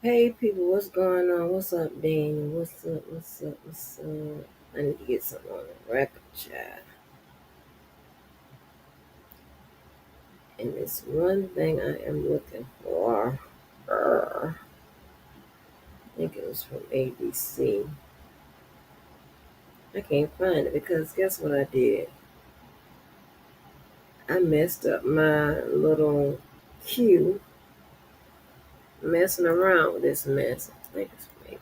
Hey people, what's going on? What's up, Daniel? What's up? What's up? What's up? I need to get something on the record, chat. And it's one thing I am looking for. I think it was from ABC. I can't find it because guess what I did? I messed up my little queue, messing around with this mess. I think it's from ABC.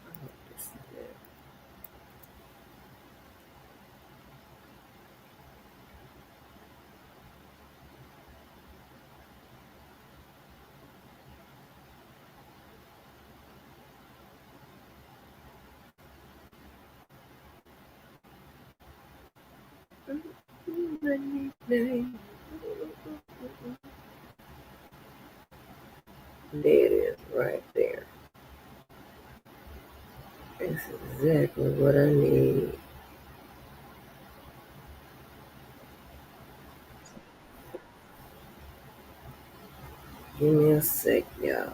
I hope this is it. There it is, right there. That's exactly what I need. Give me a sec, y'all.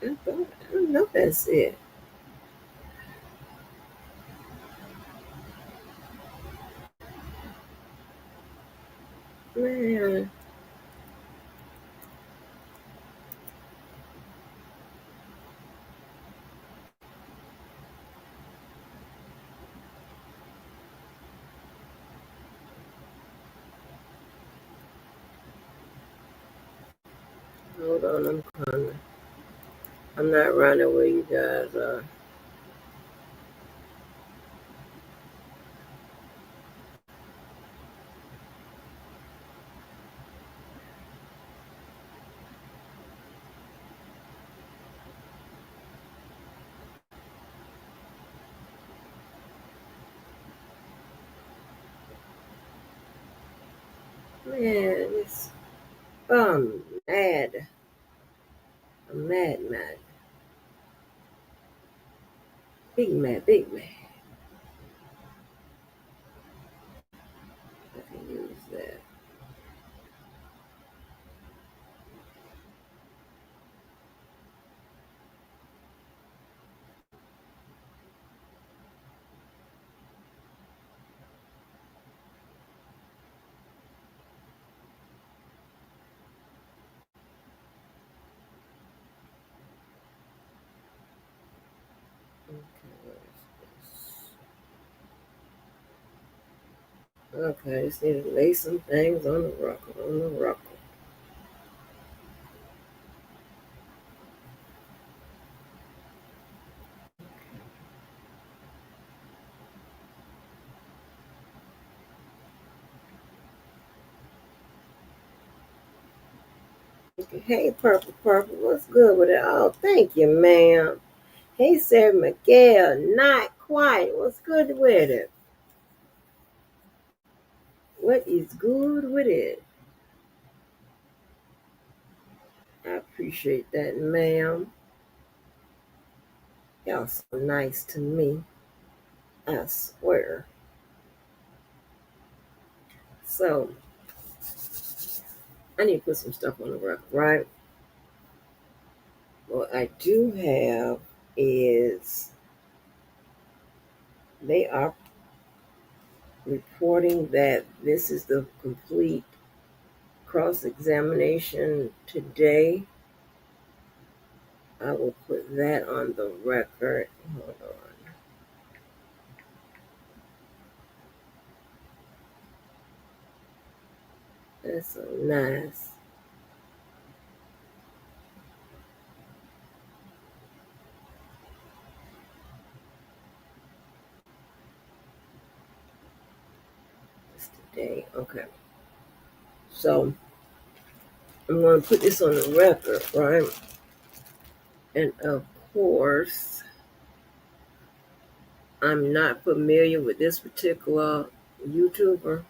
I know that's it. Man, hold on, I'm coming. I'm not running where you guys are. Man, it's mad. I'm mad. Big mad, big mad. I can use that. Okay, where is this? Okay, I just need to lay some things on the rocker, on the rocker. Okay, hey, Purple, what's good with it? Oh, thank you, ma'am. Hey, Sarah Miguel, not quite. What's good with it? What is good with it? I appreciate that, ma'am. Y'all so nice to me. I swear. So, I need to put some stuff on the record, right? What I do have is they are reporting that this is the complete cross examination today. I will put that on the record. Hold on. That's so nice. day. Okay. So I'm going to put this on the record, right? And of course, I'm not familiar with this particular YouTuber.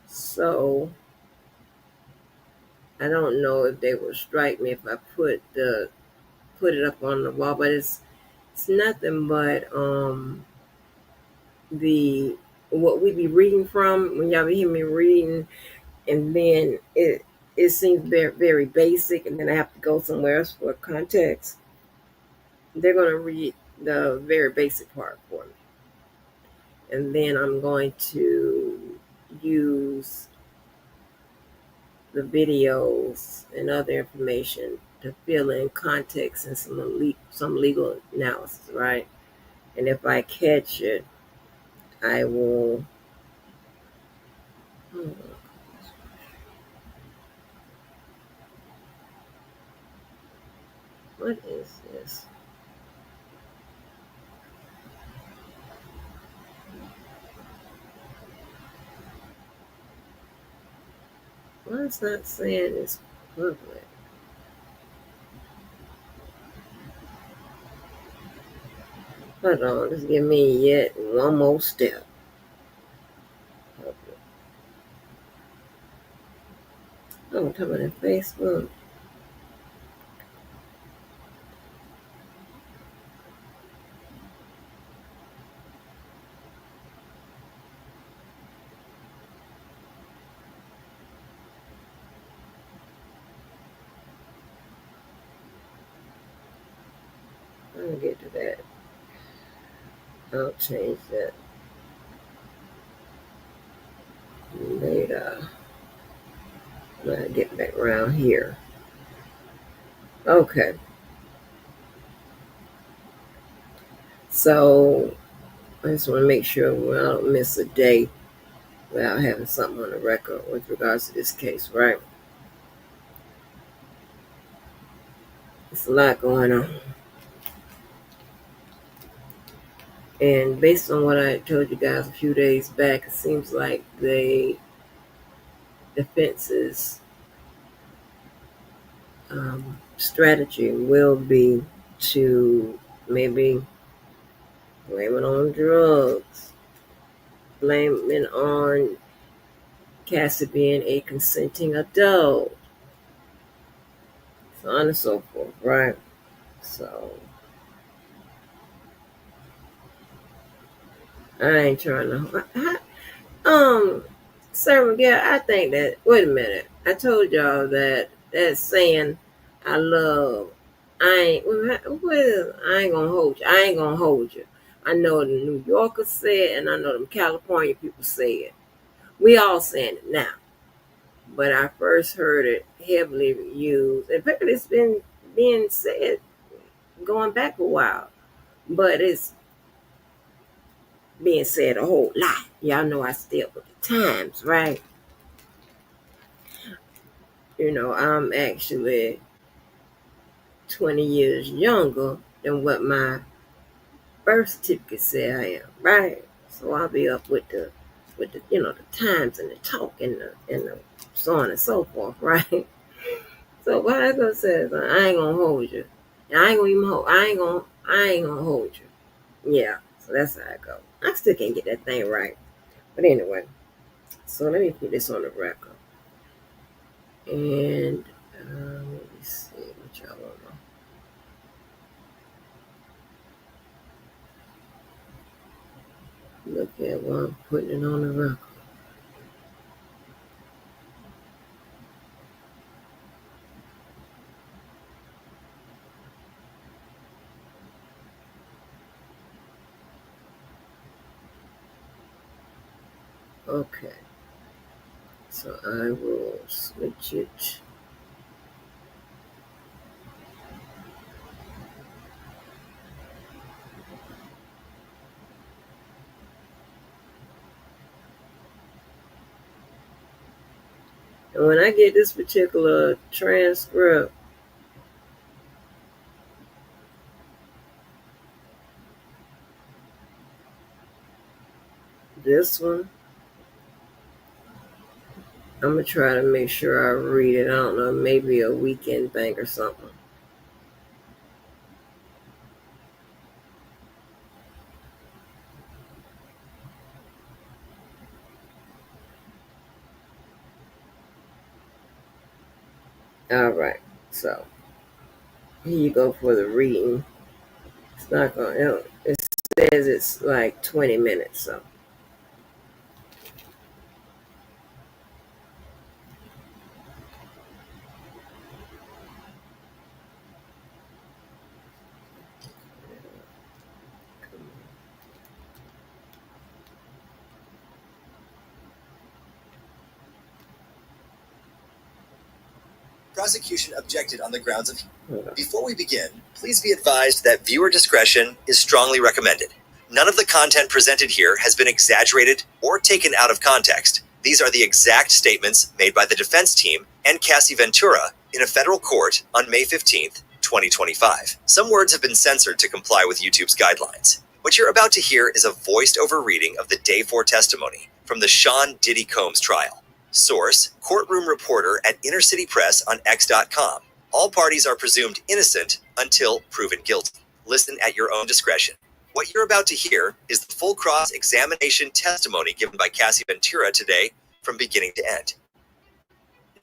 So I don't know if they will strike me if I put it up on the wall, but it's nothing but the what we be reading from when y'all be hearing me reading, and then it seems very very basic, and then I have to go somewhere else for context. They're gonna read the very basic part for me, and then I'm going to use the videos and other information to fill in context and some legal analysis, right? And if I catch it, I will. Hmm, what is this? Why it's not saying it's public? Hold on, just give me yet one more step. Public. Oh, I'm talking about Facebook. I'll get to that. I'll change that later when I get back around here. Okay, so I just want to make sure I don't miss a day without having something on the record with regards to this case, right? It's a lot going on. And based on what I told you guys a few days back, it seems like the defense's strategy will be to maybe blame it on drugs, blame it on Cassie being a consenting adult, so on and so forth, right? So I ain't trying to. Sir Miguel, I think that. Wait a minute. I told y'all that saying, "I love." I ain't. I ain't gonna hold you. I ain't gonna hold you. I know the New Yorkers say it, and I know them California people say it. We all saying it now, but I first heard it heavily used. In fact, it's been being said going back a while, but it's being said a whole lot. Y'all know I stay up with the times, right? I'm actually 20 years younger than what my birth certificate said I am, right? So I'll be up with the times and the talk and the so on and so forth, right? So what I gonna say is I ain't gonna hold you. I ain't gonna even hold. I ain't gonna hold you. Yeah. So that's how I go. I still can't get that thing right, but anyway. So let me put this on the record, and let me see what y'all want to look at while I'm putting it on the record. Okay, so I will switch it. And when I get this particular transcript, this one, I'm going to try to make sure I read it. I don't know, maybe a weekend thing or something. All right. So here you go for the reading. It's not going to, it says it's like 20 minutes. So Prosecution objected on the grounds of... Before we begin, please be advised that viewer discretion is strongly recommended. None of the content presented here has been exaggerated or taken out of context. These are the exact statements made by the defense team and Cassie Ventura in a federal court on May 15th, 2025. Some words have been censored to comply with YouTube's guidelines. What you're about to hear is a voiced over reading of the Day 4 testimony from the Sean Diddy Combs trial. Source, courtroom reporter at Inner City Press on X.com. All parties are presumed innocent until proven guilty. Listen at your own discretion. What you're about to hear is the full cross-examination testimony given by Cassie Ventura today from beginning to end.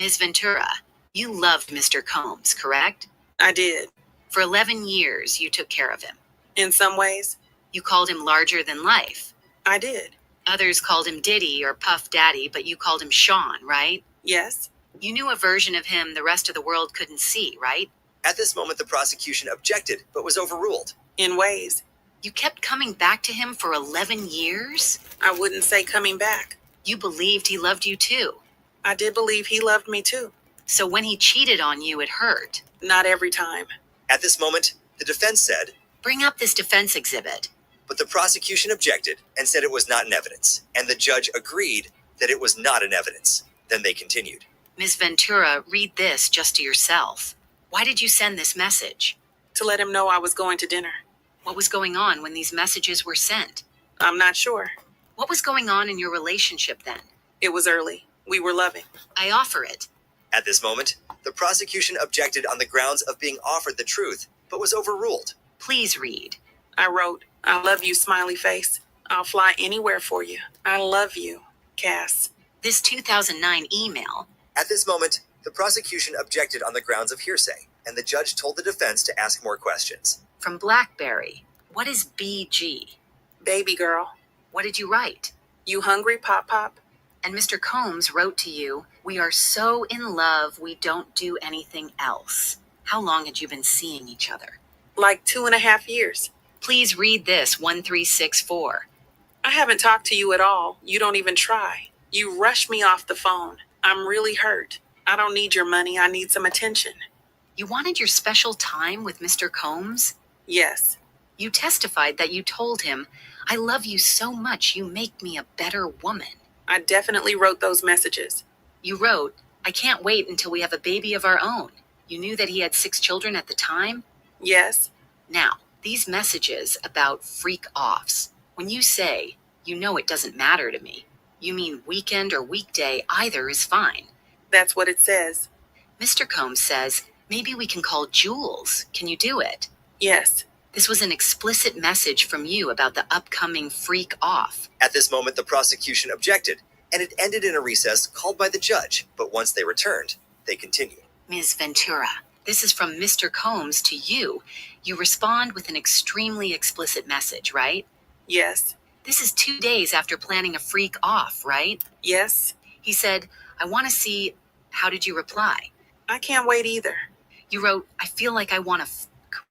Ms. Ventura, you loved Mr. Combs, correct? I did. For 11 years, you took care of him. In some ways, You called him larger than life. I did. Others called him Diddy or Puff Daddy, but you called him Sean, right? Yes. You knew a version of him the rest of the world couldn't see, right? At this moment, the prosecution objected, but was overruled. In ways. You kept coming back to him for 11 years? I wouldn't say coming back. You believed he loved you too. I did believe he loved me too. So when he cheated on you, it hurt. Not every time. At this moment, the defense said, Bring up this defense exhibit. but the prosecution objected and said it was not in evidence, and the judge agreed that it was not in evidence. Then they continued. Ms. Ventura, read this just to yourself. Why did you send this message? To let him know I was going to dinner. What was going on when these messages were sent? I'm not sure. What was going on in your relationship then? It was early. We were loving. I offer it. At this moment, the prosecution objected on the grounds of being offered the truth, but was overruled. Please read. I wrote, I love you, smiley face. I'll fly anywhere for you. I love you, Cass. This 2009 email. At this moment, the prosecution objected on the grounds of hearsay, and the judge told the defense to ask more questions. From BlackBerry. What is BG? Baby girl. What did you write? You hungry, Pop Pop? And Mr. Combs wrote to you, We are so in love we don't do anything else. How long had you been seeing each other? Like 2.5 years. Please read this 1364. I haven't talked to you at all. You don't even try. You rush me off the phone. I'm really hurt. I don't need your money. I need some attention. You wanted your special time with Mr. Combs? Yes. You testified that you told him, I love you so much you make me a better woman. I definitely wrote those messages. You wrote, I can't wait until we have a baby of our own. You knew that he had 6 children at the time? Yes. Now, these messages about freak-offs, when you say, you know it doesn't matter to me, you mean weekend or weekday, either is fine. That's what it says. Mr. Combs says, maybe we can call Jules. Can you do it? Yes. This was an explicit message from you about the upcoming freak-off. At this moment, the prosecution objected, and it ended in a recess called by the judge, but once they returned, they continued. Ms. Ventura, this is from Mr. Combs to you. You respond with an extremely explicit message, right? Yes. This is 2 days after planning a freak off, right? Yes. He said, I want to see, how did you reply? I can't wait either. You wrote, I feel like I want to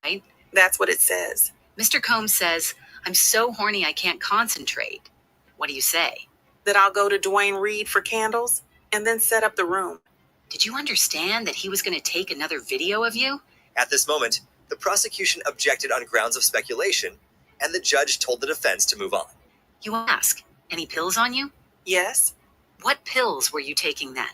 right? That's what it says. Mr. Combs says, I'm so horny I can't concentrate. What do you say? That I'll go to Dwayne Reed for candles and then set up the room. Did you understand that he was going to take another video of you? At this moment, the prosecution objected on grounds of speculation, and the judge told the defense to move on. You ask, any pills on you? Yes. What pills were you taking then?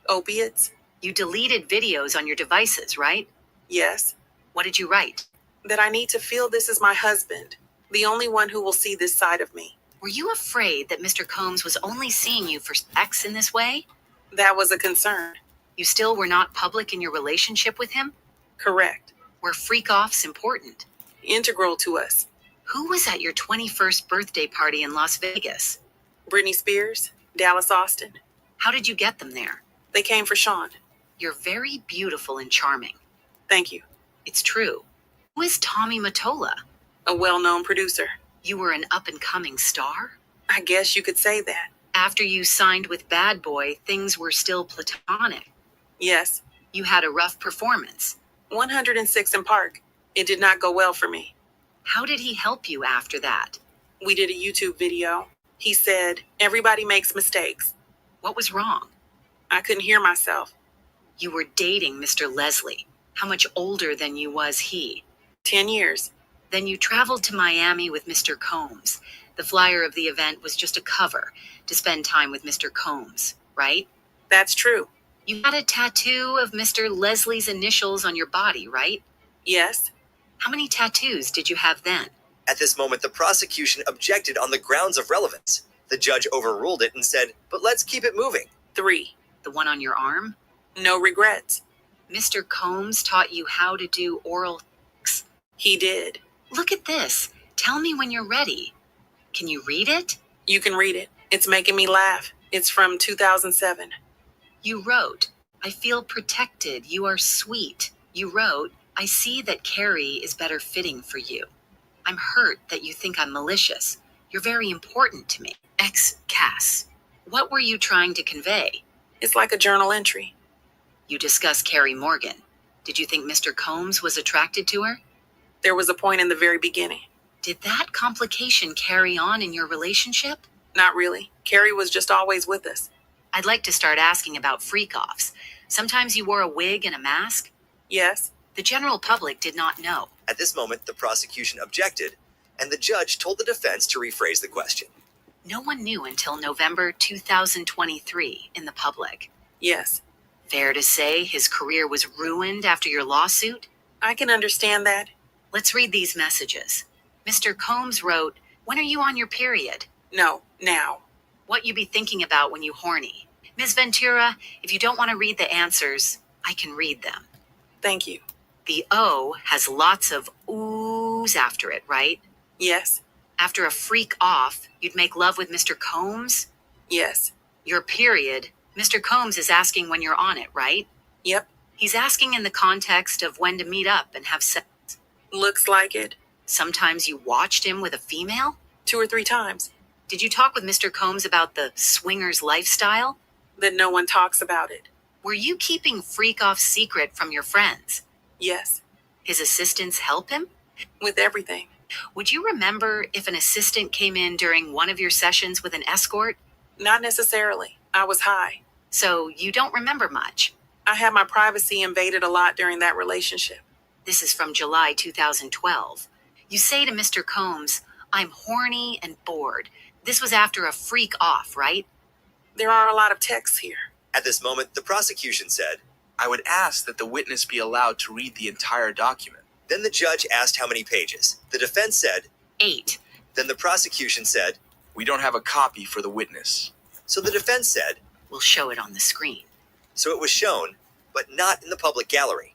Opiates? You deleted videos on your devices, right? Yes. What did you write? That I need to feel this is my husband, the only one who will see this side of me. Were you afraid that Mr. Combs was only seeing you for sex in this way? That was a concern. You still were not public in your relationship with him? Correct. Were freak-offs important? Integral to us. Who was at your 21st birthday party in Las Vegas? Britney Spears, Dallas Austin. How did you get them there? They came for Sean. You're very beautiful and charming. Thank you. It's true. Who is Tommy Mottola? A well-known producer. You were an up-and-coming star? I guess you could say that. After you signed with Bad Boy, things were still platonic. Yes. You had a rough performance. 106 in Park. It did not go well for me. How did he help you after that? We did a YouTube video. He said, everybody makes mistakes. What was wrong? I couldn't hear myself. You were dating Mr. Leslie. How much older than you was he? 10 years. Then you traveled to Miami with Mr. Combs. The flyer of the event was just a cover to spend time with Mr. Combs, right? That's true. You had a tattoo of Mr. Leslie's initials on your body, right? Yes. How many tattoos did you have then? At this moment, the prosecution objected on the grounds of relevance. The judge overruled it and said, but let's keep it moving. 3. The one on your arm? No regrets. Mr. Combs taught you how to do oral sex. He did. Look at this. Tell me when you're ready. Can you read it? You can read it. It's making me laugh. It's from 2007. You wrote, I feel protected. You are sweet. You wrote, I see that Carrie is better fitting for you. I'm hurt that you think I'm malicious. You're very important to me. Cass. What were you trying to convey? It's like a journal entry. You discuss Carrie Morgan. Did you think Mr. Combs was attracted to her? There was a point in the very beginning. Did that complication carry on in your relationship? Not really. Carrie was just always with us. I'd like to start asking about freak-offs. Sometimes you wore a wig and a mask. Yes. The general public did not know. At this moment, the prosecution objected, and the judge told the defense to rephrase the question. No one knew until November 2023 in the public. Yes. Fair to say his career was ruined after your lawsuit? I can understand that. Let's read these messages. Mr. Combs wrote, when are you on your period? No, now. What you be thinking about when you horny? Ms. Ventura, if you don't want to read the answers, I can read them. Thank you. The O has lots of oohs after it, right? Yes. After a freak off, you'd make love with Mr. Combs? Yes. Your period. Mr. Combs is asking when you're on it, right? Yep. He's asking in the context of when to meet up and have sex. Looks like it. Sometimes you watched him with a female? 2 or 3 times. Did you talk with Mr. Combs about the swingers lifestyle? That no one talks about it. Were you keeping freak-off secret from your friends? Yes. His assistants help him? With everything. Would you remember if an assistant came in during one of your sessions with an escort? Not necessarily. I was high. So you don't remember much. I had my privacy invaded a lot during that relationship. This is from July 2012. You say to Mr. Combs, I'm horny and bored. This was after a freak off, right? There are a lot of texts here. At this moment, the prosecution said, I would ask that the witness be allowed to read the entire document. then the judge asked how many pages. The defense said, 8. then the prosecution said, We don't have a copy for the witness. so the defense said, We'll show it on the screen. so it was shown, but not in the public gallery.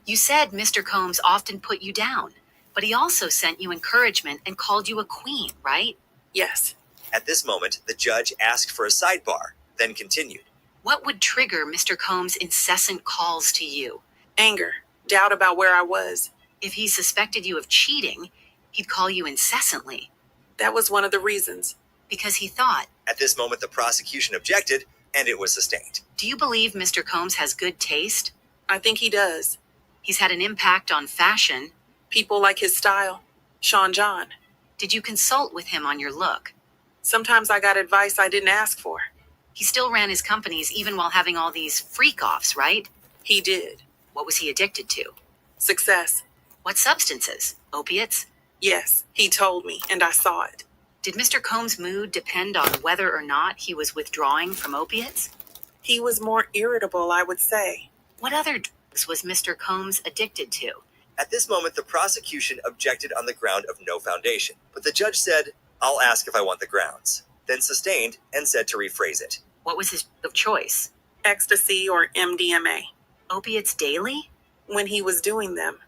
You said Mr. Combs often put you down, but he also sent you encouragement and called you a queen, right? Yes. At this moment, the judge asked for a sidebar, then continued. What would trigger Mr. Combs' incessant calls to you? Anger. Doubt about where I was. If he suspected you of cheating, he'd call you incessantly That was one of the reasons. because he thought, At this moment, the prosecution objected, and it was sustained. do you believe Mr. Combs has good taste? I think he does. He's had an impact on fashion. People like his style. Sean John. Did you consult with him on your look? Sometimes I got advice I didn't ask for. He still ran his companies even while having all these freak-offs, right? He did. What was he addicted to? Success. What substances? Opiates? Yes, he told me, and I saw it. Did Mr. Combs' mood depend on whether or not he was withdrawing from opiates? He was more irritable, I would say. What other drugs was Mr. Combs addicted to? At this moment, the prosecution objected on the ground of no foundation, but the judge said, I'll ask if I want the grounds, then sustained and said to rephrase it. What was his drug of choice? Ecstasy or MDMA. Opiates daily? When he was doing them.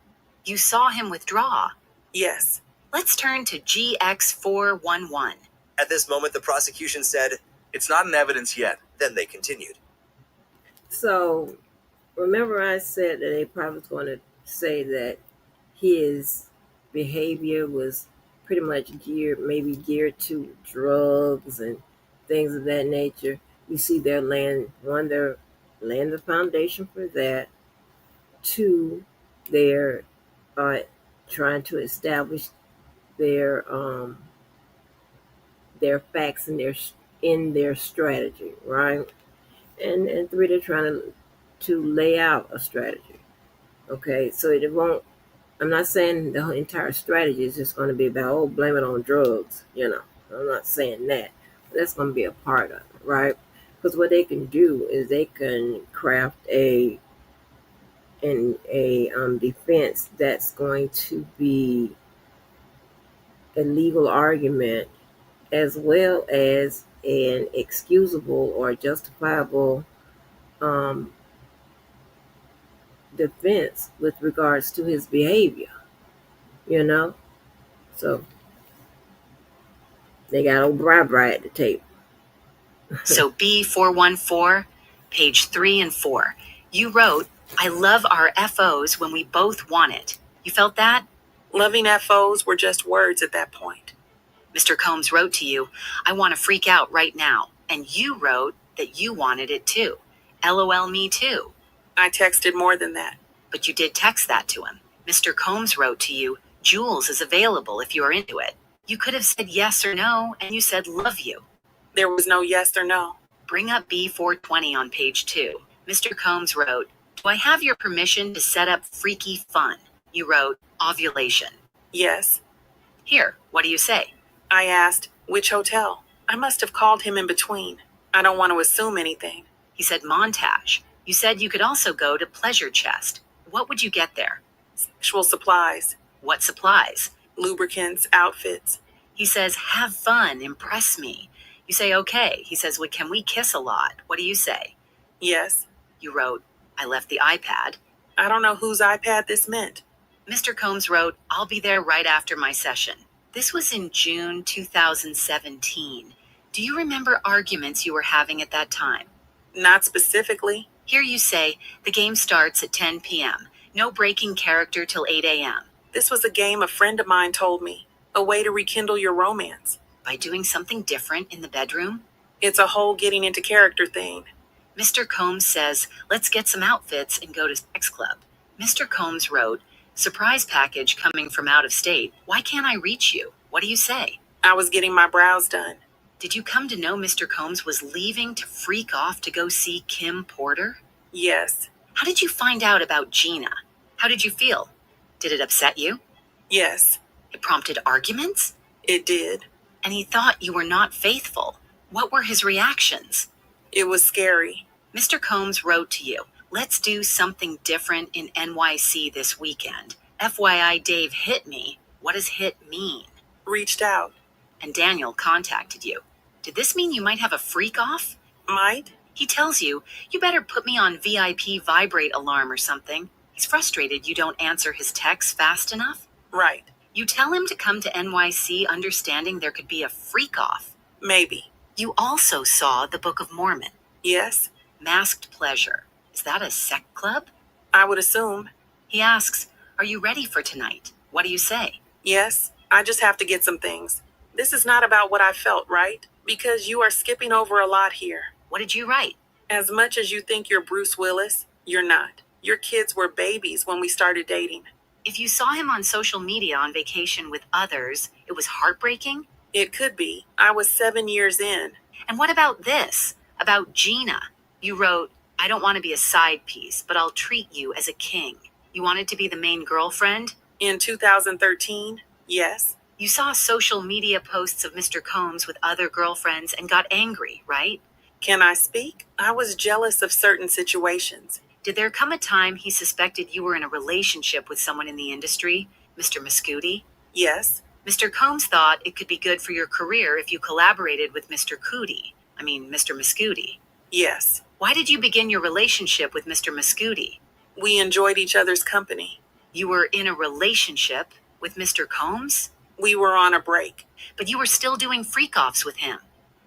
You saw him withdraw. Yes. Let's turn to GX411. At this moment, the prosecution said, It's not in evidence yet. then they continued. So remember I said that they probably was going to say that his behavior was pretty much geared to drugs and things of that nature. You see they're laying the foundation for that. Two, they're trying to establish their facts and their strategy, right? And three, they're trying to lay out a strategy. Okay, so it won't. I'm not saying the whole entire strategy is just going to be about blame it on drugs. I'm not saying that. But that's going to be a part of it, right? Because what they can do is they can craft a defense that's going to be a legal argument as well as an excusable or justifiable um, defense with regards to his behavior, you know? So they got old Bri at the table. So B414, page 3 and 4. You wrote, I love our FOs when we both want it. You felt that? Loving FOs were just words at that point. Mr. Combs wrote to you, I want to freak out right now. And you wrote that you wanted it too. LOL, me too. I texted more than that. But you did text that to him. Mr. Combs wrote to you, Jules is available if you are into it. You could have said yes or no, and you said love you. There was no yes or no. Bring up B420 on page 2. Mr. Combs wrote, do I have your permission to set up freaky fun? You wrote, ovulation. Yes. Here, what do you say? I asked, which hotel? I must have called him in between. I don't want to assume anything. He said montage. You said you could also go to Pleasure Chest. What would you get there? Sexual supplies. What supplies? Lubricants, outfits. He says, have fun, impress me. You say, okay. He says, well, can we kiss a lot? What do you say? Yes. You wrote, I left the iPad. I don't know whose iPad this meant. Mr. Combs wrote, I'll be there right after my session. This was in June 2017. Do you remember arguments you were having at that time? Not specifically. Here you say, the game starts at 10 p.m. No breaking character till 8 a.m. This was a game a friend of mine told me. A way to rekindle your romance. By doing something different in the bedroom? It's a whole getting into character thing. Mr. Combs says, let's get some outfits and go to sex club. Mr. Combs wrote, surprise package coming from out of state. Why can't I reach you? What do you say? I was getting my brows done. Did you come to know Mr. Combs was leaving to freak off to go see Kim Porter? Yes. How did you find out about Gina? How did you feel? Did it upset you? Yes. It prompted arguments? It did. And he thought you were not faithful. What were his reactions? It was scary. Mr. Combs wrote to you, let's do something different in NYC this weekend. FYI, Dave hit me. What does hit mean? Reached out. And Daniel contacted you. Did this mean you might have a freak off? Might? He tells you, you better put me on VIP vibrate alarm or something. He's frustrated you don't answer his texts fast enough. Right. You tell him to come to NYC understanding there could be a freak off. Maybe. You also saw the Book of Mormon. Yes. Masked Pleasure. Is that a sect club? I would assume. He asks, are you ready for tonight? What do you say? Yes. I just have to get some things. This is not about what I felt, right? Because you are skipping over a lot here. What did you write? As much as you think you're Bruce Willis, you're not. Your kids were babies when we started dating. If you saw him on social media on vacation with others, it was heartbreaking? It could be. I was 7 years in. And what about this? About Gina? You wrote, I don't want to be a side piece, but I'll treat you as a king. You wanted to be the main girlfriend? In 2013, yes. You saw social media posts of Mr. Combs with other girlfriends and got angry, right? Can I speak? I was jealous of certain situations. Did there come a time he suspected you were in a relationship with someone in the industry, Mr. Muscudi? Yes. Mr. Combs thought it could be good for your career if you collaborated with Mr. Muscudi. Yes. Why did you begin your relationship with Mr. Mascuti? We enjoyed each other's company. You were in a relationship with Mr. Combs? We were on a break. But you were still doing freak-offs with him.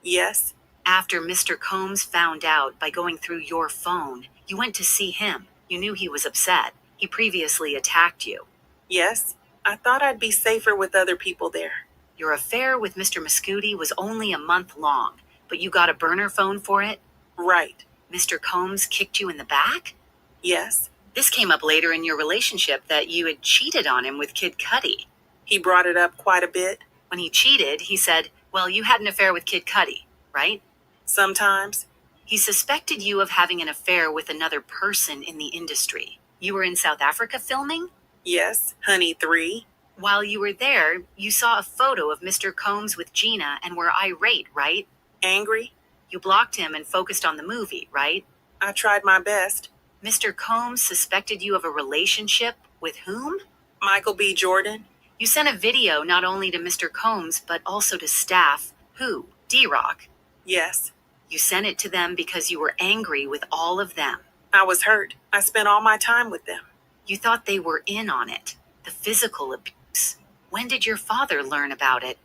Yes. After Mr. Combs found out by going through your phone, you went to see him. You knew he was upset. He previously attacked you. Yes. I thought I'd be safer with other people there. Your affair with Mr. Mascuti was only a month long, but you got a burner phone for it? Right. Mr. Combs kicked you in the back? Yes. This came up later in your relationship that you had cheated on him with Kid Cudi. He brought it up quite a bit. When he cheated, he said, well, you had an affair with Kid Cudi, right? Sometimes. He suspected you of having an affair with another person in the industry. You were in South Africa filming? Yes, Honey 3. While you were there, you saw a photo of Mr. Combs with Gina and were irate, right? Angry? You blocked him and focused on the movie, right? I tried my best. Mr. Combs suspected you of a relationship with whom? Michael B. Jordan? You sent a video not only to Mr. Combs, but also to staff. Who? D-Rock. Yes. You sent it to them because you were angry with all of them. I was hurt. I spent all my time with them. You thought they were in on it. The physical abuse. When did your father learn about it?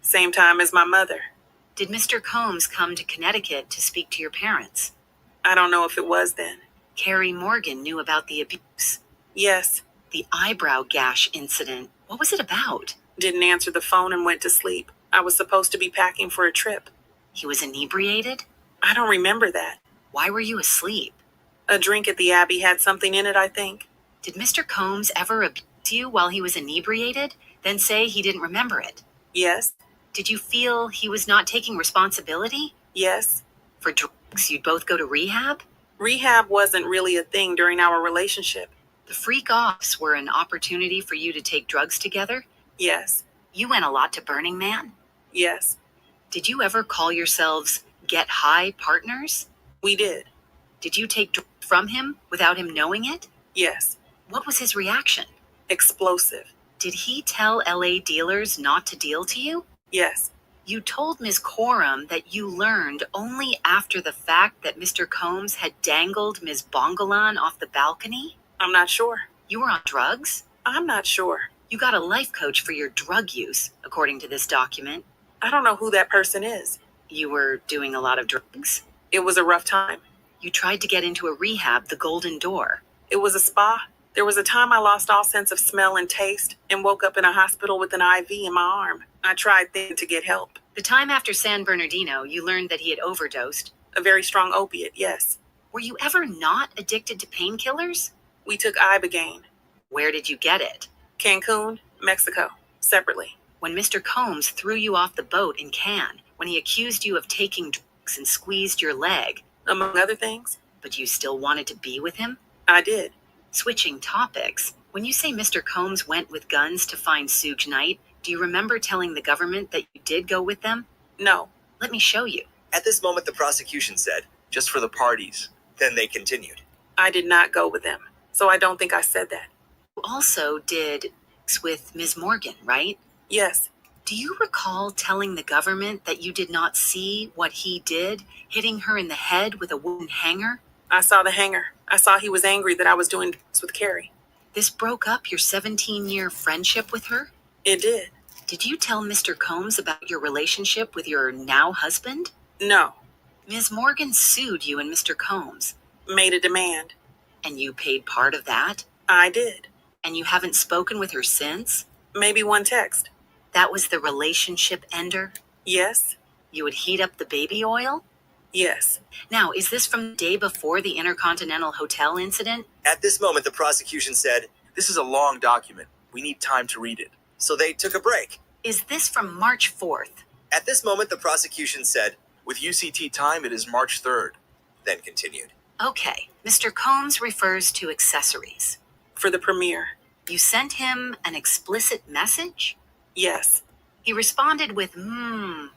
Same time as my mother. Did Mr. Combs come to Connecticut to speak to your parents? I don't know if it was then. Carrie Morgan knew about the abuse. Yes. The eyebrow gash incident. What was it about? Didn't answer the phone and went to sleep. I was supposed to be packing for a trip. He was inebriated? I don't remember that. Why were you asleep? A drink at the Abbey had something in it, I think. Did Mr. Combs ever abuse you while he was inebriated, then say he didn't remember it? Yes. Did you feel he was not taking responsibility? Yes. For drugs, you'd both go to rehab? Rehab wasn't really a thing during our relationship. The freak-offs were an opportunity for you to take drugs together? Yes. You went a lot to Burning Man? Yes. Did you ever call yourselves Get High partners? We did. Did you take drugs from him without him knowing it? Yes. What was his reaction? Explosive. Did he tell LA dealers not to deal to you? Yes. You told Ms. Coram that you learned only after the fact that Mr. Combs had dangled Ms. Bongolan off the balcony? I'm not sure. You were on drugs? I'm not sure. You got a life coach for your drug use, according to this document. I don't know who that person is. You were doing a lot of drugs? It was a rough time. You tried to get into a rehab, the Golden Door. It was a spa. There was a time I lost all sense of smell and taste and woke up in a hospital with an IV in my arm. I tried then to get help. The time after San Bernardino, you learned that he had overdosed. A very strong opiate, yes. Were you ever not addicted to painkillers? We took Ibogaine. Where did you get it? Cancun, Mexico, separately. When Mr. Combs threw you off the boat in Cannes, when he accused you of taking drugs and squeezed your leg. Among other things. But you still wanted to be with him? I did. Switching topics, when you say Mr. Combs went with guns to find Suge Knight, do you remember telling the government that you did go with them? No. Let me show you. At this moment, the prosecution said, Just for the parties. then they continued. I did not go with them, so I don't think I said that. You also did with Ms. Morgan, right? Yes. Do you recall telling the government that you did not see what he did, hitting her in the head with a wooden hanger? I saw the hanger. I saw he was angry that I was doing drugs with Carrie. This broke up your 17-year friendship with her? It did. Did you tell Mr. Combs about your relationship with your now husband? No. Ms. Morgan sued you and Mr. Combs. Made a demand. And you paid part of that? I did. And you haven't spoken with her since? Maybe one text. That was the relationship ender? Yes. You would heat up the baby oil? Yes. Now, is this from the day before the Intercontinental Hotel incident? At this moment, the prosecution said, This is a long document. We need time to read it. so they took a break. Is this from March 4th? At this moment, the prosecution said, With UCT time, it is March 3rd. then continued. Okay, Mr. Combs refers to accessories. For the premiere. You sent him an explicit message? Yes. He responded with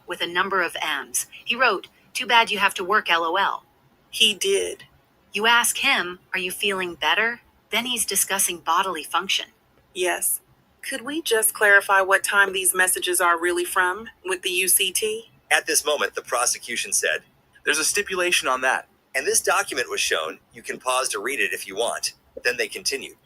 with a number of M's. He wrote, "Too bad you have to work, LOL." He did. You ask him, "Are you feeling better?" Then he's discussing bodily function. Yes. Could we just clarify what time these messages are really from with the UCT? At this moment, the prosecution said, There's a stipulation on that. And this document was shown. You can pause to read it if you want. Then they continued.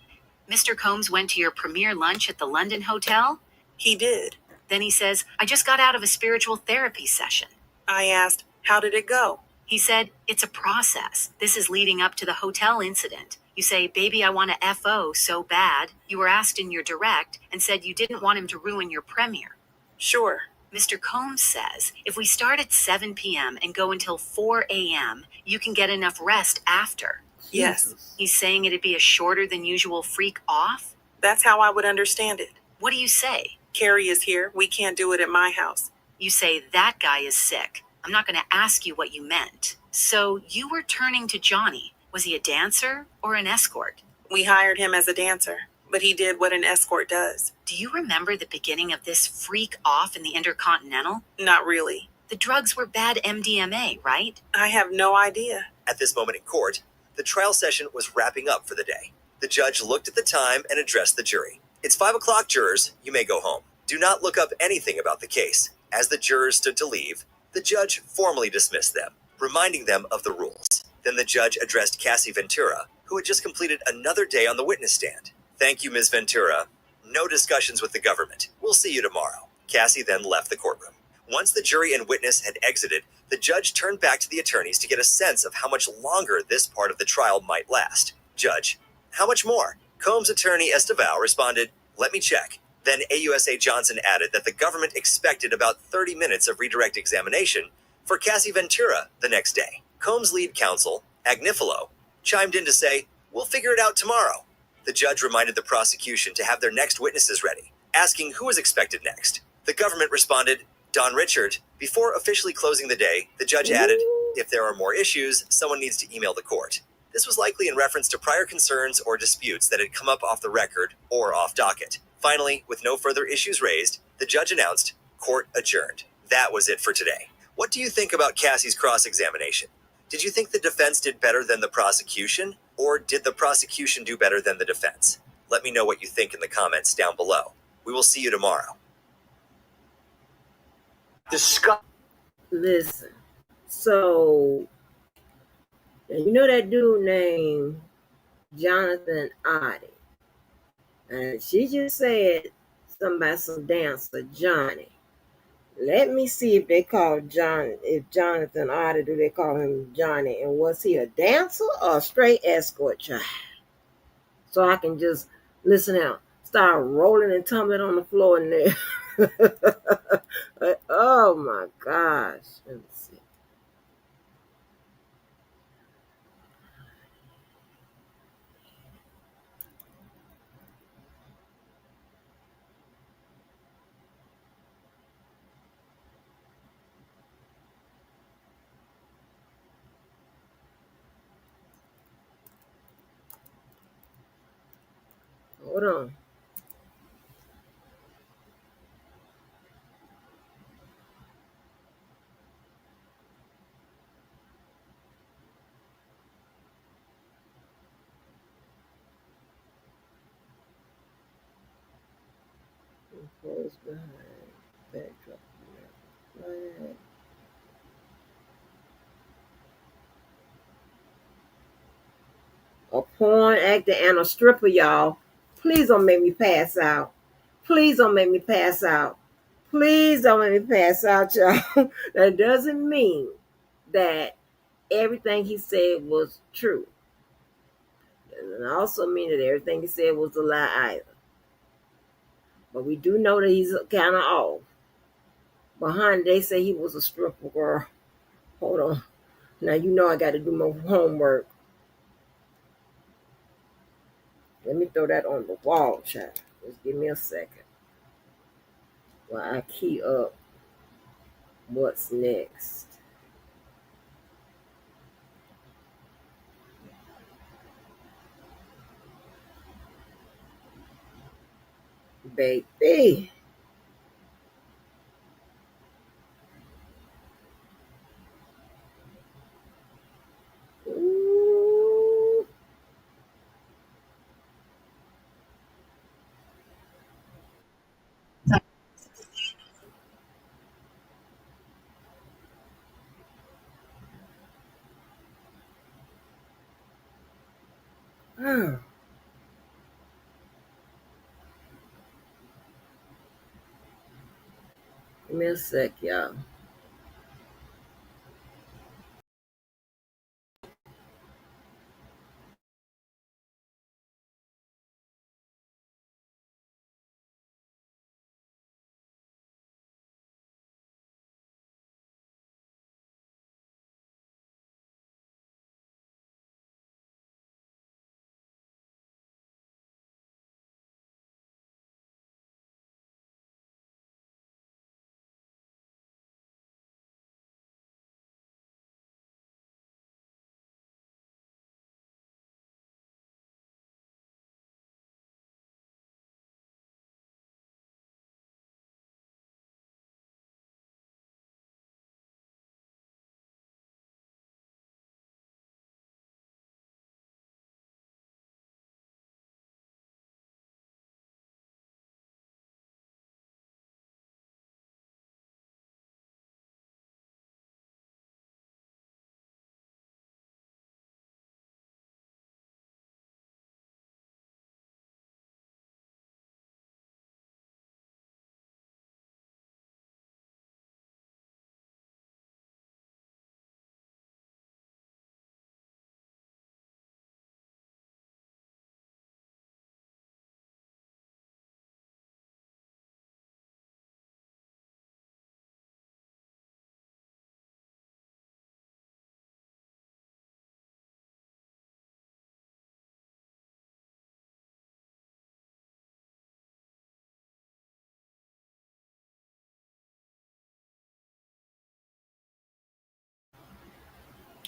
Mr. Combs went to your premiere lunch at the London Hotel? He did. Then he says, I just got out of a spiritual therapy session. I asked, how did it go? He said, it's a process. This is leading up to the hotel incident. You say, baby, I want to FO so bad. You were asked in your direct and said you didn't want him to ruin your premiere. Sure. Mr. Combs says, if we start at 7 p.m. and go until 4 a.m., you can get enough rest after. Yes. He's saying it'd be a shorter than usual freak off? That's how I would understand it. What do you say? Carrie is here. We can't do it at my house. You say, that guy is sick. I'm not going to ask you what you meant. So you were turning to Johnny. Was he a dancer or an escort? We hired him as a dancer, but he did what an escort does. Do you remember the beginning of this freak off in the Intercontinental? Not really. The drugs were bad MDMA, right? I have no idea. At this moment in court, the trial session was wrapping up for the day. The judge looked at the time and addressed the jury. It's 5 o'clock, jurors. You may go home. Do not look up anything about the case. As the jurors stood to leave, the judge formally dismissed them, reminding them of the rules. Then the judge addressed Cassie Ventura, who had just completed another day on the witness stand. Thank you, Ms. Ventura. No discussions with the government. We'll see you tomorrow. Cassie then left the courtroom. Once the jury and witness had exited, the judge turned back to the attorneys to get a sense of how much longer this part of the trial might last. Judge, how much more? Combs' attorney Estevao responded, let me check. Then AUSA Johnson added that the government expected about 30 minutes of redirect examination for Cassie Ventura the next day. Combs' lead counsel, Agnifilo, chimed in to say, we'll figure it out tomorrow. The judge reminded the prosecution to have their next witnesses ready, asking who was expected next. The government responded, Don Richard. Before officially closing the day, the judge added, if there are more issues, someone needs to email the court. This was likely in reference to prior concerns or disputes that had come up off the record or off docket. Finally, with no further issues raised, the judge announced, court adjourned. That was it for today. What do you think about Cassie's cross-examination? Did you think the defense did better than the prosecution, or did the prosecution do better than the defense? Let me know what you think in the comments down below. We will see you tomorrow. Listen, so you know that dude named Jonathan Oddie, and she just said something about some dancer Johnny. Let me see if they call if Jonathan Oddie, do they call him Johnny, and was he a dancer or a straight escort child? So I can just listen out, start rolling and tumbling on the floor in there. Oh my gosh. Let me see. Hold on. Close behind backdrop. Flag. A porn actor and a stripper, y'all. Please don't make me pass out. Please don't make me pass out. Please don't make me pass out, y'all. That doesn't mean that everything he said was true. Doesn't also mean that everything he said was a lie either. But we do know that he's kind of off. Behind, they say he was a stripper, girl. Hold on. Now you know I got to do my homework. Let me throw that on the wall, child. Just give me a second while I key up what's next. Baby. Ooh. Oh, give me a sec, y'all.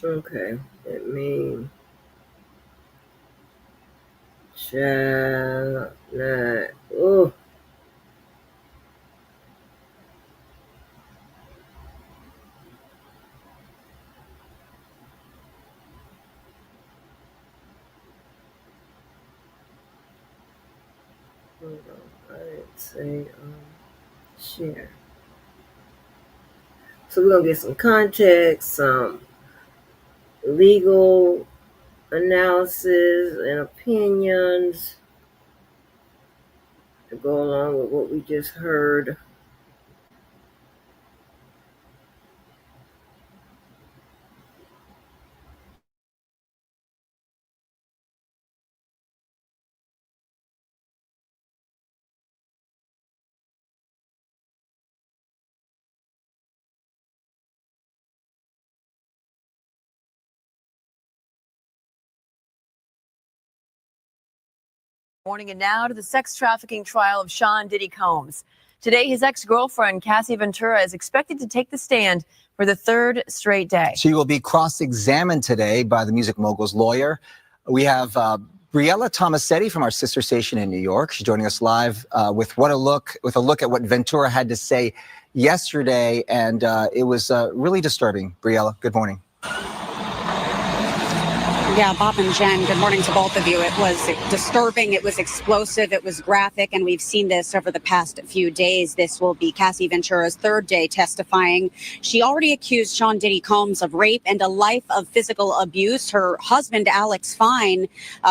Okay, let me shall not. Oh, hold on. I didn't say share. So we're gonna get some context, some legal analysis and opinions to go along with what we just heard. Morning and now to the sex trafficking trial of Sean Diddy Combs. Today, his ex-girlfriend, Cassie Ventura, is expected to take the stand for the third straight day. She will be cross-examined today by the music mogul's lawyer. We have Briella Tomasetti from our sister station in New York. She's joining us live with a look at what Ventura had to say yesterday, and it was really disturbing. Briella, good morning. Yeah, Bob and Jen, good morning to both of you. It was disturbing, it was explosive, it was graphic, and we've seen this over the past few days. This will be Cassie Ventura's third day testifying. She already accused Sean Diddy Combs of rape and a life of physical abuse. Her husband, Alex Fine,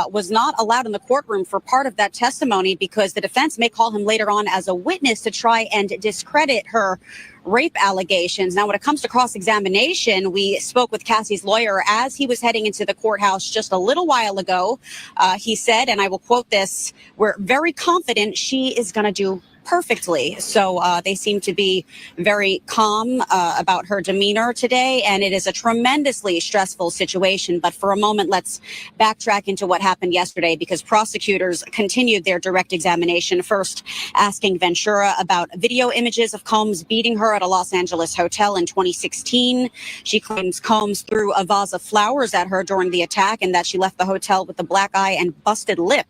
was not allowed in the courtroom for part of that testimony because the defense may call him later on as a witness to try and discredit her rape allegations. Now, when it comes to cross-examination, we spoke with Cassie's lawyer as he was heading into the courthouse just a little while ago. He said, and I will quote this, "We're very confident she is going to do perfectly." So they seem to be very calm about her demeanor today, and it is a tremendously stressful situation. But for a moment, let's backtrack into what happened yesterday, because prosecutors continued their direct examination, first asking Ventura about video images of Combs beating her at a Los Angeles hotel in 2016. She claims Combs threw a vase of flowers at her during the attack and that she left the hotel with a black eye and busted lip.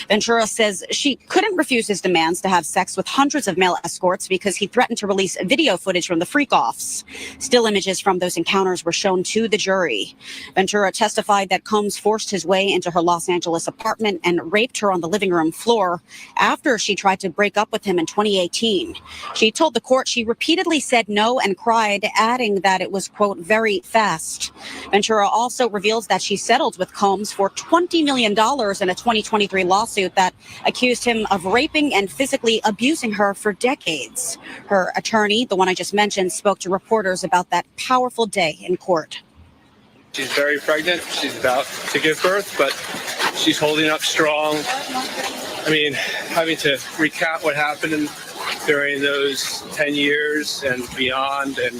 Ventura says she couldn't refuse his demands to have sex with hundreds of male escorts because he threatened to release video footage from the freak-offs. Still images from those encounters were shown to the jury. Ventura testified that Combs forced his way into her Los Angeles apartment and raped her on the living room floor after she tried to break up with him in 2018. She told the court she repeatedly said no and cried, adding that it was, quote, very fast. Ventura also reveals that she settled with Combs for $20 million in a 2023 lawsuit that accused him of raping and physically abusing her for decades. Her attorney, the one I just mentioned, spoke to reporters about that powerful day in court. She's very pregnant. She's about to give birth, but she's holding up strong. I mean, having to recap what happened during those 10 years and beyond, and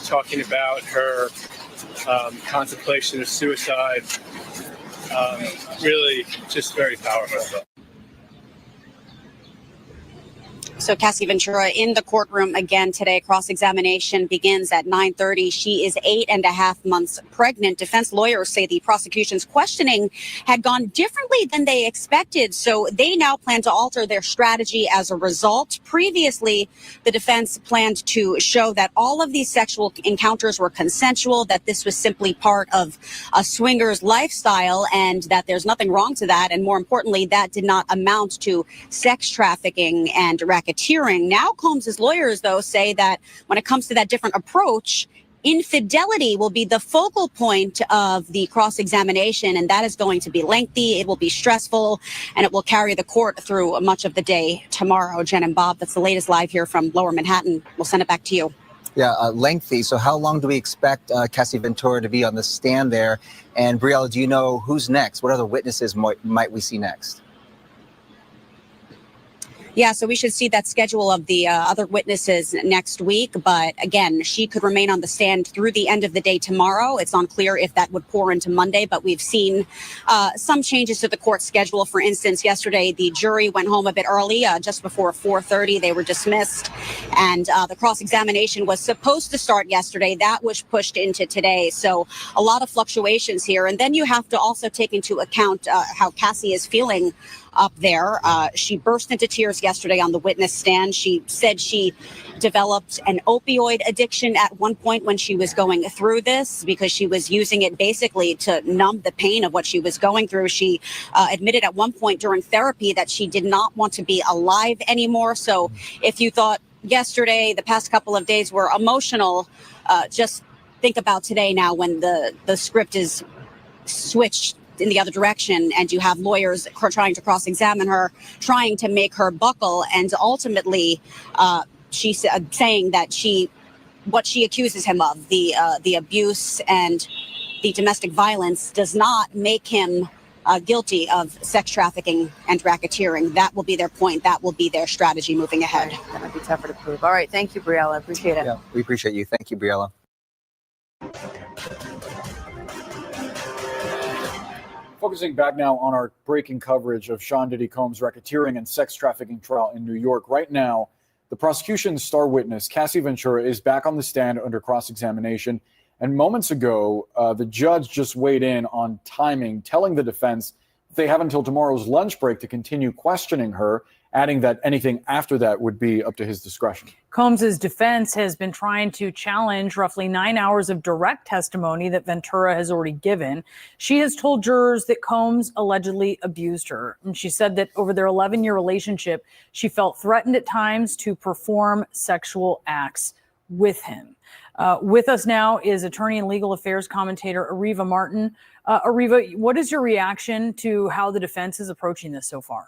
talking about her contemplation of suicide, really just very powerful. So Cassie Ventura in the courtroom again today. Cross-examination begins at 9:30. She is 8.5 months pregnant. Defense lawyers say the prosecution's questioning had gone differently than they expected, so they now plan to alter their strategy as a result. Previously, the defense planned to show that all of these sexual encounters were consensual, that this was simply part of a swinger's lifestyle, and that there's nothing wrong to that. And more importantly, that did not amount to sex trafficking and racketeering. Now, Combs' lawyers, though, say that when it comes to that different approach, infidelity will be the focal point of the cross-examination, and that is going to be lengthy. It will be stressful, and it will carry the court through much of the day tomorrow. Jen and Bob, that's the latest live here from Lower Manhattan. We'll send it back to you. Yeah, lengthy. So how long do we expect Cassie Ventura to be on the stand there? And Briella, do you know who's next? What other witnesses might we see next? Yeah, so we should see that schedule of the other witnesses next week. But again, she could remain on the stand through the end of the day tomorrow. It's unclear if that would pour into Monday, but we've seen some changes to the court schedule. For instance, yesterday, the jury went home a bit early, just before 4:30. They were dismissed, and the cross-examination was supposed to start yesterday. That was pushed into today. So a lot of fluctuations here. And then you have to also take into account how Cassie is feeling up there. She burst into tears yesterday on the witness stand. She said she developed an opioid addiction at one point when she was going through this, because she was using it basically to numb the pain of what she was going through. She admitted at one point during therapy that she did not want to be alive anymore. So if you thought yesterday, the past couple of days were emotional, just think about today now when the script is switched in the other direction, and you have lawyers trying to cross-examine her, trying to make her buckle, and ultimately she's saying that what she accuses him of, the abuse and the domestic violence, does not make him guilty of sex trafficking and racketeering. That will be their point. That will be their strategy moving ahead. That might be tougher to prove. All right, thank you, Briella. Appreciate it. Yeah, we appreciate you. Thank you, Briella. Focusing back now on our breaking coverage of Sean Diddy Combs' racketeering and sex trafficking trial in New York. Right now, the prosecution's star witness, Cassie Ventura, is back on the stand under cross-examination. And moments ago, the judge just weighed in on timing, telling the defense they have until tomorrow's lunch break to continue questioning her, adding that anything after that would be up to his discretion. Combs' defense has been trying to challenge roughly 9 hours of direct testimony that Ventura has already given. She has told jurors that Combs allegedly abused her. And she said that over their 11-year relationship, she felt threatened at times to perform sexual acts with him. With us now is attorney and legal affairs commentator Ariva Martin. Ariva, what is your reaction to how the defense is approaching this so far?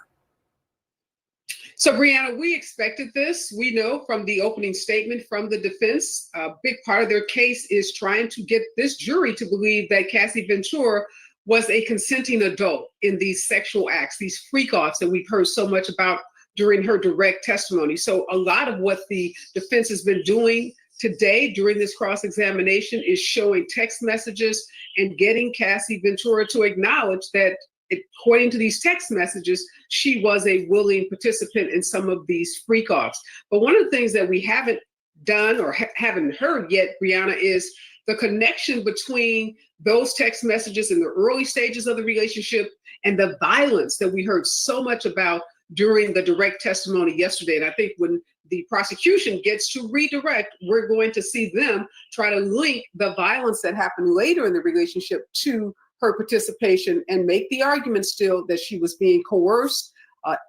So, Brianna, we expected this. We know from the opening statement from the defense, a big part of their case is trying to get this jury to believe that Cassie Ventura was a consenting adult in these sexual acts, these freak-offs that we've heard so much about during her direct testimony. So a lot of what the defense has been doing today during this cross-examination is showing text messages and getting Cassie Ventura to acknowledge that, according to these text messages, she was a willing participant in some of these freak-offs. But one of the things that we haven't done or haven't heard yet, Brianna, is the connection between those text messages in the early stages of the relationship and the violence that we heard so much about during the direct testimony yesterday. And I think when the prosecution gets to redirect, we're going to see them try to link the violence that happened later in the relationship to her participation and make the argument still that she was being coerced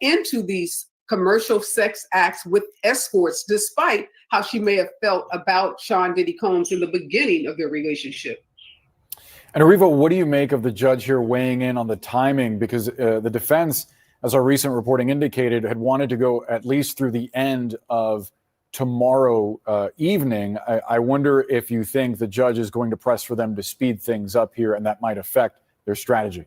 into these commercial sex acts with escorts, despite how she may have felt about Sean Diddy Combs in the beginning of their relationship. And Ariva, what do you make of the judge here weighing in on the timing? Because the defense, as our recent reporting indicated, had wanted to go at least through the end of tomorrow evening. I wonder if you think the judge is going to press for them to speed things up here, and that might affect their strategy.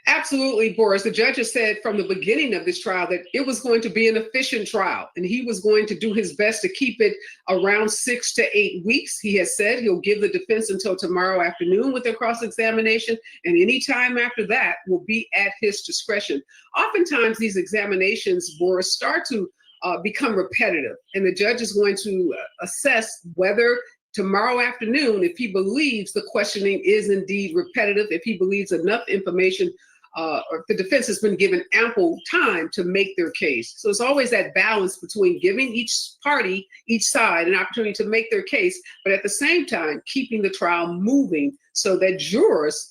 Absolutely, Boris. The judge has said from the beginning of this trial that it was going to be an efficient trial, and he was going to do his best to keep it around 6 to 8 weeks. He has said he'll give the defense until tomorrow afternoon with their cross-examination, and any time after that will be at his discretion. Oftentimes, these examinations, Boris, start to become repetitive, and the judge is going to assess whether tomorrow afternoon, if he believes the questioning is indeed repetitive, if he believes enough information, or if the defense has been given ample time to make their case. So it's always that balance between giving each party, each side, an opportunity to make their case, but at the same time, keeping the trial moving so that jurors,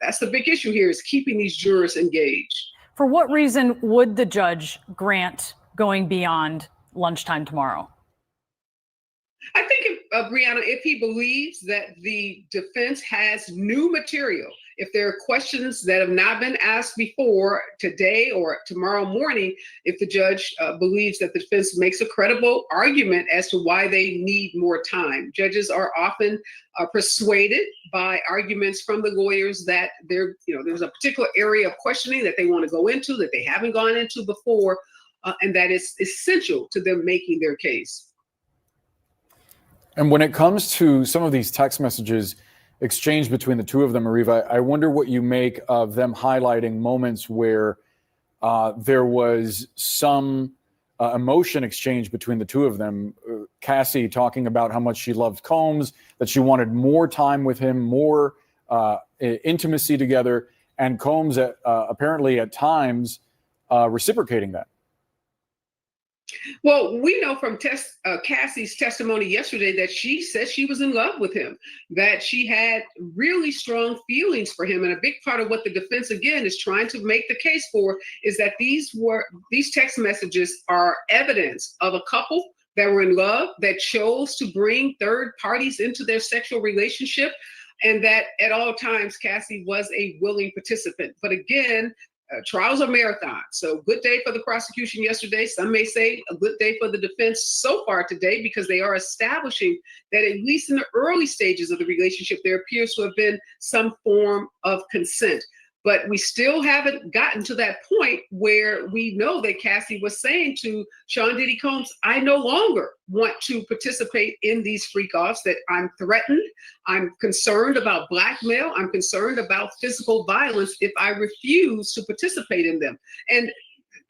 that's the big issue here, is keeping these jurors engaged. For what reason would the judge grant going beyond lunchtime tomorrow? I think, Brianna, if he believes that the defense has new material, if there are questions that have not been asked before today or tomorrow morning, if the judge believes that the defense makes a credible argument as to why they need more time. Judges are often persuaded by arguments from the lawyers that there's a particular area of questioning that they want to go into that they haven't gone into before, and that is essential to them making their case. And when it comes to some of these text messages exchanged between the two of them, Ariva, I wonder what you make of them highlighting moments where there was some emotion exchange between the two of them. Cassie talking about how much she loved Combs, that she wanted more time with him, more intimacy together, and Combs apparently at times reciprocating that. Well, we know from Cassie's testimony yesterday that she said she was in love with him, that she had really strong feelings for him. And a big part of what the defense, again, is trying to make the case for is that these text messages are evidence of a couple that were in love, that chose to bring third parties into their sexual relationship, and that at all times Cassie was a willing participant. But again, trials are marathons. So good day for the prosecution yesterday. Some may say a good day for the defense so far today, because they are establishing that at least in the early stages of the relationship, there appears to have been some form of consent. But we still haven't gotten to that point where we know that Cassie was saying to Sean Diddy Combs, I no longer want to participate in these freak-offs, that I'm threatened, I'm concerned about blackmail, I'm concerned about physical violence if I refuse to participate in them. And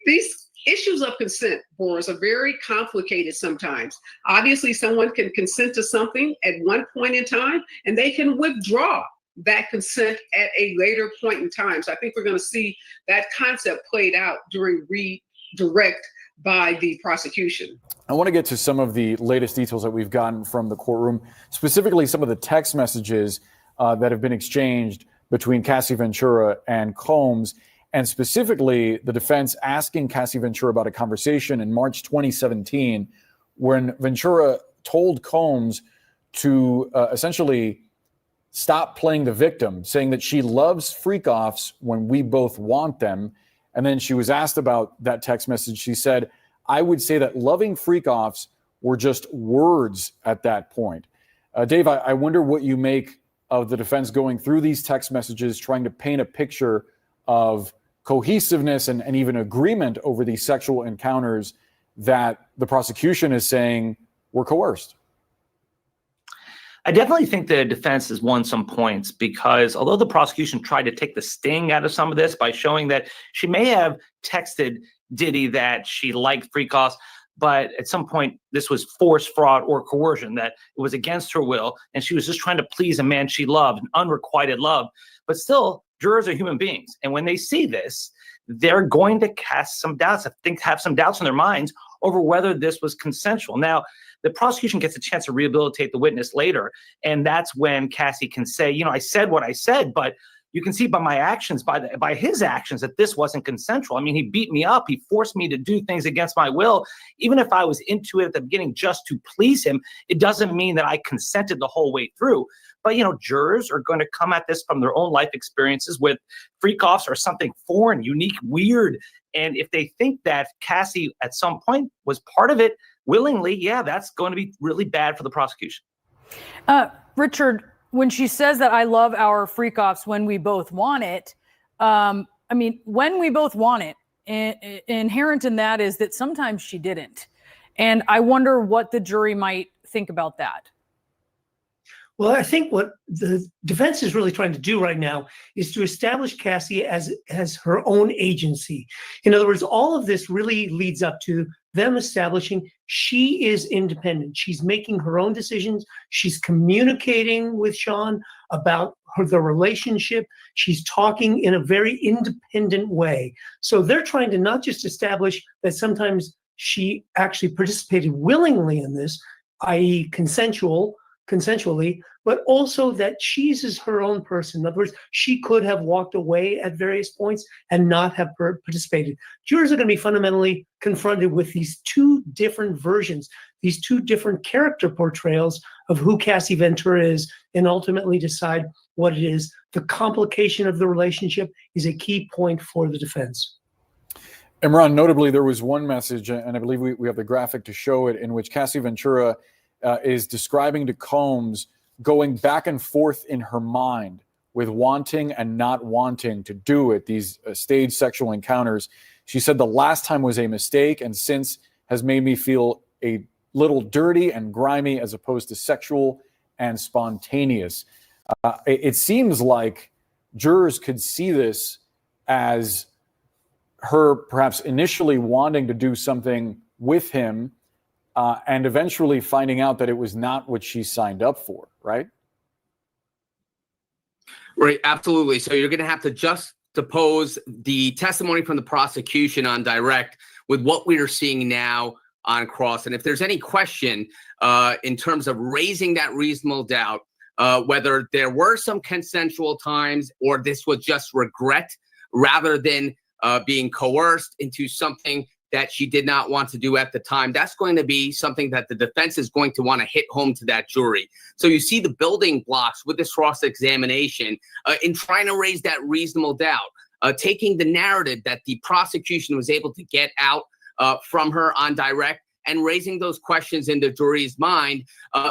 these issues of consent, Boris, are very complicated sometimes. Obviously, someone can consent to something at one point in time, and they can withdraw that consent at a later point in time. So I think we're going to see that concept played out during redirect by the prosecution. I want to get to some of the latest details that we've gotten from the courtroom, specifically some of the text messages that have been exchanged between Cassie Ventura and Combs, and specifically the defense asking Cassie Ventura about a conversation in March 2017 when Ventura told Combs to essentially stop playing the victim, saying that she loves freak-offs when we both want them. And then she was asked about that text message. She said, I would say that loving freak-offs were just words at that point. Dave, I wonder what you make of the defense going through these text messages, trying to paint a picture of cohesiveness and even agreement over these sexual encounters that the prosecution is saying were coerced. I definitely think the defense has won some points, because although the prosecution tried to take the sting out of some of this by showing that she may have texted Diddy that she liked freak-offs, but at some point this was force, fraud, or coercion, that it was against her will, and she was just trying to please a man she loved, an unrequited love. But still, jurors are human beings. And when they see this, they're going to cast some doubts, have some doubts in their minds over whether this was consensual. Now, the prosecution gets a chance to rehabilitate the witness later, and that's when Cassie can say, I said what I said, but you can see by my actions, by his actions, that this wasn't consensual. I mean, he beat me up. He forced me to do things against my will. Even if I was into it at the beginning just to please him, it doesn't mean that I consented the whole way through. But, jurors are going to come at this from their own life experiences with freak-offs or something foreign, unique, weird. And if they think that Cassie at some point was part of it willingly, yeah, that's going to be really bad for the prosecution. Richard, when she says that I love our freak-offs when we both want it, when we both want it, inherent in that is that sometimes she didn't. And I wonder what the jury might think about that. Well, I think what the defense is really trying to do right now is to establish Cassie as her own agency. In other words, all of this really leads up to them establishing she is independent. She's making her own decisions. She's communicating with Sean about the relationship. She's talking in a very independent way. So they're trying to not just establish that sometimes she actually participated willingly in this, i.e. consensually, but also that she's her own person. In other words, she could have walked away at various points and not have participated. Jurors are going to be fundamentally confronted with these two different versions, these two different character portrayals of who Cassie Ventura is, and ultimately decide what it is. The complication of the relationship is a key point for the defense. Imran, notably, there was one message, and I believe we have the graphic to show it, in which Cassie Ventura is describing to Combs going back and forth in her mind with wanting and not wanting to do it, these staged sexual encounters. She said the last time was a mistake and since has made me feel a little dirty and grimy as opposed to sexual and spontaneous. It seems like jurors could see this as her perhaps initially wanting to do something with him and eventually finding out that it was not what she signed up for, right? Right, absolutely. So you're going to have to juxtapose the testimony from the prosecution on direct with what we are seeing now on cross. And if there's any question in terms of raising that reasonable doubt, whether there were some consensual times or this was just regret rather than being coerced into something that she did not want to do at the time, that's going to be something that the defense is going to want to hit home to that jury. So you see the building blocks with this cross-examination in trying to raise that reasonable doubt, taking the narrative that the prosecution was able to get out from her on direct and raising those questions in the jury's mind,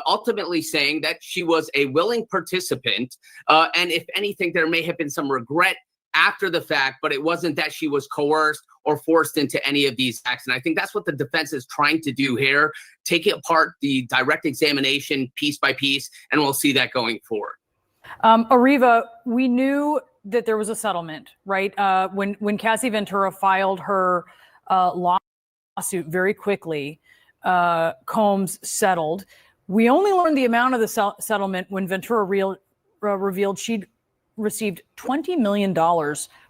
ultimately saying that she was a willing participant. And if anything, there may have been some regret after the fact, but it wasn't that she was coerced or forced into any of these acts. And I think that's what the defense is trying to do here, take it apart, the direct examination piece by piece, and we'll see that going forward. Ariva, we knew that there was a settlement, right? When Cassie Ventura filed her lawsuit very quickly, Combs settled. We only learned the amount of the settlement when Ventura revealed she'd received $20 million,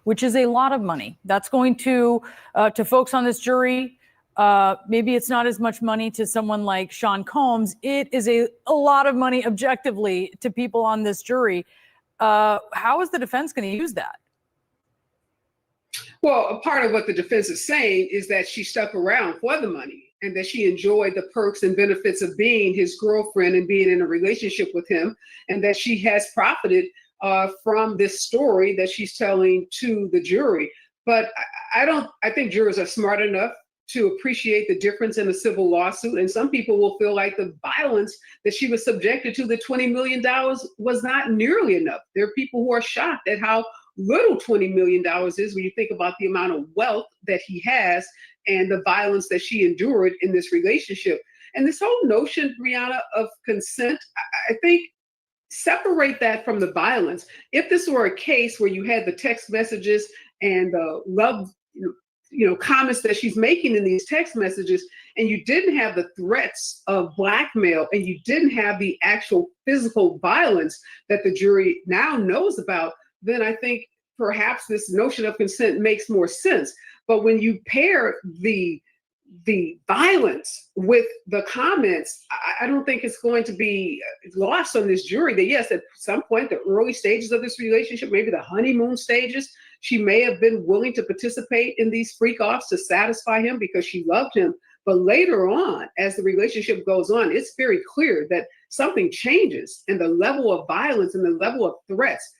which is a lot of money. That's going to folks on this jury. Maybe it's not as much money to someone like Sean Combs. It is a lot of money objectively to people on this jury. How is the defense going to use that? Well, a part of what the defense is saying is that she stuck around for the money and that she enjoyed the perks and benefits of being his girlfriend and being in a relationship with him, and that she has profited from this story that she's telling to the jury. But I think jurors are smart enough to appreciate the difference in a civil lawsuit. And some people will feel like the violence that she was subjected to, the $20 million, was not nearly enough. There are people who are shocked at how little $20 million is when you think about the amount of wealth that he has and the violence that she endured in this relationship. And this whole notion, Brianna, of consent, I think, separate that from the violence. If this were a case where you had the text messages and the love, comments that she's making in these text messages, and you didn't have the threats of blackmail, and you didn't have the actual physical violence that the jury now knows about, then I think perhaps this notion of consent makes more sense. But when you pair the violence with the comments, I don't think it's going to be lost on this jury that yes, at some point, the early stages of this relationship, maybe the honeymoon stages, she may have been willing to participate in these freak offs to satisfy him because she loved him. But later on, as the relationship goes on, it's very clear that something changes, and the level of violence and the level of threats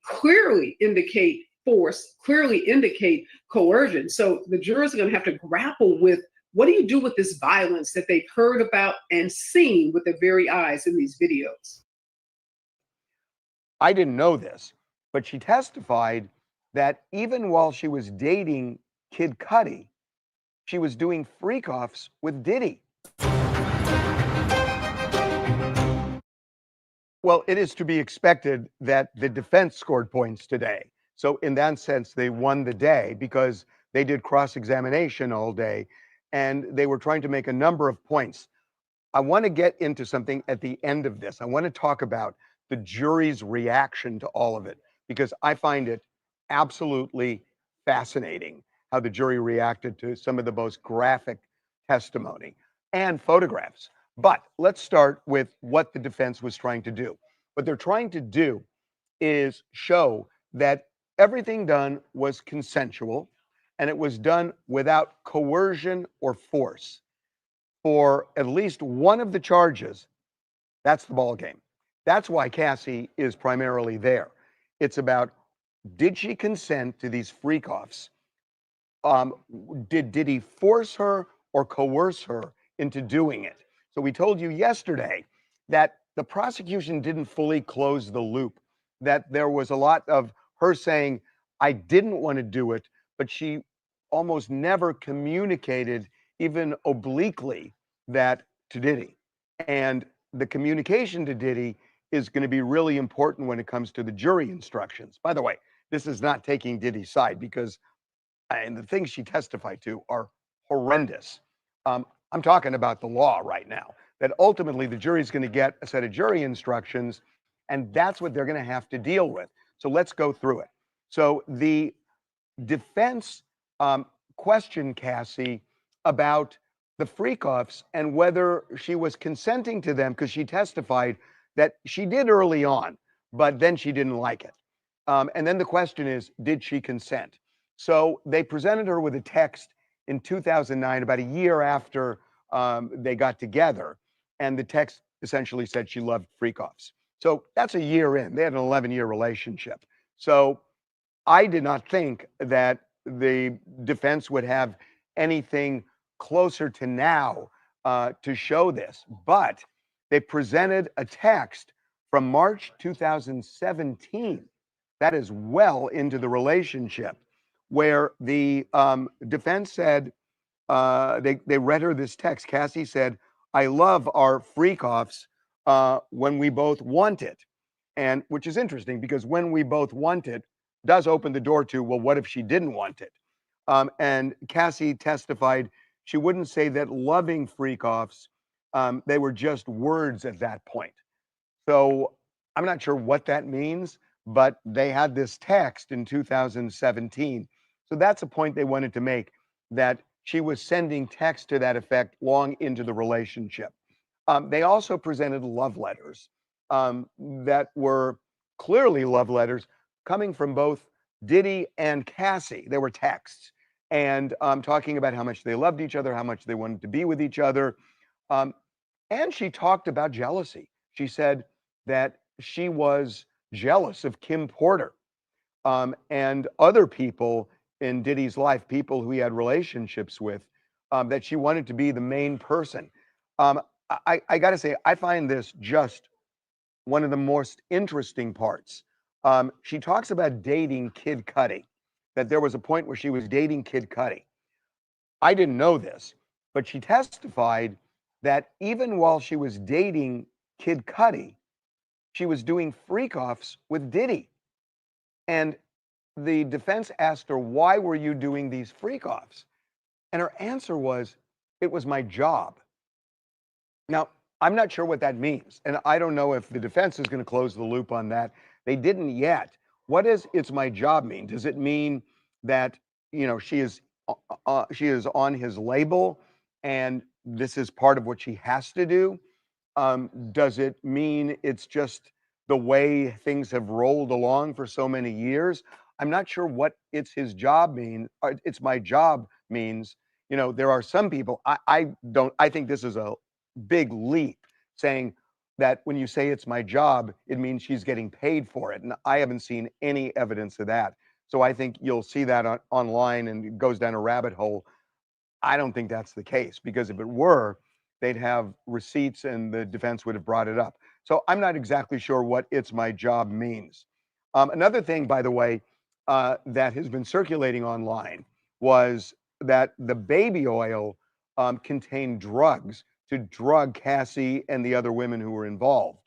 clearly indicate force, clearly indicate coercion. So the jurors are going to have to grapple with, what do you do with this violence that they've heard about and seen with their very eyes in these videos? I didn't know this, but she testified that even while she was dating Kid Cudi, she was doing freak offs with Diddy. Well, it is to be expected that the defense scored points today. So in that sense, they won the day because they did cross-examination all day and they were trying to make a number of points. I want to get into something at the end of this. I want to talk about the jury's reaction to all of it because I find it absolutely fascinating how the jury reacted to some of the most graphic testimony and photographs. But let's start with what the defense was trying to do. What they're trying to do is show that everything done was consensual and it was done without coercion or force. For at least one of the charges, that's the ball game. That's why Cassie is primarily there. It's about, did she consent to these freak offs? Did he force her or coerce her into doing it? So we told you yesterday that the prosecution didn't fully close the loop, that there was a lot of her saying, I didn't want to do it, but she almost never communicated even obliquely that to Diddy. And the communication to Diddy is going to be really important when it comes to the jury instructions. By the way, this is not taking Diddy's side because and the things she testified to are horrendous. I'm talking about the law right now, that ultimately the jury is going to get a set of jury instructions, and that's what they're going to have to deal with. So let's go through it. So the defense questioned Cassie about the freak offs and whether she was consenting to them because she testified that she did early on, but then she didn't like it. And then the question is, did she consent? So they presented her with a text in 2009, about a year after they got together. And the text essentially said she loved freak offs. So that's a year in. They had an 11-year relationship. So I did not think that the defense would have anything closer to now to show this. But they presented a text from March 2017. That is well into the relationship, where the defense said, they read her this text. Cassie said, I love our freak offs when we both want it. And which is interesting because when we both want it does open the door to, well, what if she didn't want it? And Cassie testified she wouldn't say that loving freak offs, they were just words at that point. So I'm not sure what that means, but they had this text in 2017. So that's a point they wanted to make, that she was sending text to that effect long into the relationship. They also presented love letters that were clearly love letters coming from both Diddy and Cassie. They were texts and talking about how much they loved each other, how much they wanted to be with each other. And she talked about jealousy. She said that she was jealous of Kim Porter and other people in Diddy's life, people who he had relationships with, that she wanted to be the main person. I got to say, I find this just one of the most interesting parts. She talks about dating Kid Cudi, that there was a point where she was dating Kid Cudi. I didn't know this, but she testified that even while she was dating Kid Cudi, she was doing freak offs with Diddy. And the defense asked her, why were you doing these freak offs? And her answer was, it was my job. Now, I'm not sure what that means. And I don't know if the defense is going to close the loop on that. They didn't yet. what does "it's my job" mean? Does it mean that, she is on his label and this is part of what she has to do? Does it mean it's just the way things have rolled along for so many years? I'm not sure what "it's his job" mean. "It's my job" means, there are some people. I don't. I think this is a big leap, saying that when you say "it's my job," it means she's getting paid for it, and I haven't seen any evidence of that. So I think you'll see that online, and it goes down a rabbit hole. I don't think that's the case, because if it were, they'd have receipts and the defense would have brought it up. So I'm not exactly sure what "it's my job" means. Another thing, by the way, that has been circulating online was that the baby oil contained drugs to drug Cassie and the other women who were involved.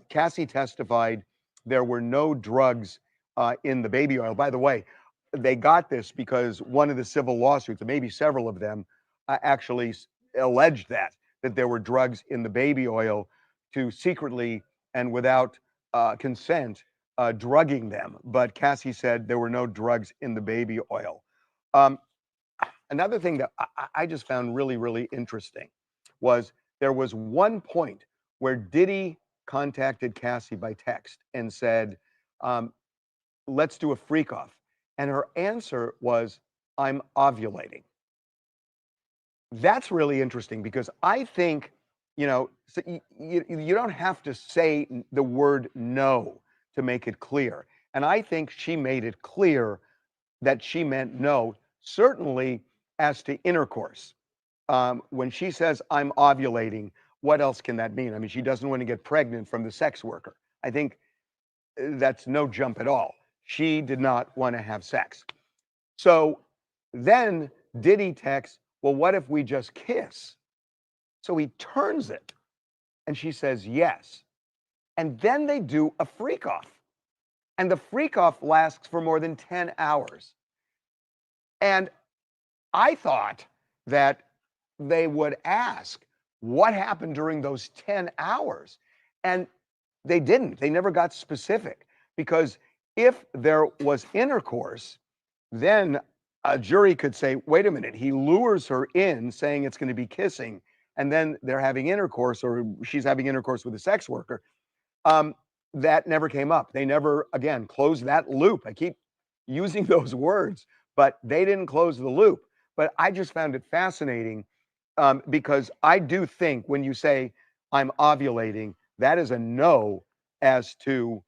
Cassie testified there were no drugs in the baby oil. By the way, they got this because one of the civil lawsuits, maybe several of them, actually alleged that there were drugs in the baby oil to secretly and without consent drugging them. But Cassie said there were no drugs in the baby oil. Another thing that I just found really, really interesting was there was one point where Diddy contacted Cassie by text and said, let's do a freak off. And her answer was, "I'm ovulating." That's really interesting, because I think, so you don't have to say the word "no" to make it clear. And I think she made it clear that she meant no, certainly as to intercourse. When she says "I'm ovulating," what else can that mean? I mean, she doesn't want to get pregnant from the sex worker. I think that's no jump at all. She did not want to have sex. So then Diddy texts, "Well, what if we just kiss?" So he turns it and she says yes. And then they do a freak off. And the freak off lasts for more than 10 hours. And I thought that they would ask what happened during those 10 hours. And they didn't. They never got specific, because if there was intercourse, then a jury could say, wait a minute, he lures her in saying it's going to be kissing, and then they're having intercourse, or she's having intercourse with a sex worker. That never came up. They never, again, closed that loop. I keep using those words, but they didn't close the loop. But I just found it fascinating, because I do think when you say "I'm ovulating," that is a no as to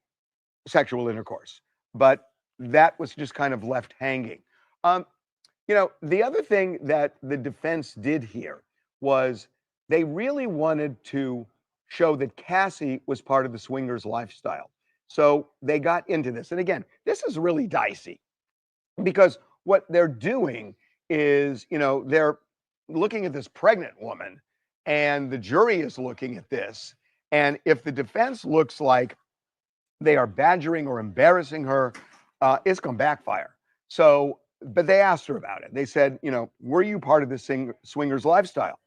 sexual intercourse. But that was just kind of left hanging. The other thing that the defense did here was they really wanted to show that Cassie was part of the swingers lifestyle. So they got into this. And again, this is really dicey, because what they're doing is, they're looking at this pregnant woman, and the jury is looking at this. And if the defense looks like they are badgering or embarrassing her, it's going to backfire. So, but they asked her about it. They said, were you part of this swingers lifestyle?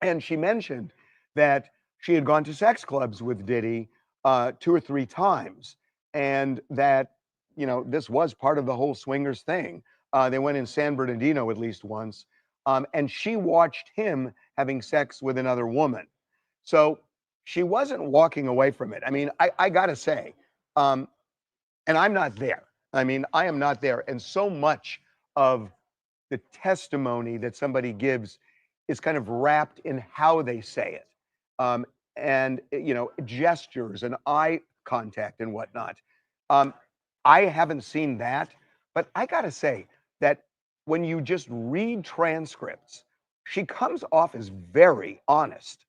And she mentioned that she had gone to sex clubs with Diddy 2 or 3 times, and that, this was part of the whole swingers thing. They went in San Bernardino at least once, and she watched him having sex with another woman. So she wasn't walking away from it. I mean, I got to say, and I'm not there. I mean, I am not there. And so much of the testimony that somebody gives is kind of wrapped in how they say it, and gestures and eye contact and whatnot. I haven't seen that, but I gotta say that when you just read transcripts, she comes off as very honest.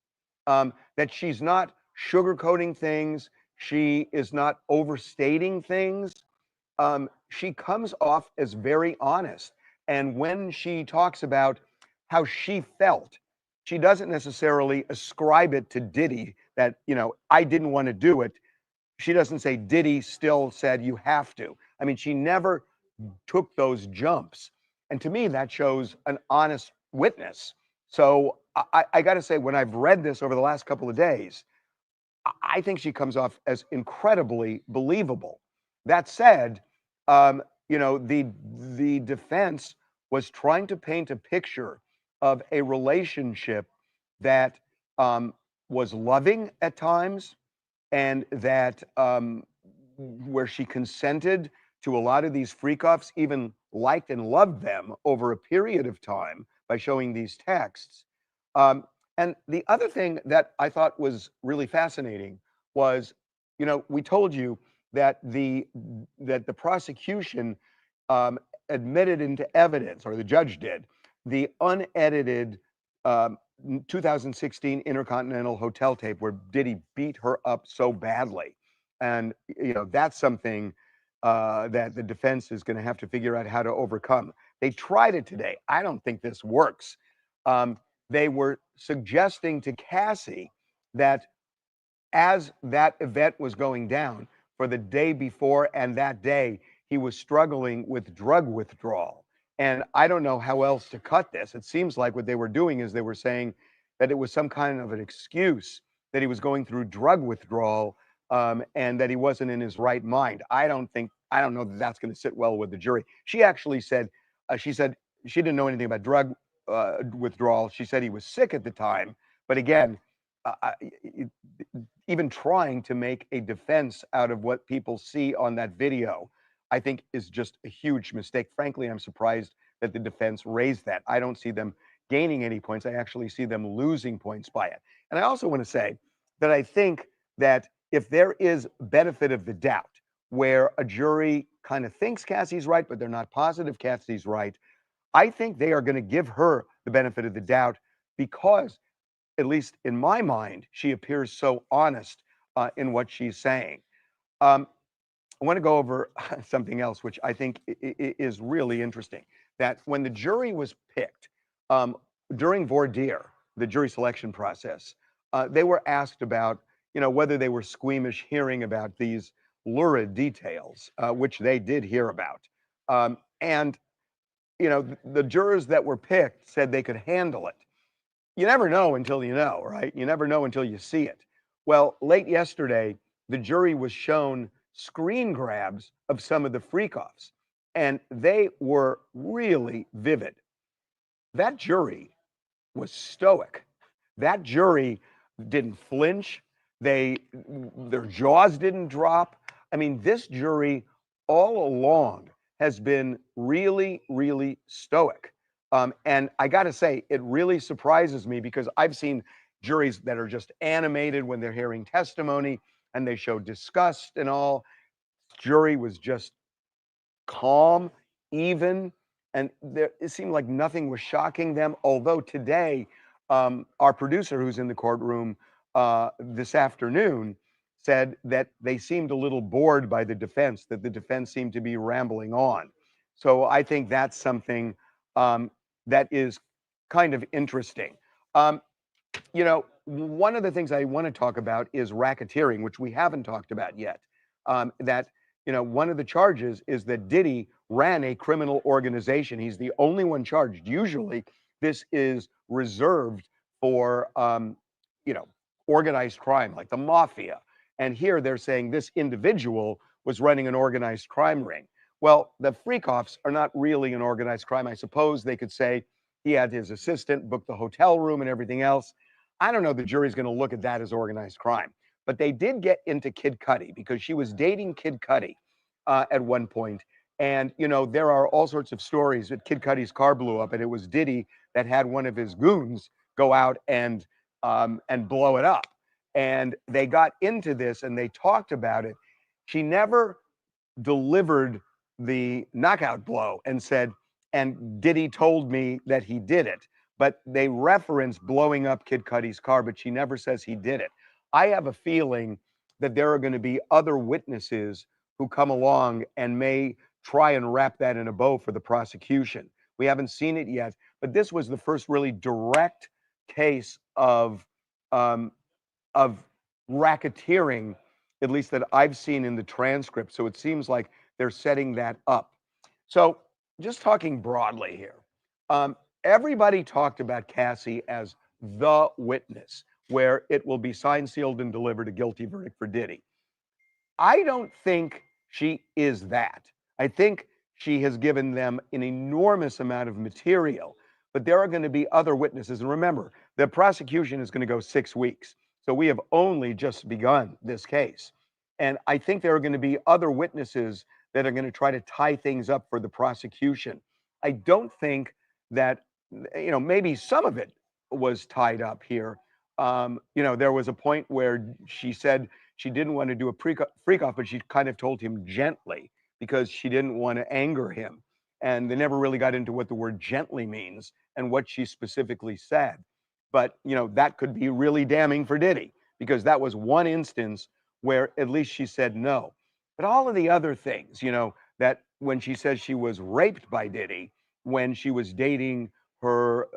That she's not sugarcoating things, she is not overstating things. She comes off as very honest. And when she talks about how she felt, she doesn't necessarily ascribe it to Diddy that, I didn't want to do it. She doesn't say Diddy still said you have to. I mean, she never took those jumps. And to me, that shows an honest witness. So I got to say, when I've read this over the last couple of days, I think she comes off as incredibly believable. That said, the defense was trying to paint a picture of a relationship that was loving at times, and that where she consented to a lot of these freak-offs, even liked and loved them over a period of time by showing these texts. And the other thing that I thought was really fascinating was, we told you that the prosecution admitted into evidence, or the judge did, the unedited 2016 Intercontinental Hotel tape where Diddy beat her up so badly. And, that's something that the defense is going to have to figure out how to overcome. They tried it today. I don't think this works. They were suggesting to Cassie that as that event was going down, for the day before and that day, he was struggling with drug withdrawal. And I don't know how else to cut this. It seems like what they were doing is they were saying that it was some kind of an excuse that he was going through drug withdrawal, and that he wasn't in his right mind. I don't know that that's going to sit well with the jury. She actually said, she didn't know anything about drug withdrawal. She said he was sick at the time. But again, even trying to make a defense out of what people see on that video, I think is just a huge mistake. Frankly, I'm surprised that the defense raised that. I don't see them gaining any points. I actually see them losing points by it. And I also want to say that I think that if there is benefit of the doubt, where a jury kind of thinks Cassie's right, but they're not positive Cassie's right, I think they are going to give her the benefit of the doubt because, at least in my mind, she appears so honest in what she's saying. I want to go over something else, which I think is really interesting. That when the jury was picked during voir dire, the jury selection process, they were asked about, whether they were squeamish hearing about these lurid details, which they did hear about. And the jurors that were picked said they could handle it. You never know until you know, right? You never know until you see it. Well, late yesterday, the jury was shown screen grabs of some of the freak-offs, and they were really vivid. That jury was stoic. That jury didn't flinch. Their jaws didn't drop. I mean, this jury all along has been really, really stoic. And I got to say, it really surprises me because I've seen juries that are just animated when they're hearing testimony and they show disgust and all. Jury was just calm, even, and it seemed like nothing was shocking them. Although today, our producer, who's in the courtroom this afternoon, said that they seemed a little bored by the defense, that the defense seemed to be rambling on. So I think that's something that is kind of interesting. One of the things I want to talk about is racketeering, which we haven't talked about yet. That one of the charges is that Diddy ran a criminal organization. He's the only one charged. Usually, this is reserved for organized crime, like the mafia. And here they're saying this individual was running an organized crime ring. Well, the freak-offs are not really an organized crime. I suppose they could say he had his assistant book the hotel room and everything else. I don't know. The jury's going to look at that as organized crime. But they did get into Kid Cudi because she was dating Kid Cudi at one point. And, there are all sorts of stories that Kid Cudi's car blew up, and it was Diddy that had one of his goons go out and blow it up. And they got into this and they talked about it. She never delivered the knockout blow and said, and Diddy told me that he did it. But they reference blowing up Kid Cudi's car, but she never says he did it. I have a feeling that there are going to be other witnesses who come along and may try and wrap that in a bow for the prosecution. We haven't seen it yet, but this was the first really direct case of racketeering, at least that I've seen in the transcript. So it seems like they're setting that up. So just talking broadly here, everybody talked about Cassie as the witness, where it will be signed, sealed, and delivered a guilty verdict for Diddy. I don't think She is that. I think she has given them an enormous amount of material, but there are going to be other witnesses. And remember, the prosecution is going to go 6 weeks. So we have only just begun this case. And I think there are going to be other witnesses that are going to try to tie things up for the prosecution. I don't think that, maybe some of it was tied up here. There was a point where she said she didn't want to do a freak off, but she kind of told him gently because she didn't want to anger him. And they never really got into what the word gently means and what she specifically said. But, that could be really damning for Diddy because that was one instance where at least she said no. But all of the other things, that when she says she was raped by Diddy, when she was dating her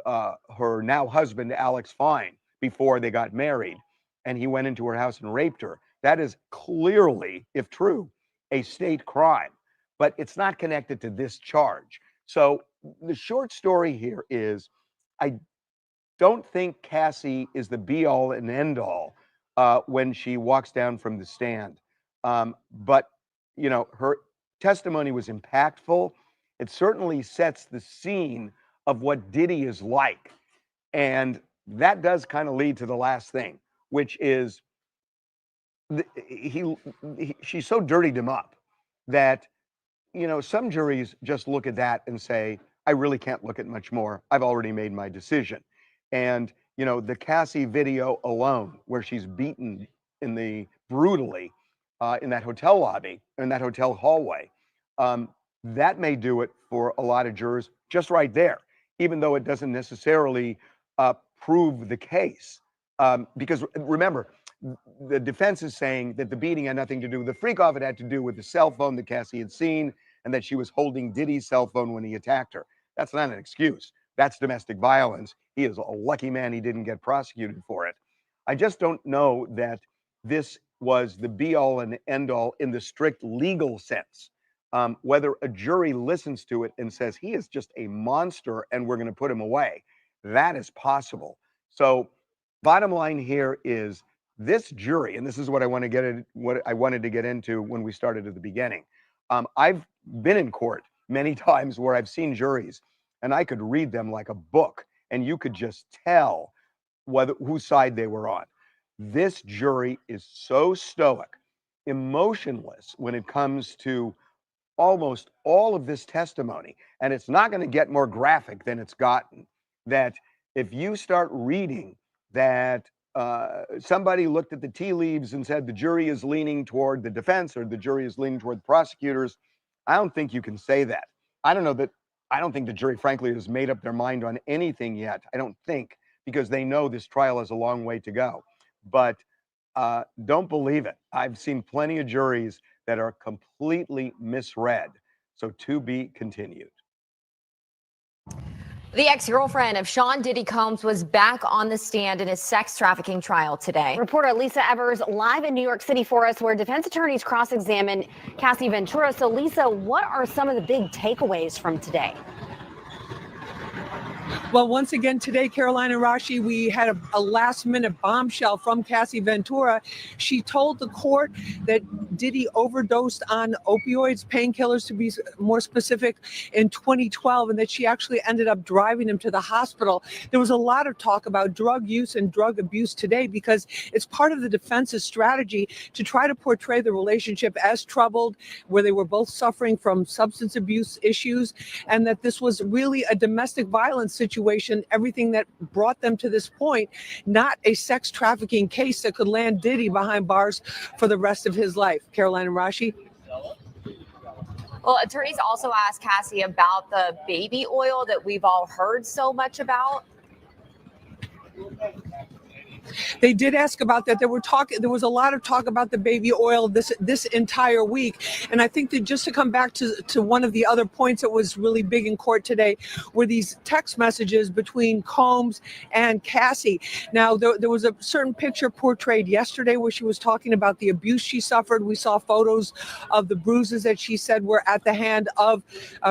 now husband, Alex Fine, before they got married, and he went into her house and raped her, that is clearly, if true, a state crime. But it's not connected to this charge. So the short story here is I don't think Cassie is the be all and end all when she walks down from the stand. But, her testimony was impactful. It certainly sets the scene of what Diddy is like. And that does kind of lead to the last thing, which is she so dirtied him up that, some juries just look at that and say, I really can't look at much more. I've already made my decision. And, the Cassie video alone, where she's beaten brutally in that hotel lobby, in that hotel hallway, that may do it for a lot of jurors just right there, even though it doesn't necessarily prove the case. Because remember, the defense is saying that the beating had nothing to do with the freak off. It had to do with the cell phone that Cassie had seen and that she was holding Diddy's cell phone when he attacked her. That's not an excuse. That's domestic violence. He is a lucky man he didn't get prosecuted for it. I just don't know that this was the be all and end all in the strict legal sense. Whether a jury listens to it and says he is just a monster and we're going to put him away, that is possible. So bottom line here is this jury, and this is what I wanted to get into when we started at the beginning. I've been in court many times where I've seen juries and I could read them like a book and you could just tell whose side they were on. This jury is so stoic, emotionless when it comes to almost all of this testimony, and it's not going to get more graphic than it's gotten, that if you start reading that somebody looked at the tea leaves and said the jury is leaning toward the defense or the jury is leaning toward the prosecutors, I don't think you can say that. I don't think the jury, frankly, has made up their mind on anything yet. I don't think, because they know this trial has a long way to go. But don't believe it. I've seen plenty of juries that are completely misread. So to be continued. The ex-girlfriend of Sean Diddy Combs was back on the stand in his sex trafficking trial today. Reporter Lisa Evers live in New York City for us, where defense attorneys cross-examined Cassie Ventura. So Lisa, what are some of the big takeaways from today? Well, once again today, Caroline and Rashi, we had a last-minute bombshell from Cassie Ventura. She told the court that Diddy overdosed on opioids, painkillers to be more specific, in 2012, and that she actually ended up driving him to the hospital. There was a lot of talk about drug use and drug abuse today because it's part of the defense's strategy to try to portray the relationship as troubled, where they were both suffering from substance abuse issues, and that this was really a domestic violence situation, everything that brought them to this point, not a sex trafficking case that could land Diddy behind bars for the rest of his life. Caroline and Rashi. Well, attorneys also asked Cassie about the baby oil that we've all heard so much about. They did ask about that. There was a lot of talk about the baby oil this entire week. And I think that just to come back to one of the other points that was really big in court today were these text messages between Combs and Cassie. Now, there was a certain picture portrayed yesterday where she was talking about the abuse she suffered. We saw photos of the bruises that she said were at the hand of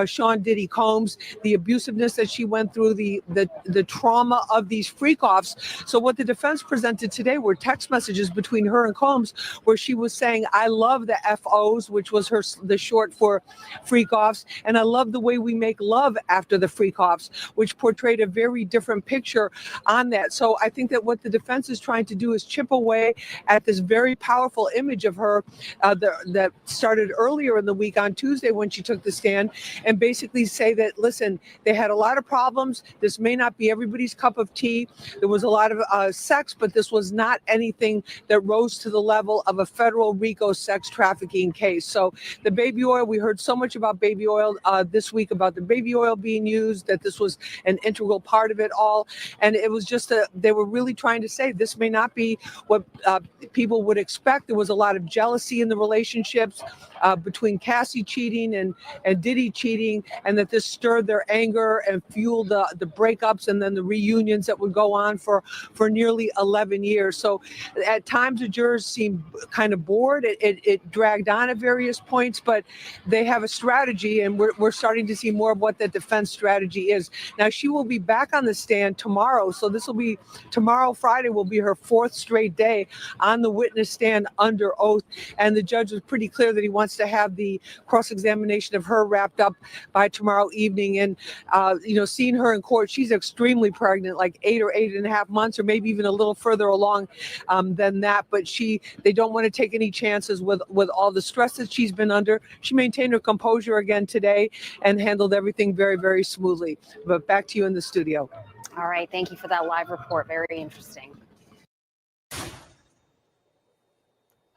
Sean Diddy Combs, the abusiveness that she went through, the trauma of these freak-offs. So what the defense presented today were text messages between her and Combs where she was saying, I love the FOs, which was the short for freak offs, and I love the way we make love after the freak offs, which portrayed a very different picture on that. So I think that what the defense is trying to do is chip away at this very powerful image of her that started earlier in the week on Tuesday when she took the stand, and basically say that, listen, they had a lot of problems. This may not be everybody's cup of tea. There was a lot of sex, but this was not anything that rose to the level of a federal RICO sex trafficking case. So the baby oil, we heard so much about baby oil this week, about the baby oil being used, that this was an integral part of it all. And it was just they were really trying to say this may not be what people would expect. There was a lot of jealousy in the relationships between Cassie cheating and Diddy cheating, and that this stirred their anger and fueled the breakups and then the reunions that would go on for nearly 11 years. So at times the jurors seemed kind of bored. It dragged on at various points, but they have a strategy, and we're starting to see more of what the defense strategy is. Now, she will be back on the stand tomorrow. So this will be tomorrow, Friday will be her fourth straight day on the witness stand under oath. And the judge was pretty clear that he wants to have the cross-examination of her wrapped up by tomorrow evening. And, seeing her in court, she's extremely pregnant, like 8 or 8.5 months, or maybe even a little further along than that. But they don't want to take any chances with all the stress that she's been under. She maintained her composure again today and handled everything very, very smoothly. But back to you in the studio. All right. Thank you for that live report. Very interesting.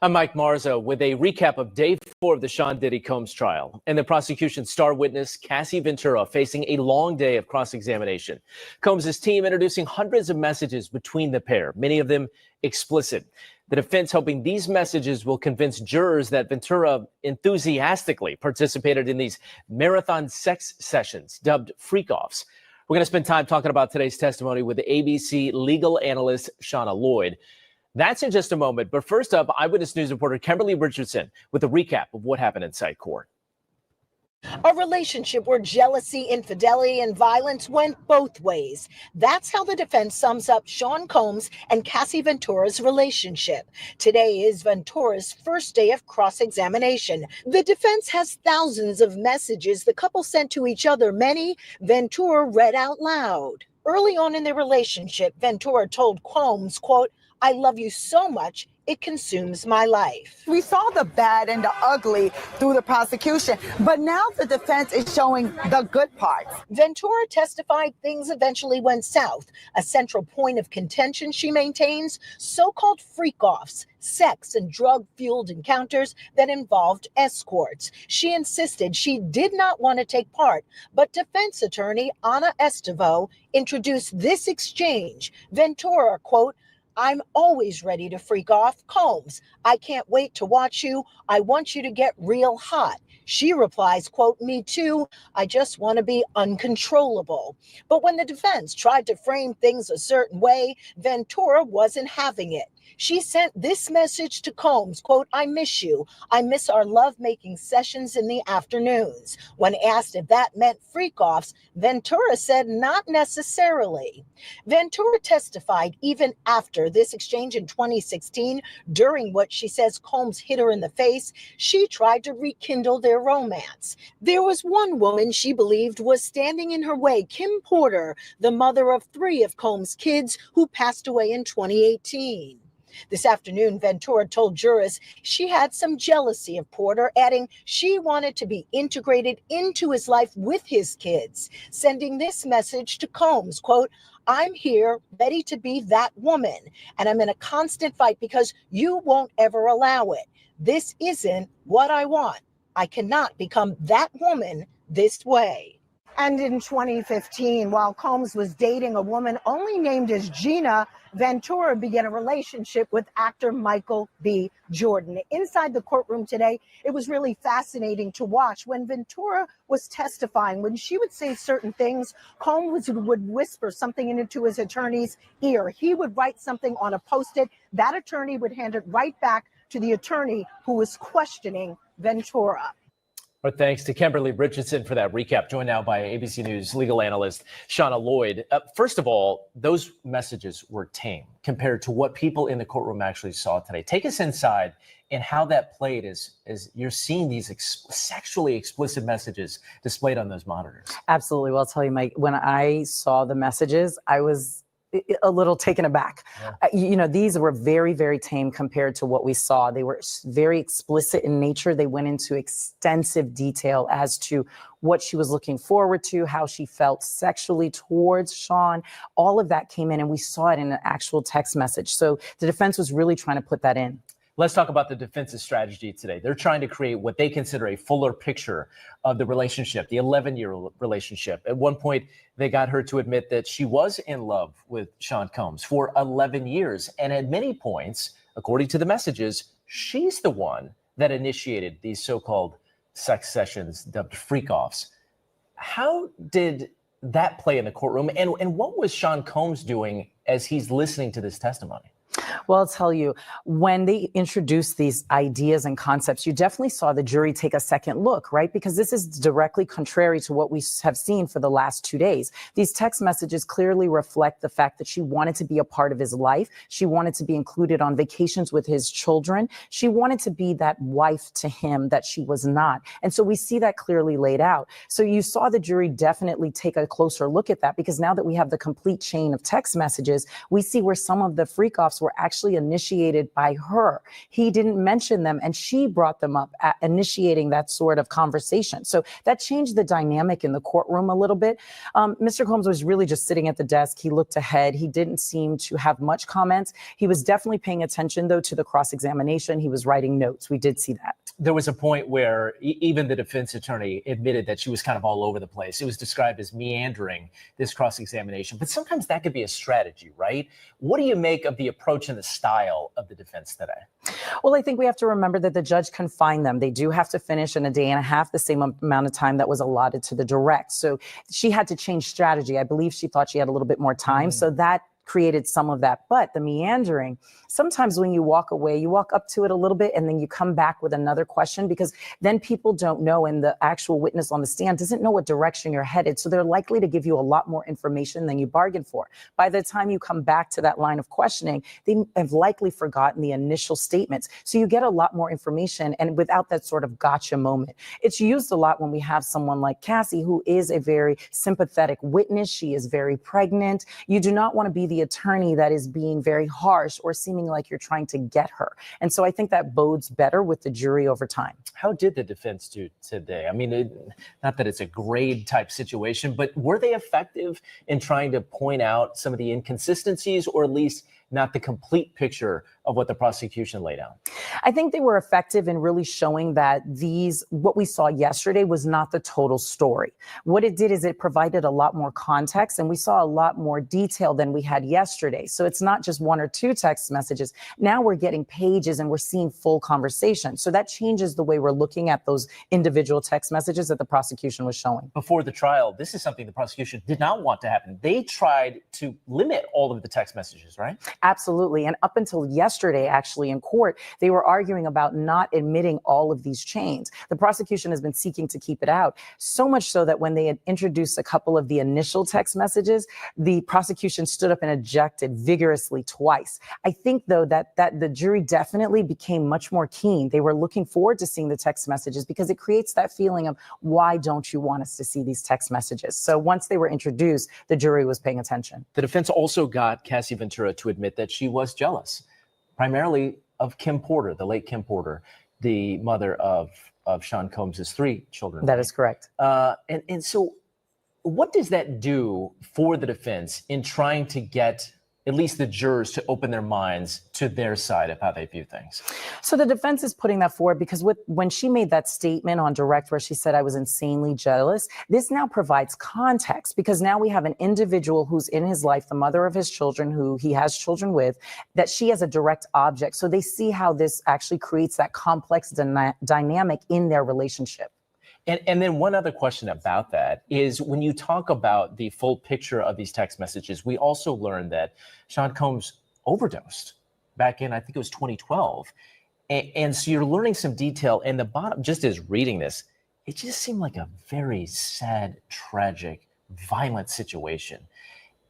I'm Mike Marzo with a recap of day 4 of the Sean Diddy Combs trial, and the prosecution's star witness, Cassie Ventura, facing a long day of cross-examination. Combs' team introducing hundreds of messages between the pair, many of them explicit. The defense hoping these messages will convince jurors that Ventura enthusiastically participated in these marathon sex sessions, dubbed freak-offs. We're going to spend time talking about today's testimony with the ABC legal analyst, Shauna Lloyd. That's in just a moment. But first up, Eyewitness News reporter Kimberly Richardson with a recap of what happened inside court. A relationship where jealousy, infidelity, and violence went both ways. That's how the defense sums up Sean Combs and Cassie Ventura's relationship. Today is Ventura's first day of cross-examination. The defense has thousands of messages the couple sent to each other. Many Ventura read out loud. Early on in their relationship, Ventura told Combs, quote, "I love you so much, it consumes my life." We saw the bad and the ugly through the prosecution, but now the defense is showing the good parts. Ventura testified things eventually went south. A central point of contention, she maintains, so-called freak-offs, sex and drug-fueled encounters that involved escorts. She insisted she did not want to take part, but defense attorney Ana Estevo introduced this exchange. Ventura, quote, "I'm always ready to freak off. Combs, I can't wait to watch you. I want you to get real hot." She replies, quote, "Me too. I just want to be uncontrollable." But when the defense tried to frame things a certain way, Ventura wasn't having it. She sent this message to Combs, quote, "I miss you. I miss our love-making sessions in the afternoons." When asked if that meant freak-offs, Ventura said not necessarily. Ventura testified even after this exchange in 2016, during what she says Combs hit her in the face. She tried to rekindle their romance. There was one woman she believed was standing in her way, Kim Porter, the mother of 3 of Combs' kids who passed away in 2018. This afternoon, Ventura told jurors she had some jealousy of Porter, adding she wanted to be integrated into his life with his kids, sending this message to Combs, quote, "I'm here ready to be that woman, and I'm in a constant fight because you won't ever allow it. This isn't what I want. I cannot become that woman this way." And in 2015, while Combs was dating a woman only named as Gina, Ventura began a relationship with actor Michael B. Jordan. Inside the courtroom today, it was really fascinating to watch. When Ventura was testifying, when she would say certain things, Combs would whisper something into his attorney's ear. He would write something on a Post-it. That attorney would hand it right back to the attorney who was questioning Ventura. Our thanks to Kimberly Richardson for that recap. Joined now by ABC News legal analyst Shauna Lloyd. First of all, those messages were tame compared to what people in the courtroom actually saw today. Take us inside and how that played as you're seeing these sexually explicit messages displayed on those monitors. Absolutely. Well, I'll tell you, Mike, when I saw the messages, I was a little taken aback. Yeah. These were very, very tame compared to what we saw. They were very explicit in nature. They went into extensive detail as to what she was looking forward to, how she felt sexually towards Sean. All of that came in, and we saw it in an actual text message. So the defense was really trying to put that in. Let's talk about the defense's strategy today. They're trying to create what they consider a fuller picture of the relationship, the 11-year relationship. At one point, they got her to admit that she was in love with Sean Combs for 11 years. And at many points, according to the messages, she's the one that initiated these so-called sex sessions dubbed freak-offs. How did that play in the courtroom? And what was Sean Combs doing as he's listening to this testimony? Well, I'll tell you, when they introduced these ideas and concepts, you definitely saw the jury take a second look, right? Because this is directly contrary to what we have seen for the last 2 days. These text messages clearly reflect the fact that she wanted to be a part of his life. She wanted to be included on vacations with his children. She wanted to be that wife to him that she was not. And so we see that clearly laid out. So you saw the jury definitely take a closer look at that, because now that we have the complete chain of text messages, we see where some of the freak-offs were actually initiated by her. He didn't mention them, and she brought them up at initiating that sort of conversation. So that changed the dynamic in the courtroom a little bit. Mr. Combs was really just sitting at the desk. He looked ahead. He didn't seem to have much comments. He was definitely paying attention, though, to the cross-examination. He was writing notes. We did see that. There was a point where even the defense attorney admitted that she was kind of all over the place. It was described as meandering, this cross-examination. But sometimes that could be a strategy, right? What do you make of the approach and the style of the defense today? Well, I think we have to remember that the judge confined them. They do have to finish in a day and a half, the same amount of time that was allotted to the direct. So she had to change strategy. I believe she thought she had a little bit more time. So that created some of that. But the meandering, sometimes when you walk away, you walk up to it a little bit and then you come back with another question, because then people don't know, and the actual witness on the stand doesn't know what direction you're headed. So they're likely to give you a lot more information than you bargained for. By the time you come back to that line of questioning, they have likely forgotten the initial statements. So you get a lot more information, and without that sort of gotcha moment. It's used a lot when we have someone like Cassie, who is a very sympathetic witness. She is very pregnant. You do not want to be the attorney that is being very harsh or seeming like you're trying to get her. And so I think that bodes better with the jury over time. How did the defense do today? I mean, not that it's a grade type situation, but were they effective in trying to point out some of the inconsistencies, or at least not the complete picture of what the prosecution laid out? I think they were effective in really showing that what we saw yesterday was not the total story. What it did is it provided a lot more context, and we saw a lot more detail than we had yesterday. So it's not just one or two text messages. Now we're getting pages and we're seeing full conversation. So that changes the way we're looking at those individual text messages that the prosecution was showing. Before the trial, this is something the prosecution did not want to happen. They tried to limit all of the text messages, right? Absolutely. And up until yesterday, actually, in court, they were arguing about not admitting all of these chains. The prosecution has been seeking to keep it out, so much so that when they had introduced a couple of the initial text messages, the prosecution stood up and objected vigorously twice. I think, though, that the jury definitely became much more keen. They were looking forward to seeing the text messages, because it creates that feeling of, why don't you want us to see these text messages? So once they were introduced, the jury was paying attention. The defense also got Cassie Ventura to admit that she was jealous, primarily of Kim Porter, the late Kim Porter, the mother of Sean Combs' 3 children. That is correct. And so what does that do for the defense in trying to get at least the jurors to open their minds to their side of how they view things? So the defense is putting that forward because when she made that statement on direct where she said, I was insanely jealous, this now provides context, because now we have an individual who's in his life, the mother of his children, who he has children with, that she has a direct object. So they see how this actually creates that complex dynamic in their relationship. And then one other question about that is, when you talk about the full picture of these text messages, we also learned that Sean Combs overdosed back in, I think it was 2012. And so you're learning some detail. And the bottom, just as reading this, it just seemed like a very sad, tragic, violent situation.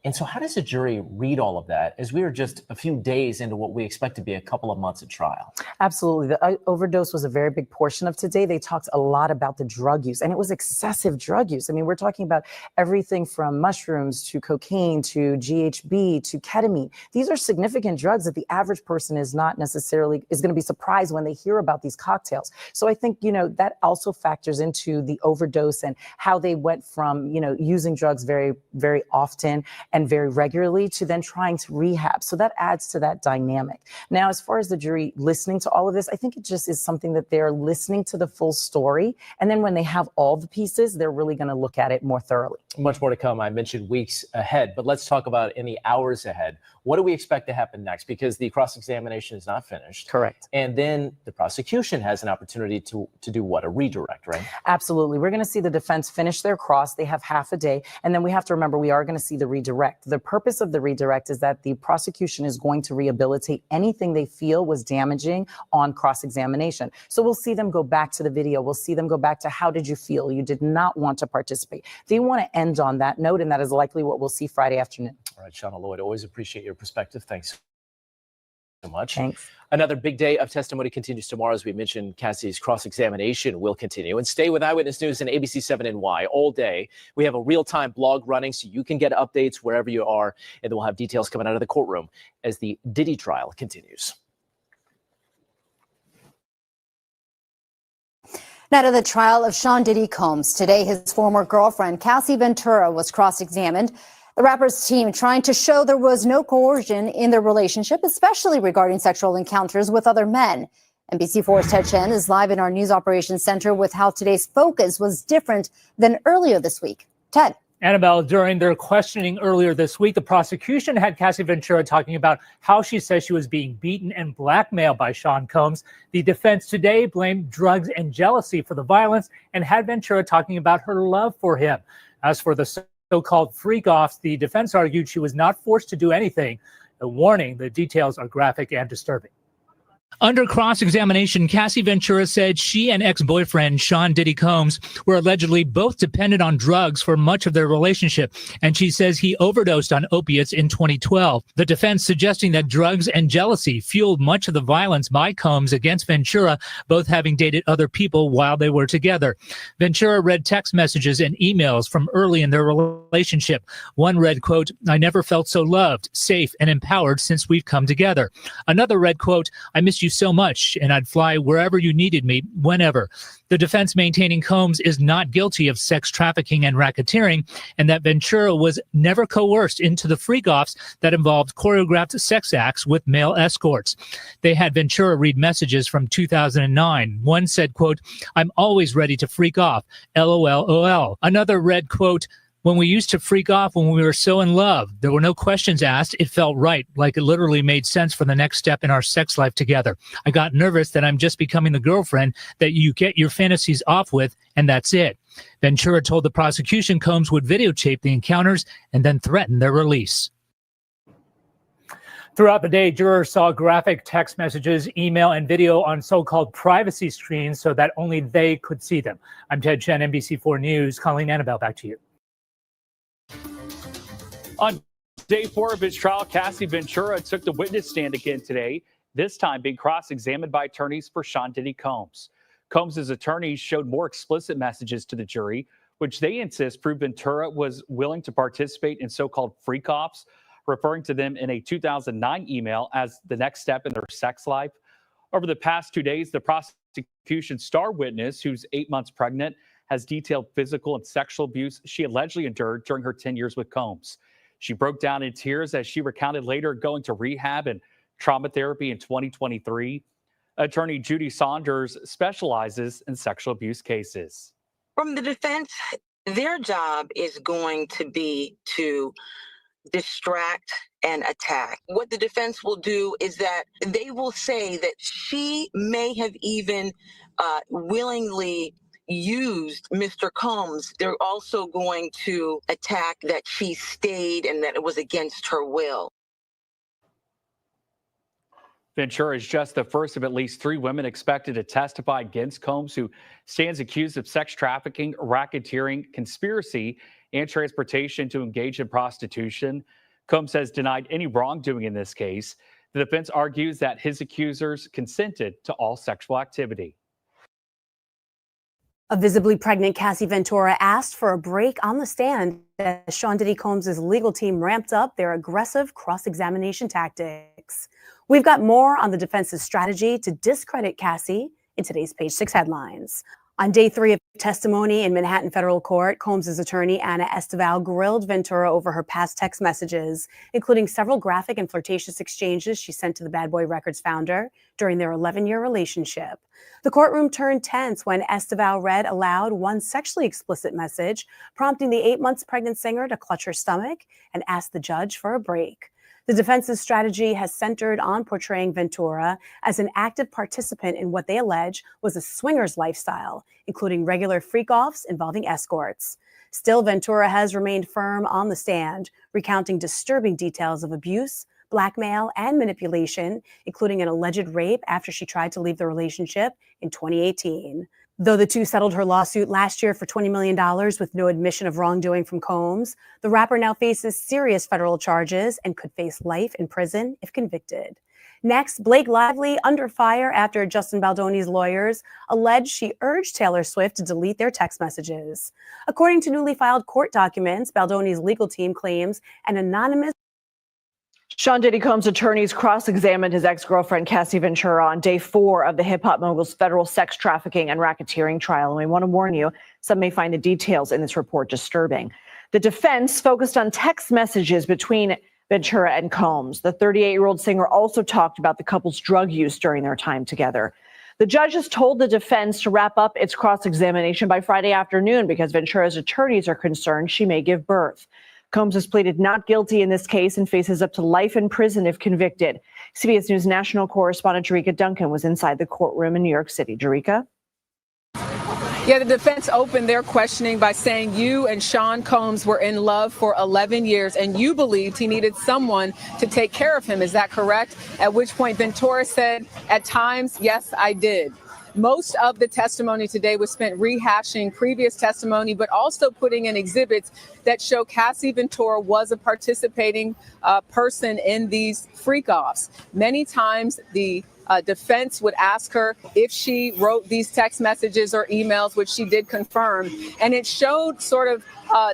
And so how does a jury read all of that as we are just a few days into what we expect to be a couple of months of trial? Absolutely. The overdose was a very big portion of today. They talked a lot about the drug use, and it was excessive drug use. I mean, we're talking about everything from mushrooms to cocaine to GHB to ketamine. These are significant drugs that the average person is not necessarily is going to be surprised when they hear about these cocktails. So I think, that also factors into the overdose and how they went from, using drugs very, very often and very regularly to then trying to rehab. So that adds to that dynamic. Now, as far as the jury listening to all of this, I think it just is something that they're listening to the full story. And then when they have all the pieces, they're really going to look at it more thoroughly. Much more to come. I mentioned weeks ahead, but let's talk about in the hours ahead. What do we expect to happen next? Because the cross-examination is not finished. Correct. And then the prosecution has an opportunity to do what? A redirect, right? Absolutely. We're going to see the defense finish their cross. They have half a day. And then we have to remember we are going to see the redirect. The purpose of the redirect is that the prosecution is going to rehabilitate anything they feel was damaging on cross-examination. So we'll see them go back to the video. We'll see them go back to how did you feel? You did not want to participate. They want to end on that note, and that is likely what we'll see Friday afternoon. All right, Shauna Lloyd, always appreciate your perspective. Thanks so much. Thanks. Another big day of testimony continues tomorrow. As we mentioned, Cassie's cross-examination will continue. And stay with Eyewitness News and ABC 7NY all day. We have a real-time blog running so you can get updates wherever you are. And then we'll have details coming out of the courtroom as the Diddy trial continues. Now to the trial of Sean Diddy Combs. Today, his former girlfriend, Cassie Ventura, was cross-examined. The rapper's team trying to show there was no coercion in their relationship, especially regarding sexual encounters with other men. NBC4's Ted Chen is live in our News Operations Center with how today's focus was different than earlier this week. Ted. Annabelle, during their questioning earlier this week, the prosecution had Cassie Ventura talking about how she says she was being beaten and blackmailed by Sean Combs. The defense today blamed drugs and jealousy for the violence and had Ventura talking about her love for him. As for the so-called freak-offs, the defense argued she was not forced to do anything. A warning, the details are graphic and disturbing. Under cross-examination, Cassie Ventura said she and ex-boyfriend Sean Diddy Combs were allegedly both dependent on drugs for much of their relationship, and she says he overdosed on opiates in 2012. The defense suggesting that drugs and jealousy fueled much of the violence by Combs against Ventura, both having dated other people while they were together. Ventura read text messages and emails from early in their relationship. One read, quote, "I never felt so loved, safe, and empowered since we've come together." Another read, quote, "I miss you so much, and I'd fly wherever you needed me, whenever." The defense maintaining Combs is not guilty of sex trafficking and racketeering, and that Ventura was never coerced into the freak-offs that involved choreographed sex acts with male escorts. They had Ventura read messages from 2009. One said, quote, "I'm always ready to freak off, LOL." Another read, quote, "When we used to freak off when we were so in love, there were no questions asked. It felt right, like it literally made sense for the next step in our sex life together. I got nervous that I'm just becoming the girlfriend that you get your fantasies off with, and that's it." Ventura told the prosecution Combs would videotape the encounters and then threaten their release. Throughout the day, jurors saw graphic text messages, email, and video on so-called privacy screens so that only they could see them. I'm Ted Chen, NBC4 News. Colleen, Annabelle, back to you. On day 4 of his trial, Cassie Ventura took the witness stand again today, this time being cross-examined by attorneys for Sean Diddy Combs. Combs' attorneys showed more explicit messages to the jury, which they insist proved Ventura was willing to participate in so-called freak-offs, referring to them in a 2009 email as the next step in their sex life. Over the past 2 days, the prosecution's star witness, who's 8 months pregnant, has detailed physical and sexual abuse she allegedly endured during her 10 years with Combs. She broke down in tears as she recounted later going to rehab and trauma therapy in 2023. Attorney Judy Saunders specializes in sexual abuse cases. From the defense, their job is going to be to distract and attack. What the defense will do is that they will say that she may have even willingly used Mr. Combs. They're also going to attack that she stayed and that it was against her will. Ventura is just the first of at least 3 women expected to testify against Combs, who stands accused of sex trafficking, racketeering, conspiracy, and transportation to engage in prostitution. Combs has denied any wrongdoing in this case. The defense argues that his accusers consented to all sexual activity. A visibly pregnant Cassie Ventura asked for a break on the stand as Sean Diddy Combs' legal team ramped up their aggressive cross-examination tactics. We've got more on the defense's strategy to discredit Cassie in today's Page 6 headlines. On day 3 of testimony in Manhattan federal court, Combs' attorney Anna Esteval grilled Ventura over her past text messages, including several graphic and flirtatious exchanges she sent to the Bad Boy Records founder during their 11-year relationship. The courtroom turned tense when Esteval read aloud one sexually explicit message, prompting the 8 months pregnant singer to clutch her stomach and ask the judge for a break. The defense's strategy has centered on portraying Ventura as an active participant in what they allege was a swingers lifestyle, including regular freak-offs involving escorts. Still, Ventura has remained firm on the stand, recounting disturbing details of abuse, blackmail, and manipulation, including an alleged rape after she tried to leave the relationship in 2018. Though the two settled her lawsuit last year for $20 million with no admission of wrongdoing from Combs, the rapper now faces serious federal charges and could face life in prison if convicted. Next, Blake Lively under fire after Justin Baldoni's lawyers alleged she urged Taylor Swift to delete their text messages. According to newly filed court documents, Baldoni's legal team claims an anonymous Sean Diddy Combs' attorneys cross-examined his ex-girlfriend Cassie Ventura on day 4 of the hip-hop mogul's federal sex trafficking and racketeering trial. And we want to warn you, some may find the details in this report disturbing. The defense focused on text messages between Ventura and Combs. The 38-year-old singer also talked about the couple's drug use during their time together. The judges told the defense to wrap up its cross-examination by Friday afternoon because Ventura's attorneys are concerned she may give birth. Combs has pleaded not guilty in this case and faces up to life in prison if convicted. CBS News national correspondent Jerika Duncan was inside the courtroom in New York City. Jerika? Yeah, the defense opened their questioning by saying you and Sean Combs were in love for 11 years and you believed he needed someone to take care of him. Is that correct? At which point Ventura said, at times, yes, I did. Most of the testimony today was spent rehashing previous testimony, but also putting in exhibits that show Cassie Ventura was a participating person in these freak-offs. Many times the defense would ask her if she wrote these text messages or emails, which she did confirm. And it showed sort of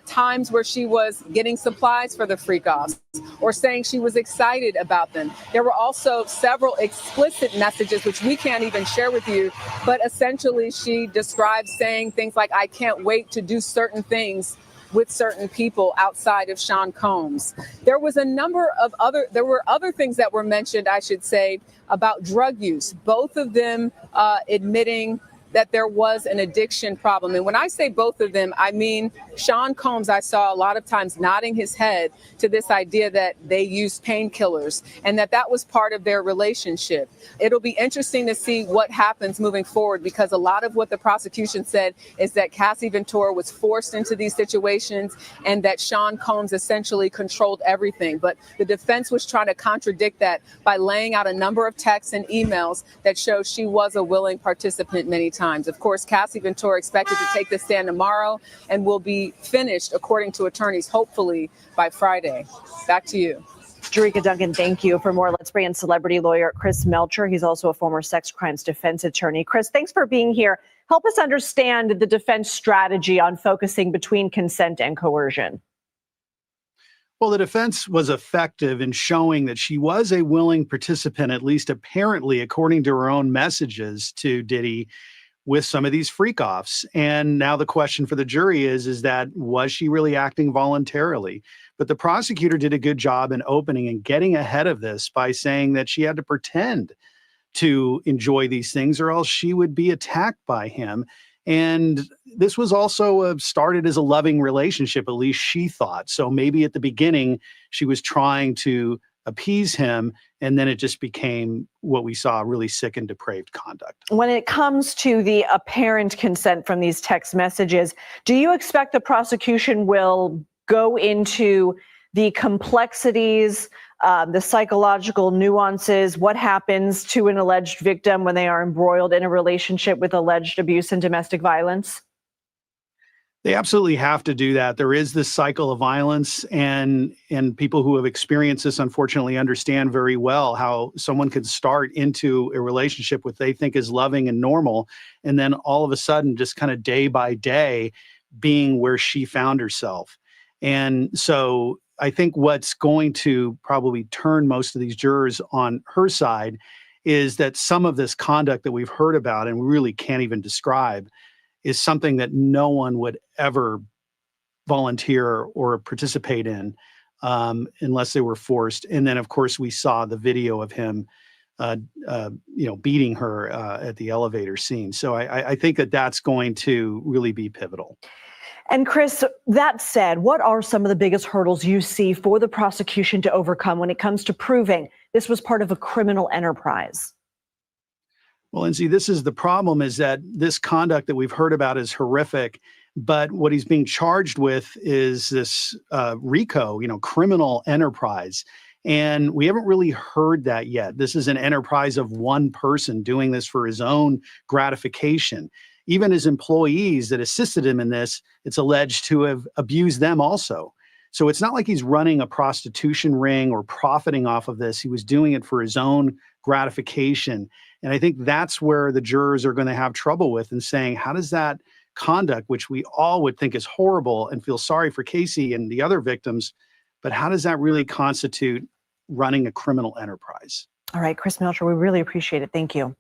times where she was getting supplies for the freak-offs or saying she was excited about them. There were also several explicit messages, which we can't even share with you, but essentially she described saying things like, I can't wait to do certain things with certain people outside of Sean Combs. There was a number of there were other things that were mentioned, I should say, about drug use, both of them admitting that there was an addiction problem. And when I say both of them, I mean Sean Combs, I saw a lot of times nodding his head to this idea that they used painkillers and that was part of their relationship. It'll be interesting to see what happens moving forward, because a lot of what the prosecution said is that Cassie Ventura was forced into these situations and that Sean Combs essentially controlled everything. But the defense was trying to contradict that by laying out a number of texts and emails that show she was a willing participant many times. Of course, Cassie Ventura expected to take the stand tomorrow and will be finished, according to attorneys, hopefully by Friday. Back to you. Jerika Duncan, thank you. For more, let's bring in celebrity lawyer Chris Melcher. He's also a former sex crimes defense attorney. Chris, thanks for being here. Help us understand the defense strategy on focusing between consent and coercion. Well, the defense was effective in showing that she was a willing participant, at least apparently, according to her own messages to Diddy, with some of these freak-offs. And now the question for the jury is that was she really acting voluntarily? But the prosecutor did a good job in opening and getting ahead of this by saying that she had to pretend to enjoy these things or else she would be attacked by him. And this was also started as a loving relationship, at least she thought. So maybe at the beginning she was trying to appease him, and then it just became what we saw, really sick and depraved conduct. When it comes to the apparent consent from these text messages, do you expect the prosecution will go into the complexities the psychological nuances, what happens to an alleged victim when they are embroiled in a relationship with alleged abuse and domestic violence? They absolutely have to do that. There is this cycle of violence, and people who have experienced this unfortunately understand very well how someone could start into a relationship what they think is loving and normal, and then all of a sudden, just kind of day by day, being where she found herself. And so I think what's going to probably turn most of these jurors on her side is that some of this conduct that we've heard about and we really can't even describe is something that no one would ever volunteer or participate in unless they were forced. And then, of course, we saw the video of him, beating her at the elevator scene. So I think that that's going to really be pivotal. And Chris, that said, what are some of the biggest hurdles you see for the prosecution to overcome when it comes to proving this was part of a criminal enterprise? Well, Lindsay, this is the problem, is that this conduct that we've heard about is horrific, but what he's being charged with is this RICO, criminal enterprise. And we haven't really heard that yet. This is an enterprise of one person doing this for his own gratification. Even his employees that assisted him in this, it's alleged to have abused them also. So it's not like he's running a prostitution ring or profiting off of this. He was doing it for his own gratification. And I think that's where the jurors are going to have trouble with, and saying, how does that conduct, which we all would think is horrible and feel sorry for Casey and the other victims, but how does that really constitute running a criminal enterprise? All right, Chris Melcher, we really appreciate it. Thank you.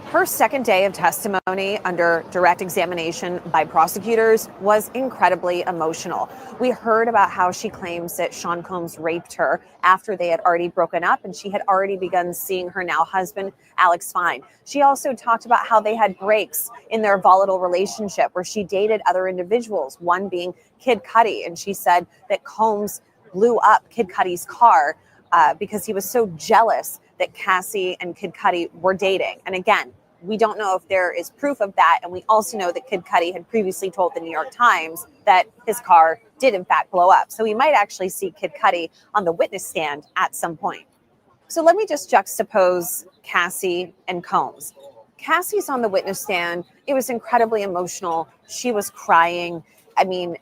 Her second day of testimony under direct examination by prosecutors was incredibly emotional. We heard about how she claims that Sean Combs raped her after they had already broken up, and she had already begun seeing her now husband, Alex Fine. She also talked about how they had breaks in their volatile relationship where she dated other individuals, one being Kid Cudi. And she said that Combs blew up Kid Cudi's car because he was so jealous that Cassie and Kid Cudi were dating. And again, we don't know if there is proof of that. And we also know that Kid Cudi had previously told the New York Times that his car did in fact blow up. So we might actually see Kid Cudi on the witness stand at some point. So let me just juxtapose Cassie and Combs. Cassie's on the witness stand. It was incredibly emotional. She was crying. I mean,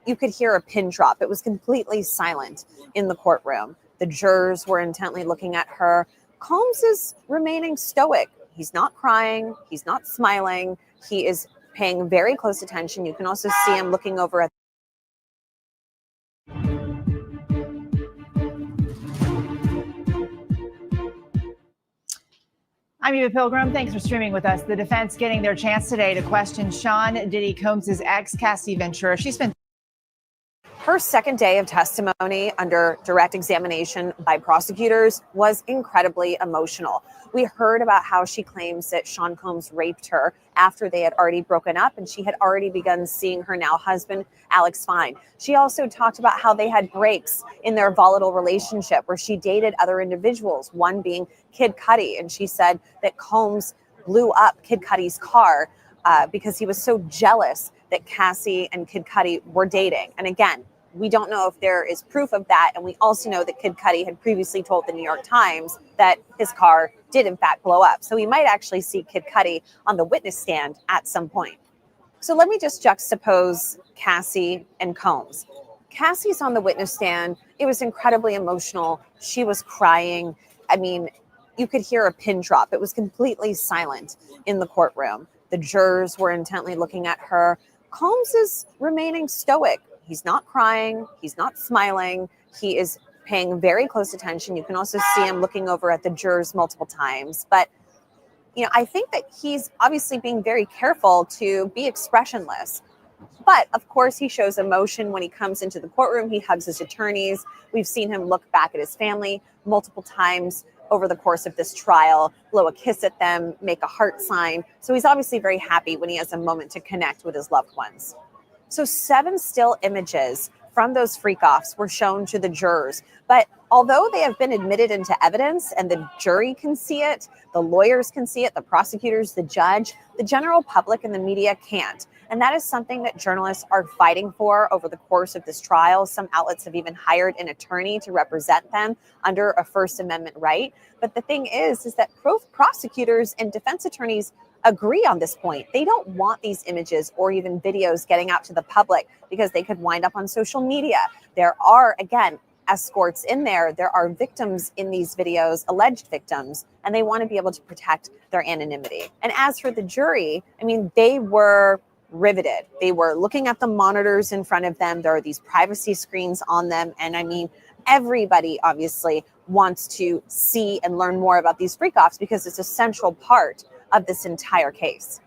you could hear a pin drop. It was completely silent in the courtroom. The jurors were intently looking at her. Combs is remaining stoic. He's not crying. He's not smiling. He is paying very close attention. You can also see him looking over at I'm Eva Pilgrim. Thanks for streaming with us. The defense getting their chance today to question Sean Diddy Combs' ex, Cassie Ventura. She spent her second day of testimony under direct examination by prosecutors was incredibly emotional. We heard about how she claims that Sean Combs raped her after they had already broken up, and she had already begun seeing her now husband, Alex Fine. She also talked about how they had breaks in their volatile relationship where she dated other individuals, one being Kid Cudi. And she said that Combs blew up Kid Cudi's car because he was so jealous that Cassie and Kid Cudi were dating. And again, we don't know if there is proof of that. And we also know that Kid Cudi had previously told the New York Times that his car did in fact blow up. So we might actually see Kid Cudi on the witness stand at some point. So let me just juxtapose Cassie and Combs. Cassie's on the witness stand. It was incredibly emotional. She was crying. I mean, you could hear a pin drop. It was completely silent in the courtroom. The jurors were intently looking at her. Combs is remaining stoic. He's not crying. He's not smiling. He is paying very close attention. You can also see him looking over at the jurors multiple times. But, I think that he's obviously being very careful to be expressionless. But, of course, he shows emotion when he comes into the courtroom. He hugs his attorneys. We've seen him look back at his family multiple times over the course of this trial, blow a kiss at them, make a heart sign. So he's obviously very happy when he has a moment to connect with his loved ones. So 7 still images from those freak-offs were shown to the jurors. But although they have been admitted into evidence and the jury can see it, the lawyers can see it, the prosecutors, the judge, the general public and the media can't. And that is something that journalists are fighting for over the course of this trial. Some outlets have even hired an attorney to represent them under a First Amendment right. But the thing is that both prosecutors and defense attorneys agree on this point. They don't want these images or even videos getting out to the public because they could wind up on social media. There are, again, escorts in there. There are victims in these videos, alleged victims, and they want to be able to protect their anonymity. And as for the jury, I mean, they were riveted. They were looking at the monitors in front of them. There are these privacy screens on them. And I mean, everybody obviously wants to see and learn more about these freak-offs because it's a central part of this entire case.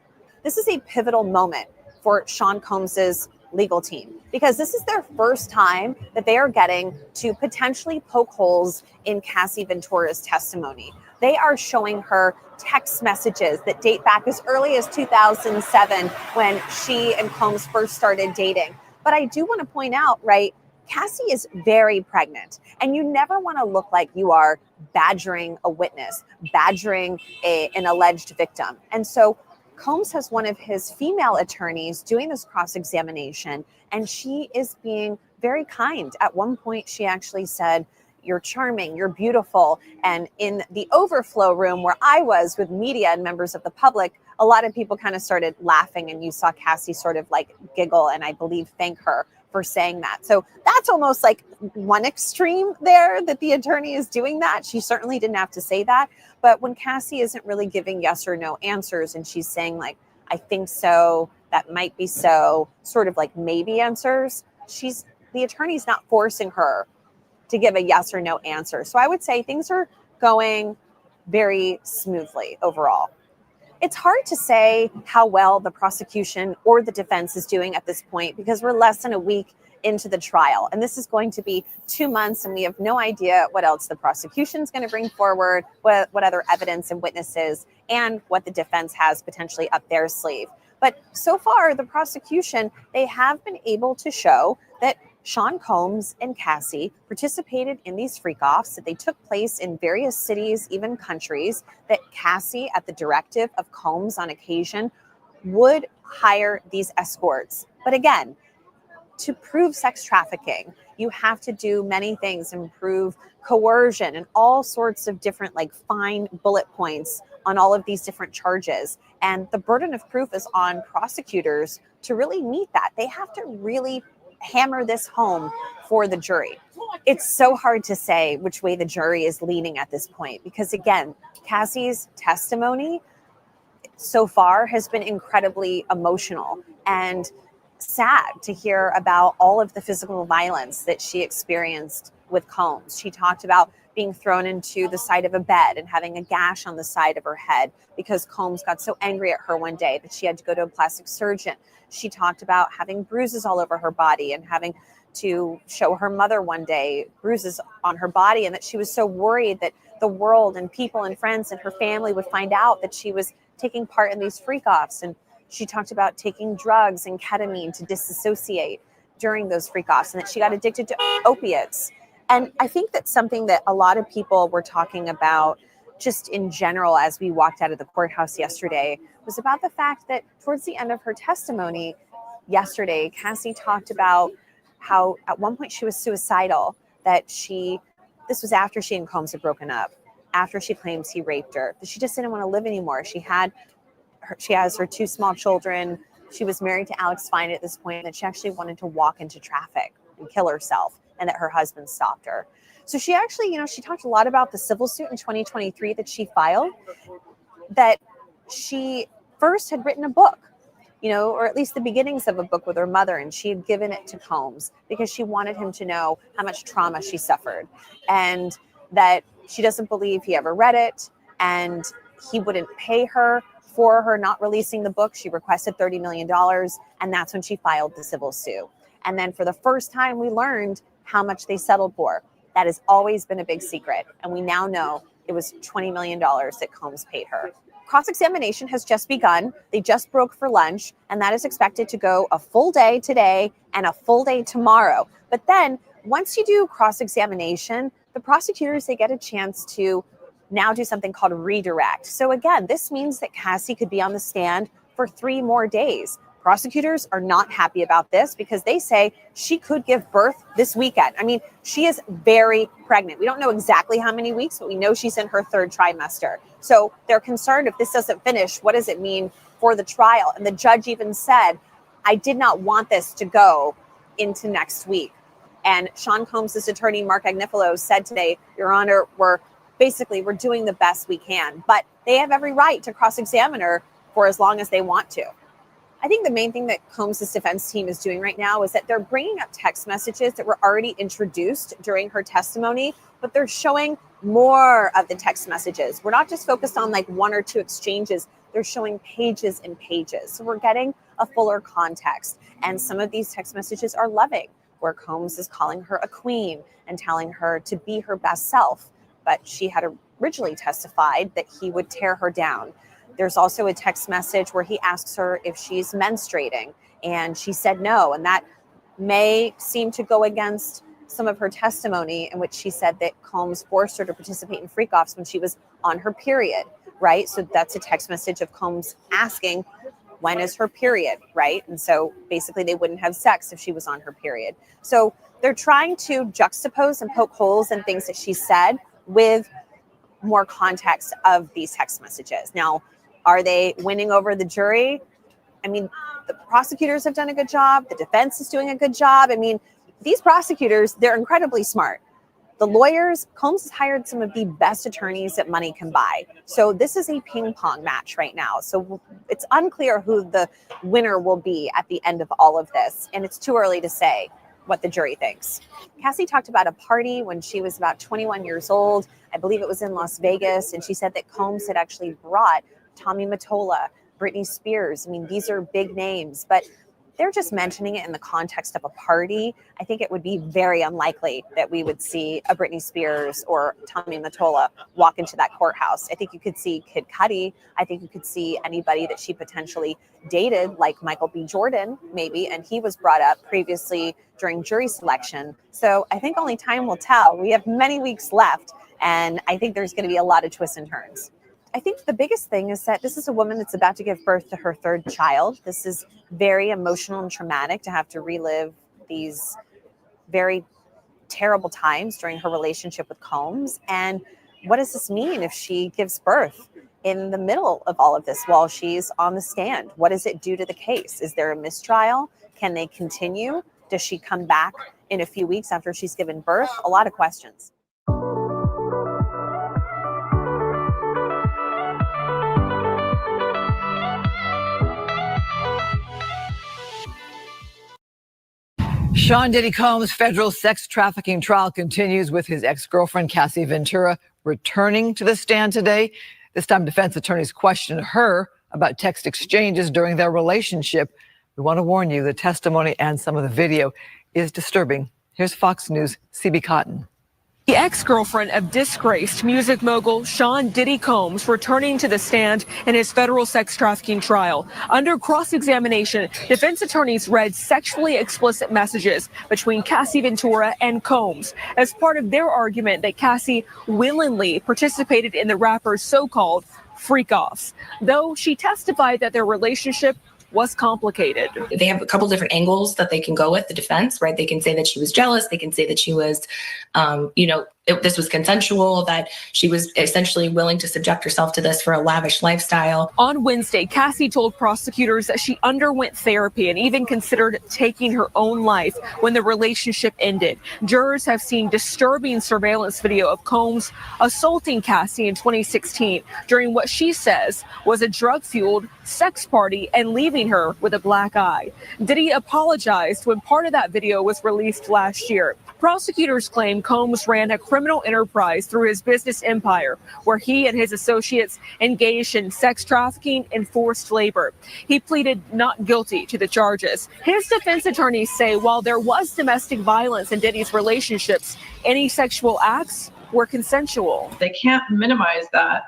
This is a pivotal moment for Sean Combs's legal team because this is their first time that they are getting to potentially poke holes in Cassie Ventura's testimony. They are showing her text messages that date back as early as 2007 when she and Combs first started dating. But I do want to point out, right, Cassie is very pregnant, and you never want to look like you are badgering a witness, badgering an alleged victim. And so Combs has one of his female attorneys doing this cross-examination, and she is being very kind. At one point, she actually said, "You're charming, you're beautiful." And in the overflow room where I was with media and members of the public, a lot of people kind of started laughing, and you saw Cassie sort of like giggle and I believe thank her for saying that. So that's almost like one extreme there, that the attorney is doing that. She certainly didn't have to say that. But when Cassie isn't really giving yes or no answers and she's saying like, "I think so, that might be so," sort of like maybe answers, the attorney's not forcing her to give a yes or no answer. So I would say things are going very smoothly overall. It's hard to say how well the prosecution or the defense is doing at this point because we're less than a week into the trial. And this is going to be 2 months, and we have no idea what else the prosecution is going to bring forward, what other evidence and witnesses, and what the defense has potentially up their sleeve. But so far, the prosecution, they have been able to show that Sean Combs and Cassie participated in these freak-offs, that they took place in various cities, even countries, that Cassie, at the directive of Combs on occasion, would hire these escorts. But again, to prove sex trafficking, you have to do many things and prove coercion and all sorts of different like fine bullet points on all of these different charges. And the burden of proof is on prosecutors to really meet that. They have to really hammer this home for the jury. It's so hard to say which way the jury is leaning at this point because, again, Cassie's testimony so far has been incredibly emotional and sad to hear about all of the physical violence that she experienced with Combs. She talked about being thrown into the side of a bed and having a gash on the side of her head because Combs got so angry at her one day that she had to go to a plastic surgeon. She talked about having bruises all over her body and having to show her mother one day bruises on her body, and that she was so worried that the world and people and friends and her family would find out that she was taking part in these freak-offs. And she talked about taking drugs and ketamine to disassociate during those freak-offs and that she got addicted to opiates. And I think that's something that a lot of people were talking about just in general as we walked out of the courthouse yesterday was about the fact that towards the end of her testimony yesterday, Cassie talked about how at one point she was suicidal, that this was after she and Combs had broken up, after she claims he raped her, that she just didn't want to live anymore. She has her 2 small children. She was married to Alex Fine at this point, and she actually wanted to walk into traffic and kill herself, and that her husband stopped her. So she actually, she talked a lot about the civil suit in 2023 that she filed, that she first had written a book, or at least the beginnings of a book with her mother, and she had given it to Combs because she wanted him to know how much trauma she suffered, and that she doesn't believe he ever read it, and he wouldn't pay her for her not releasing the book. She requested $30 million, and that's when she filed the civil suit. And then for the first time, we learned how much they settled for. That has always been a big secret, and we now know it was $20 million that Combs paid her. cross-examination has just begun. They just broke for lunch, and that is expected to go a full day today and a full day tomorrow. But then once you do cross-examination, the prosecutors, they get a chance to now do something called redirect. So again, this means that Cassie could be on the stand for 3 more days. Prosecutors are not happy about this because they say she could give birth this weekend. I mean, she is very pregnant. We don't know exactly how many weeks, but we know she's in her 3rd trimester. So they're concerned if this doesn't finish, what does it mean for the trial? And the judge even said, I did not want this to go into next week. And Sean Combs' attorney, Mark Agnifilo, said today, Your Honor, we're doing the best we can, but they have every right to cross-examine her for as long as they want to. I think the main thing that Combs' defense team is doing right now is that they're bringing up text messages that were already introduced during her testimony, but they're showing more of the text messages. We're not just focused on like 1 or 2 exchanges. They're showing pages and pages. So we're getting a fuller context. And some of these text messages are loving, where Combs is calling her a queen and telling her to be her best self. But she had originally testified that he would tear her down. There's also a text message where he asks her if she's menstruating, and she said no. And that may seem to go against some of her testimony, in which she said that Combs forced her to participate in freak-offs when she was on her period, right? So that's a text message of Combs asking, when is her period, right? And so basically they wouldn't have sex if she was on her period. So they're trying to juxtapose and poke holes in things that she said with more context of these text messages. Now, are they winning over the jury? I mean, the prosecutors have done a good job. The defense is doing a good job. I mean, these prosecutors, they're incredibly smart. The lawyers, Combs has hired some of the best attorneys that money can buy. So this is a ping pong match right now. So it's unclear who the winner will be at the end of all of this. And it's too early to say what the jury thinks. Cassie talked about a party when she was about 21 years old. I believe it was in Las Vegas. And she said that Combs had actually brought Tommy Mottola, Britney Spears. I mean, these are big names, but they're just mentioning it in the context of a party. I think it would be very unlikely that we would see a Britney Spears or Tommy Mottola walk into that courthouse. I think you could see Kid Cudi. I think you could see anybody that she potentially dated, like Michael B. Jordan, maybe, and he was brought up previously during jury selection. So I think only time will tell. We have many weeks left, and I think there's going to be a lot of twists and turns. I think the biggest thing is that this is a woman that's about to give birth to her 3rd child. This is very emotional and traumatic to have to relive these very terrible times during her relationship with Combs. And what does this mean if she gives birth in the middle of all of this while she's on the stand? What does it do to the case? Is there a mistrial? Can they continue? Does she come back in a few weeks after she's given birth? A lot of questions. Sean Diddy Combs' federal sex trafficking trial continues, with his ex-girlfriend Cassie Ventura returning to the stand today. This time, defense attorneys questioned her about text exchanges during their relationship. We want to warn you, the testimony and some of the video is disturbing. Here's Fox News' CB Cotton. The ex-girlfriend of disgraced music mogul Sean Diddy Combs returning to the stand in his federal sex trafficking trial. Under cross-examination, defense attorneys read sexually explicit messages between Cassie Ventura and Combs as part of their argument that Cassie willingly participated in the rapper's so-called freak-offs, though she testified that their relationship was complicated. They have a couple different angles that they can go with, the defense, right? They can say that she was jealous. They can say that she was, this was consensual, that she was essentially willing to subject herself to this for a lavish lifestyle. On Wednesday, Cassie told prosecutors that she underwent therapy and even considered taking her own life when the relationship ended. Jurors have seen disturbing surveillance video of Combs assaulting Cassie in 2016 during what she says was a drug-fueled sex party and leaving her with a black eye. Diddy apologized when part of that video was released last year. Prosecutors claim Combs ran a criminal enterprise through his business empire, where he and his associates engaged in sex trafficking and forced labor. He pleaded not guilty to the charges. His defense attorneys say while there was domestic violence in Diddy's relationships, any sexual acts were consensual. They can't minimize that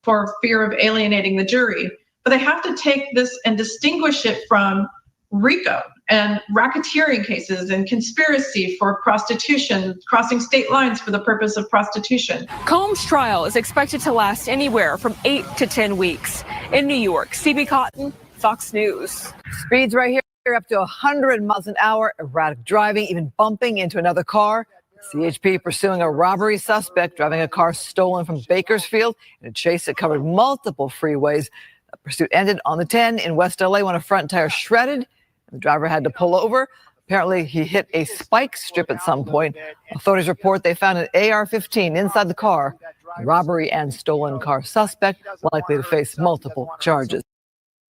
for fear of alienating the jury. But they have to take this and distinguish it from RICO and racketeering cases and conspiracy for prostitution, crossing state lines for the purpose of prostitution. Combs' trial is expected to last anywhere from 8 to 10 weeks. In New York, CB Cotton, Fox News. Speeds right here up to 100 miles an hour, erratic driving, even bumping into another car. CHP pursuing a robbery suspect driving a car stolen from Bakersfield in a chase that covered multiple freeways. The pursuit ended on the 10 in West LA when a front tire shredded. The driver had to pull over. Apparently, he hit a spike strip at some point. Authorities report they found an AR-15 inside the car. The robbery and stolen car suspect likely to face multiple charges.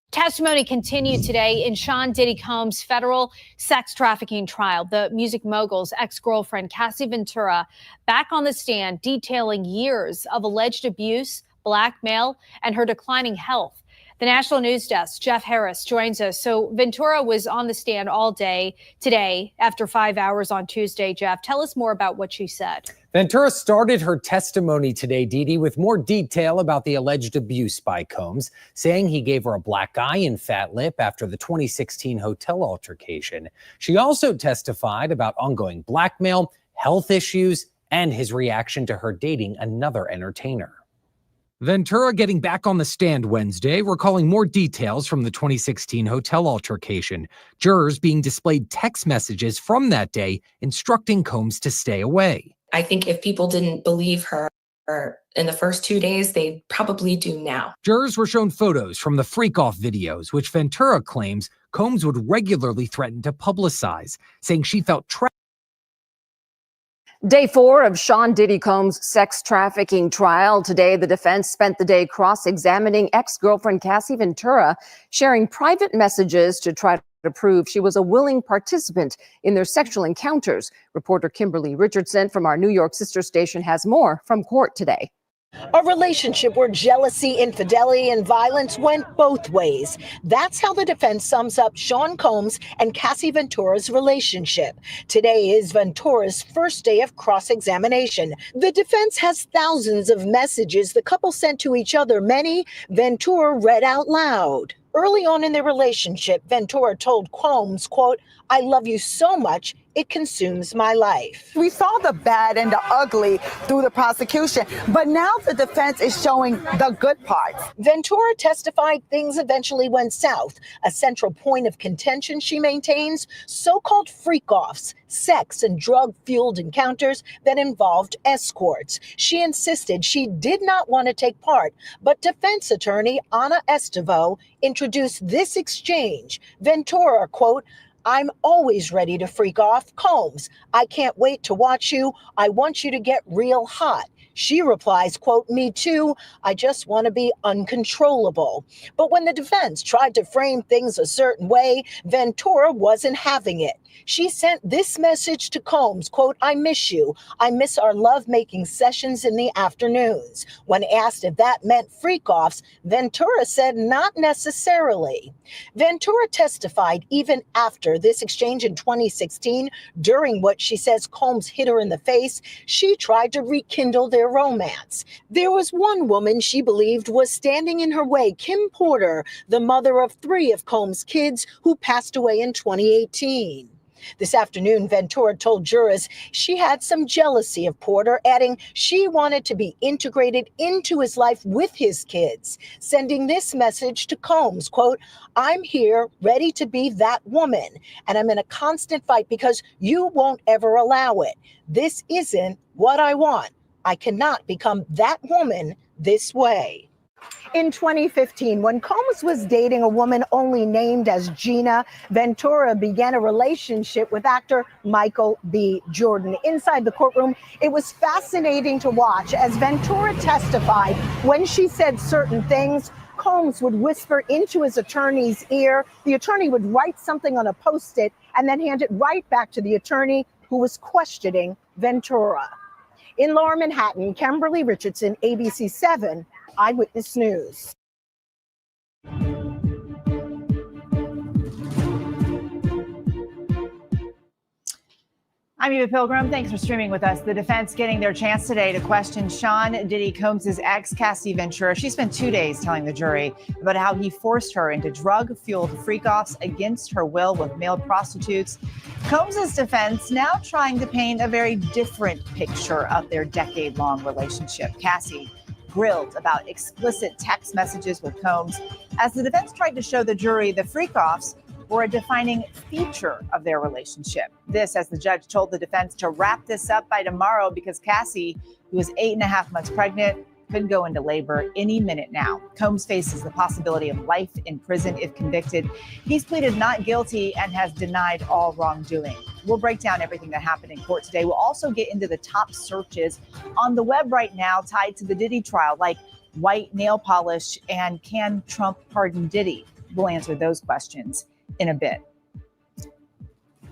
Testimony continued today in Sean Diddy Combs' federal sex trafficking trial. The music mogul's ex-girlfriend, Cassie Ventura, back on the stand detailing years of alleged abuse, blackmail, and her declining health. The National News Desk, Jeff Harris, joins us. So Ventura was on the stand all day today after 5 hours on Tuesday. Jeff, tell us more about what she said. Ventura started her testimony today, Didi, with more detail about the alleged abuse by Combs, saying he gave her a black eye and fat lip after the 2016 hotel altercation. She also testified about ongoing blackmail, health issues, and his reaction to her dating another entertainer. Ventura getting back on the stand Wednesday, recalling more details from the 2016 hotel altercation. Jurors being displayed text messages from that day instructing Combs to stay away. I think if people didn't believe her in the first 2 days, they probably do now. Jurors were shown photos from the freak-off videos, which Ventura claims Combs would regularly threaten to publicize, saying she felt trapped. Day 4 of Sean Diddy Combs' sex trafficking trial. Today, the defense spent the day cross-examining ex-girlfriend Cassie Ventura, sharing private messages to try to prove she was a willing participant in their sexual encounters. Reporter Kimberly Richardson from our New York sister station has more from court today. A relationship where jealousy, infidelity, and violence went both ways. That's how the defense sums up Sean Combs and Cassie Ventura's relationship. Today is Ventura's first day of cross-examination. The defense has thousands of messages the couple sent to each other. Many Ventura read out loud. Early on in their relationship, Ventura told Combs, quote, "I love you so much, it consumes my life." We saw the bad and the ugly through the prosecution, but now the defense is showing the good parts. Ventura testified things eventually went south. A central point of contention, she maintains, so-called freak-offs, sex and drug-fueled encounters that involved escorts. She insisted she did not want to take part, but defense attorney Ana Estevo introduced this exchange. Ventura, quote, "I'm always ready to freak off. Combs, I can't wait to watch you. I want you to get real hot." She replies, quote, "Me too. I just want to be uncontrollable." But when the defense tried to frame things a certain way, Ventura wasn't having it. She sent this message to Combs, quote, "I miss you. I miss our love-making sessions in the afternoons." When asked if that meant freak-offs, Ventura said not necessarily. Ventura testified even after this exchange in 2016, during what she says Combs hit her in the face, she tried to rekindle their romance. There was one woman she believed was standing in her way, Kim Porter, the mother of 3 of Combs' kids who passed away in 2018. This afternoon, Ventura told jurors she had some jealousy of Porter, adding she wanted to be integrated into his life with his kids, sending this message to Combs, quote, "I'm here ready to be that woman, and I'm in a constant fight because you won't ever allow it. This isn't what I want. I cannot become that woman this way." In 2015, when Combs was dating a woman only named as Gina, Ventura began a relationship with actor Michael B. Jordan. Inside the courtroom, it was fascinating to watch as Ventura testified. When she said certain things, Combs would whisper into his attorney's ear. The attorney would write something on a Post-it and then hand it right back to the attorney who was questioning Ventura. In Lower Manhattan, Kimberly Richardson, ABC 7 Eyewitness News. I'm Eva Pilgrim. Thanks for streaming with us. The defense getting their chance today to question Sean Diddy Combs' ex, Cassie Ventura. She spent 2 days telling the jury about how he forced her into drug-fueled freak-offs against her will with male prostitutes. Combs' defense now trying to paint a very different picture of their decade-long relationship. Cassie grilled about explicit text messages with Combs as the defense tried to show the jury the freak-offs were a defining feature of their relationship. This, as the judge told the defense to wrap this up by tomorrow because Cassie, who was 8.5 months pregnant, could go into labor any minute now. Combs faces the possibility of life in prison if convicted. He's pleaded not guilty and has denied all wrongdoing. We'll break down everything that happened in court today. We'll also get into the top searches on the web right now tied to the Diddy trial, like white nail polish and can Trump pardon Diddy? We'll answer those questions in a bit.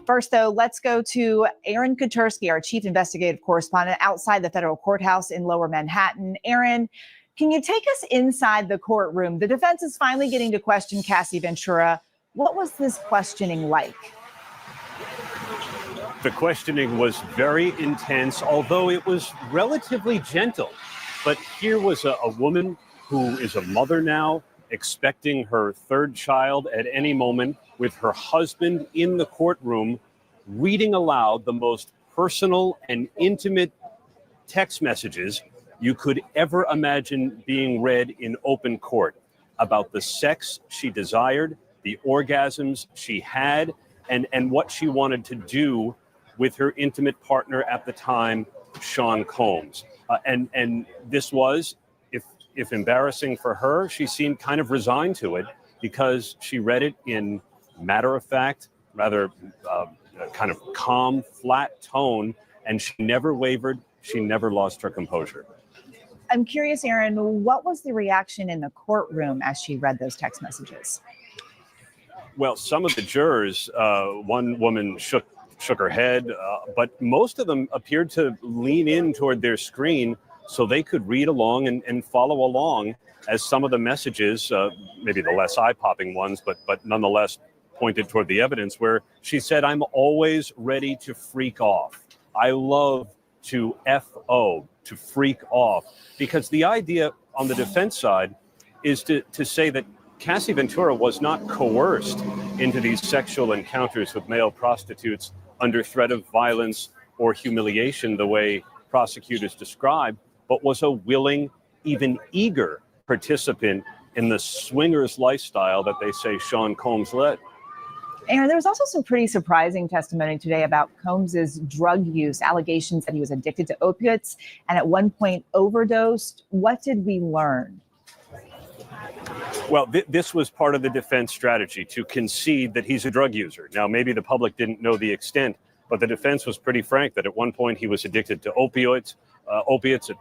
First, though, let's go to Aaron Katursky, our chief investigative correspondent outside the federal courthouse in Lower Manhattan. Aaron, can you take us inside the courtroom? The defense is finally getting to question Cassie Ventura. What was this questioning like? The questioning was very intense, although it was relatively gentle. But here was a woman who is a mother now, expecting her third child at any moment, with her husband in the courtroom reading aloud the most personal and intimate text messages you could ever imagine being read in open court about the sex she desired, the orgasms she had, and what she wanted to do with her intimate partner at the time, Sean Combs. And this was, if embarrassing for her, she seemed kind of resigned to it because she read it in matter-of-fact, rather kind of calm, flat tone, and she never wavered. She never lost her composure. I'm curious, Aaron, what was the reaction in the courtroom as she read those text messages? Well, some of the jurors, one woman shook her head, but most of them appeared to lean in toward their screen so they could read along and follow along as some of the messages, maybe the less eye-popping ones, but nonetheless pointed toward the evidence, where she said, "I'm always ready to freak off. I love to F-O, to freak off." Because the idea on the defense side is to say that Cassie Ventura was not coerced into these sexual encounters with male prostitutes under threat of violence or humiliation, the way prosecutors describe, but was a willing, even eager participant in the swingers lifestyle that they say Sean Combs led. Aaron, there was also some pretty surprising testimony today about Combs's drug use, allegations that he was addicted to opiates and at one point overdosed. What did we learn? Well, this was part of the defense strategy, to concede that he's a drug user. Now, maybe the public didn't know the extent, but the defense was pretty frank that at one point he was addicted to opiates. At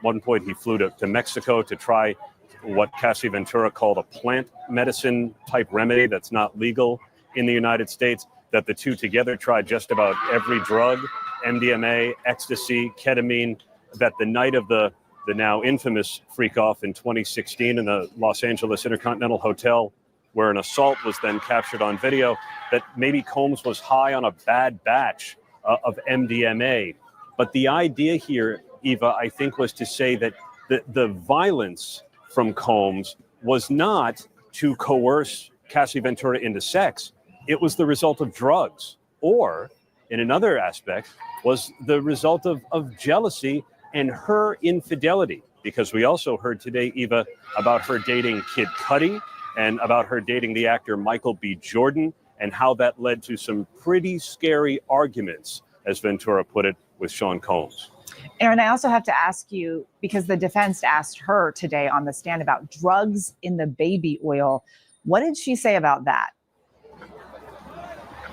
one point he flew to Mexico to try what Cassie Ventura called a plant medicine type remedy that's not legal in the United States, that the two together tried just about every drug, MDMA, ecstasy, ketamine, that the night of the now infamous freak-off in 2016 in the Los Angeles Intercontinental Hotel, where an assault was then captured on video, that maybe Combs was high on a bad batch of MDMA. But the idea here, Eva, I think, was to say that the violence from Combs was not to coerce Cassie Ventura into sex. It was the result of drugs, or in another aspect, was the result of jealousy and her infidelity. Because we also heard today, Eva, about her dating Kid Cudi and about her dating the actor Michael B. Jordan, and how that led to some pretty scary arguments, as Ventura put it, with Sean Combs. Aaron, I also have to ask you, because the defense asked her today on the stand about drugs in the baby oil. What did she say about that?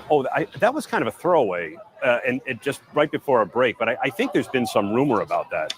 Oh, that was kind of a throwaway, and it just right before a break. But I think there's been some rumor about that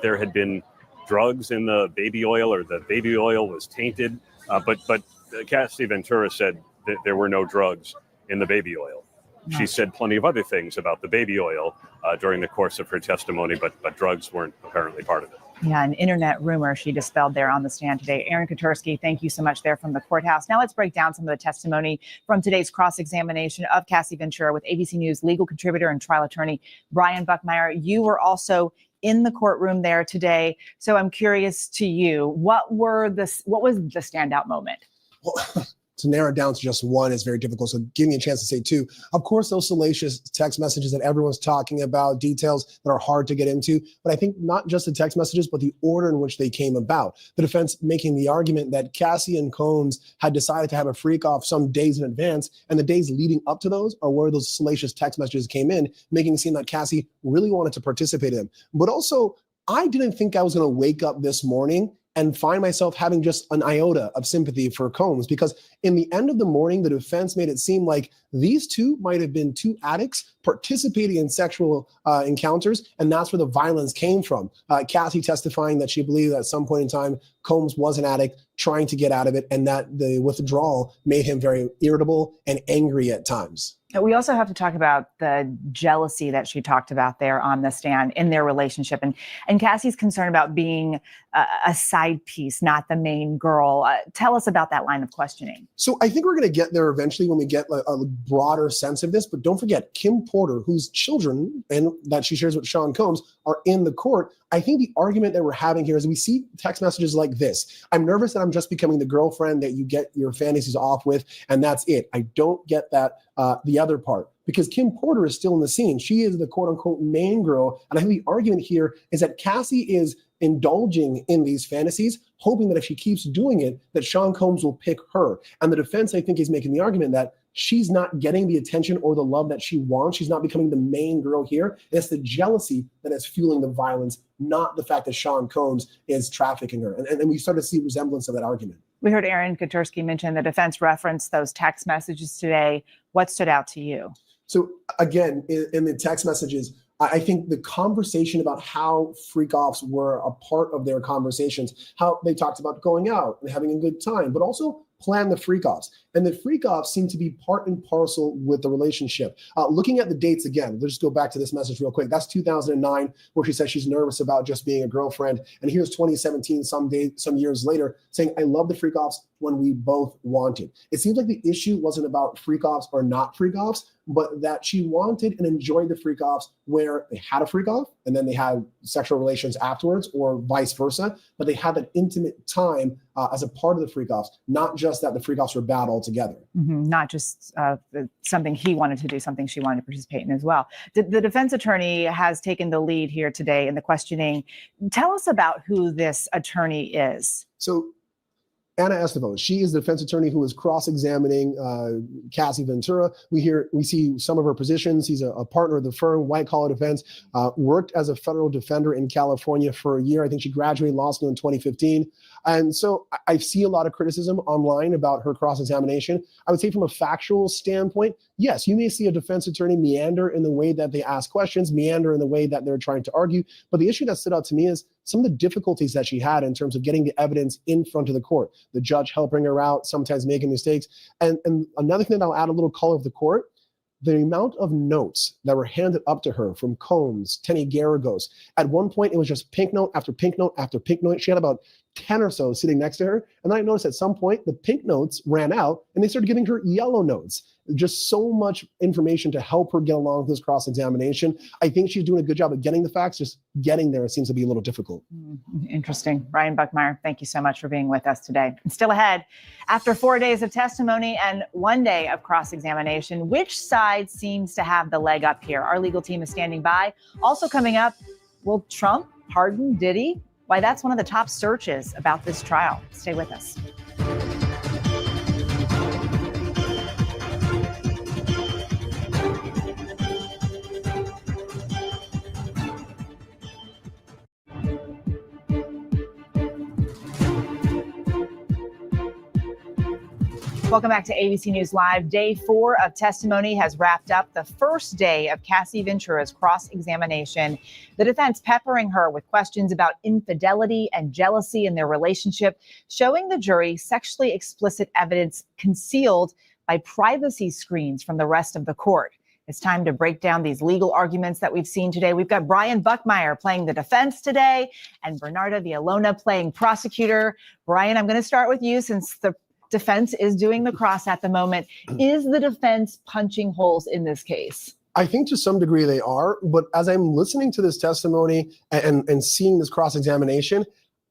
there had been drugs in the baby oil, or the baby oil was tainted. But Cassie Ventura said that there were no drugs in the baby oil. No. She said plenty of other things about the baby oil during the course of her testimony, but drugs weren't apparently part of it. Yeah, an internet rumor she dispelled there on the stand today. Aaron Kotursky, thank you so much there from the courthouse. Now let's break down some of the testimony from today's cross-examination of Cassie Ventura with ABC News legal contributor and trial attorney Brian Buckmeyer. You were also in the courtroom there today. So I'm curious to you, what was the standout moment? Well, to narrow it down to just one is very difficult. So give me a chance to say two. Of course, those salacious text messages that everyone's talking about, details that are hard to get into. But I think not just the text messages, but the order in which they came about. The defense making the argument that Cassie and Combs had decided to have a freak off some days in advance, and the days leading up to those are where those salacious text messages came in, making it seem that Cassie really wanted to participate in them. But also, I didn't think I was going to wake up this morning and find myself having just an iota of sympathy for Combs, because in the end of the morning, the defense made it seem like these two might have been two addicts participating in sexual encounters, and that's where the violence came from. Cassie testifying that she believed that at some point in time, Combs was an addict trying to get out of it, and that the withdrawal made him very irritable and angry at times. We also have to talk about the jealousy that she talked about there on the stand in their relationship, and Cassie's concern about being a side piece, not the main girl. Tell us about that line of questioning. So I think we're going to get there eventually when we get a broader sense of this. But don't forget, Kim Porter, whose children and that she shares with Sean Combs are in the court. I think the argument that we're having here is we see text messages like this. I'm nervous that I'm just becoming the girlfriend that you get your fantasies off with, and that's it. I don't get that, the other part. Because Kim Porter is still in the scene. She is the quote unquote main girl. And I think the argument here is that Cassie is indulging in these fantasies, hoping that if she keeps doing it, that Sean Combs will pick her. And the defense, I think, is making the argument that she's not getting the attention or the love that she wants. She's not becoming the main girl here. And it's the jealousy that is fueling the violence, not the fact that Sean Combs is trafficking her. And we start to see resemblance of that argument. We heard Aaron Kotursky mention the defense referenced those text messages today. What stood out to you? So again, in the text messages, I think the conversation about how freak-offs were a part of their conversations, how they talked about going out and having a good time, but also plan the freak-offs. And the freak-offs seem to be part and parcel with the relationship. Looking at the dates again, let's just go back to this message real quick. That's 2009, where she says she's nervous about just being a girlfriend. And here's 2017, some years later, saying, I love the freak-offs when we both wanted. It seems like the issue wasn't about freak-offs or not freak-offs, but that she wanted and enjoyed the freak-offs where they had a freak-off and then they had sexual relations afterwards, or vice versa, but they had that intimate time as a part of the freak-offs, not just that the freak-offs were bad altogether. Mm-hmm. Not just something he wanted to do, something she wanted to participate in as well. The defense attorney has taken the lead here today in the questioning. Tell us about who this attorney is. So Anna Estevos, she is the defense attorney who is cross-examining Cassie Ventura. We see some of her positions. He's a partner of the firm, White Collar Defense, worked as a federal defender in California for a year. I think she graduated law school in 2015. And so I see a lot of criticism online about her cross-examination. I would say from a factual standpoint, yes, you may see a defense attorney meander in the way that they ask questions, meander in the way that they're trying to argue. But the issue that stood out to me is some of the difficulties that she had in terms of getting the evidence in front of the court, the judge helping her out, sometimes making mistakes. And another thing that I'll add a little color of the court, the amount of notes that were handed up to her from Combs, Tenny Garagos. At one point, it was just pink note after pink note after pink note. She had about 10 or so sitting next to her. And then I noticed at some point, the pink notes ran out and they started giving her yellow notes. Just so much information to help her get along with this cross-examination. I think she's doing a good job of getting the facts, just getting there seems to be a little difficult. Interesting. Brian Buckmeyer, thank you so much for being with us today. And still ahead, after 4 days of testimony and 1 day of cross-examination, which side seems to have the leg up here? Our legal team is standing by. Also coming up, will Trump pardon Diddy? Why that's one of the top searches about this trial. Stay with us. Welcome back to ABC News Live. Day 4 of testimony has wrapped up, the first day of Cassie Ventura's cross-examination. The defense peppering her with questions about infidelity and jealousy in their relationship, showing the jury sexually explicit evidence concealed by privacy screens from the rest of the court. It's time to break down these legal arguments that we've seen today. We've got Brian Buckmeyer playing the defense today and Bernarda Villalona playing prosecutor. Brian, I'm going to start with you since the defense is doing the cross at the moment. Is the defense punching holes in this case? I think to some degree they are, but as I'm listening to this testimony and seeing this cross-examination,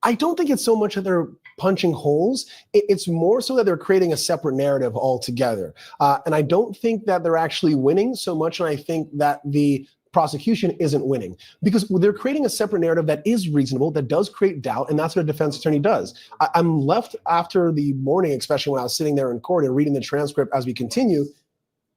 I don't think it's so much that they're punching holes. It's more so that they're creating a separate narrative altogether. And I don't think that they're actually winning so much, and I think that the prosecution isn't winning because they're creating a separate narrative that is reasonable, that does create doubt, and that's what a defense attorney does. I'm left after the morning, especially when I was sitting there in court and reading the transcript as we continue,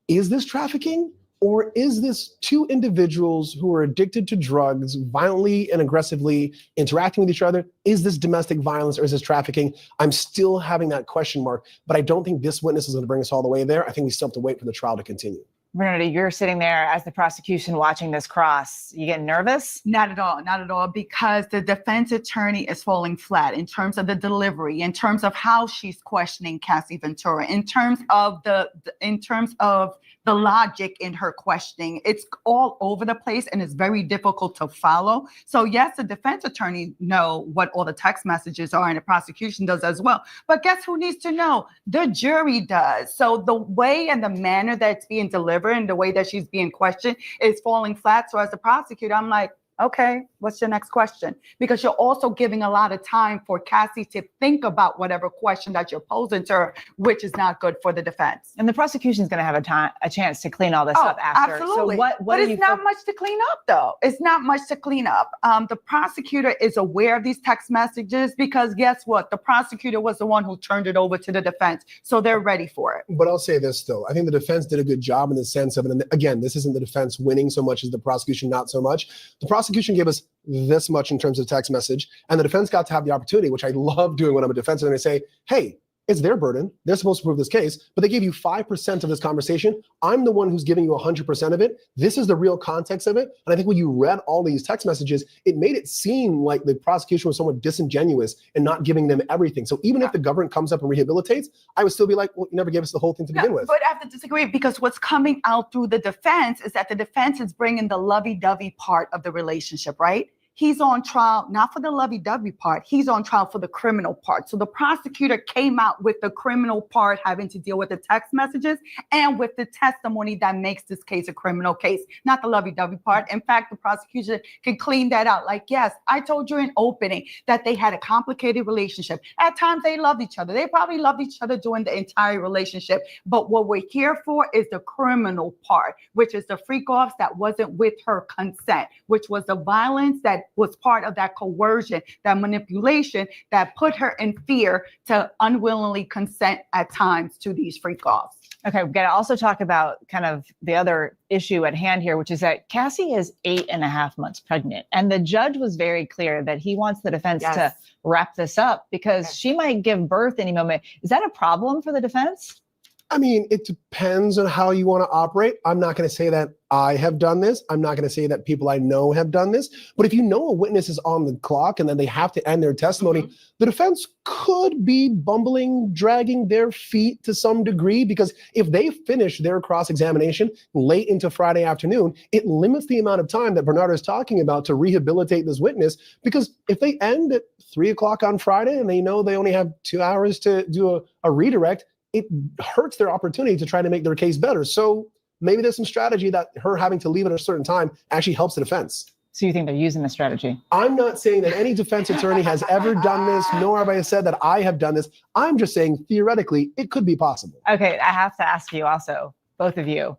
is this trafficking? Or is this two individuals who are addicted to drugs, violently and aggressively interacting with each other? Is this domestic violence or is this trafficking? I'm still having that question mark, but I don't think this witness is going to bring us all the way there. I think we still have to wait for the trial to continue. Bernarda, you're sitting there as the prosecution watching this cross. You getting nervous? Not at all, because the defense attorney is falling flat in terms of the delivery, in terms of how she's questioning Cassie Ventura, in terms of the logic in her questioning. It's all over the place and it's very difficult to follow. So yes, the defense attorney know what all the text messages are and the prosecution does as well. But guess who needs to know? The jury does. So the way and the manner that it's being delivered and the way that she's being questioned is falling flat. So as a prosecutor, I'm like, okay, what's your next question? Because you're also giving a lot of time for Cassie to think about whatever question that you're posing to her, which is not good for the defense. And the prosecution is going to have a chance to clean all this up after. Absolutely. So what but are it's not much to clean up, though. It's not much to clean up. The prosecutor is aware of these text messages because guess what? The prosecutor was the one who turned it over to the defense. So they're ready for it. But I'll say this, though. I think the defense did a good job in the sense of, and again, this isn't the defense winning so much as the prosecution not so much. The prosecution gave us this much in terms of text message, and the defense got to have the opportunity, which I love doing when I'm a defense attorney, to say, hey, it's their burden. They're supposed to prove this case, but they gave you 5% of this conversation. I'm the one who's giving you 100% of it. This is the real context of it. And I think when you read all these text messages, it made it seem like the prosecution was somewhat disingenuous and not giving them everything. So even if the government comes up and rehabilitates, I would still be like, well, you never gave us the whole thing to begin with. But I have to disagree because what's coming out through the defense is that the defense is bringing the lovey-dovey part of the relationship, right? He's on trial, not for the lovey-dovey part. He's on trial for the criminal part. So the prosecutor came out with the criminal part having to deal with the text messages and with the testimony that makes this case a criminal case, not the lovey-dovey part. In fact, the prosecution can clean that out. Like, yes, I told you in opening that they had a complicated relationship. At times they loved each other. They probably loved each other during the entire relationship. But what we're here for is the criminal part, which is the freak-offs that wasn't with her consent, which was the violence that was part of that coercion, that manipulation that put her in fear to unwillingly consent at times to these freak-offs. Okay, we've got to also talk about kind of the other issue at hand here, which is that Cassie is 8.5 months pregnant. And the judge was very clear that he wants the defense to wrap this up because she might give birth any moment. Is that a problem for the defense? I mean, it depends on how you want to operate. I'm not going to say that I have done this. I'm not going to say that people I know have done this. But if you know a witness is on the clock and then they have to end their testimony, the defense could be bumbling, dragging their feet to some degree, because if they finish their cross-examination late into Friday afternoon, it limits the amount of time that Bernarda is talking about to rehabilitate this witness. Because if they end at 3 o'clock on Friday and they know they only have 2 hours to do a redirect, it hurts their opportunity to try to make their case better. So maybe there's some strategy that her having to leave at a certain time actually helps the defense. So you think they're using the strategy? I'm not saying that any defense attorney has ever done this, nor have I said that I have done this. I'm just saying theoretically, it could be possible. Okay, I have to ask you also, both of you,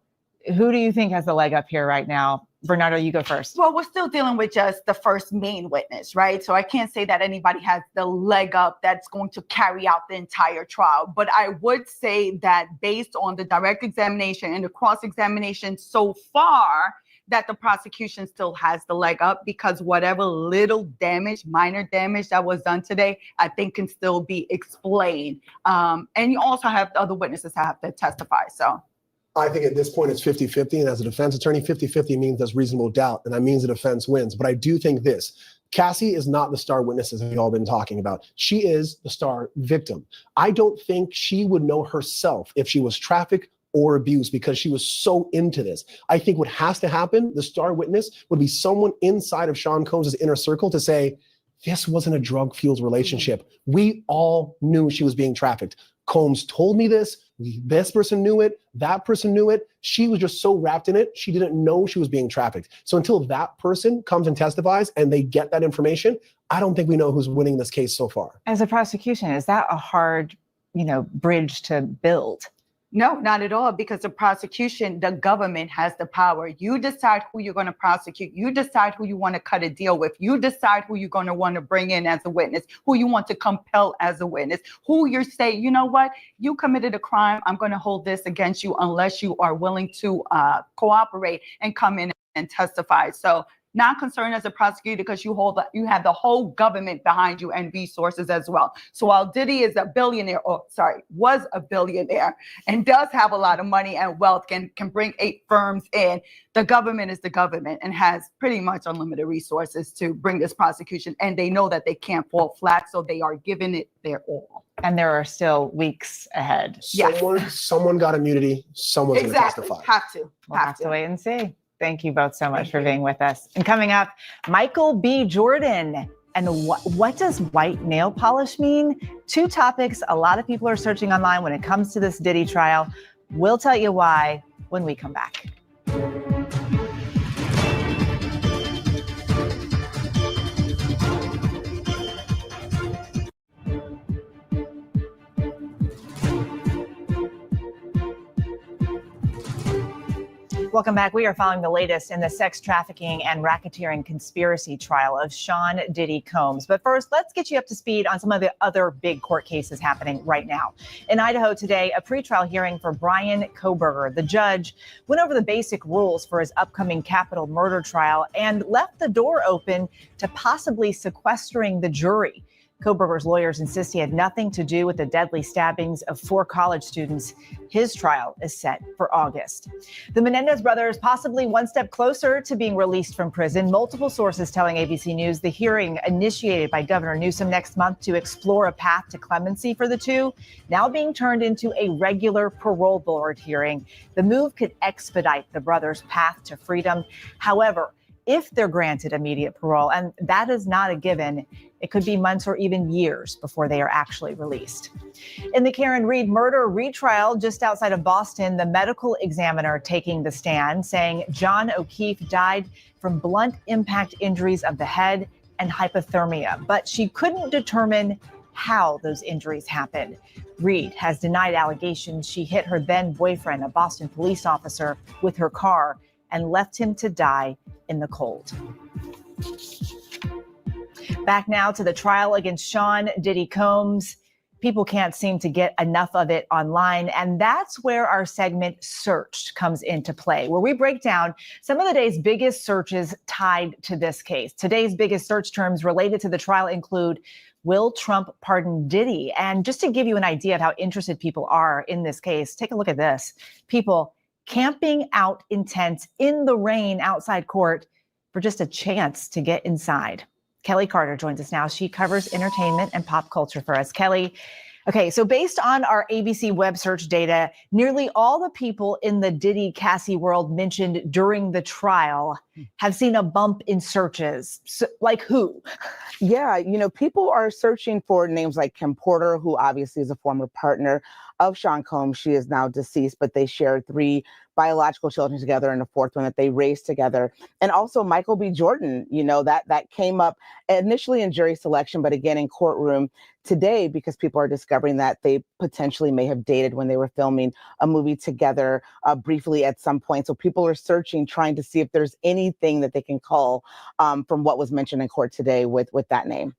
who do you think has the leg up here right now? Bernarda, you go first. Well, we're still dealing with just the first main witness, right? So I can't say that anybody has the leg up that's going to carry out the entire trial. But I would say that based on the direct examination and the cross-examination so far, that the prosecution still has the leg up, because whatever little damage, minor damage that was done today, I think can still be explained. And you also have the other witnesses that have to testify, so. I think at this point it's 50-50, and as a defense attorney, 50-50 means there's reasonable doubt, and that means the defense wins. But I do think this: Cassie is not the star witness as we've all been talking about. She is the star victim. I don't think she would know herself if she was trafficked or abuse because she was so into this. I think what has to happen, the star witness, would be someone inside of Sean Combs' inner circle to say, this wasn't a drug-fueled relationship. We all knew she was being trafficked. Combs told me this. This person knew it. That person knew it. She was just so wrapped in it, she didn't know she was being trafficked. So until that person comes and testifies and they get that information, I don't think we know who's winning this case so far. As a prosecution, is that a hard, bridge to build? No, not at all, because the prosecution, the government has the power. You decide who you're going to prosecute. You decide who you want to cut a deal with. You decide who you're going to want to bring in as a witness, who you want to compel as a witness, who you're saying, you know what, you committed a crime. I'm going to hold this against you unless you are willing to cooperate and come in and testify. So not concerned as a prosecutor because you have the whole government behind you and resources as well. So while Diddy is was a billionaire and does have a lot of money and wealth, can bring 8 firms in, the government is the government and has pretty much unlimited resources to bring this prosecution. And they know that they can't fall flat, so they are giving it their all. And there are still weeks ahead. Someone got immunity. Someone's going to testify. We'll have to wait and see. Thank you both so much for being with us. And coming up, Michael B. Jordan. And what does white nail polish mean? 2 topics a lot of people are searching online when it comes to this Diddy trial. We'll tell you why when we come back. Welcome back. We are following the latest in the sex trafficking and racketeering conspiracy trial of Sean Diddy Combs. But first, let's get you up to speed on some of the other big court cases happening right now. In Idaho today, a pretrial hearing for Brian Kohberger. The judge went over the basic rules for his upcoming capital murder trial and left the door open to possibly sequestering the jury. Kohberger's lawyers insist he had nothing to do with the deadly stabbings of 4 college students. His trial is set for August. The Menendez brothers possibly one step closer to being released from prison. Multiple sources telling ABC News the hearing initiated by Governor Newsom next month to explore a path to clemency for the two, now being turned into a regular parole board hearing. The move could expedite the brothers' path to freedom. However, if they're granted immediate parole, and that is not a given, it could be months or even years before they are actually released. In the Karen Reed murder retrial just outside of Boston, the medical examiner taking the stand saying John O'Keefe died from blunt impact injuries of the head and hypothermia, but she couldn't determine how those injuries happened. Reed has denied allegations she hit her then boyfriend, a Boston police officer, with her car and left him to die in the cold. Back now to the trial against Sean Diddy Combs. People can't seem to get enough of it online, and that's where our segment Searched comes into play, where we break down some of the day's biggest searches tied to this case. Today's biggest search terms related to the trial include, will Trump pardon Diddy? And just to give you an idea of how interested people are in this case, take a look at this. People camping out in tents in the rain outside court for just a chance to get inside. Kelly Carter joins us now. She covers entertainment and pop culture for us. Kelly, okay, so based on our ABC web search data, nearly all the people in the Diddy Cassie world mentioned during the trial have seen a bump in searches. So, like who? Yeah, people are searching for names like Kim Porter, who obviously is a former partner of Sean Combs. She is now deceased, but they shared 3 biological children together and a 4th one that they raised together. And also Michael B. Jordan, that came up initially in jury selection, but again in courtroom today because people are discovering that they potentially may have dated when they were filming a movie together briefly at some point. So people are searching, trying to see if there's anything that they can call from what was mentioned in court today with that name.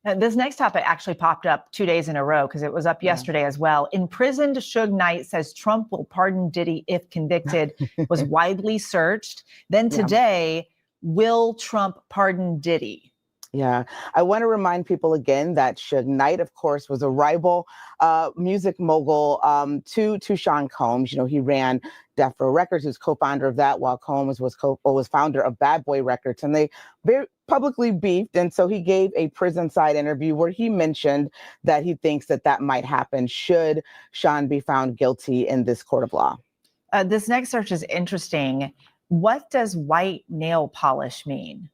Now, this next topic actually popped up 2 days in a row because it was up yesterday as well. Imprisoned Suge Knight says Trump will pardon Diddy if convicted, was widely searched. Then today, will Trump pardon Diddy? Yeah, I want to remind people again that Suge Knight, of course, was a rival music mogul to Sean Combs. He ran Death Row Records, who's co-founder of that, while Combs was founder of Bad Boy Records, and they very publicly beefed. And so he gave a prison side interview where he mentioned that he thinks that might happen should Sean be found guilty in this court of law. This next search is interesting. What does white nail polish mean?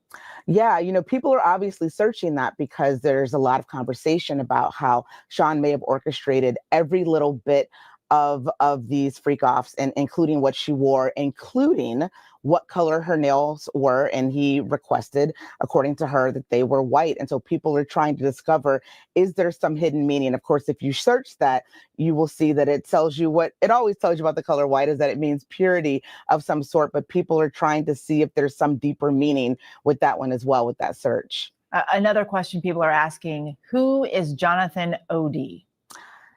Yeah, people are obviously searching that because there's a lot of conversation about how Sean may have orchestrated every little bit of these freak offs, and including what she wore, including what color her nails were. And he requested, according to her, that they were white. And so people are trying to discover, is there some hidden meaning? Of course, if you search that, you will see that it tells you what it always tells you about the color white, is that it means purity of some sort. But people are trying to see if there's some deeper meaning with that one as well, with that search. Another question people are asking, who is Jonathan Odie?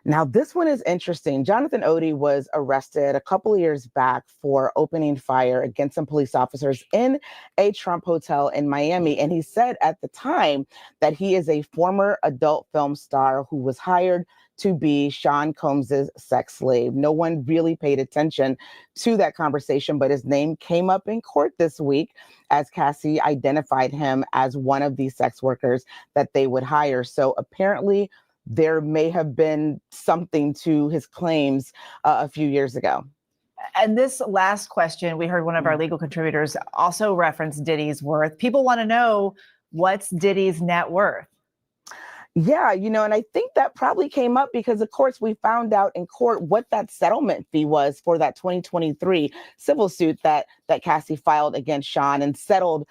Now, this one is interesting. Jonathan Odie was arrested a couple of years back for opening fire against some police officers in a Trump hotel in Miami. And he said at the time that he is a former adult film star who was hired to be Sean Combs's sex slave. No one really paid attention to that conversation, but his name came up in court this week as Cassie identified him as one of these sex workers that they would hire. So apparently, there may have been something to his claims a few years ago. And this last question, we heard one of our legal contributors also reference Diddy's worth. People want to know, what's Diddy's net worth? Yeah, and I think that probably came up because, of course, we found out in court what that settlement fee was for that 2023 civil suit that Cassie filed against Sean and settled,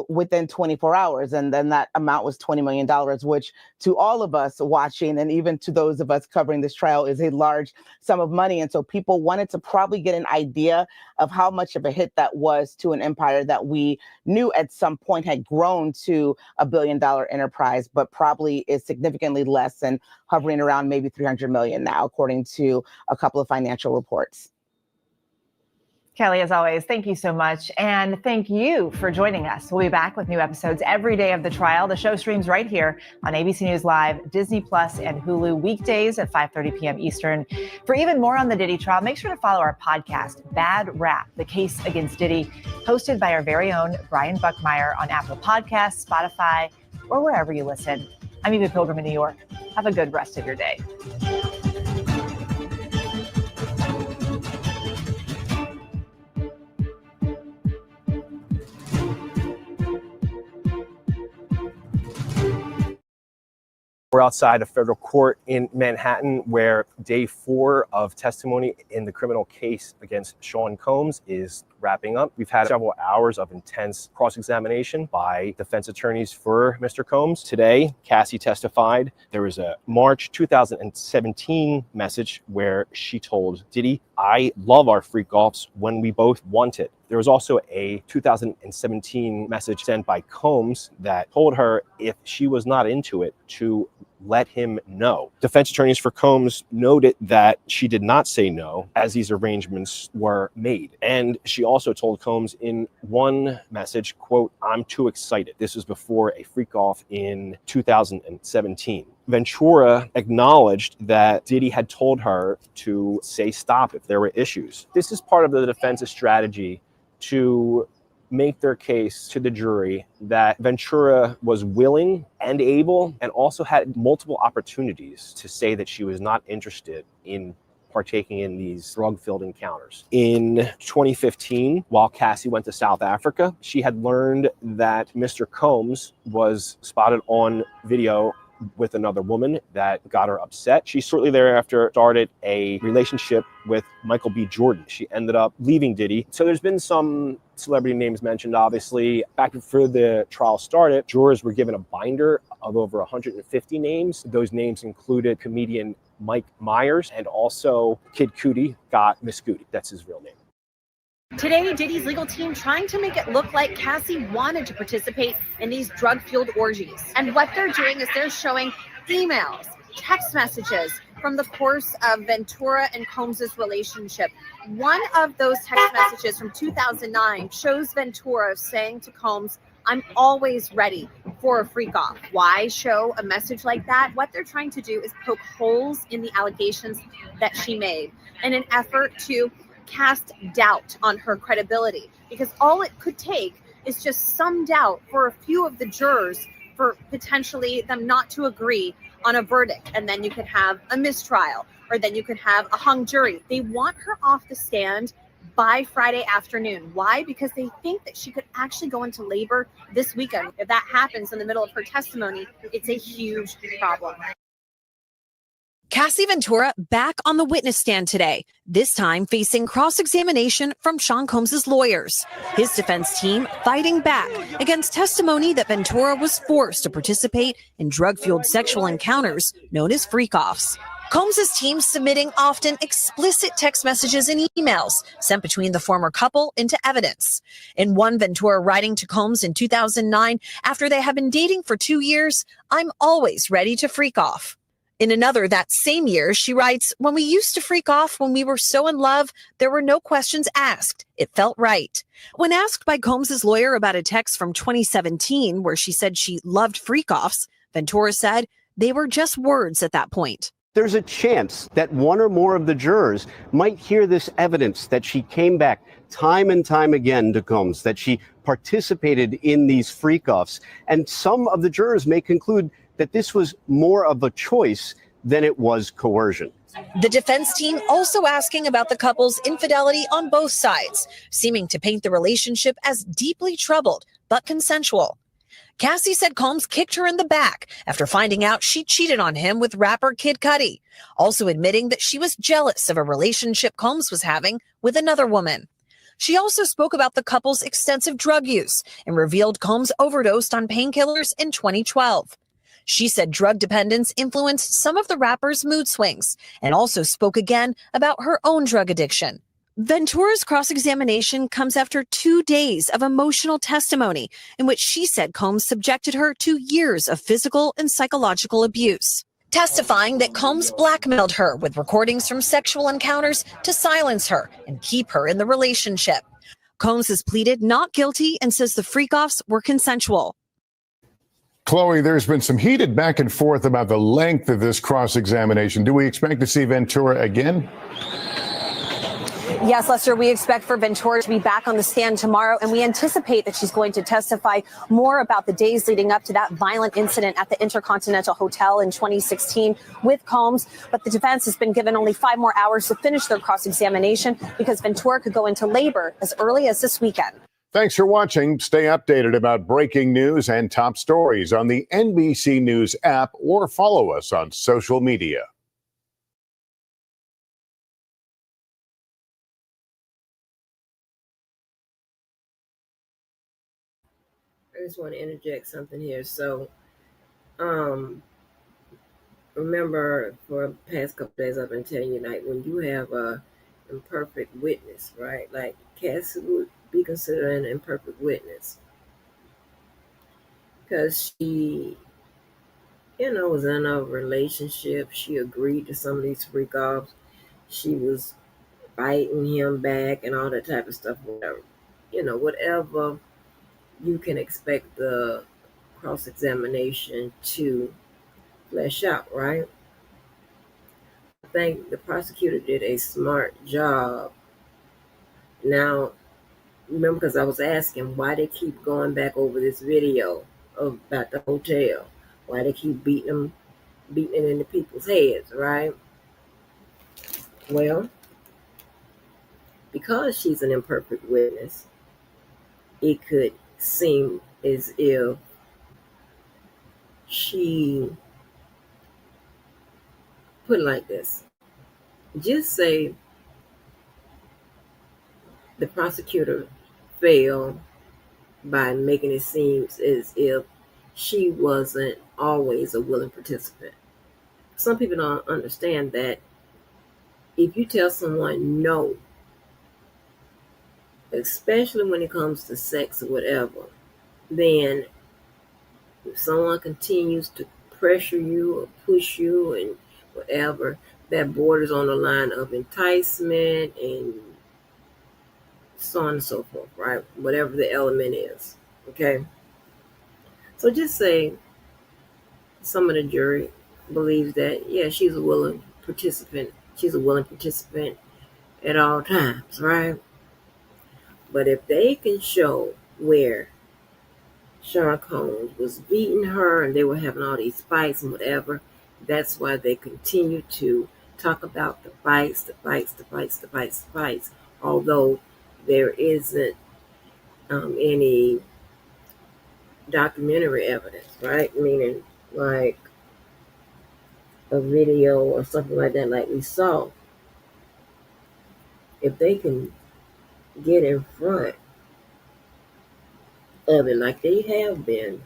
within 24 hours. And then that amount was $20 million, which to all of us watching and even to those of us covering this trial is a large sum of money. And so people wanted to probably get an idea of how much of a hit that was to an empire that we knew at some point had grown to $1 billion enterprise, but probably is significantly less and hovering around maybe 300 million now, according to a couple of financial reports. Kelly, as always, thank you so much. And thank you for joining us. We'll be back with new episodes every day of the trial. The show streams right here on ABC News Live, Disney Plus, and Hulu weekdays at 5:30 p.m. Eastern. For even more on the Diddy trial, make sure to follow our podcast, Bad Rap, the case against Diddy, hosted by our very own Brian Buckmeyer on Apple Podcasts, Spotify, or wherever you listen. I'm Eva Pilgrim in New York. Have a good rest of your day. We're outside a federal court in Manhattan where day 4 of testimony in the criminal case against Sean Combs is wrapping up. We've had several hours of intense cross-examination by defense attorneys for Mr. Combs. Today, Cassie testified. There was a March 2017 message where she told Diddy, "I love our freak offs when we both want it." There was also a 2017 message sent by Combs that told her if she was not into it to let him know. Defense attorneys for Combs noted that she did not say no as these arrangements were made. And she also told Combs in one message, quote, "I'm too excited." This was before a freak off in 2017. Ventura acknowledged that Diddy had told her to say stop if there were issues. This is part of the defense's strategy to make their case to the jury that Ventura was willing and able and also had multiple opportunities to say that she was not interested in partaking in these drug-filled encounters. In 2015, while Cassie went to South Africa, she had learned that Mr. Combs was spotted on video with another woman that got her upset. She shortly thereafter started a relationship with Michael B. Jordan. She ended up leaving Diddy. So there's been some celebrity names mentioned, obviously. Back before the trial started, jurors were given a binder of over 150 names. Those names included comedian Mike Myers and also Kid Cudi got Miss Cudi. That's his real name. Today, Diddy's legal team trying to make it look like Cassie wanted to participate in these drug-fueled orgies. And what they're doing is they're showing emails, text messages from the course of Ventura and Combs' relationship. One of those text messages from 2009 shows Ventura saying to Combs, "I'm always ready for a freak off." Why show a message like that? What they're trying to do is poke holes in the allegations that she made in an effort to cast doubt on her credibility, because all it could take is just some doubt for a few of the jurors for potentially them not to agree on a verdict, and then you could have a mistrial, or then you could have a hung jury. They want her off the stand by Friday afternoon. Why? Because they think that she could actually go into labor this weekend. If that happens in the middle of her testimony, it's a huge problem. Cassie Ventura back on the witness stand today, this time facing cross-examination from Sean Combs' lawyers. His defense team fighting back against testimony that Ventura was forced to participate in drug-fueled sexual encounters known as freak-offs. Combs' team submitting often explicit text messages and emails sent between the former couple into evidence. In one, Ventura writing to Combs in 2009 after they had been dating for 2 years, "I'm always ready to freak off." In another that same year, she writes, "When we used to freak off, when we were so in love, there were no questions asked. It felt right." When asked by Combs' lawyer about a text from 2017 where she said she loved freak-offs, Ventura said they were just words at that point. There's a chance that one or more of the jurors might hear this evidence that she came back time and time again to Combs, that she participated in these freak-offs. And some of the jurors may conclude that this was more of a choice than it was coercion. The defense team also asking about the couple's infidelity on both sides, seeming to paint the relationship as deeply troubled but consensual. Cassie said Combs kicked her in the back after finding out she cheated on him with rapper Kid Cudi, also admitting that she was jealous of a relationship Combs was having with another woman. She also spoke about the couple's extensive drug use and revealed Combs overdosed on painkillers in 2012. She said drug dependence influenced some of the rapper's mood swings and also spoke again about her own drug addiction. Ventura's cross-examination comes after 2 days of emotional testimony in which she said Combs subjected her to years of physical and psychological abuse, testifying that Combs blackmailed her with recordings from sexual encounters to silence her and keep her in the relationship. Combs has pleaded not guilty and says the freak-offs were consensual. Chloe, there's been some heated back and forth about the length of this cross-examination. Do we expect to see Ventura again? Yes, Lester, we expect for Ventura to be back on the stand tomorrow, and we anticipate that she's going to testify more about the days leading up to that violent incident at the Intercontinental Hotel in 2016 with Combs. But the defense has been given only 5 more hours to finish their cross-examination because Ventura could go into labor as early as this weekend. Thanks for watching. Stay updated about breaking news and top stories on the NBC News app or follow us on social media. I just want to interject something here. So, remember for the past couple days I've been telling you, like, when you have a imperfect witness, right? Like Cassie would be considered an imperfect witness because she, was in a relationship. She agreed to some of these freak-offs. She was biting him back and all that type of stuff, whatever. Whatever you can expect the cross-examination to flesh out, right? I think the prosecutor did a smart job. Now, remember, because I was asking why they keep going back over this video about the hotel, why they keep beating it into people's heads, right? Well, because she's an imperfect witness, it could seem as if she put it like this. Just say the prosecutor failed by making it seem as if she wasn't always a willing participant. Some people don't understand that if you tell someone no, especially when it comes to sex or whatever, then if someone continues to pressure you or push you and whatever, that borders on the line of enticement and so on and so forth, right? Whatever the element is, okay? So just say some of the jury believes that, yeah, she's a willing participant. She's a willing participant at all times, right? But if they can show where Sean Combs was beating her and they were having all these fights and whatever, that's why they continue to talk about the fights, although there isn't any documentary evidence, right? Meaning like a video or something like that, like we saw. If they can get in front of it like they have been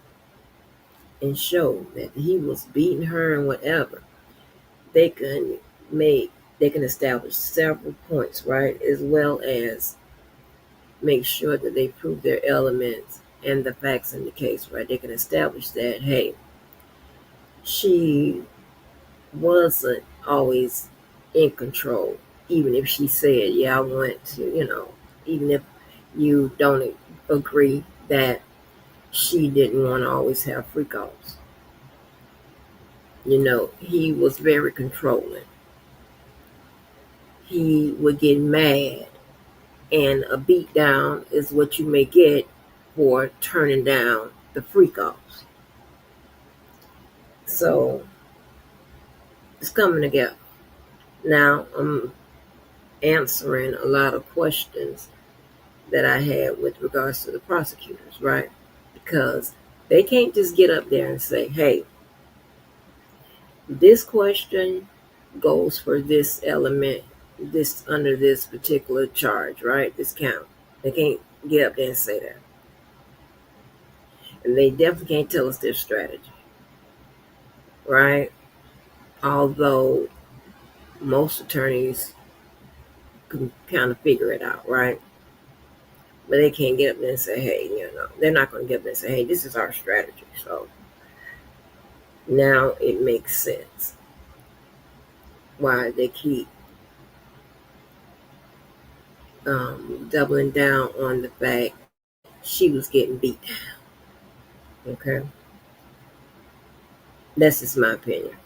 and show that he was beating her and whatever, they can establish several points, right? As well as make sure that they prove their elements and the facts in the case, right? They can establish that, hey, she wasn't always in control, even if she said, yeah, I want to, even if you don't agree that she didn't want to always have freak offs. He was very controlling. He would get mad, and a beat down is what you may get for turning down the freak offs. So it's coming together. Now I'm answering a lot of questions that I had with regards to the prosecutors, right? Because they can't just get up there and say, hey, this question goes for this element, this under this particular charge, right? This count. They can't get up there and say that. And they definitely can't tell us their strategy, right? Although most attorneys can kind of figure it out, right? But they can't get up there and say, hey, they're not going to get up there and say, hey, this is our strategy. So now it makes sense why they keep doubling down on the fact she was getting beat down. Okay? That's just my opinion.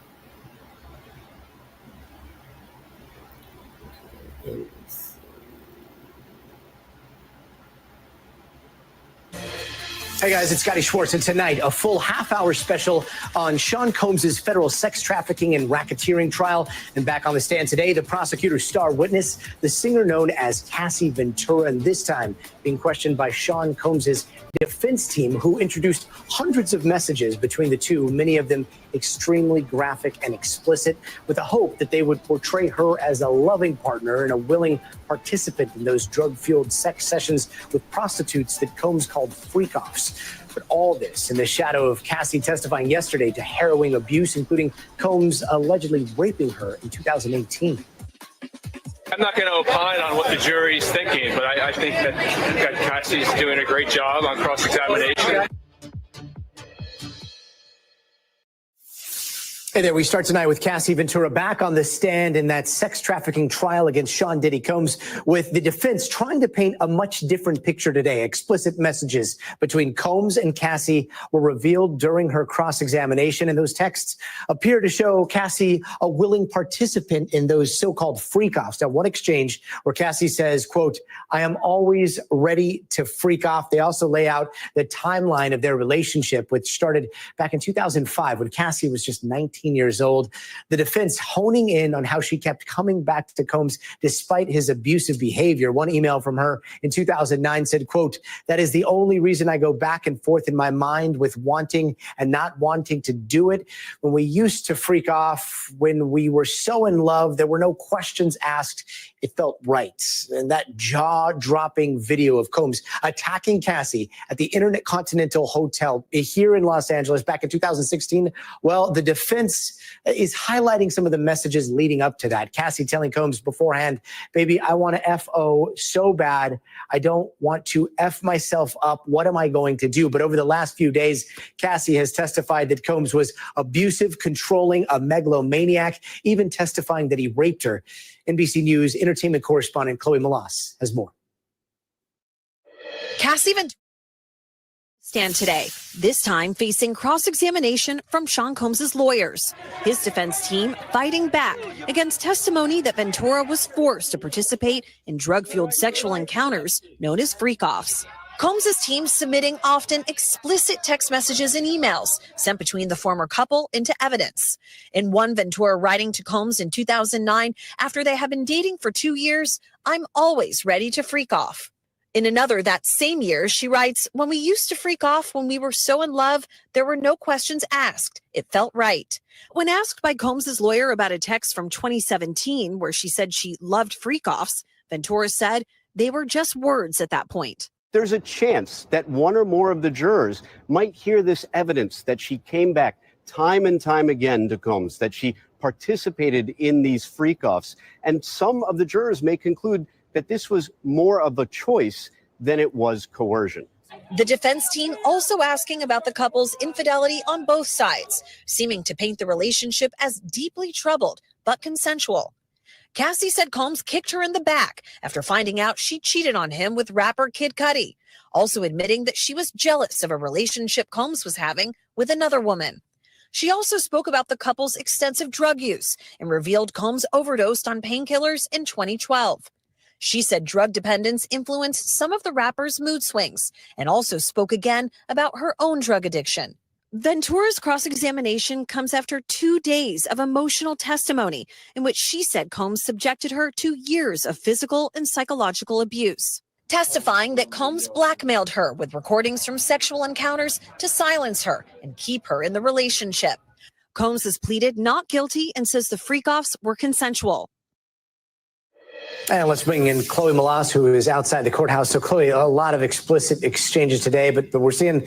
Hey guys, it's Scotty Schwartz, and tonight a full half-hour special on Sean Combs' federal sex trafficking and racketeering trial. And back on the stand today, the prosecutor's star witness, the singer known as Cassie Ventura, and this time being questioned by Sean Combs' defense team, who introduced hundreds of messages between the two, many of them extremely graphic and explicit, with the hope that they would portray her as a loving partner and a willing participant in those drug-fueled sex sessions with prostitutes that Combs called freak-offs. But all this in the shadow of Cassie testifying yesterday to harrowing abuse, including Combs allegedly raping her in 2018. I'm not going to opine on what the jury's thinking, but I think that Cassie's doing a great job on cross-examination. Hey there, we start tonight with Cassie Ventura back on the stand in that sex trafficking trial against Sean Diddy Combs, with the defense trying to paint a much different picture today. Explicit messages between Combs and Cassie were revealed during her cross-examination, and those texts appear to show Cassie a willing participant in those so-called freak-offs. Now, one exchange where Cassie says, quote, "I am always ready to freak off." They also lay out the timeline of their relationship, which started back in 2005 when Cassie was just 19 years old. The defense honing in on how she kept coming back to Combs despite his abusive behavior. One email from her in 2009 said, quote, "That is the only reason I go back and forth in my mind with wanting and not wanting to do it. When we used to freak off, when we were so in love, there were no questions asked. It felt right." And that jaw-dropping video of Combs attacking Cassie at the Intercontinental Hotel here in Los Angeles back in 2016, well, the defense is highlighting some of the messages leading up to that. Cassie telling Combs beforehand, "Baby, I want to F-O so bad. I don't want to F myself up. What am I going to do?" But over the last few days, Cassie has testified that Combs was abusive, controlling, a megalomaniac, even testifying that he raped her. NBC News entertainment correspondent Chloe Malas has more. Cassie Ventura stand today, this time facing cross-examination from Sean Combs' lawyers. His defense team fighting back against testimony that Ventura was forced to participate in drug-fueled sexual encounters known as freak-offs. Combs' team submitting often explicit text messages and emails sent between the former couple into evidence. In one, Ventura writing to Combs in 2009, after they had been dating for 2 years, "I'm always ready to freak off." In another that same year, she writes, "When we used to freak off when we were so in love, there were no questions asked. It felt right." When asked by Combs' lawyer about a text from 2017 where she said she loved freak-offs, Ventura said they were just words at that point. There's a chance that one or more of the jurors might hear this evidence that she came back time and time again to Combs, that she participated in these freak-offs. And some of the jurors may conclude that this was more of a choice than it was coercion. The defense team also asking about the couple's infidelity on both sides, seeming to paint the relationship as deeply troubled but consensual. Cassie said Combs kicked her in the back after finding out she cheated on him with rapper Kid Cudi, also admitting that she was jealous of a relationship Combs was having with another woman. She also spoke about the couple's extensive drug use and revealed Combs overdosed on painkillers in 2012. She said drug dependence influenced some of the rapper's mood swings and also spoke again about her own drug addiction. Ventura's cross-examination comes after 2 days of emotional testimony in which she said Combs subjected her to years of physical and psychological abuse, testifying that Combs blackmailed her with recordings from sexual encounters to silence her and keep her in the relationship. Combs has pleaded not guilty and says the freak-offs were consensual. And let's bring in Chloe Malas, who is outside the courthouse. So, Chloe, a lot of explicit exchanges today, but we're seeing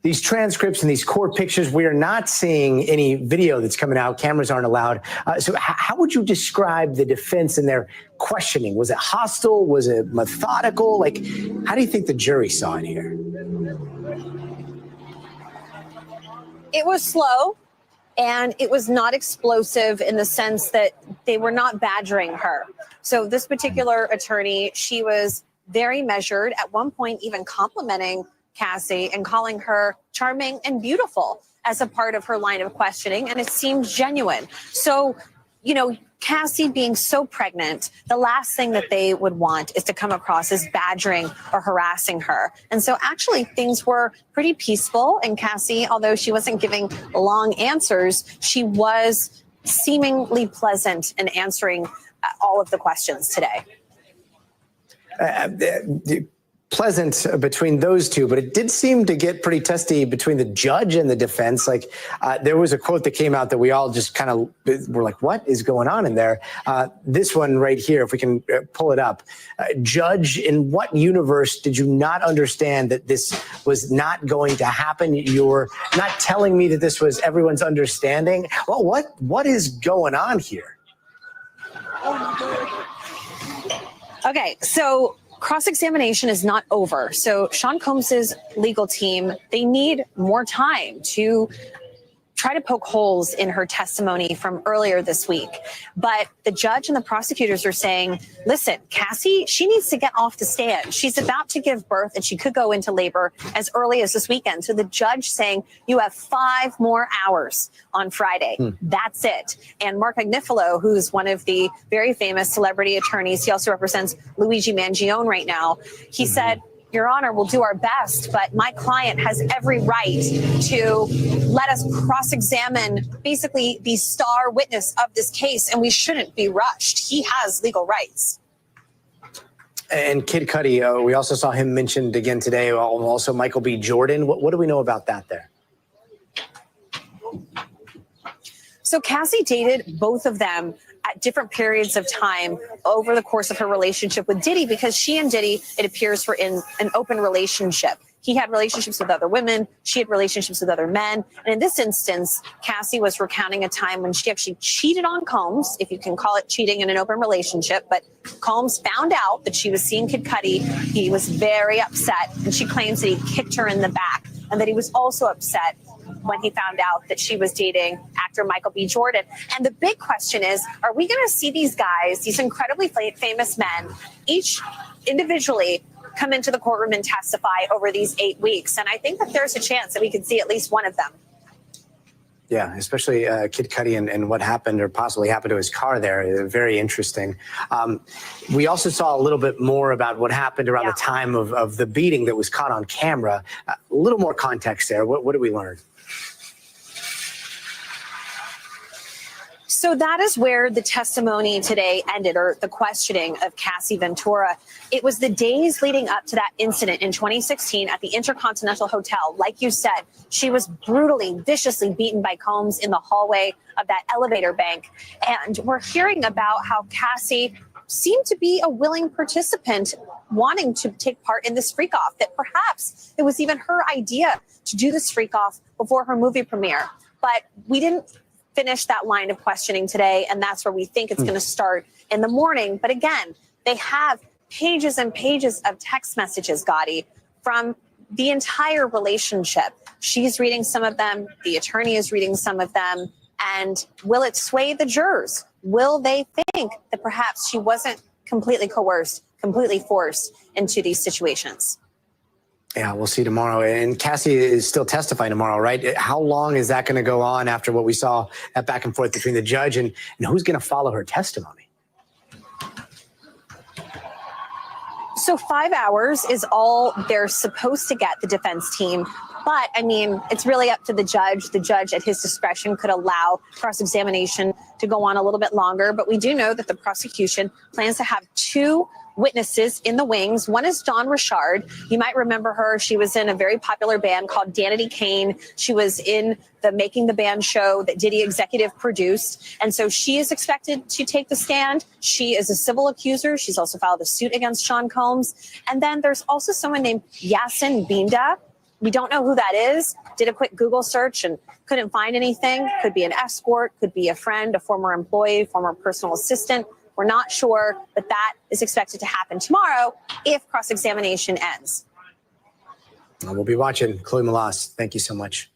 these transcripts and these court pictures. We are not seeing any video that's coming out. Cameras aren't allowed. So how would you describe the defense in their questioning? Was it hostile? Was it methodical? Like, how do you think the jury saw it here? It was slow. And it was not explosive in the sense that they were not badgering her. So this particular attorney, she was very measured, at one point even complimenting Cassie and calling her charming and beautiful as a part of her line of questioning. And it seemed genuine. So, you know, Cassie being so pregnant, the last thing that they would want is to come across as badgering or harassing her. And so actually things were pretty peaceful. And Cassie, although she wasn't giving long answers, she was seemingly pleasant in answering all of the questions today. Pleasant between those two, but it did seem to get pretty testy between the judge and the defense. Like there was a quote that came out that we all just kind of were like, what is going on in there? This one right here, if we can pull it up. Judge, in what universe did you not understand that this was not going to happen? You're not telling me that this was everyone's understanding. Well, what is going on here? Okay, so cross-examination is not over. So Sean Combs's legal team, they need more time to try to poke holes in her testimony from earlier this week. But the judge and the prosecutors are saying, listen, Cassie, she needs to get off the stand. She's about to give birth and she could go into labor as early as this weekend. So the judge saying you have 5 more hours on Friday. That's it. And Mark Agnifilo, who's one of the very famous celebrity attorneys, he also represents Luigi Mangione right now. He said, Your Honor, we'll do our best, but my client has every right to let us cross-examine basically the star witness of this case, and we shouldn't be rushed. He has legal rights. And Kid Cudi, we also saw him mentioned again today, also Michael B. Jordan. What do we know about that there? So Cassie dated both of them at different periods of time over the course of her relationship with Diddy, because she and Diddy, it appears, were in an open relationship. He had relationships with other women. She had relationships with other men. And in this instance, Cassie was recounting a time when she actually cheated on Combs, if you can call it cheating in an open relationship. But Combs found out that she was seeing Kid Cudi. He was very upset, and she claims that he kicked her in the back, and that he was also upset when he found out that she was dating actor Michael B. Jordan. And the big question is, are we going to see these guys, these incredibly famous men, each individually come into the courtroom and testify over these 8 weeks? And I think that there's a chance that we could see at least one of them. Yeah, especially Kid Cudi and what happened or possibly happened to his car there. Very interesting. We also saw a little bit more about what happened around the time of the beating that was caught on camera. A little more context there. What did we learn? So that is where the testimony today ended, or the questioning of Cassie Ventura. It was the days leading up to that incident in 2016 at the Intercontinental Hotel. Like you said, she was brutally, viciously beaten by Combs in the hallway of that elevator bank. And we're hearing about how Cassie seemed to be a willing participant, wanting to take part in this freak-off, that perhaps it was even her idea to do this freak-off before her movie premiere. But we didn't finish that line of questioning today, and that's where we think it's going to start in the morning. But again, they have pages and pages of text messages, Gotti, from the entire relationship. She's reading some of them, the attorney is reading some of them, and will it sway the jurors? Will they think that perhaps she wasn't completely coerced, completely forced into these situations? Yeah, we'll see tomorrow. And Cassie is still testifying tomorrow, right? How long is that going to go on after what we saw, that back and forth between the judge and who's going to follow her testimony? So 5 hours is all they're supposed to get, the defense team. But, I mean, it's really up to the judge. The judge, at his discretion, could allow cross-examination to go on a little bit longer. But we do know that the prosecution plans to have 2 witnesses in the wings. One is Dawn Richard. You might remember her. She was in a very popular band called Danity Kane. She was in the Making the Band show that Diddy executive produced. And so she is expected to take the stand. She is a civil accuser. She's also filed a suit against Sean Combs. And then there's also someone named Yasin Binda. We don't know who that is. Did a quick Google search and couldn't find anything. Could be an escort, could be a friend, a former employee, former personal assistant. We're not sure, but that is expected to happen tomorrow if cross-examination ends. We'll be watching. Chloe Malas, thank you so much.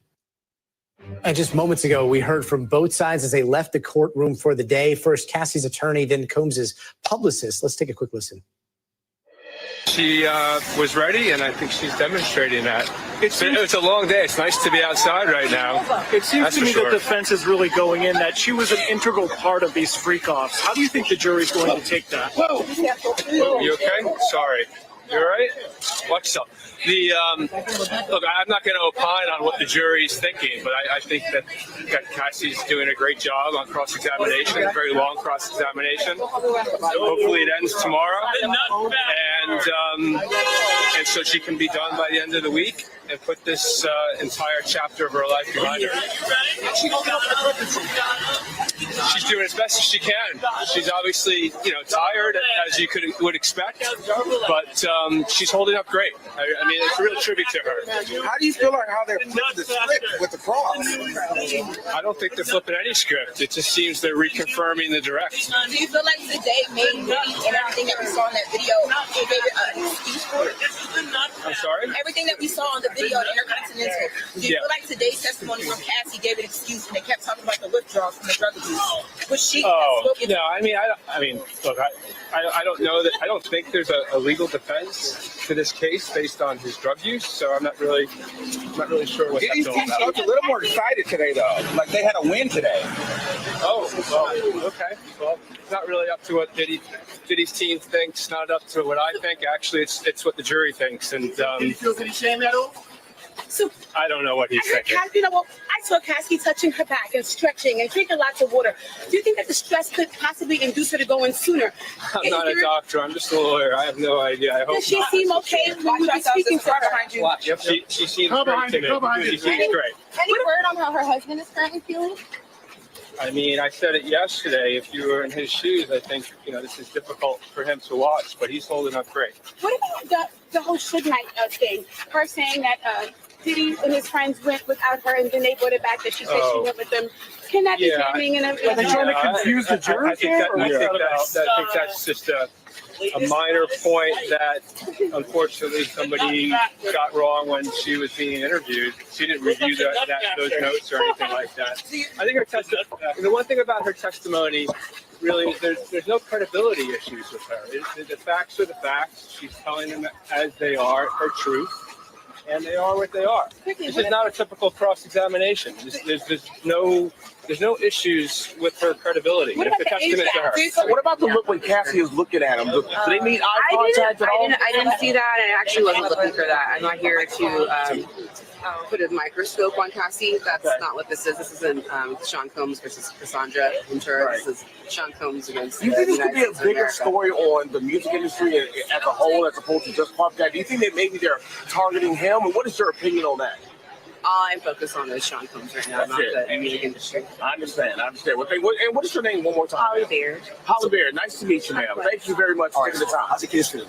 And just moments ago, we heard from both sides as they left the courtroom for the day. First, Cassie's attorney, then Combs's publicist. Let's take a quick listen. She was ready, and I think she's demonstrating that. It's a long day. It's nice to be outside right now. It seems That's to me for sure. that defense is really going in that she was an integral part of these freak-offs. How do you think the jury's going to take that? Whoa. You okay? Sorry. You all right? Watch yourself. Look, I'm not going to opine on what the jury's thinking, but I think that Cassie's doing a great job on cross-examination, a very long cross-examination. Hopefully it ends tomorrow, and so she can be done by the end of the week and put this entire chapter of her life behind her. She's doing as best as she can. She's obviously, tired, as you would expect, but she's holding up great. I mean, it's a real tribute to her. How do you feel like how they're flipping the script with the cross? I don't think they're flipping any script. It just seems they're reconfirming the direct. Do you feel like today made Diddy and everything that we saw in that video gave it an excuse for it? I'm sorry? Everything that we saw on the video at Intercontinental, do you feel like today's testimony from Cassie gave an excuse when they kept talking about the withdrawal from the drug abuse? Was she? No, I mean, look, I don't know that. I don't think there's a legal defense to this case based on his drug use. So I'm not really sure what that's all about. Looked a little more excited today, though. Like they had a win today. Oh, well, okay. Well, it's not really up to what Diddy's team thinks. Not up to what I think. Actually, it's what the jury thinks. And Did he feel any shame at all? So I don't know what he's thinking. I saw Cassie touching her back and stretching and drinking lots of water. Do you think that the stress could possibly induce her to go in sooner? I'm not a doctor. I'm just a lawyer. I have no idea. I hope. Does she seem okay when we were speaking to her? Yep, she seems great to me. She seems great. Any word on how her husband is currently feeling? I mean, I said it yesterday. If you were in his shoes, I think, this is difficult for him to watch, but he's holding up great. What about the whole Suge Knight thing? Her saying that Diddy and his friends went without her, and then they brought it back that she said she went with them. Can that be happening? Are they trying to confuse the jury? I think that's just a minor point that, unfortunately, somebody got wrong when she was being interviewed. She didn't review those notes or anything like that. I think the one thing about her testimony, really, there's no credibility issues with her. The facts are the facts. She's telling them as they are, her truth. and they are what they are. This is not a typical cross-examination. There's no issues with her credibility. What It's about a testament to her. What about the look when Cassie is looking at him? Do they need eye contact at all? I didn't see that, and I actually wasn't looking for that. I'm not here to put a microscope on Cassie. That's not what this is. This isn't Sean Combs versus Cassandra Ventura. Right. This is Sean Combs against. Do you think this could be a bigger story on the music industry as a whole, as opposed to just Puff Daddy? Do you think that maybe they're targeting him? And what is your opinion on that? All I'm focused on is Sean Combs right now, not the music industry. I understand. Well, and what is your name one more time? Holly Bear. Holly Bear. Nice to meet you, ma'am. Thank you very much for taking the time. How's the kids feeling?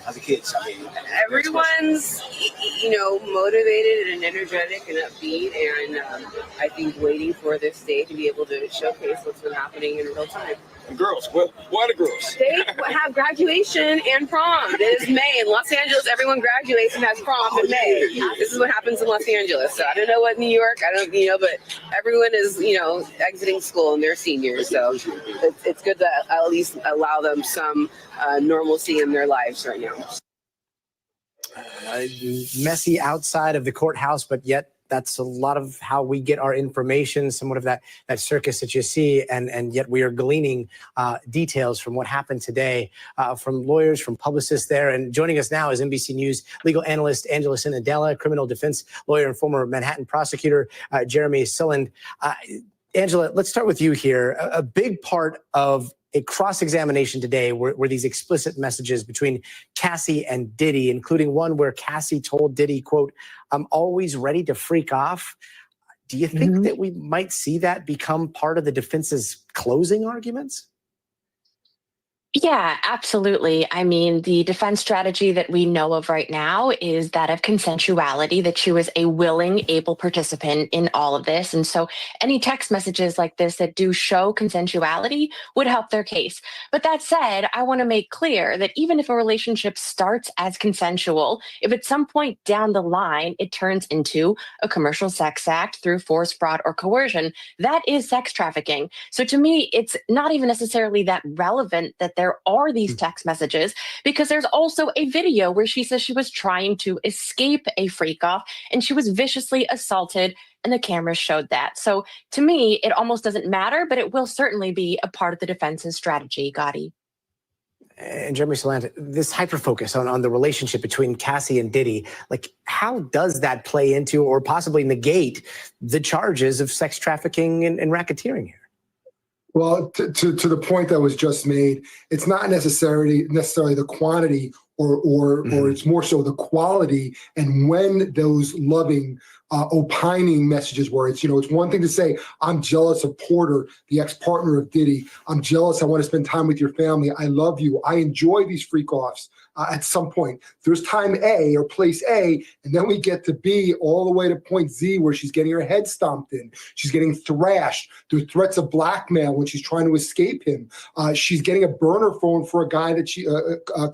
Everyone's, motivated and energetic and upbeat, and I think waiting for this day to be able to showcase what's been happening in real time. And girls, why the girls? They have graduation and prom. It is May in Los Angeles. Everyone graduates and has prom in May. This is what happens in Los Angeles. So I don't know what New York. But everyone is exiting school and they're seniors. So it's good to at least allow them some normalcy in their lives right now. Messy outside of the courthouse, but yet that's a lot of how we get our information, somewhat of that circus that you see, and yet we are gleaning details from what happened today from lawyers, from publicists there. And joining us now is NBC News legal analyst Angela Cinnadella, criminal defense lawyer and former Manhattan prosecutor Jeremy Sulland. Angela, let's start with you here. A big part of a cross-examination today were these explicit messages between Cassie and Diddy, including one where Cassie told Diddy, quote, "I'm always ready to freak off." Do you think that we might see that become part of the defense's closing arguments? Yeah, absolutely. I mean, the defense strategy that we know of right now is that of consensuality, that she was a willing, able participant in all of this. And so any text messages like this that do show consensuality would help their case. But that said, I want to make clear that even if a relationship starts as consensual, if at some point down the line it turns into a commercial sex act through force, fraud, or coercion, that is sex trafficking. So to me, it's not even necessarily that relevant that there are these text messages, because there's also a video where she says she was trying to escape a freak off and she was viciously assaulted, and the cameras showed that. So to me, it almost doesn't matter, but it will certainly be a part of the defense's strategy, Gotti. And Jeremy Sulland, this hyper-focus on the relationship between Cassie and Diddy, like how does that play into or possibly negate the charges of sex trafficking and racketeering here? Well, to the point that was just made, it's not necessarily the quantity or it's more so the quality and when those loving opining messages were. It's one thing to say, I'm jealous of Porter, the ex-partner of Diddy. I'm jealous. I want to spend time with your family. I love you. I enjoy these freak-offs. At some point, there's time A or place A, and then we get to B all the way to point Z where she's getting her head stomped in. She's getting thrashed. There's threats of blackmail when she's trying to escape him. She's getting a burner phone for a guy that she,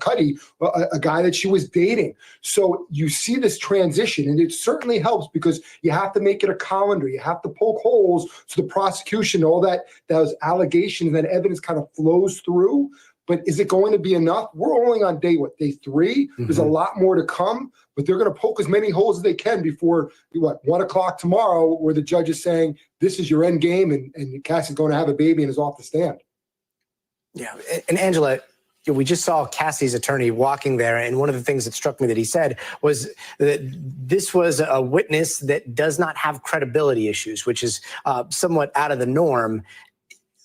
Cuddy, a guy that she was dating. So you see this transition, and it certainly helps because you have to make it a colander. You have to poke holes so the prosecution, all those allegations, that evidence kind of flows through. But is it going to be enough? We're only on day 3? There's a lot more to come, but they're going to poke as many holes as they can before 1 o'clock tomorrow, where the judge is saying, this is your end game, and Cassie's going to have a baby and is off the stand. Yeah. And Angela, we just saw Cassie's attorney walking there, and one of the things that struck me that he said was that this was a witness that does not have credibility issues, which is somewhat out of the norm.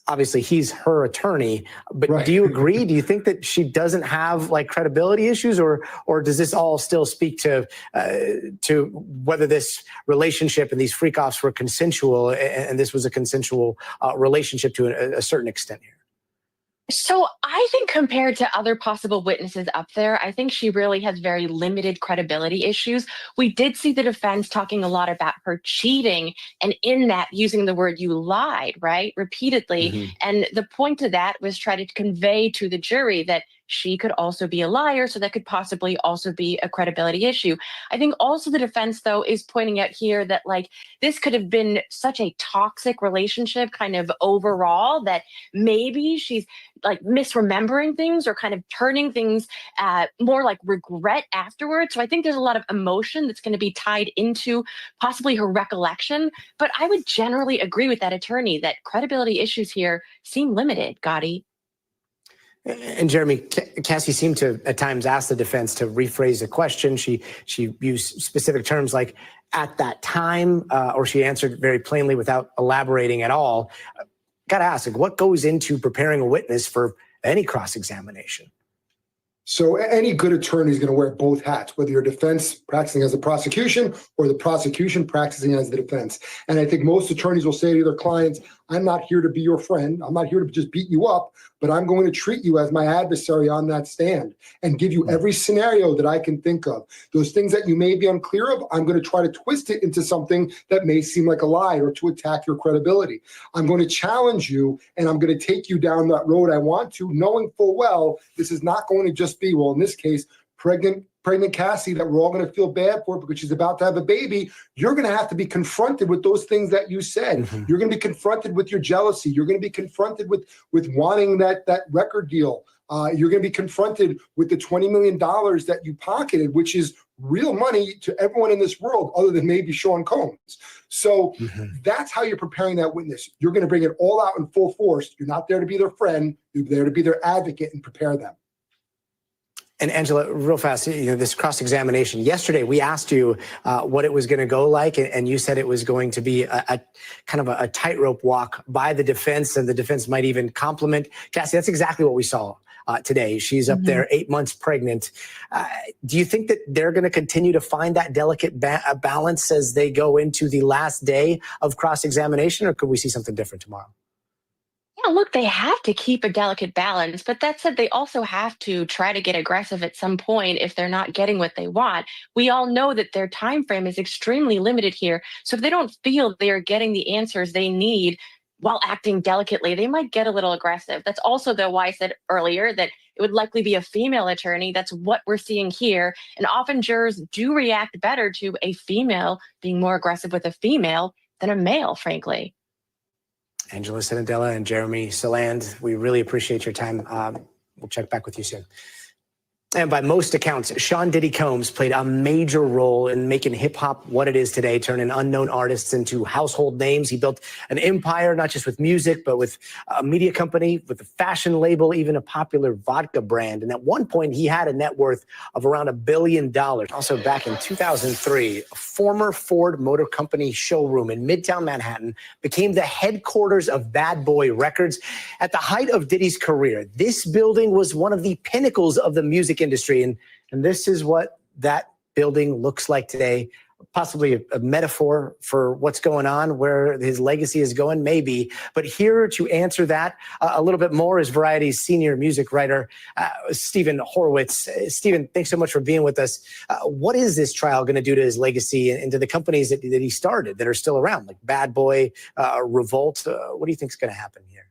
Obviously, he's her attorney, but right. Do you agree? Do you think that she doesn't have credibility issues, or does this all still speak to whether this relationship and these freak-offs were consensual, and this was a consensual relationship to a certain extent here? So I think compared to other possible witnesses up there, I think she really has very limited credibility issues. We did see the defense talking a lot about her cheating, and in that using the word "you lied," right, repeatedly. And the point of that was try to convey to the jury that she could also be a liar. So that could possibly also be a credibility issue. I think also the defense, though, is pointing out here that like this could have been such a toxic relationship kind of overall that maybe she's like misremembering things or kind of turning things more like regret afterwards. So I think there's a lot of emotion that's going to be tied into possibly her recollection. But I would generally agree with that attorney that credibility issues here seem limited, Gotti. And Jeremy, Cassie seemed to at times ask the defense to rephrase a question. She used specific terms like "at that time," or she answered very plainly without elaborating at all. Got to ask, like, what goes into preparing a witness for any cross-examination? So any good attorney is going to wear both hats, whether you're defense practicing as the prosecution or the prosecution practicing as the defense. And I think most attorneys will say to their clients, I'm not here to be your friend. I'm not here to just beat you up, but I'm going to treat you as my adversary on that stand and give you every scenario that I can think of. Those things that you may be unclear of, I'm going to try to twist it into something that may seem like a lie or to attack your credibility. I'm going to challenge you and I'm going to take you down that road I want to, knowing full well this is not going to just be, well, in this case, pregnant Cassie that we're all going to feel bad for because she's about to have a baby. You're going to have to be confronted with those things that you said. Mm-hmm. You're going to be confronted with your jealousy. You're going to be confronted with wanting that record deal. You're going to be confronted with the $20 million that you pocketed, which is real money to everyone in this world other than maybe Sean Combs. So that's how you're preparing that witness. You're going to bring it all out in full force. You're not there to be their friend. You're there to be their advocate and prepare them. And Angela, real fast, this cross-examination. Yesterday, we asked you what it was going to go like, and you said it was going to be a kind of a tightrope walk by the defense, and the defense might even compliment Cassie. That's exactly what we saw today. She's up there 8 months pregnant. Do you think that they're going to continue to find that delicate balance as they go into the last day of cross-examination, or could we see something different tomorrow? Yeah, look, they have to keep a delicate balance, but that said, they also have to try to get aggressive at some point if they're not getting what they want. We all know that their time frame is extremely limited here. So if they don't feel they are getting the answers they need while acting delicately, they might get a little aggressive. That's also, though, why I said earlier that it would likely be a female attorney. That's what we're seeing here. And often jurors do react better to a female being more aggressive with a female than a male, frankly. Angela Sinadella and Jeremy Saland, we really appreciate your time. We'll check back with you soon. And by most accounts, Sean Diddy Combs played a major role in making hip-hop what it is today, turning unknown artists into household names. He built an empire, not just with music, but with a media company, with a fashion label, even a popular vodka brand. And at one point, he had a net worth of around $1 billion. Also, back in 2003, a former Ford Motor Company showroom in Midtown Manhattan became the headquarters of Bad Boy Records. At the height of Diddy's career, this building was one of the pinnacles of the music industry, and this is what that building looks like today. Possibly a metaphor for what's going on, where his legacy is going, maybe. But here to answer that a little bit more is Variety's senior music writer, Stephen Horowitz. Stephen, thanks so much for being with us. What is this trial going to do to his legacy and to the companies that he started that are still around, like Bad Boy, Revolt? What do you think is going to happen here?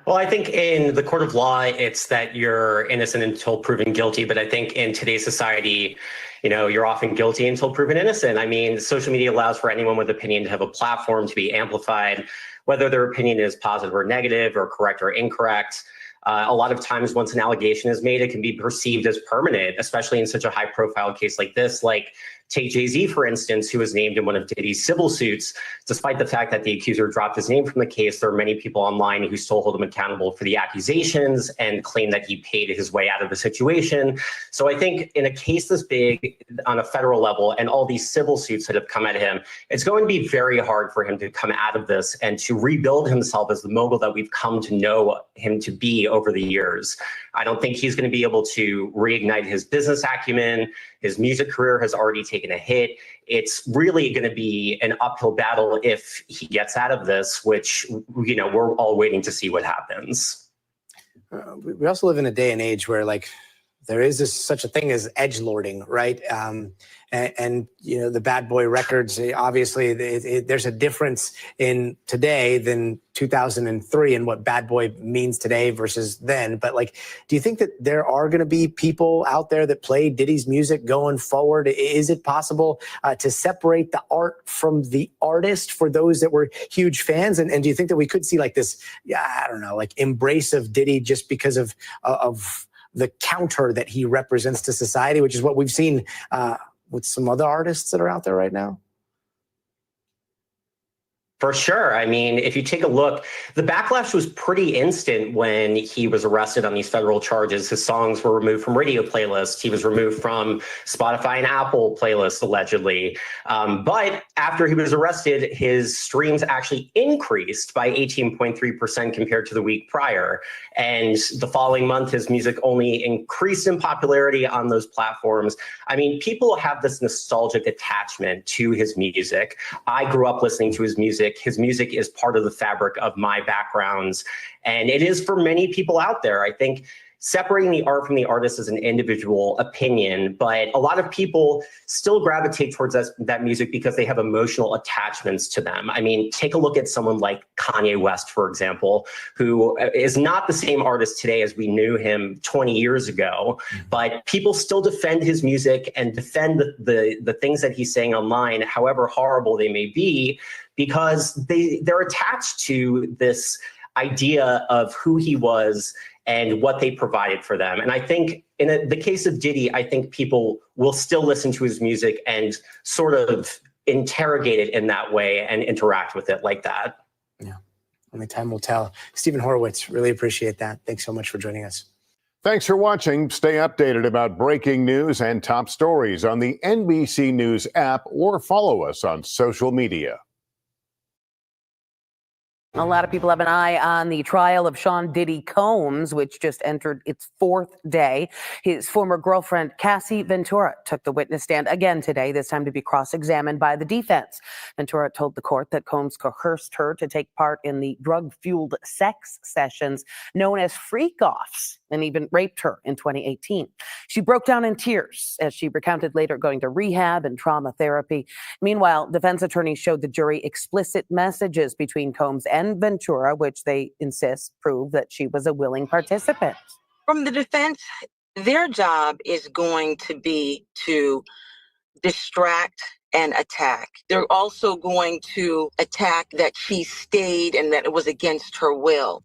Well, I think in the court of law, it's that you're innocent until proven guilty. But I think in today's society, you're often guilty until proven innocent. I mean, social media allows for anyone with opinion to have a platform to be amplified, whether their opinion is positive or negative or correct or incorrect. A lot of times once an allegation is made, it can be perceived as permanent, especially in such a high profile case like this. Like take Jay-Z, for instance, who was named in one of Diddy's civil suits. Despite the fact that the accuser dropped his name from the case, there are many people online who still hold him accountable for the accusations and claim that he paid his way out of the situation. So I think in a case this big on a federal level and all these civil suits that have come at him, it's going to be very hard for him to come out of this and to rebuild himself as the mogul that we've come to know him to be over the years. I don't think he's going to be able to reignite his business acumen. His music career has already taken a hit. It's really going to be an uphill battle if he gets out of this, which, we're all waiting to see what happens. We also live in a day and age where, there is such a thing as edgelording, right? And you know, the Bad Boy records, obviously there's a difference in today than 2003 and what Bad Boy means today versus then. But like, do you think that there are going to be people out there that play Diddy's music going forward? Is it possible to separate the art from the artist for those that were huge fans? And do you think that we could see like this, I don't know, like embrace of Diddy just because of the counter that he represents to society, which is what we've seen with some other artists that are out there right now? For sure. I mean, if you take a look, the backlash was pretty instant when he was arrested on these federal charges. His songs were removed from radio playlists. He was removed from Spotify and Apple playlists, allegedly. But after he was arrested, his streams actually increased by 18.3% compared to the week prior. And the following month, his music only increased in popularity on those platforms. I mean, people have this nostalgic attachment to his music. I grew up listening to his music. His music is part of the fabric of my backgrounds, and it is for many people out there. I think separating the art from the artist is an individual opinion, but a lot of people still gravitate towards that music because they have emotional attachments to them. I mean, take a look at someone like Kanye West, for example, who is not the same artist today as we knew him 20 years ago, but people still defend his music and defend the things that he's saying online, however horrible they may be, because they're attached to this idea of who he was and what they provided for them. And I think in the case of Diddy, I think people will still listen to his music and sort of interrogate it in that way and interact with it like that. Yeah, only time will tell. Stephen Horowitz, really appreciate that. Thanks so much for joining us. Thanks for watching. Stay updated about breaking news and top stories on the NBC News app or follow us on social media. A lot of people have an eye on the trial of Sean Diddy Combs, which just entered its fourth day. His former girlfriend, Cassie Ventura, took the witness stand again today, this time to be cross-examined by the defense. Ventura told the court that Combs coerced her to take part in the drug-fueled sex sessions known as freak-offs, and even raped her in 2018. She broke down in tears as she recounted later going to rehab and trauma therapy. Meanwhile, defense attorneys showed the jury explicit messages between Combs and Ventura, which they insist prove that she was a willing participant. From the defense, their job is going to be to distract and attack. They're also going to attack that she stayed and that it was against her will.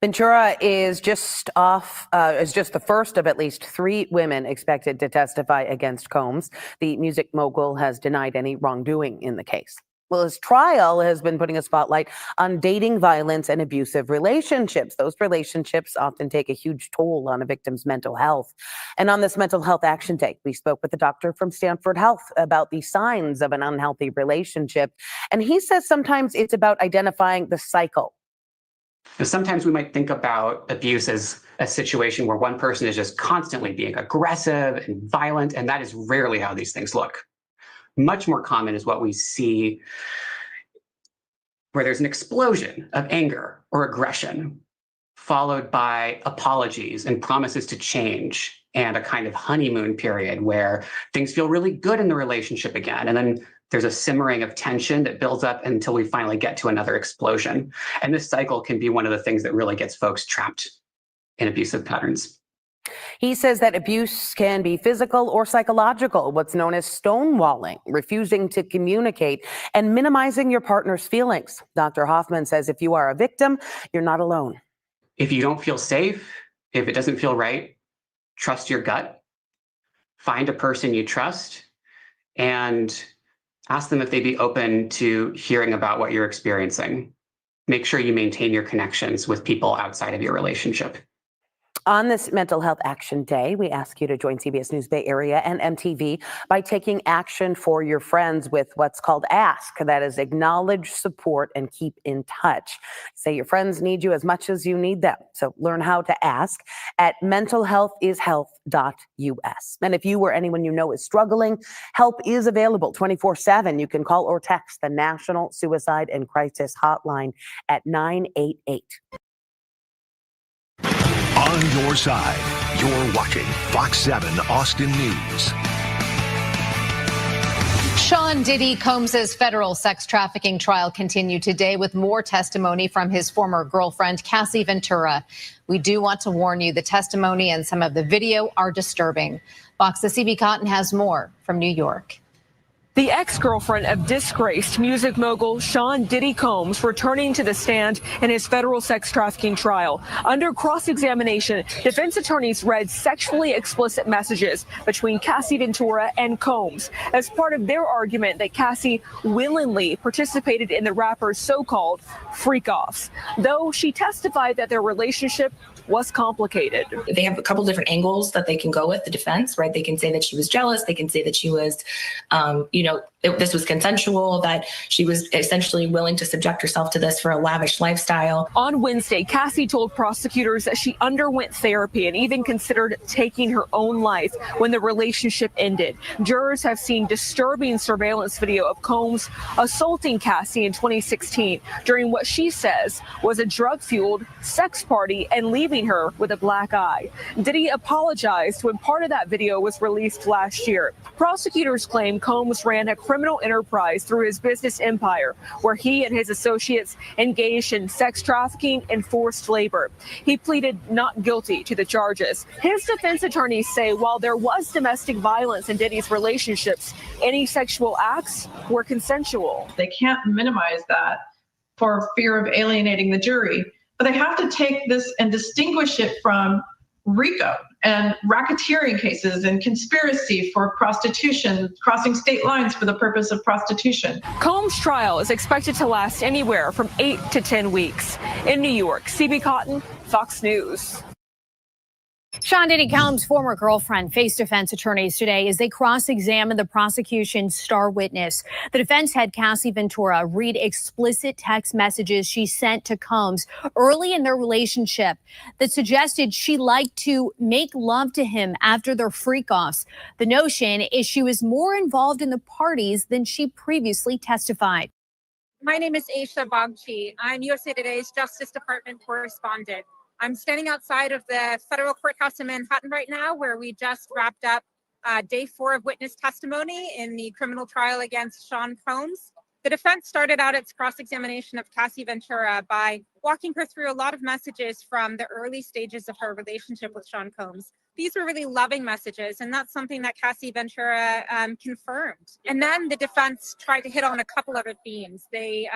Ventura is just the first of at least 3 women expected to testify against Combs. The music mogul has denied any wrongdoing in the case. Well, his trial has been putting a spotlight on dating violence and abusive relationships. Those relationships often take a huge toll on a victim's mental health. And on this Mental Health Action Day, we spoke with a doctor from Stanford Health about the signs of an unhealthy relationship. And he says sometimes it's about identifying the cycle. Sometimes we might think about abuse as a situation where one person is just constantly being aggressive and violent, and that is rarely how these things look. Much more common is what we see where there's an explosion of anger or aggression, followed by apologies and promises to change and a kind of honeymoon period where things feel really good in the relationship again. And then there's a simmering of tension that builds up until we finally get to another explosion. And this cycle can be one of the things that really gets folks trapped in abusive patterns. He says that abuse can be physical or psychological, what's known as stonewalling, refusing to communicate, and minimizing your partner's feelings. Dr. Hoffman says if you are a victim, you're not alone. If you don't feel safe, if it doesn't feel right, trust your gut. Find a person you trust and ask them if they'd be open to hearing about what you're experiencing. Make sure you maintain your connections with people outside of your relationship. On this Mental Health Action Day, we ask you to join CBS News Bay Area and MTV by taking action for your friends with what's called ASK. That is acknowledge, support, and keep in touch. Say your friends need you as much as you need them. So learn how to ask at mentalhealthishealth.us. And if you or anyone you know is struggling, help is available 24/7. You can call or text the National Suicide and Crisis Hotline at 988. On your side, you're watching Fox 7 Austin News. Sean Diddy Combs' federal sex trafficking trial continued today with more testimony from his former girlfriend, Cassie Ventura. We do want to warn you, the testimony and some of the video are disturbing. Fox's CB Cotton has more from New York. The ex-girlfriend of disgraced music mogul Sean Diddy Combs returning to the stand in his federal sex trafficking trial. Under cross-examination, defense attorneys read sexually explicit messages between Cassie Ventura and Combs as part of their argument that Cassie willingly participated in the rapper's so-called freak-offs, though she testified that their relationship was complicated. They have a couple different angles that they can go with, the defense, right? They can say that she was jealous. They can say that she was, this was consensual, that she was essentially willing to subject herself to this for a lavish lifestyle. On Wednesday, Cassie told prosecutors that she underwent therapy and even considered taking her own life when the relationship ended. Jurors have seen disturbing surveillance video of Combs assaulting Cassie in 2016 during what she says was a drug-fueled sex party and leaving her with a black eye. Diddy apologized when part of that video was released last year. Prosecutors claim Combs ran a criminal enterprise through his business empire, where he and his associates engaged in sex trafficking and forced labor. He pleaded not guilty to the charges. His defense attorneys say while there was domestic violence in Diddy's relationships, any sexual acts were consensual. They can't minimize that for fear of alienating the jury. But they have to take this and distinguish it from RICO and racketeering cases and conspiracy for prostitution, crossing state lines for the purpose of prostitution. Combs' trial is expected to last anywhere from 8 to 10 weeks. In New York, CB Cotton, Fox News. Sean Diddy Combs' former girlfriend faced defense attorneys today as they cross-examined the prosecution's star witness. The defense had Cassie Ventura read explicit text messages she sent to Combs early in their relationship that suggested she liked to make love to him after their freak-offs. The notion is she was more involved in the parties than she previously testified. My name is Aisha Bagchi. I'm USA Today's Justice Department correspondent. I'm standing outside of the federal courthouse in Manhattan right now, where we just wrapped up day 4 of witness testimony in the criminal trial against Sean Combs. The defense started out its cross-examination of Cassie Ventura by walking her through a lot of messages from the early stages of her relationship with Sean Combs. These were really loving messages, and that's something that Cassie Ventura confirmed. And then the defense tried to hit on a couple other themes. They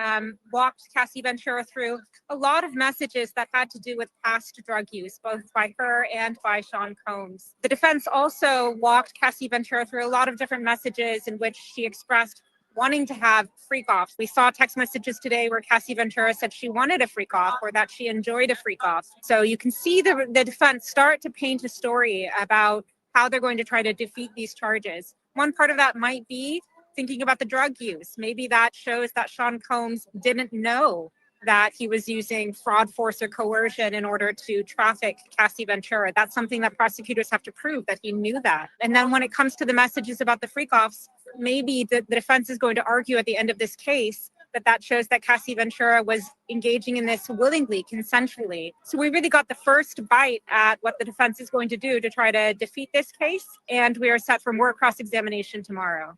walked Cassie Ventura through a lot of messages that had to do with past drug use, both by her and by Sean Combs. The defense also walked Cassie Ventura through a lot of different messages in which she expressed wanting to have freak-offs. We saw text messages today where Cassie Ventura said she wanted a freak-off or that she enjoyed a freak-off. So you can see the defense start to paint a story about how they're going to try to defeat these charges. One part of that might be thinking about the drug use. Maybe that shows that Sean Combs didn't know that he was using fraud, force, or coercion in order to traffic Cassie Ventura. That's something that prosecutors have to prove, that he knew that. And then when it comes to the messages about the freak-offs, maybe the defense is going to argue at the end of this case that shows that Cassie Ventura was engaging in this willingly, consensually. So we really got the first bite at what the defense is going to do to try to defeat this case, and we are set for more cross-examination tomorrow.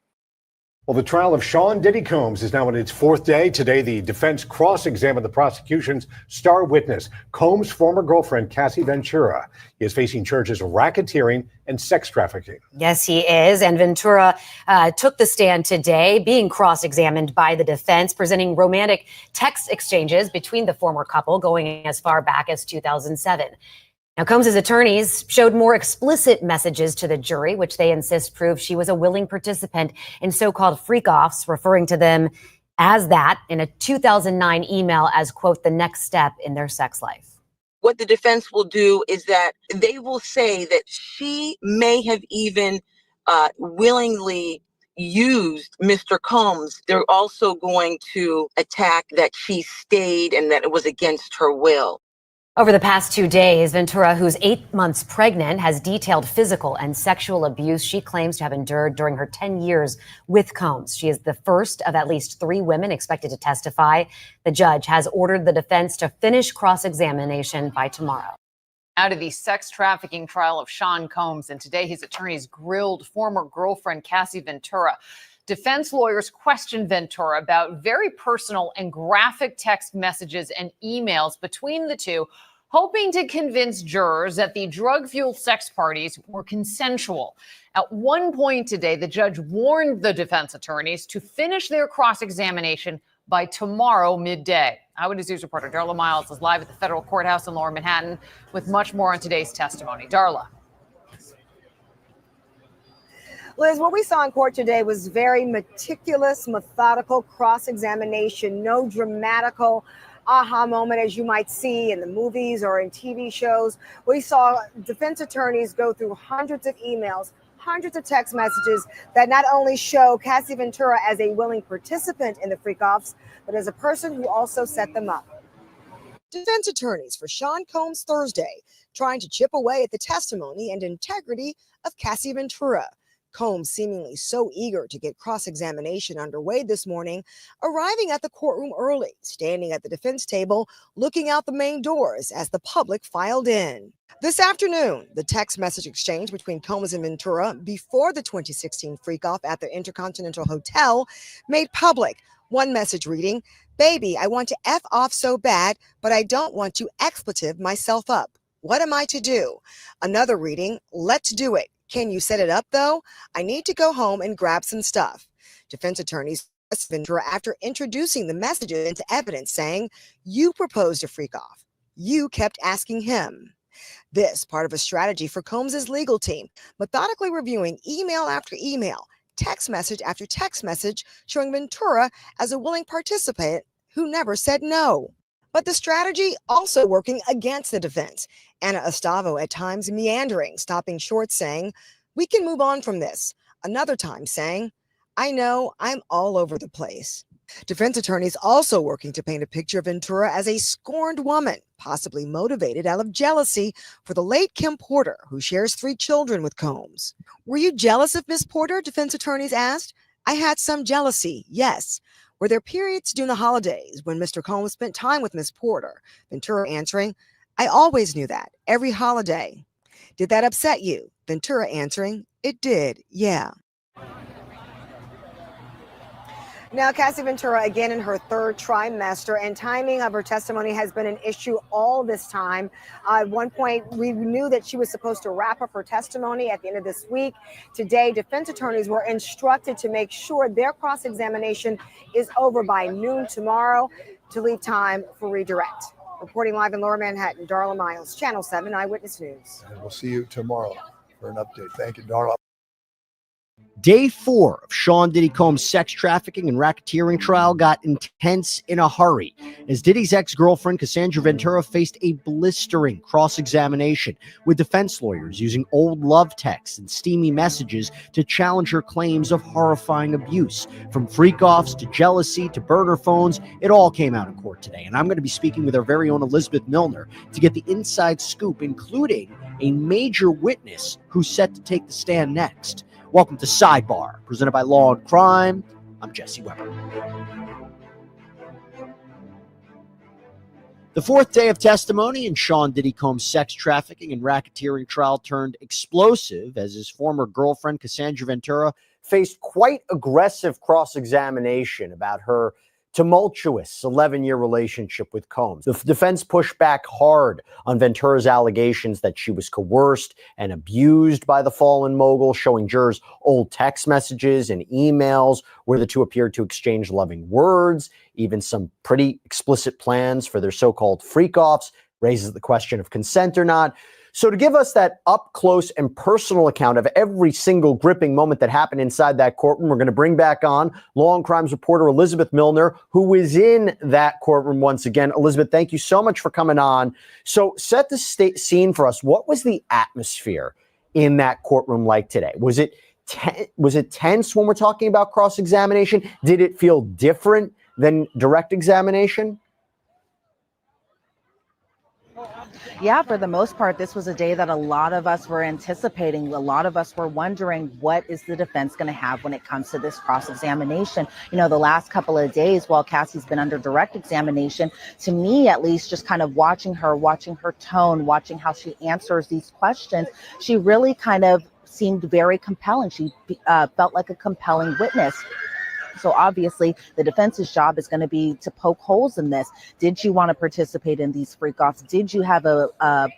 Well, the trial of Sean Diddy Combs is now in its 4th day. Today, the defense cross-examined the prosecution's star witness, Combs' former girlfriend, Cassie Ventura. He is facing charges of racketeering and sex trafficking. Yes, he is. And Ventura took the stand today, being cross-examined by the defense, presenting romantic text exchanges between the former couple going as far back as 2007. Now, Combs' attorneys showed more explicit messages to the jury, which they insist prove she was a willing participant in so-called freak-offs, referring to them as that in a 2009 email as, quote, the next step in their sex life. What the defense will do is that they will say that she may have even willingly used Mr. Combs. They're also going to attack that she stayed and that it was against her will. Over the past 2 days, Ventura, who's 8 months pregnant, has detailed physical and sexual abuse she claims to have endured during her 10 years with Combs. She is the first of at least 3 women expected to testify. The judge has ordered the defense to finish cross-examination by tomorrow. Now to the sex trafficking trial of Sean Combs, and today his attorneys grilled former girlfriend Cassie Ventura. Defense lawyers questioned Ventura about very personal and graphic text messages and emails between the two, hoping to convince jurors that the drug-fueled sex parties were consensual. At one point today, the judge warned the defense attorneys to finish their cross-examination by tomorrow midday. Eyewitness News reporter Darla Miles is live at the federal courthouse in Lower Manhattan with much more on today's testimony. Darla. Liz, what we saw in court today was very meticulous, methodical cross-examination, no dramatical aha moment as you might see in the movies or in TV shows. We saw defense attorneys go through hundreds of emails, hundreds of text messages that not only show Cassie Ventura as a willing participant in the freak-offs, but as a person who also set them up. Defense attorneys for Sean Combs Thursday trying to chip away at the testimony and integrity of Cassie Ventura. Combs seemingly so eager to get cross-examination underway this morning, arriving at the courtroom early, standing at the defense table, looking out the main doors as the public filed in. This afternoon, the text message exchange between Combs and Ventura before the 2016 freak-off at the Intercontinental Hotel made public. One message reading, "Baby, I want to F off so bad, but I don't want to expletive myself up. What am I to do?" Another reading, "Let's do it. Can you set it up, though? I need to go home and grab some stuff." Defense attorneys asked Ventura after introducing the messages into evidence, saying, "You proposed a freak-off. You kept asking him." This part of a strategy for Combs' legal team, methodically reviewing email after email, text message after text message, showing Ventura as a willing participant who never said no. But the strategy also working against the defense. Anna Estavo at times meandering, stopping short, saying, "We can move on from this." Another time saying, "I know, I'm all over the place." Defense attorneys also working to paint a picture of Ventura as a scorned woman, possibly motivated out of jealousy for the late Kim Porter, who shares 3 children with Combs. "Were you jealous of Miss Porter?" defense attorneys asked. "I had some jealousy, yes." Were there periods during the holidays when Mr. Combs spent time with Miss Porter? Ventura answering, "I always knew that, every holiday." "Did that upset you?" Ventura answering, "It did, yeah." Now, Cassie Ventura, again in her 3rd trimester, and timing of her testimony has been an issue all this time. At one point, we knew that she was supposed to wrap up her testimony at the end of this week. Today, defense attorneys were instructed to make sure their cross-examination is over by noon tomorrow to leave time for redirect. Reporting live in Lower Manhattan, Darla Miles, Channel 7 Eyewitness News. And we'll see you tomorrow for an update. Thank you, Darla. Day 4 of Sean Diddy Combs' sex trafficking and racketeering trial got intense in a hurry as Diddy's ex-girlfriend Cassandra Ventura faced a blistering cross-examination with defense lawyers using old love texts and steamy messages to challenge her claims of horrifying abuse. From freak-offs to jealousy to burner phones, it all came out in court today. And I'm going to be speaking with our very own Elizabeth Milner to get the inside scoop, including a major witness who's set to take the stand next. Welcome to Sidebar, presented by Law and Crime. I'm Jesse Weber. The 4th day of testimony in Sean Diddy Combs' sex trafficking and racketeering trial turned explosive as his former girlfriend, Cassandra Ventura, faced quite aggressive cross-examination about her tumultuous 11-year relationship with Combs. The defense pushed back hard on Ventura's allegations that she was coerced and abused by the fallen mogul, showing jurors old text messages and emails where the two appeared to exchange loving words, even some pretty explicit plans for their so-called freak-offs, raises the question of consent or not. So to give us that up-close and personal account of every single gripping moment that happened inside that courtroom, we're going to bring back on Law and Crimes reporter Elizabeth Milner, who is in that courtroom once again. Elizabeth, thank you so much for coming on. So set the scene for us. What was the atmosphere in that courtroom like today? Was it tense when we're talking about cross-examination? Did it feel different than direct examination? Yeah, for the most part, this was a day that a lot of us were anticipating. A lot of us were wondering, what is the defense going to have when it comes to this cross-examination? You know, the last couple of days while Cassie's been under direct examination, to me at least, just kind of watching her tone, watching how she answers these questions, she really kind of seemed very compelling. She felt like a compelling witness. So obviously, the defense's job is going to be to poke holes in this. Did you want to participate in these freak-offs? Did you have a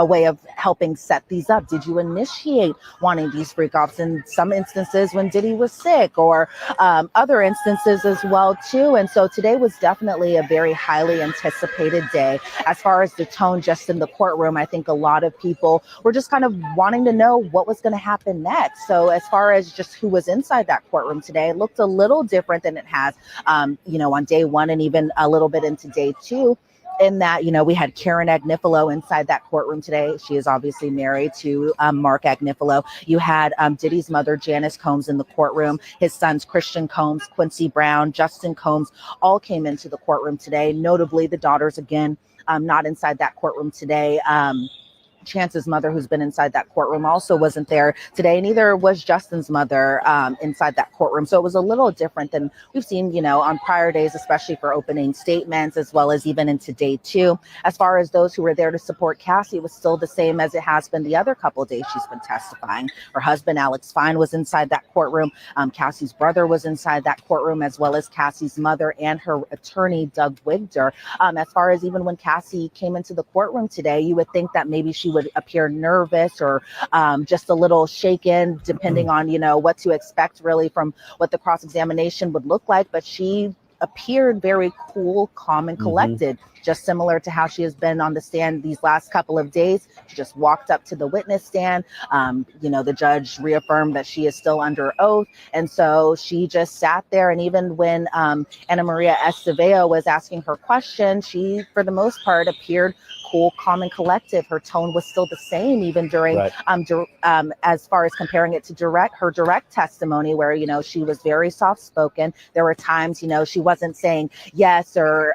way of helping set these up? Did you initiate wanting these freak-offs in some instances when Diddy was sick, or other instances as well too? And so today was definitely a very highly anticipated day. As far as the tone just in the courtroom, I think a lot of people were just kind of wanting to know what was going to happen next. So as far as just who was inside that courtroom today, it looked a little different than it has, on day one and even a little bit into day two. In that, we had Karen Agnifilo inside that courtroom today. She is obviously married to Mark Agnifilo. You had Diddy's mother, Janice Combs, in the courtroom. His sons, Christian Combs, Quincy Brown, Justin Combs, all came into the courtroom today. Notably, the daughters, again, not inside that courtroom today. Chance's mother, who's been inside that courtroom, also wasn't there today. Neither was Justin's mother inside that courtroom. So it was a little different than we've seen, on prior days, especially for opening statements, as well as even into day two. As far as those who were there to support Cassie, it was still the same as it has been the other couple of days she's been testifying. Her husband, Alex Fine, was inside that courtroom. Cassie's brother was inside that courtroom, as well as Cassie's mother and her attorney, Doug Wigder. As far as even when Cassie came into the courtroom today, you would think that maybe she would appear nervous or just a little shaken, depending on, what to expect really from what the cross-examination would look like. But she appeared very cool, calm, and collected, just similar to how she has been on the stand these last couple of days. She just walked up to the witness stand. The judge reaffirmed that she is still under oath. And so she just sat there. And even when Ana Maria Esteveo was asking her question, she, for the most part, appeared cool, calm, and collective. Her tone was still the same, even during, as far as comparing it to her direct testimony, where, she was very soft-spoken. There were times, she wasn't saying yes or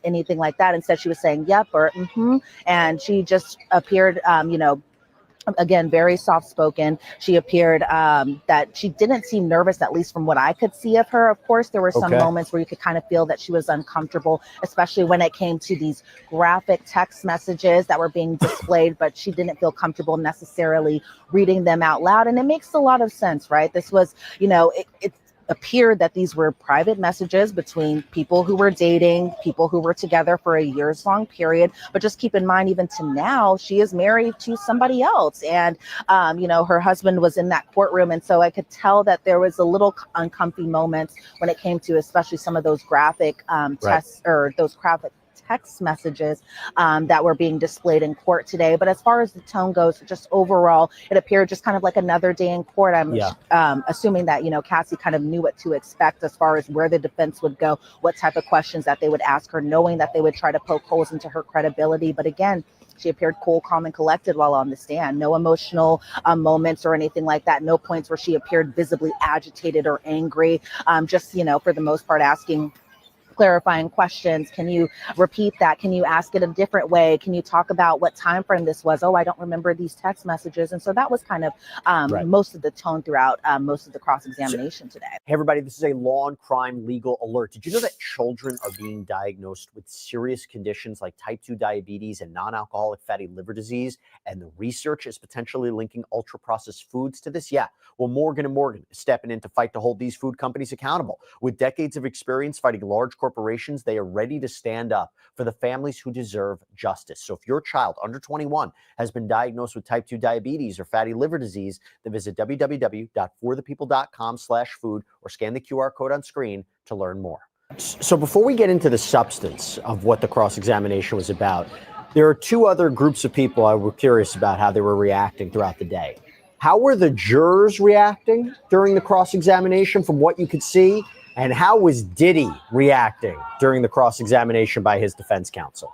anything like that. Instead, she was saying yep or mm-hmm. And she just appeared, again, very soft-spoken. She appeared that she didn't seem nervous, at least from what I could see of her. Of course, there were some moments where you could kind of feel that she was uncomfortable, especially when it came to these graphic text messages that were being displayed, but she didn't feel comfortable necessarily reading them out loud. And it makes a lot of sense, right? This was, it appeared that these were private messages between people who were dating, people who were together for a years-long period. But just keep in mind, even to now, she is married to somebody else. And, her husband was in that courtroom. And so I could tell that there was a little uncomfy moments when it came to especially some of those graphic tests or those graphic text messages that were being displayed in court today. But as far as the tone goes, just overall, it appeared just kind of like another day in court. I'm assuming that, Cassie kind of knew what to expect as far as where the defense would go, what type of questions that they would ask her, knowing that they would try to poke holes into her credibility. But again, she appeared cool, calm, and collected while on the stand. No emotional moments or anything like that. No points where she appeared visibly agitated or angry. Just, for the most part, asking clarifying questions. Can you repeat that? Can you ask it a different way? Can you talk about what time frame this was? Oh, I don't remember these text messages. And so that was kind of most of the tone throughout most of the cross-examination today. Hey, everybody, this is a law and crime legal alert. Did you know that children are being diagnosed with serious conditions like type 2 diabetes and non-alcoholic fatty liver disease? And the research is potentially linking ultra-processed foods to this? Yeah. Well, Morgan & Morgan is stepping in to fight to hold these food companies accountable. With decades of experience fighting large corporations, they are ready to stand up for the families who deserve justice. So if your child under 21 has been diagnosed with type 2 diabetes or fatty liver disease, then visit www.forthepeople.com/food or scan the QR code on screen to learn more. So before we get into the substance of what the cross-examination was about, there are two other groups of people I was curious about how they were reacting throughout the day. How were the jurors reacting during the cross-examination from what you could see? And how was Diddy reacting during the cross-examination by his defense counsel?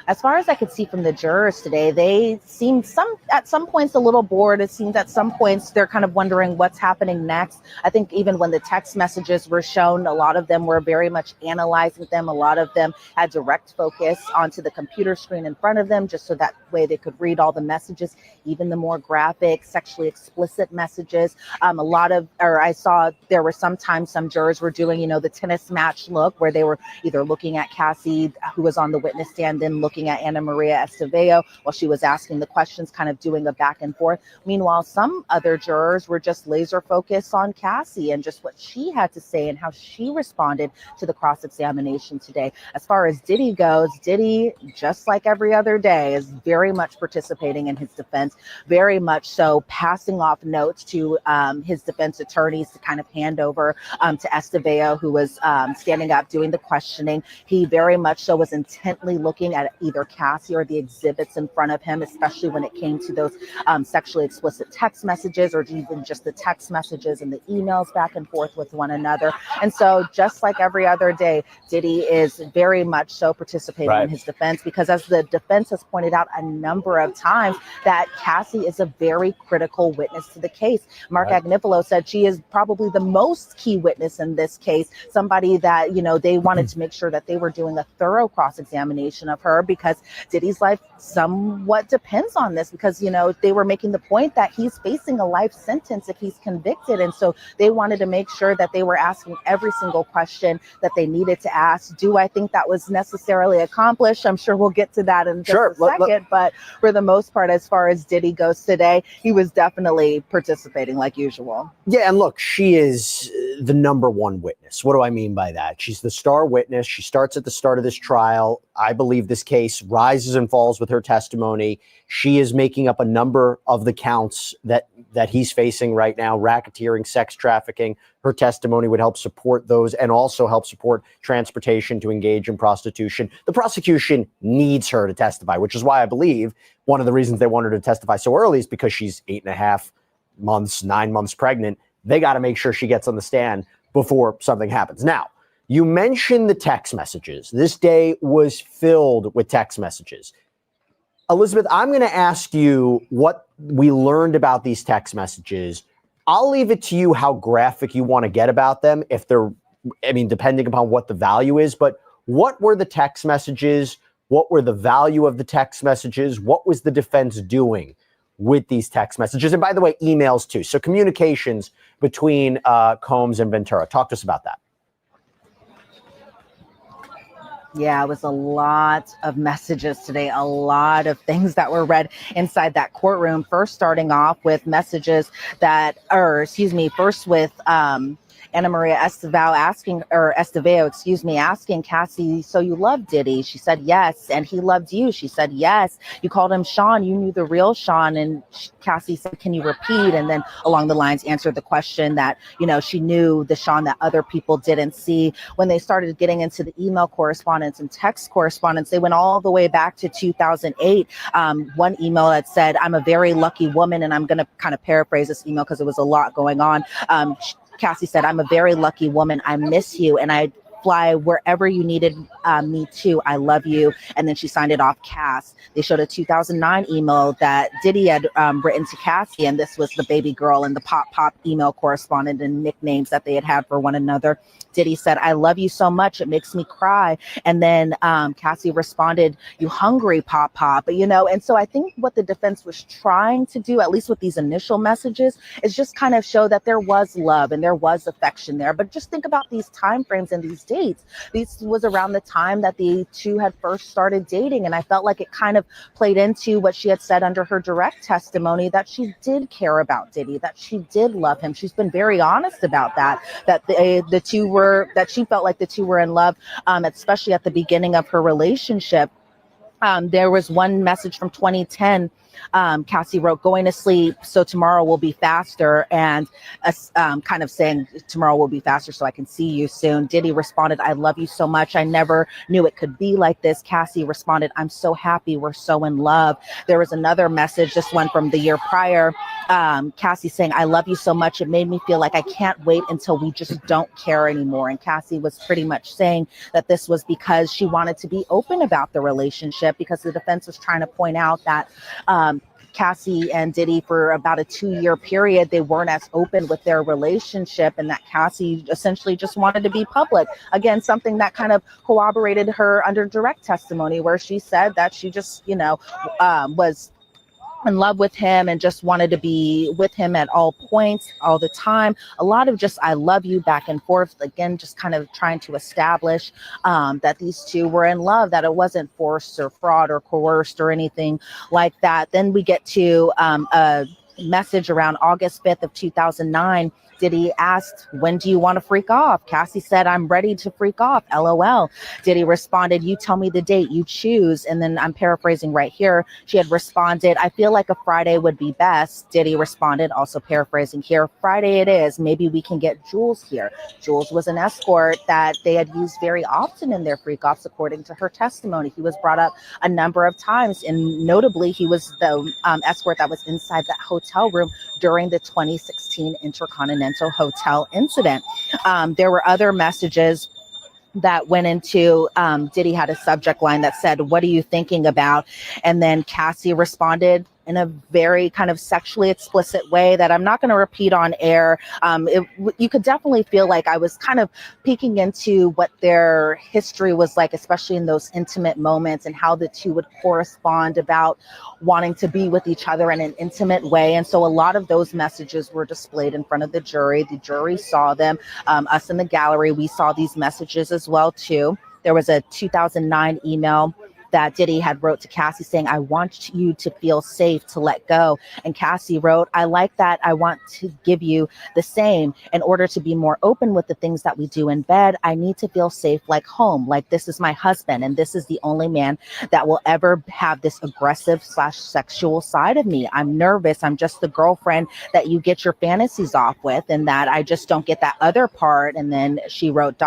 As far as I could see from the jurors today, they seemed at some points a little bored. It seems at some points they're kind of wondering what's happening next. I think even when the text messages were shown, a lot of them were very much analyzing them. A lot of them had direct focus onto the computer screen in front of them, just so that way they could read all the messages, even the more graphic, sexually explicit messages. I saw there were sometimes some jurors were doing, the tennis match look, where they were either looking at Cassie, who was on the witness stand, then looking at Ana Maria Estevao while she was asking the questions, kind of doing a back and forth. Meanwhile, some other jurors were just laser focused on Cassie and just what she had to say and how she responded to the cross-examination today. As far as Diddy goes, Diddy, just like every other day, is very much participating in his defense, very much so passing off notes to his defense attorneys to kind of hand over to Estevao, who was standing up doing the questioning. He very much so was intently looking at either Cassie or the exhibits in front of him, especially when it came to those sexually explicit text messages, or even just the text messages and the emails back and forth with one another. And so just like every other day, Diddy is very much so participating in his defense, because as the defense has pointed out a number of times, that Cassie is a very critical witness to the case. Mark Agnifilo said she is probably the most key witness in this case, somebody that, they wanted to make sure that they were doing a thorough cross-examination of her, because Diddy's life somewhat depends on this, because, they were making the point that he's facing a life sentence if he's convicted. And so they wanted to make sure that they were asking every single question that they needed to ask. Do I think that was necessarily accomplished? I'm sure we'll get to that in just a second. But for the most part, as far as Diddy goes today, he was definitely participating like usual. Yeah, and look, she is the number one witness. What do I mean by that? She's the star witness. She starts at the start of this trial. I believe this case rises and falls with her testimony. She is making up a number of the counts that he's facing right now: racketeering, sex trafficking. Her testimony would help support those, and also help support transportation to engage in prostitution. The prosecution needs her to testify, which is why I believe one of the reasons they want her to testify so early is because she's 8.5 months, 9 months pregnant. They got to make sure she gets on the stand before something happens. Now, you mentioned the text messages. This day was filled with text messages. Elizabeth, I'm going to ask you what we learned about these text messages. I'll leave it to you how graphic you want to get about them, depending upon what the value is. But what were the text messages? What were the value of the text messages? What was the defense doing with these text messages? And by the way, emails too. So communications between Combs and Ventura. Talk to us about that. Yeah, it was a lot of messages today, a lot of things that were read inside that courtroom. First, starting off with messages first with Ana Maria Estevao asking Cassie, so you love Diddy? She said yes. And he loved you? She said yes. You called him Sean. You knew the real Sean. And Cassie said, can you repeat? And then along the lines answered the question that, she knew the Sean that other people didn't see. When they started getting into the email correspondence and text correspondence, they went all the way back to 2008. One email that said, I'm a very lucky woman. And I'm going to kind of paraphrase this email because it was a lot going on. Cassie said, I'm a very lucky woman. I miss you. And I fly wherever you needed me to. I love you. And then she signed it off, Cass. They showed a 2009 email that Diddy had written to Cassie. And this was the baby girl and the pop email correspondent and nicknames that they had for one another. Diddy said, I love you so much. It makes me cry. And then Cassie responded, you hungry, pop. And so I think what the defense was trying to do, at least with these initial messages, is just kind of show that there was love and there was affection there. But just think about these time frames and these dates. This was around the time that the two had first started dating. And I felt like it kind of played into what she had said under her direct testimony, that she did care about Diddy, that she did love him. She's been very honest about that that she felt like the two were in love, especially at the beginning of her relationship. There was one message from 2010 Cassie wrote, going to sleep so tomorrow will be faster, and kind of saying tomorrow will be faster so I can see you soon. Diddy responded, I love you so much. I never knew it could be like this. Cassie responded, I'm so happy. We're so in love. There was another message, this one from the year prior. Cassie saying, I love you so much. It made me feel like I can't wait until we just don't care anymore. And Cassie was pretty much saying that this was because she wanted to be open about the relationship, because the defense was trying to point out that Cassie and Diddy, for about a 2-year period, they weren't as open with their relationship, and that Cassie essentially just wanted to be public. Again, something that kind of corroborated her under direct testimony, where she said that she just, was in love with him and just wanted to be with him at all points, all the time. A lot of just I love you back and forth. Again, just kind of trying to establish that these two were in love, that it wasn't forced or fraud or coerced or anything like that. Then we get to a message around August 5th of 2009. Diddy asked, when do you want to freak off? Cassie said, I'm ready to freak off, LOL. Diddy responded, you tell me the date, you choose. And then I'm paraphrasing right here. She had responded, I feel like a Friday would be best. Diddy responded, also paraphrasing here, Friday it is. Maybe we can get Jules here. Jules was an escort that they had used very often in their freak offs, according to her testimony. He was brought up a number of times, and notably, he was the escort that was inside that hotel room during the 2016 Intercontinental Hotel incident. There were other messages that went into Diddy had a subject line that said, what are you thinking about? And then Cassie responded in a very kind of sexually explicit way that I'm not going to repeat on air. You could definitely feel like I was kind of peeking into what their history was like, especially in those intimate moments, and how the two would correspond about wanting to be with each other in an intimate way. And so a lot of those messages were displayed in front of the jury. The jury saw them. Us in the gallery, we saw these messages as well, too. There was a 2009 email that Diddy had wrote to Cassie saying, I want you to feel safe to let go. And Cassie wrote, I like that. I want to give you the same. In order to be more open with the things that we do in bed, I need to feel safe like home, like this is my husband. And this is the only man that will ever have this aggressive / sexual side of me. I'm nervous. I'm just the girlfriend that you get your fantasies off with, and that I just don't get that other part. And then she wrote ...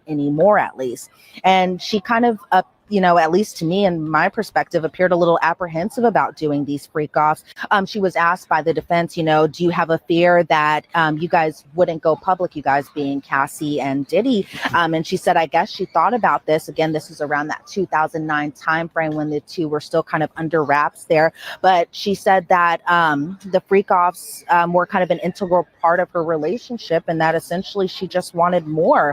anymore, at least. And she kind of at least to me and my perspective, appeared a little apprehensive about doing these freak offs. She was asked by the defense, do you have a fear that you guys wouldn't go public, you guys being Cassie and Diddy? And she said, I guess she thought about this. Again, this is around that 2009 timeframe when the two were still kind of under wraps there. But she said that the freak offs were kind of an integral part of her relationship, and that essentially she just wanted more.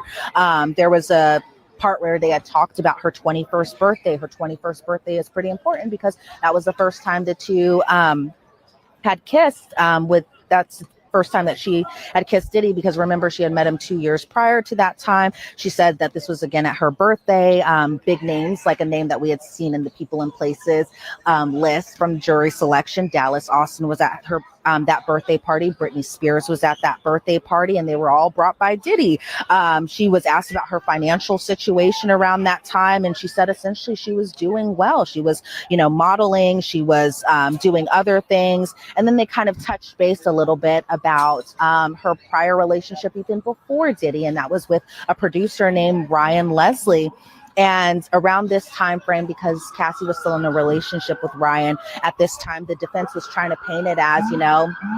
There was a part where they had talked about her 21st birthday. Her 21st birthday is pretty important because that was the first time the two had kissed. That's the first time that she had kissed Diddy, because remember, she had met him 2 years prior to that time. She said that this was again at her birthday. Big names, like a name that we had seen in the People and Places list from jury selection. Dallas Austin was at her that birthday party. Britney Spears was at that birthday party, and they were all brought by Diddy. She was asked about her financial situation around that time, and she said essentially she was doing well. She was, modeling. She was doing other things. And then they kind of touched base a little bit about her prior relationship even before Diddy, and that was with a producer named Ryan Leslie. And around this time frame, because Cassie was still in a relationship with Ryan at this time, the defense was trying to paint it as,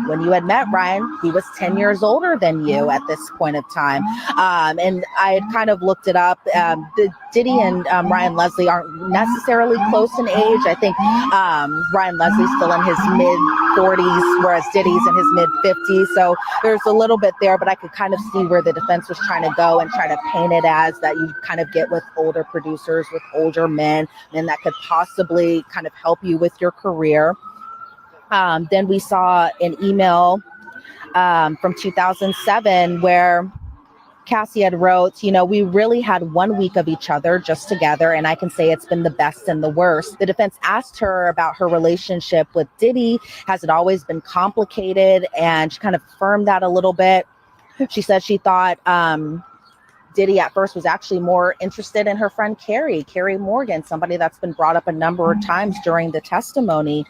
when you had met Ryan, he was 10 years older than you at this point of time. And I had kind of looked it up. The Diddy and Ryan Leslie aren't necessarily close in age. I think Ryan Leslie's still in his mid 40s, whereas Diddy's in his mid 50s. So there's a little bit there, but I could kind of see where the defense was trying to go and try to paint it as that you kind of get with older producers, with older men, and that could possibly kind of help you with your career. Then we saw an email from 2007 where Cassie had wrote, we really had 1 week of each other just together, and I can say it's been the best and the worst. The defense asked her about her relationship with Diddy. Has it always been complicated? And she kind of affirmed that a little bit. She said she thought Diddy at first was actually more interested in her friend Carrie Morgan, somebody that's been brought up a number of times during the testimony.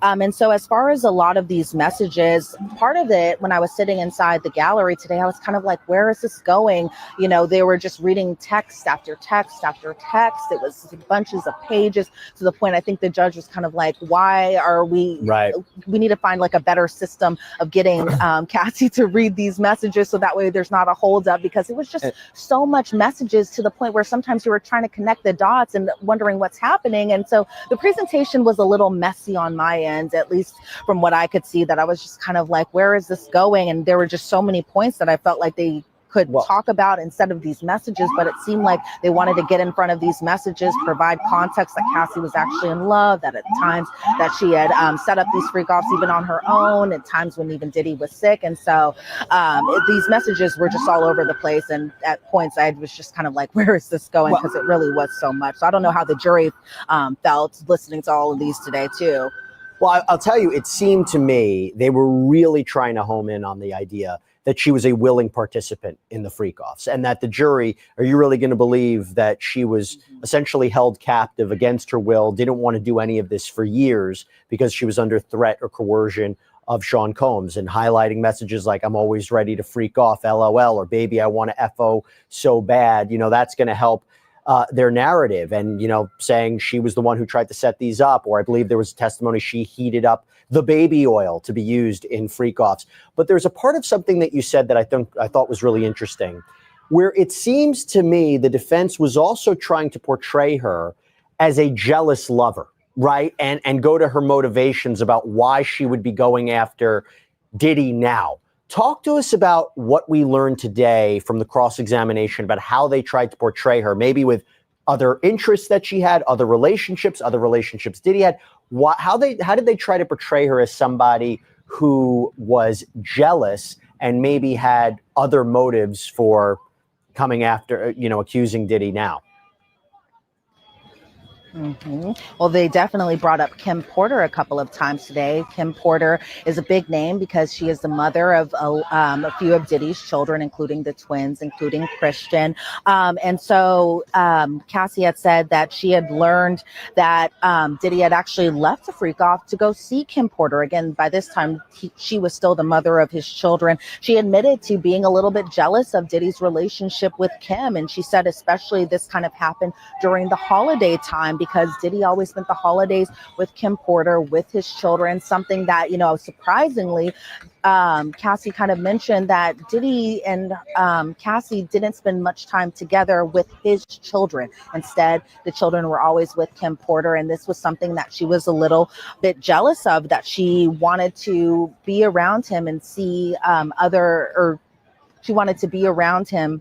And so as far as a lot of these messages, part of it, when I was sitting inside the gallery today, I was kind of like, where is this going? You know, they were just reading text after text after text. It was bunches of pages, to the point I think the judge was kind of like, why are we, we need to find like a better system of getting Cassie to read these messages so that way there's not a holdup, because it was just so much messages, to the point where sometimes you were trying to connect the dots and wondering what's happening. And so the presentation was a little messy on my end, at least from what I could see, that I was just kind of like, where is this going? And there were just so many points that I felt like they could talk about instead of these messages, but it seemed like they wanted to get in front of these messages, provide context that Cassie was actually in love, that at times that she had set up these freak offs even on her own, at times when even Diddy was sick. And so these messages were just all over the place, and at points I was just kind of like, where is this going? Because it really was so much. So I don't know how the jury felt listening to all of these today too. Well, I'll tell you, it seemed to me they were really trying to home in on the idea that she was a willing participant in the freak-offs, and that the jury, are you really going to believe that she was essentially held captive against her will, didn't want to do any of this for years because she was under threat or coercion of Sean Combs, and highlighting messages like, I'm always ready to freak off, LOL, or baby, I want to FO so bad. You know, that's going to help their narrative, and, you know, saying she was the one who tried to set these up, or I believe there was testimony she heated up the baby oil to be used in freak-offs. But there's a part of something that you said that I thought was really interesting, where it seems to me the defense was also trying to portray her as a jealous lover, right? And go to her motivations about why she would be going after Diddy now. Talk to us about what we learned today from the cross-examination about how they tried to portray her, maybe with other interests that she had, other relationships Diddy had. How did they try to portray her as somebody who was jealous and maybe had other motives for coming after, you know, accusing Diddy now? Well, they definitely brought up Kim Porter a couple of times today. Kim Porter is a big name because she is the mother of a few of Diddy's children, including the twins, including Christian. And so Cassie had said that she had learned that Diddy had actually left the freak off to go see Kim Porter. Again, by this time, she was still the mother of his children. She admitted to being a little bit jealous of Diddy's relationship with Kim. And she said especially this kind of happened during the holiday time, because Diddy always spent the holidays with Kim Porter, with his children, something that, you know, surprisingly, Cassie kind of mentioned that Diddy and Cassie didn't spend much time together with his children. Instead, the children were always with Kim Porter. And this was something that she was a little bit jealous of, that she wanted to be around him and see she wanted to be around him,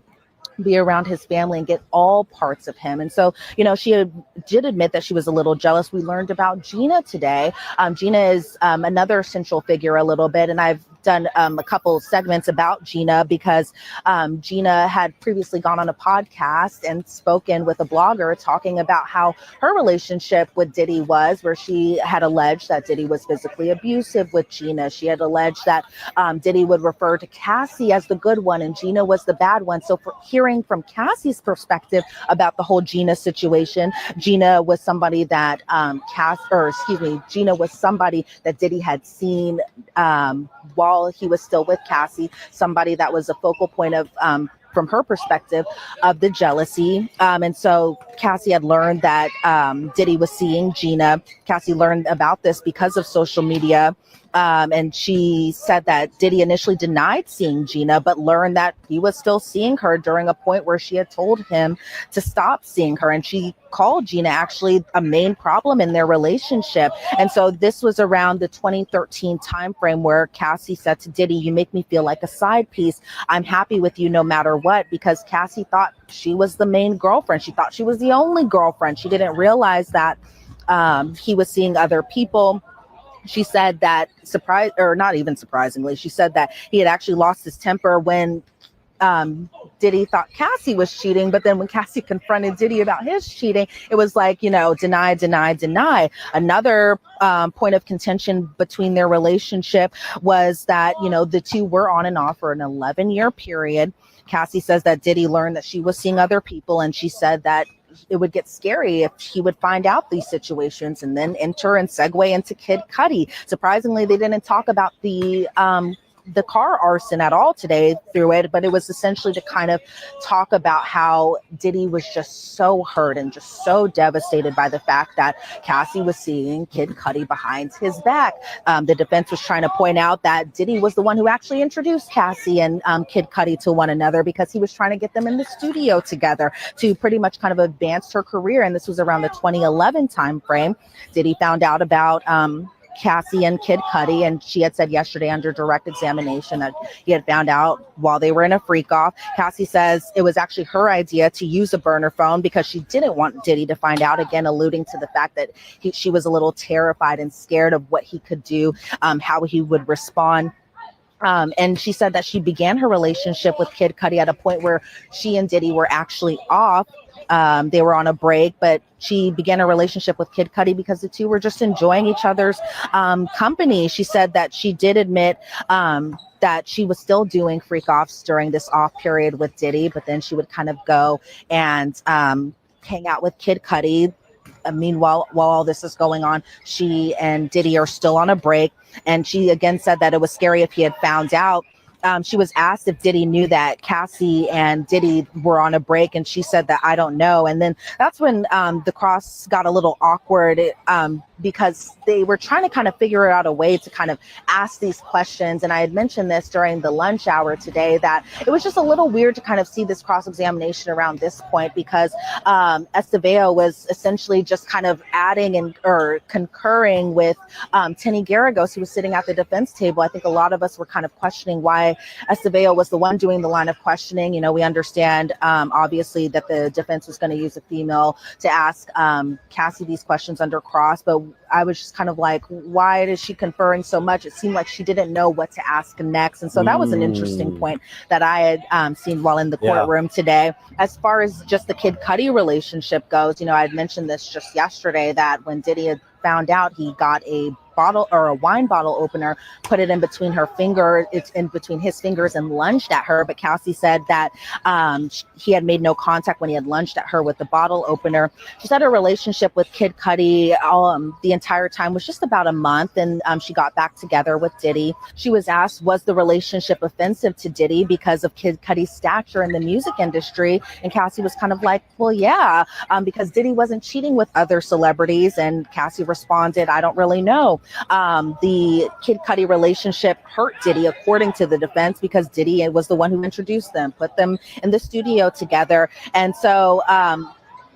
be around his family and get all parts of him. And so, you know, she did admit that she was a little jealous. We learned about Gina today. Gina is another central figure a little bit, and I've done a couple segments about Gina because Gina had previously gone on a podcast and spoken with a blogger talking about how her relationship with Diddy was, where she had alleged that Diddy was physically abusive with Gina. She had alleged that Diddy would refer to Cassie as the good one and Gina was the bad one. So for hearing from Cassie's perspective about the whole Gina situation, Gina was somebody that Gina was somebody that Diddy had seen while he was still with Cassie, somebody that was a focal point of, from her perspective, of the jealousy. And so Cassie had learned that Diddy was seeing Gina. Cassie learned about this because of social media. And she said that Diddy initially denied seeing Gina, but learned that he was still seeing her during a point where she had told him to stop seeing her. And she called Gina actually a main problem in their relationship. And so this was around the 2013 timeframe where Cassie said to Diddy, "You make me feel like a side piece. I'm happy with you no matter what," because Cassie thought she was the main girlfriend. She thought she was the only girlfriend. She didn't realize that he was seeing other people. She said that not even surprisingly, she said that he had actually lost his temper when Diddy thought Cassie was cheating. But then when Cassie confronted Diddy about his cheating, it was like, deny, deny, deny. Another point of contention between their relationship was that, the two were on and off for an 11-year period. Cassie says that Diddy learned that she was seeing other people, and she said that it would get scary if he would find out these situations and then enter and segue into Kid Cudi. Surprisingly, they didn't talk about the car arson at all today through it, but it was essentially to kind of talk about how Diddy was just so hurt and just so devastated by the fact that Cassie was seeing Kid Cudi behind his back. The defense was trying to point out that Diddy was the one who actually introduced Cassie and Kid Cudi to one another because he was trying to get them in the studio together to pretty much kind of advance her career. And this was around the 2011 time frame. Diddy found out about Cassie and Kid Cudi, and she had said yesterday under direct examination that he had found out while they were in a freak off. Cassie says it was actually her idea to use a burner phone because she didn't want Diddy to find out, again alluding to the fact that she was a little terrified and scared of what he could do, how he would respond. And she said that she began her relationship with Kid Cudi at a point where she and Diddy were actually off. They were on a break, but she began a relationship with Kid Cudi because the two were just enjoying each other's company. She said that she did admit that she was still doing freak offs during this off period with Diddy, but then she would kind of go and hang out with Kid Cudi. Meanwhile, while all this is going on, she and Diddy are still on a break. And she again said that it was scary if he had found out. She was asked if Diddy knew that Cassie and Diddy were on a break, and she said that I don't know. And then that's when the cross got a little awkward because they were trying to kind of figure out a way to kind of ask these questions. And I had mentioned this during the lunch hour today that it was just a little weird to kind of see this cross-examination around this point because Estevao was essentially just kind of adding or concurring with Tenny Garagos, who was sitting at the defense table. I think a lot of us were kind of questioning why Estevao was the one doing the line of questioning. You know, we understand obviously that the defense was going to use a female to ask Cassie these questions under cross, but I was just kind of like, why is she conferring so much? It seemed like she didn't know what to ask next. And so that was an interesting point that I had seen while in the courtroom today. As far as just the Kid Cudi relationship goes, you know, I had mentioned this just yesterday that when Diddy had found out, he got a bottle or a wine bottle opener, put it in between her finger, it's in between his fingers, and lunged at her. But Cassie said that he had made no contact when he had lunged at her with the bottle opener. She said her relationship with Kid Cudi the entire time was just about a month, and she got back together with Diddy. She was asked, was the relationship offensive to Diddy because of Kid Cudi's stature in the music industry? And Cassie was kind of like, well, yeah, because Diddy wasn't cheating with other celebrities. And Cassie responded, I don't really know. The Kid Cudi relationship hurt Diddy, according to the defense, because Diddy was the one who introduced them, put them in the studio together. And so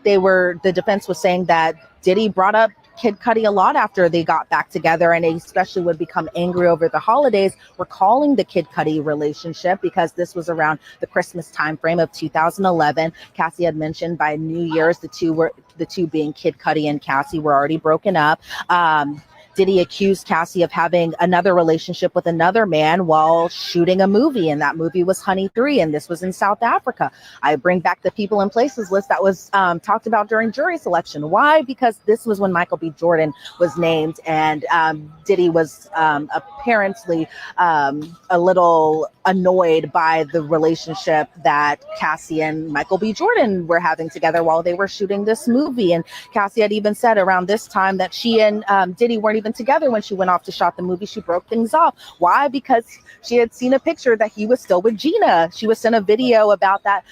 the defense was saying that Diddy brought up Kid Cudi a lot after they got back together, and especially would become angry over the holidays, recalling the Kid Cudi relationship because this was around the Christmas time frame of 2011. Cassie had mentioned by New Year's, the two being Kid Cudi and Cassie were already broken up. Diddy accused Cassie of having another relationship with another man while shooting a movie, and that movie was Honey 3, and this was in South Africa. I bring back the people and places list that was talked about during jury selection. Why? Because this was when Michael B. Jordan was named, and Diddy was apparently a little annoyed by the relationship that Cassie and Michael B. Jordan were having together while they were shooting this movie. And Cassie had even said around this time that she and Diddy weren't even together when she went off to shot the movie. She broke things off. Why? Because she had seen a picture that he was still with Gina. She was sent a video about that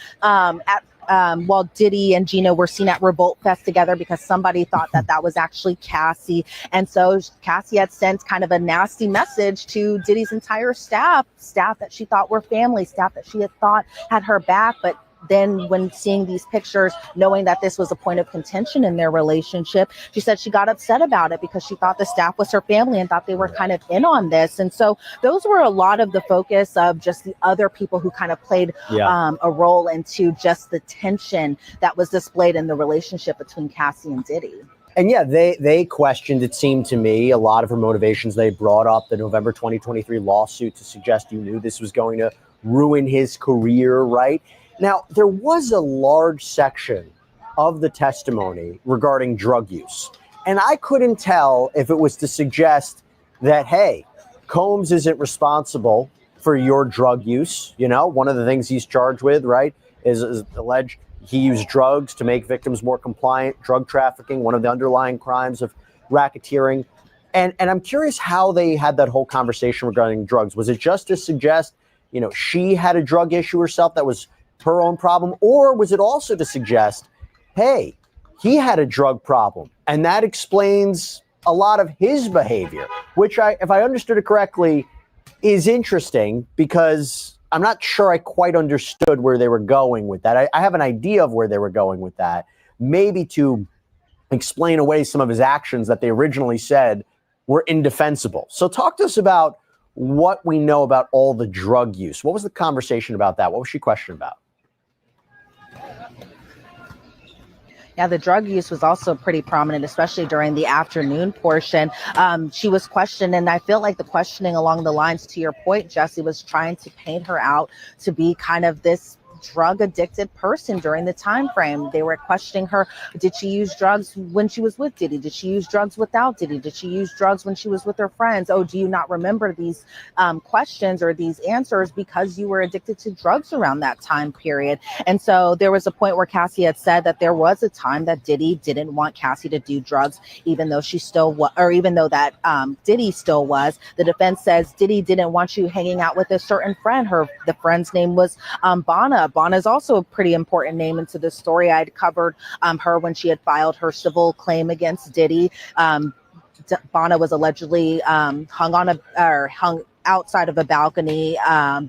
while Diddy and Gina were seen at Revolt Fest together because somebody thought that was actually Cassie. And so Cassie had sent kind of a nasty message to Diddy's entire staff that she thought were family, staff that she had thought had her back. But then when seeing these pictures, knowing that this was a point of contention in their relationship, she said she got upset about it because she thought the staff was her family and thought they were kind of in on this. And so those were a lot of the focus of just the other people who kind of played a role into just the tension that was displayed in the relationship between Cassie and Diddy. And yeah, they questioned, it seemed to me, a lot of her motivations. They brought up the November 2023 lawsuit to suggest you knew this was going to ruin his career, right? Now, there was a large section of the testimony regarding drug use, and I couldn't tell if it was to suggest that, hey, Combs isn't responsible for your drug use. You know, one of the things he's charged with, right, is alleged he used drugs to make victims more compliant, drug trafficking, one of the underlying crimes of racketeering. And I'm curious how they had that whole conversation regarding drugs. Was it just to suggest, she had a drug issue herself that was her own problem? Or was it also to suggest, hey, he had a drug problem and that explains a lot of his behavior, which if I understood it correctly, is interesting because I'm not sure I quite understood where they were going with that. I have an idea of where they were going with that, maybe to explain away some of his actions that they originally said were indefensible. So talk to us about what we know about all the drug use. What was the conversation about that? What was she questioned about? Yeah, the drug use was also pretty prominent, especially during the afternoon portion. She was questioned, and I feel like the questioning along the lines, to your point, Jesse, was trying to paint her out to be kind of this drug addicted person during the time frame. They were questioning her. Did she use drugs when she was with Diddy? Did she use drugs without Diddy? Did she use drugs when she was with her friends? Oh, do you not remember these questions or these answers because you were addicted to drugs around that time period? And so there was a point where Cassie had said that there was a time that Diddy didn't want Cassie to do drugs, even though she still was, or even though that Diddy still was. The defense says Diddy didn't want you hanging out with a certain friend. The friend's name was Bonna. Bonna is also a pretty important name into this story. I'd covered her when she had filed her civil claim against Diddy. Bonna was allegedly hung outside of a balcony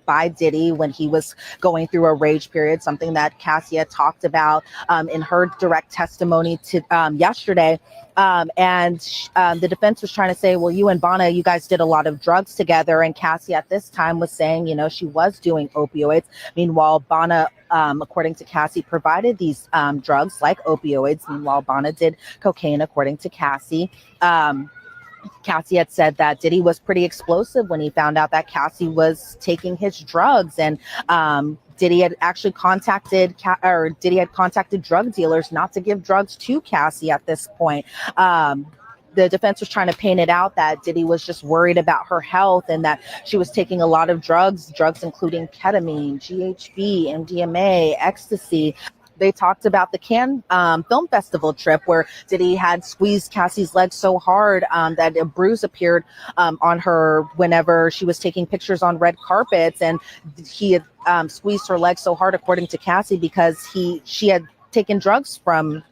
by Diddy when he was going through a rage period, something that Cassie had talked about in her direct testimony to yesterday. The defense was trying to say, well, you and Bonna, you guys did a lot of drugs together. And Cassie at this time was saying, she was doing opioids. Meanwhile, Bonna, according to Cassie, provided these drugs like opioids. Meanwhile, Bonna did cocaine, according to Cassie. Cassie had said that Diddy was pretty explosive when he found out that Cassie was taking his drugs, and Diddy had actually contacted drug dealers not to give drugs to Cassie at this point. The defense was trying to paint it out that Diddy was just worried about her health and that she was taking a lot of drugs including ketamine, GHB, MDMA, ecstasy. They talked about the Cannes Film Festival trip where Diddy had squeezed Cassie's leg so hard that a bruise appeared on her whenever she was taking pictures on red carpets. And he had squeezed her leg so hard, according to Cassie, because she had taken drugs from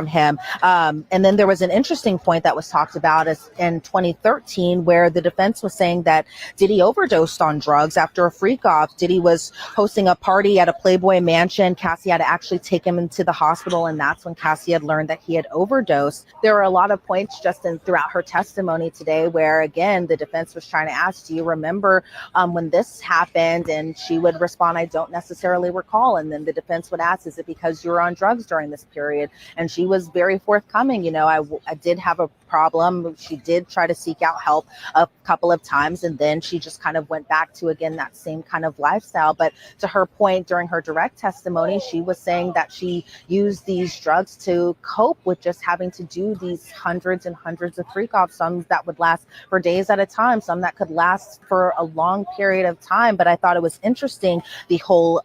him. And then there was an interesting point that was talked about in 2013, where the defense was saying that Diddy overdosed on drugs after a freak off. Diddy was hosting a party at a Playboy mansion. Cassie had to actually take him into the hospital, and that's when Cassie had learned that he had overdosed. There were a lot of points just throughout her testimony today where, again, the defense was trying to ask, do you remember when this happened? And she would respond, I don't necessarily recall. And then the defense would ask, is it because you were on drugs during this period? And she was very forthcoming. I did have a problem. She did try to seek out help a couple of times, and then she just kind of went back to, again, that same kind of lifestyle. But to her point, during her direct testimony, she was saying that she used these drugs to cope with just having to do these hundreds and hundreds of freak offs, some that would last for days at a time, some that could last for a long period of time. But I thought it was interesting, the whole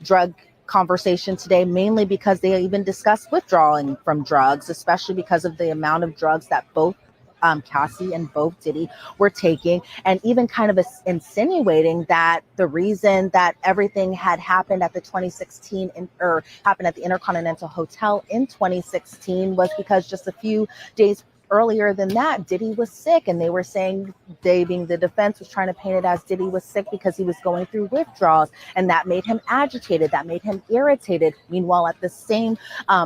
drug conversation today, mainly because they even discussed withdrawing from drugs, especially because of the amount of drugs that both Cassie and both Diddy were taking, and even kind of insinuating that the reason that everything had happened at the 2016 or happened at the Intercontinental Hotel in 2016 was because just a few days earlier than that, Diddy was sick. And they were saying, being the defense, was trying to paint it as Diddy was sick because he was going through withdrawals, and that made him agitated, that made him irritated. Meanwhile, at the same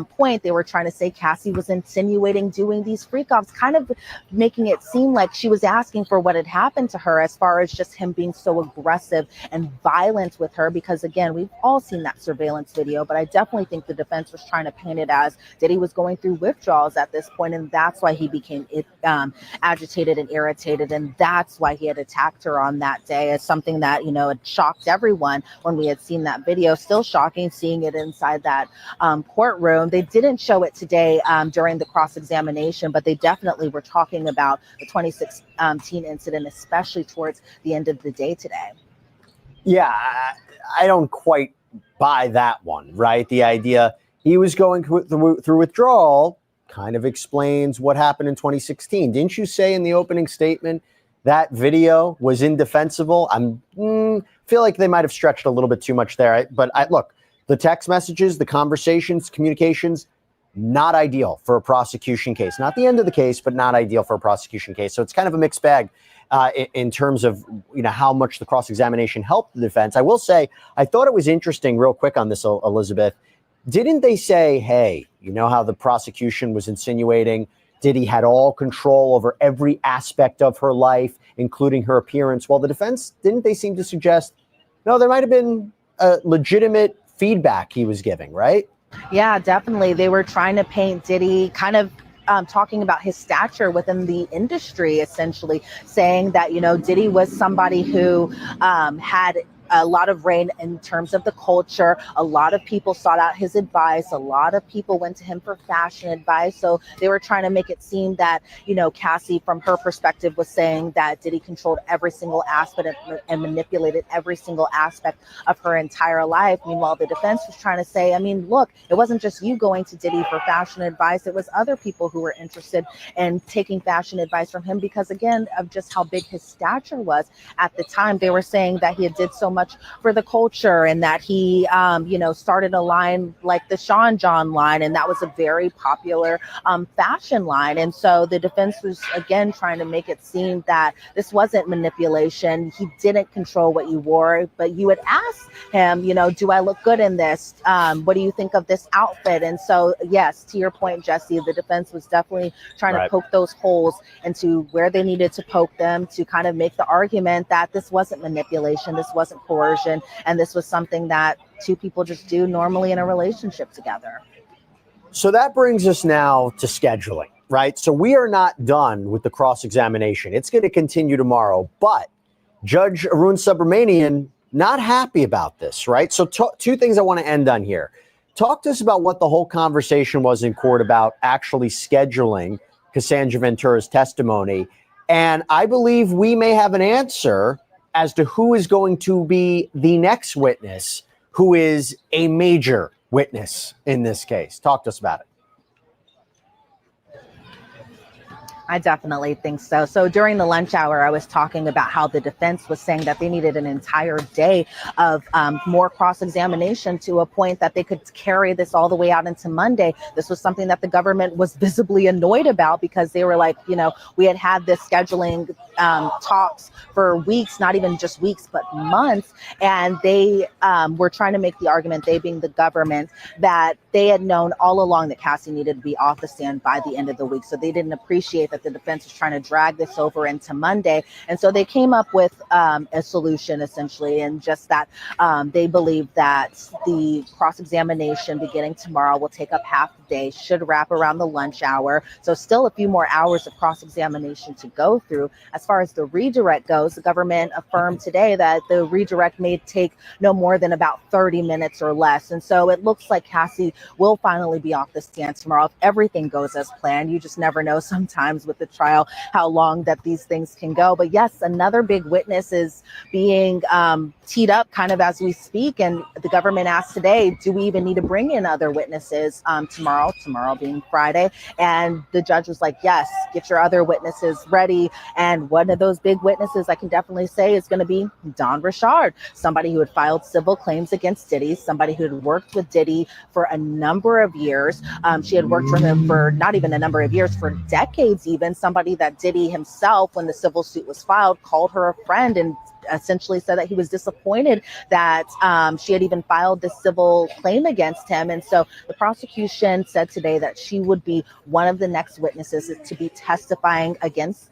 point, they were trying to say Cassie was insinuating doing these freak offs, kind of making it seem like she was asking for what had happened to her, as far as just him being so aggressive and violent with her. Because again, we've all seen that surveillance video, but I definitely think the defense was trying to paint it as Diddy was going through withdrawals at this point, and that's why he became agitated and irritated, and that's why he had attacked her on that day. As something that had shocked everyone when we had seen that video. Still shocking seeing it inside that courtroom. They didn't show it today during the cross-examination, but they definitely were talking about the 2016 incident, especially towards the end of the day today. Yeah, I don't quite buy that one, right? The idea he was going through withdrawal kind of explains what happened in 2016. Didn't you say in the opening statement that video was indefensible? Feel like they might have stretched a little bit too much there. But look, the text messages, the conversations, communications, not ideal for a prosecution case. Not the end of the case, but not ideal for a prosecution case. So it's kind of a mixed bag in terms of how much the cross-examination helped the defense. I will say, I thought it was interesting, real quick on this, Elizabeth. Didn't they say, hey, you know how the prosecution was insinuating Diddy had all control over every aspect of her life, including her appearance? Well, the defense, didn't they seem to suggest, no, there might have been legitimate feedback he was giving, right? Yeah, definitely. They were trying to paint Diddy kind of talking about his stature within the industry, essentially saying that, Diddy was somebody who had a lot of reign in terms of the culture. A lot of people sought out his advice. A lot of people went to him for fashion advice. So they were trying to make it seem that, Cassie, from her perspective, was saying that Diddy controlled every single aspect and manipulated every single aspect of her entire life. Meanwhile, the defense was trying to say, look, it wasn't just you going to Diddy for fashion advice. It was other people who were interested in taking fashion advice from him because, again, of just how big his stature was at the time. They were saying that he did so much for the culture and that he, started a line like the Sean John line. And that was a very popular fashion line. And so the defense was, again, trying to make it seem that this wasn't manipulation. He didn't control what you wore, but you would ask him, do I look good in this? What do you think of this outfit? And so, yes, to your point, Jesse, the defense was definitely trying to poke those holes into where they needed to poke them to kind of make the argument that this wasn't manipulation, this wasn't coercion, and this was something that two people just do normally in a relationship together. So that brings us now to scheduling, right? So we are not done with the cross-examination. It's going to continue tomorrow, but Judge Arun Subramanian not happy about this, right? So two things I want to end on here. Talk to us about what the whole conversation was in court about actually scheduling Cassandra Ventura's testimony. And I believe we may have an answer as to who is going to be the next witness who is a major witness in this case. Talk to us about it. I definitely think so. So during the lunch hour, I was talking about how the defense was saying that they needed an entire day of more cross-examination to a point that they could carry this all the way out into Monday. This was something that the government was visibly annoyed about because they were like, we had this scheduling talks for weeks, not even just weeks, but months. And they were trying to make the argument, they being the government, that they had known all along that Cassie needed to be off the stand by the end of the week. So they didn't appreciate that the defense was trying to drag this over into Monday. And so they came up with a solution, essentially, and just that they believe that the cross-examination beginning tomorrow will take up half the day, should wrap around the lunch hour. So still a few more hours of cross-examination to go through. As far as the redirect goes, the government affirmed today that the redirect may take no more than about 30 minutes or less. And so it looks like Cassie will finally be off the stand tomorrow if everything goes as planned. You just never know sometimes with the trial how long that these things can go. But yes, another big witness is being teed up kind of as we speak. And the government asked today, do we even need to bring in other witnesses tomorrow being Friday? And the judge was like, yes, get your other witnesses ready. And one of those big witnesses I can definitely say is going to be Dawn Richard, somebody who had filed civil claims against Diddy, somebody who had worked with Diddy for a number of years. She had worked for him for not even a number of years, for decades even. Somebody that Diddy himself, when the civil suit was filed, called her a friend and essentially said that he was disappointed that she had even filed this civil claim against him. And so the prosecution said today that she would be one of the next witnesses to be testifying against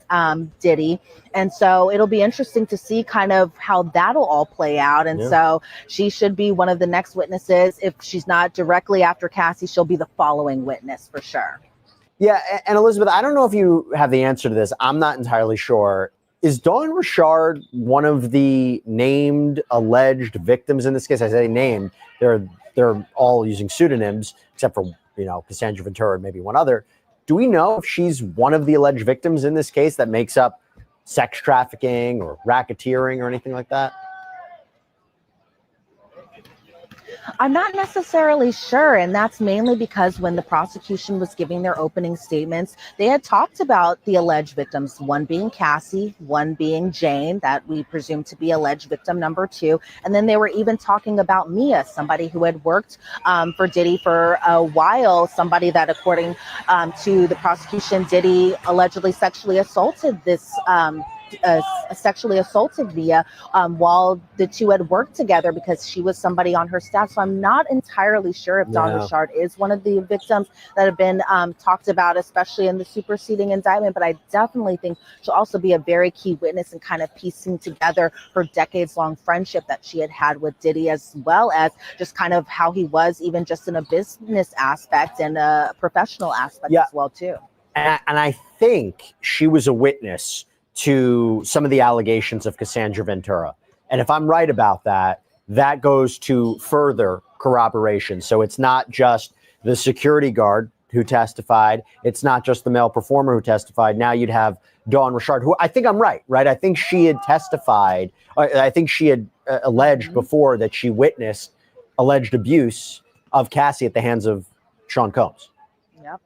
Diddy. And so it'll be interesting to see kind of how that'll all play out. And so she should be one of the next witnesses. If she's not directly after Cassie, she'll be the following witness for sure. Yeah. And Elizabeth, I don't know if you have the answer to this. I'm not entirely sure. Is Dawn Richard one of the named alleged victims in this case? I say named. They're all using pseudonyms, except for Cassandra Ventura and maybe one other. Do we know if she's one of the alleged victims in this case that makes up sex trafficking or racketeering or anything like that? I'm not necessarily sure, and that's mainly because when the prosecution was giving their opening statements, they had talked about the alleged victims, one being Cassie, one being Jane, that we presume to be alleged victim number 2, and then they were even talking about Mia, somebody who had worked for Diddy for a while, somebody that, according to the prosecution, Diddy allegedly sexually assaulted sexually assaulted Mia while the two had worked together because she was somebody on her staff. So I'm not entirely sure if Dawn Richard is one of the victims that have been talked about, especially in the superseding indictment. But I definitely think she'll also be a very key witness in kind of piecing together her decades-long friendship that she had with Diddy, as well as just kind of how he was, even just in a business aspect and a professional aspect as well, too. And I think she was a witness to some of the allegations of Cassandra Ventura. And if I'm right about that, that goes to further corroboration. So it's not just the security guard who testified. It's not just the male performer who testified. Now you'd have Dawn Richard, who I think I'm right? I think she had testified. I think she had alleged before that she witnessed alleged abuse of Cassie at the hands of Sean Combs. Yep.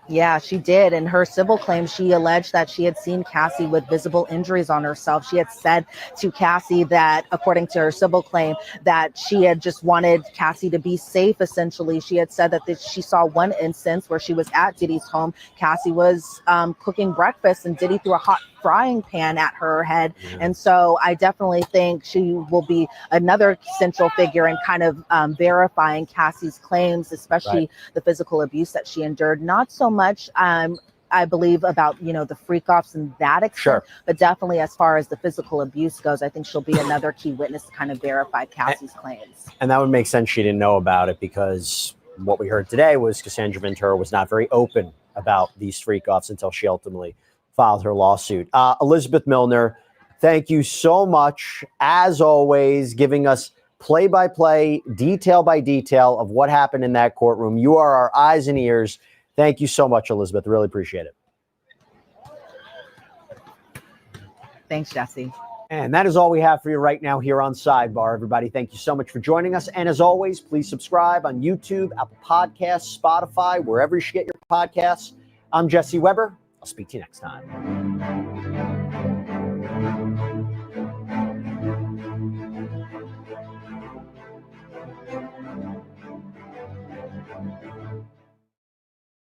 Yeah, she did. In her civil claim, she alleged that she had seen Cassie with visible injuries on herself. She had said to Cassie that, according to her civil claim, that she had just wanted Cassie to be safe, essentially. She had said that she saw one instance where she was at Diddy's home. Cassie was cooking breakfast and Diddy threw a hot frying pan at her head. And so I definitely think she will be another central figure in kind of verifying Cassie's claims, especially the physical abuse that she endured. Not so much, I believe, about, the freak-offs and that extent, but definitely as far as the physical abuse goes, I think she'll be another key witness to kind of verify Cassie's claims. And that would make sense she didn't know about it, because what we heard today was Cassandra Ventura was not very open about these freak-offs until she ultimately filed her lawsuit. Elizabeth Milner, thank you so much, as always, giving us play-by-play, detail by detail of what happened in that courtroom. You are our eyes and ears. Thank you so much, Elizabeth. Really appreciate it. Thanks, Jesse. And that is all we have for you right now here on Sidebar, everybody. Thank you so much for joining us. And as always, please subscribe on YouTube, Apple Podcasts, Spotify, wherever you should get your podcasts. I'm Jesse Weber. I'll speak to you next time.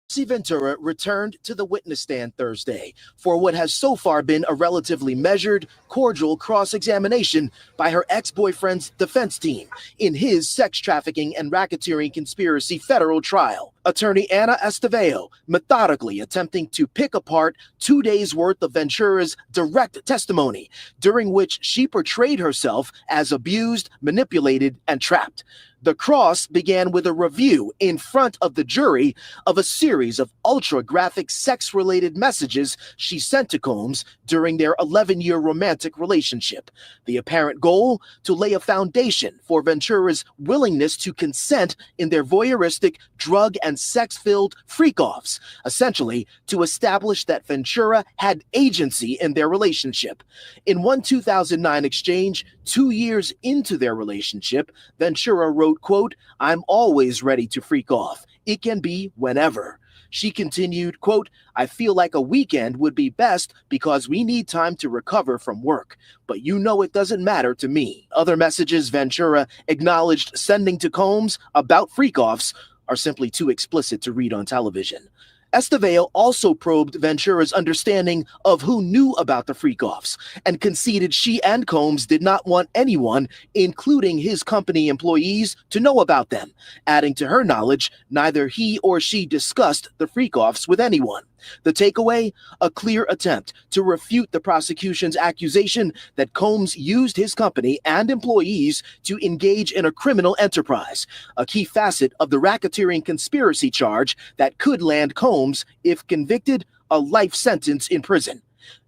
Cassie Ventura returned to the witness stand Thursday for what has so far been a relatively measured, cordial cross-examination by her ex-boyfriend's defense team in his sex trafficking and racketeering conspiracy federal trial. Attorney Anna Estevao methodically attempting to pick apart 2 days' worth of Ventura's direct testimony, during which she portrayed herself as abused, manipulated, and trapped. The cross began with a review in front of the jury of a series of ultra-graphic sex-related messages she sent to Combs during their 11-year romantic relationship. The apparent goal? To lay a foundation for Ventura's willingness to consent in their voyeuristic, drug and sex-filled freak-offs, essentially to establish that Ventura had agency in their relationship. In one 2009 exchange, 2 years into their relationship, Ventura wrote, quote, "I'm always ready to freak off. It can be whenever." She continued, quote, "I feel like a weekend would be best because we need time to recover from work. But you know it doesn't matter to me." Other messages Ventura acknowledged sending to Combs about freak-offs are simply too explicit to read on television. Estevao also probed Ventura's understanding of who knew about the freak-offs and conceded she and Combs did not want anyone, including his company employees, to know about them, adding to her knowledge neither he or she discussed the freak-offs with anyone. The takeaway? A clear attempt to refute the prosecution's accusation that Combs used his company and employees to engage in a criminal enterprise, a key facet of the racketeering conspiracy charge that could land Combs, if convicted, a life sentence in prison.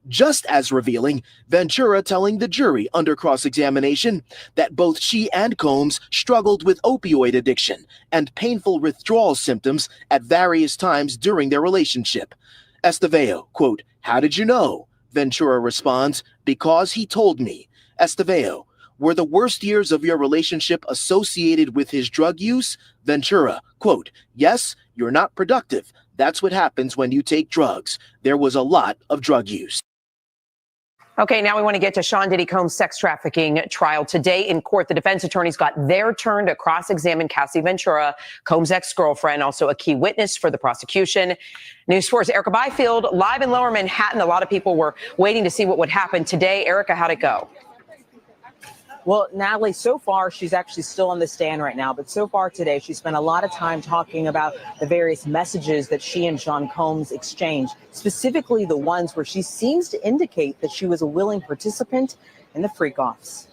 Just as revealing, Ventura telling the jury under cross-examination that both she and Combs struggled with opioid addiction and painful withdrawal symptoms at various times during their relationship. Estevao, quote, "How did you know?" Ventura responds, "Because he told me." Estevao, Were the worst years of your relationship associated with his drug use? Ventura, quote, yes, you're not productive. That's what happens when you take drugs. There was a lot of drug use. Okay, now we want to get to Sean Diddy Combs' sex trafficking trial. Today in court, the defense attorneys got their turn to cross-examine Cassie Ventura, Combs' ex-girlfriend, also a key witness for the prosecution. News 4's Erica Byfield, live in Lower Manhattan. A lot of people were waiting to see what would happen today. Erica, how'd it go? Well, Natalie, so far, she's actually still on the stand right now. But so far today, she spent a lot of time talking about the various messages that she and Sean Combs exchanged, specifically the ones where she seems to indicate that she was a willing participant in the freak-offs.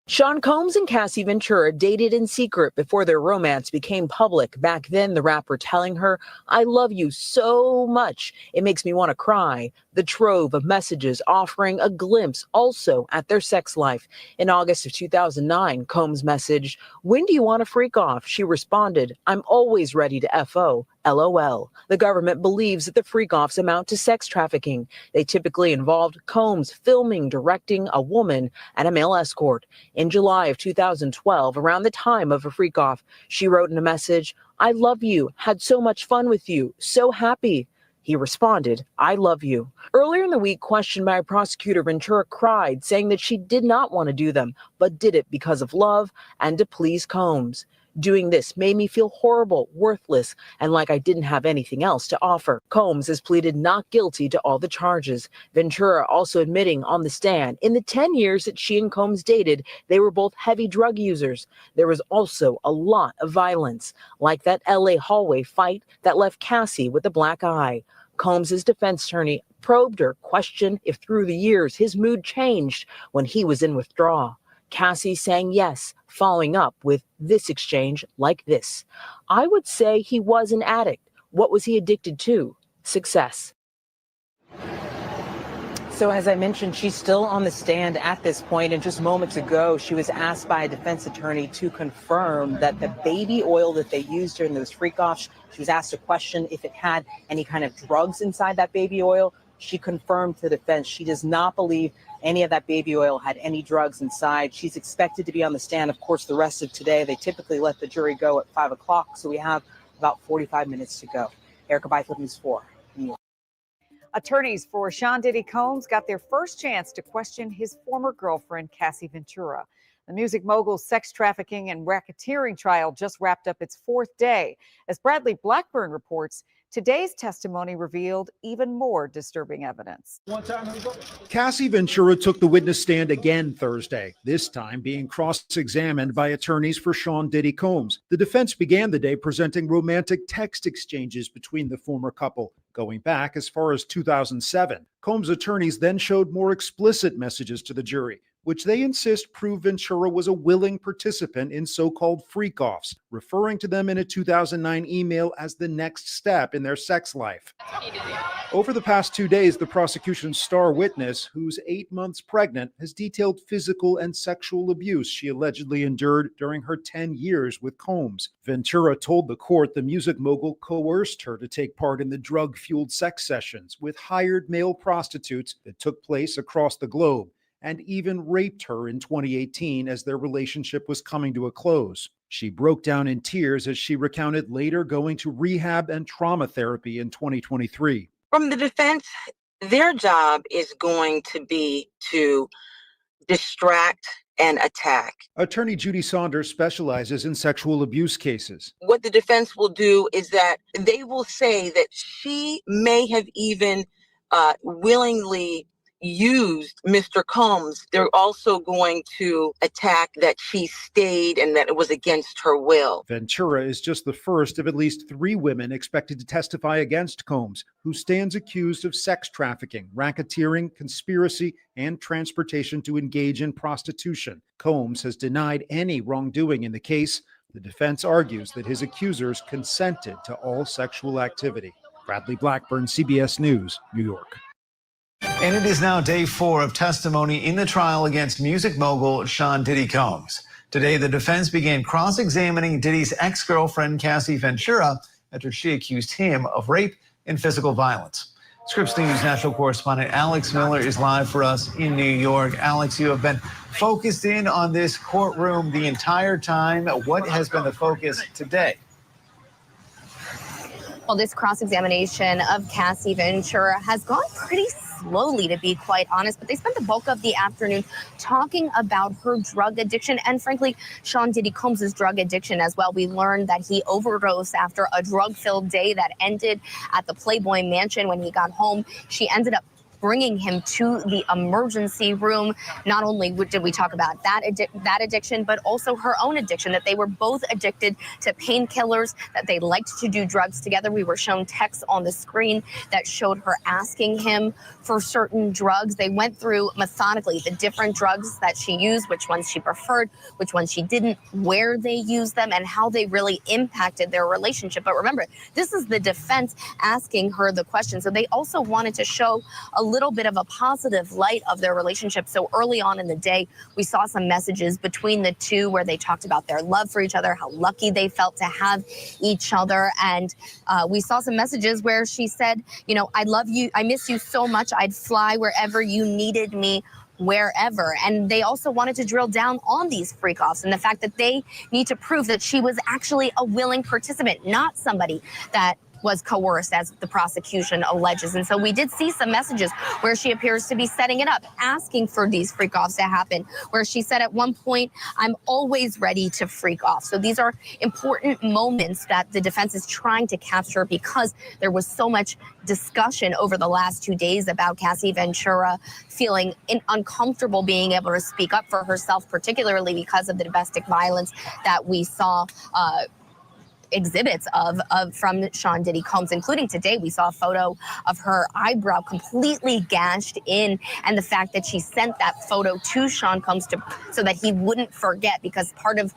Sean Combs and Cassie Ventura dated in secret before their romance became public. Back then, the rapper telling her, I love you so much, it makes me want to cry. The trove of messages offering a glimpse also at their sex life. In August of 2009, Combs messaged, when do you want to freak off? She responded, I'm always ready to FO. LOL. The government believes that the freak-offs amount to sex trafficking. They typically involved Combs filming, directing a woman at a male escort. In July of 2012, around the time of a freak-off, she wrote in a message, I love you, had so much fun with you, so happy. He responded, I love you. Earlier in the week, questioned by a prosecutor, Ventura cried, saying that she did not want to do them, but did it because of love and to please Combs. Doing this made me feel horrible, worthless, and like I didn't have anything else to offer. Combs has pleaded not guilty to all the charges. Ventura also admitting on the stand, in the 10 years that she and Combs dated, they were both heavy drug users. There was also a lot of violence, like that LA hallway fight that left Cassie with a black eye. Combs' defense attorney probed her, questioned if through the years his mood changed when he was in withdrawal. Cassie saying yes, following up with this exchange like this. I would say he was an addict. What was he addicted to? Success. So as I mentioned, she's still on the stand at this point, and just moments ago, she was asked by a defense attorney to confirm that the baby oil that they used during those freak-offs, she was asked a question if it had any kind of drugs inside that baby oil. She confirmed to the defense she does not believe any of that baby oil had any drugs inside. She's expected to be on the stand, of course, the rest of today. They typically let the jury go at 5 o'clock, so we have about 45 minutes to go. Erica Byfield, News 4, New York. Attorneys for Sean Diddy Combs got their first chance to question his former girlfriend, Cassie Ventura. The music mogul's sex trafficking and racketeering trial just wrapped up its fourth day. As Bradley Blackburn reports, today's testimony revealed even more disturbing evidence. Cassie Ventura took the witness stand again Thursday, this time being cross-examined by attorneys for Sean Diddy Combs. The defense began the day presenting romantic text exchanges between the former couple, going back as far as 2007. Combs' attorneys then showed more explicit messages to the jury, which they insist prove Ventura was a willing participant in so-called freak-offs, referring to them in a 2009 email as the next step in their sex life. Over the past 2 days, the prosecution's star witness, who's 8 months pregnant, has detailed physical and sexual abuse she allegedly endured during her 10 years with Combs. Ventura told the court the music mogul coerced her to take part in the drug-fueled sex sessions with hired male prostitutes that took place across the globe, and even raped her in 2018 as their relationship was coming to a close. She broke down in tears as she recounted later going to rehab and trauma therapy in 2023. From the defense, their job is going to be to distract and attack. Attorney Judy Saunders specializes in sexual abuse cases. What the defense will do is that they will say that she may have even willingly used Mr. Combs. They're also going to attack that she stayed and that it was against her will. Ventura is just the first of at least 3 women expected to testify against Combs, who stands accused of sex trafficking, racketeering, conspiracy, and transportation to engage in prostitution. Combs has denied any wrongdoing in the case. The defense argues that his accusers consented to all sexual activity. Bradley Blackburn, CBS News, New York. And it is now day 4 of testimony in the trial against music mogul Sean Diddy Combs. Today, the defense began cross-examining Diddy's ex-girlfriend, Cassie Ventura, after she accused him of rape and physical violence. Scripps News national correspondent Alex Miller is live for us in New York. Alex, you have been focused in on this courtroom the entire time. What has been the focus today? Well, this cross-examination of Cassie Ventura has gone pretty slowly, to be quite honest, but they spent the bulk of the afternoon talking about her drug addiction and, frankly, Sean Diddy Combs' drug addiction as well. We learned that he overdosed after a drug-filled day that ended at the Playboy Mansion. When he got home, she ended up bringing him to the emergency room. Not only did we talk about that addiction, but also her own addiction, that they were both addicted to painkillers, that they liked to do drugs together. We were shown texts on the screen that showed her asking him for certain drugs. They went through methodically the different drugs that she used, which ones she preferred, which ones she didn't, where they used them, and how they really impacted their relationship. But remember, this is the defense asking her the question. So they also wanted to show a little bit of a positive light of their relationship. So early on in the day, we saw some messages between the two where they talked about their love for each other, how lucky they felt to have each other. And we saw some messages where she said, you know, I love you. I miss you so much. I'd fly wherever you needed me, wherever. And they also wanted to drill down on these freak offs and the fact that they need to prove that she was actually a willing participant, not somebody that was coerced, as the prosecution alleges. And so we did see some messages where she appears to be setting it up, asking for these freak offs to happen, where she said at one point, I'm always ready to freak off. So these are important moments that the defense is trying to capture because there was so much discussion over the last 2 days about Cassie Ventura feeling uncomfortable being able to speak up for herself, particularly because of the domestic violence that we saw exhibits of from Sean Diddy Combs, including today. We saw a photo of her eyebrow completely gashed in, and the fact that she sent that photo to Sean Combs so that he wouldn't forget, because part of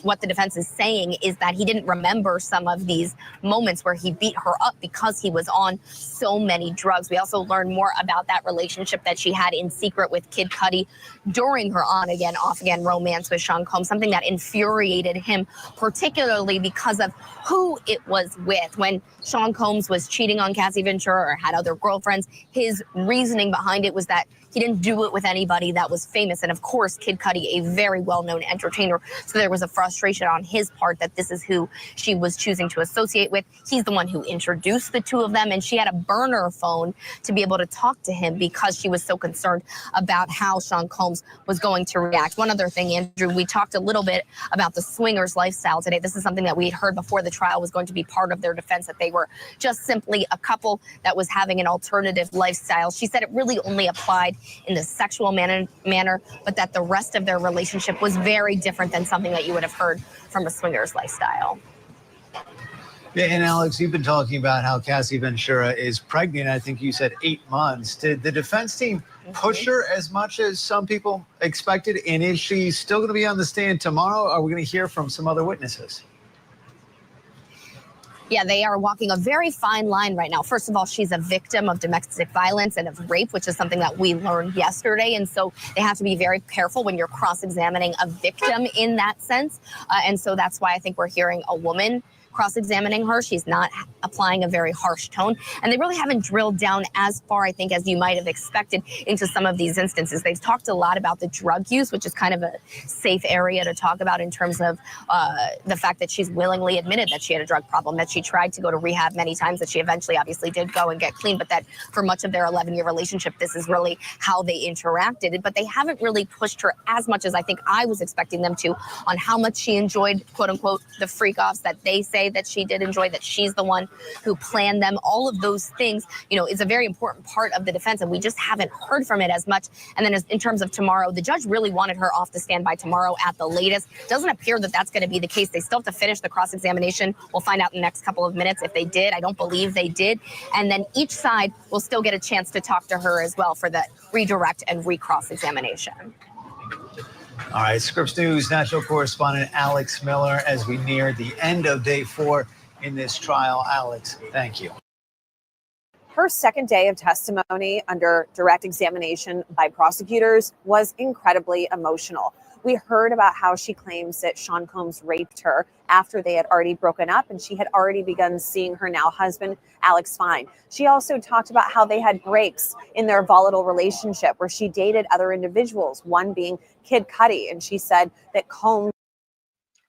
what the defense is saying is that he didn't remember some of these moments where he beat her up because he was on so many drugs. We also learned more about that relationship that she had in secret with Kid Cudi during her on-again, off-again romance with Sean Combs, something that infuriated him, particularly because of who it was with. When Sean Combs was cheating on Cassie Ventura or had other girlfriends, his reasoning behind it was that he didn't do it with anybody that was famous. And of course, Kid Cudi, a very well-known entertainer. So there was a frustration on his part that this is who she was choosing to associate with. He's the one who introduced the two of them, and she had a burner phone to be able to talk to him because she was so concerned about how Sean Combs was going to react. One other thing, Andrew, we talked a little bit about the swingers lifestyle today. This is something that we had heard before the trial was going to be part of their defense, that they were just simply a couple that was having an alternative lifestyle. She said it really only applied in the sexual manner, but that the rest of their relationship was very different than something that you would have heard from a swingers lifestyle. Yeah, and Alex, you've been talking about how Cassie Ventura is pregnant. I think you said 8 months. Did the defense team push her as much as some people expected? And is she still going to be on the stand tomorrow? Or are we going to hear from some other witnesses? Yeah, they are walking a very fine line right now. First of all, she's a victim of domestic violence and of rape, which is something that we learned yesterday. And so they have to be very careful when you're cross-examining a victim in that sense. And so that's why I think we're hearing a woman cross-examining her. She's not applying a very harsh tone. And they really haven't drilled down as far, I think, as you might have expected into some of these instances. They've talked a lot about the drug use, which is kind of a safe area to talk about in terms of the fact that she's willingly admitted that she had a drug problem, that she tried to go to rehab many times, that she eventually obviously did go and get clean, but that for much of their 11-year relationship, this is really how they interacted. But they haven't really pushed her as much as I think I was expecting them to on how much she enjoyed, quote unquote, the freak-offs that they say that she did enjoy, that she's the one who planned them. All of those things, you know, is a very important part of the defense, and we just haven't heard from it as much. And then in terms of tomorrow, the judge really wanted her off the stand by tomorrow at the latest. Doesn't appear that that's going to be the case. They still have to finish the cross-examination. We'll find out in the next couple of minutes if they did. I don't believe they did. And then each side will still get a chance to talk to her as well for the redirect and recross examination. All right, Scripps News national correspondent Alex Miller as we near the end of day 4 in this trial. Alex, thank you. Her second day of testimony under direct examination by prosecutors was incredibly emotional. We heard about how she claims that Sean Combs raped her after they had already broken up, and she had already begun seeing her now husband, Alex Fine. She also talked about how they had breaks in their volatile relationship where she dated other individuals, one being Kid Cudi, and she said that Combs.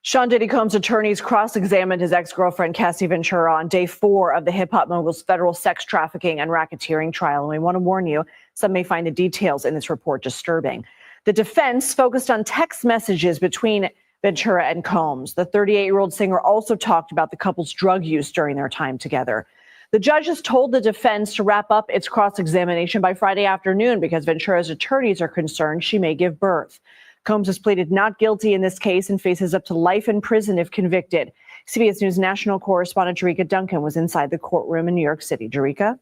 Sean Diddy Combs' attorneys cross-examined his ex-girlfriend Cassie Ventura on day 4 of the hip-hop mogul's federal sex trafficking and racketeering trial. And we want to warn you, some may find the details in this report disturbing. The defense focused on text messages between Ventura and Combs. The 38-year-old singer also talked about the couple's drug use during their time together. The judges told the defense to wrap up its cross-examination by Friday afternoon because Ventura's attorneys are concerned she may give birth. Combs has pleaded not guilty in this case and faces up to life in prison if convicted. CBS News national correspondent Jerika Duncan was inside the courtroom in New York City. Jerika?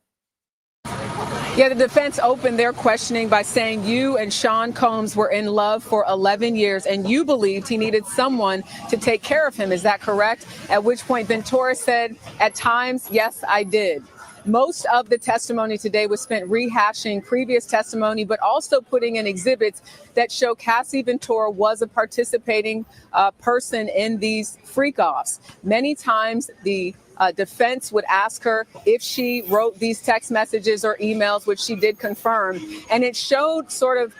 Yeah, the defense opened their questioning by saying you and Sean Combs were in love for 11 years and you believed he needed someone to take care of him. Is that correct? At which point Ventura said, at times, yes, I did. Most of the testimony today was spent rehashing previous testimony, but also putting in exhibits that show Cassie Ventura was a participating person in these freak-offs. Many times the defense would ask her if she wrote these text messages or emails, which she did confirm. And it showed sort of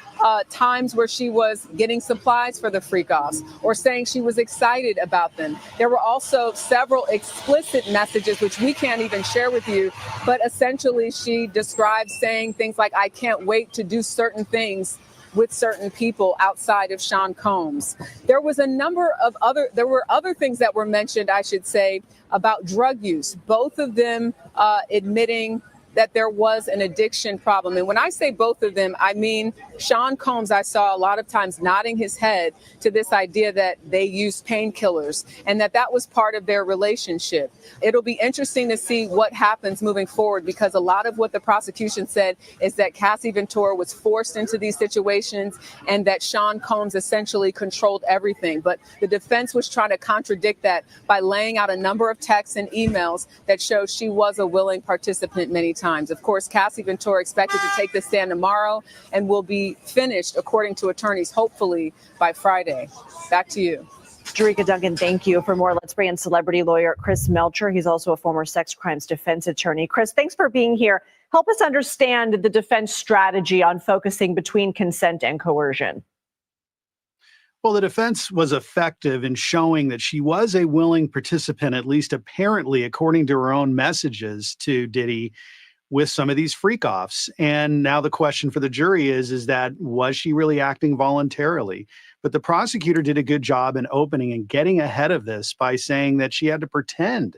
times where she was getting supplies for the freak-offs or saying she was excited about them. There were also several explicit messages, which we can't even share with you, but essentially she describes saying things like, I can't wait to do certain things with certain people outside of Sean Combs. There were other things that were mentioned, I should say, about drug use, both of them admitting that there was an addiction problem. And when I say both of them, I mean Sean Combs, I saw a lot of times nodding his head to this idea that they used painkillers and that was part of their relationship. It'll be interesting to see what happens moving forward because a lot of what the prosecution said is that Cassie Ventura was forced into these situations and that Sean Combs essentially controlled everything. But the defense was trying to contradict that by laying out a number of texts and emails that show she was a willing participant many times. Of course, Cassie Ventura expected to take the stand tomorrow and will be finished, according to attorneys, hopefully by Friday. Back to you. Jerika Duncan, thank you. For more, let's bring in celebrity lawyer Chris Melcher. He's also a former sex crimes defense attorney. Chris, thanks for being here. Help us understand the defense strategy on focusing between consent and coercion. Well, the defense was effective in showing that she was a willing participant, at least apparently, according to her own messages to Diddy, with some of these freak-offs. And now the question for the jury is that was she really acting voluntarily? But the prosecutor did a good job in opening and getting ahead of this by saying that she had to pretend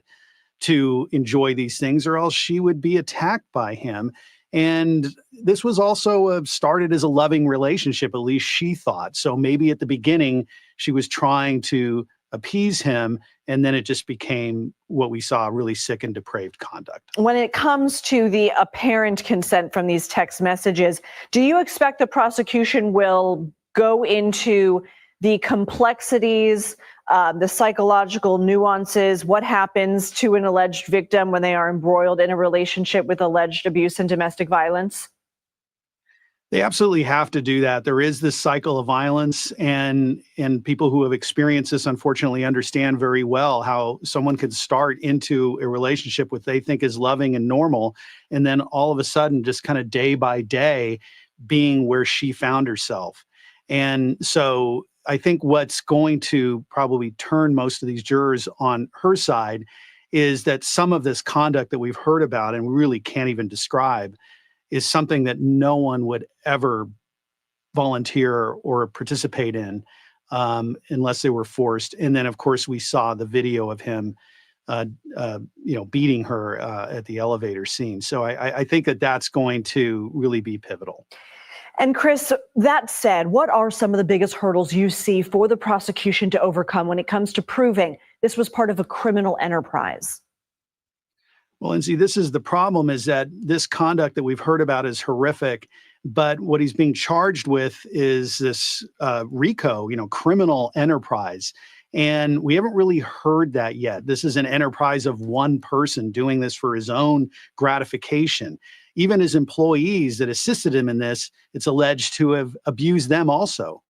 to enjoy these things or else she would be attacked by him. And this was also started as a loving relationship, at least she thought. So maybe at the beginning, she was trying to appease him, and then it just became what we saw, really sick and depraved conduct. When it comes to the apparent consent from these text messages, do you expect the prosecution will go into the complexities, the psychological nuances, what happens to an alleged victim when they are embroiled in a relationship with alleged abuse and domestic violence? They absolutely have to do that. There is this cycle of violence, and people who have experienced this, unfortunately, understand very well how someone could start into a relationship what they think is loving and normal, and then all of a sudden, just kind of day by day, being where she found herself. And so I think what's going to probably turn most of these jurors on her side is that some of this conduct that we've heard about and we really can't even describe is something that no one would ever volunteer or participate in unless they were forced. And then, of course, we saw the video of him, beating her at the elevator scene. So I think that that's going to really be pivotal. And Chris, that said, what are some of the biggest hurdles you see for the prosecution to overcome when it comes to proving this was part of a criminal enterprise? Well, and see, this is the problem, is that this conduct that we've heard about is horrific, but what he's being charged with is this RICO, criminal enterprise. And we haven't really heard that yet. This is an enterprise of one person doing this for his own gratification. Even his employees that assisted him in this, it's alleged to have abused them also.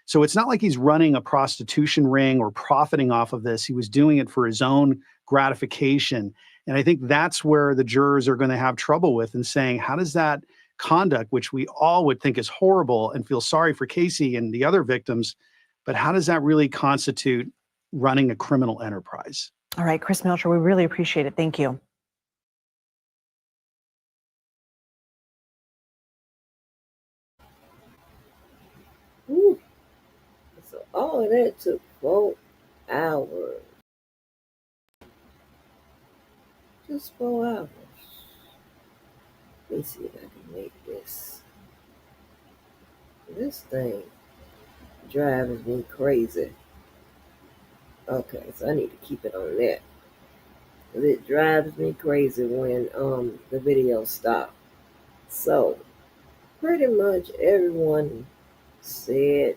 So it's not like he's running a prostitution ring or profiting off of this. He was doing it for his own gratification. And I think that's where the jurors are going to have trouble with and saying, how does that conduct, which we all would think is horrible and feel sorry for Casey and the other victims, but how does that really constitute running a criminal enterprise? All right, Chris Melcher, we really appreciate it. Thank you. Ooh. So all of that took 4 hours. Just 4 hours. Let me see if I can make this. This thing drives me crazy. Okay, so I need to keep it on that. It drives me crazy when the video stops. So pretty much everyone said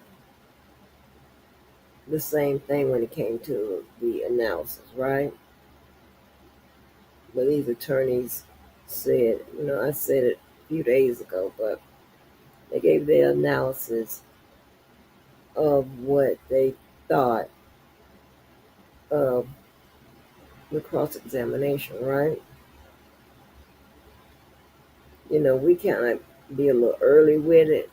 the same thing when it came to the analysis, right? But these attorneys said, I said it a few days ago, but they gave their analysis of what they thought of the cross-examination, right? We kind of be a little early with it.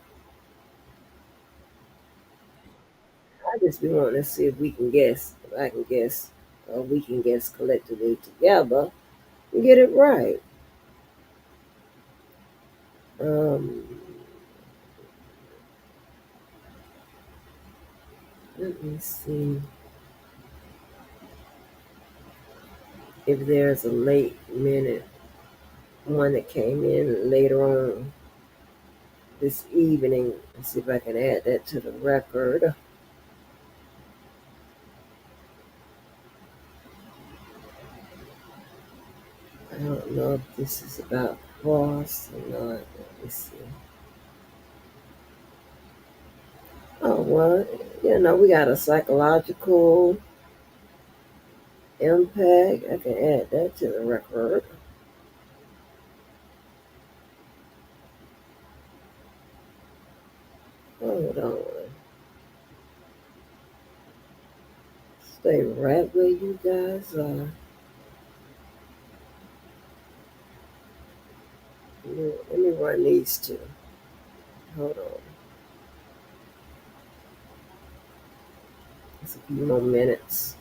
I just be wanting to see if we can guess, if I can guess, or we can guess collectively together and get it right. Let me see if there's a late minute one that came in later on this evening. Let's see if I can add that to the record. I don't know if this is about cross or not. Let me see. Oh, well, we got a psychological impact. I can add that to the record. Hold on. Stay right where you guys are. Let me run these two. Hold on. It's a few more minutes.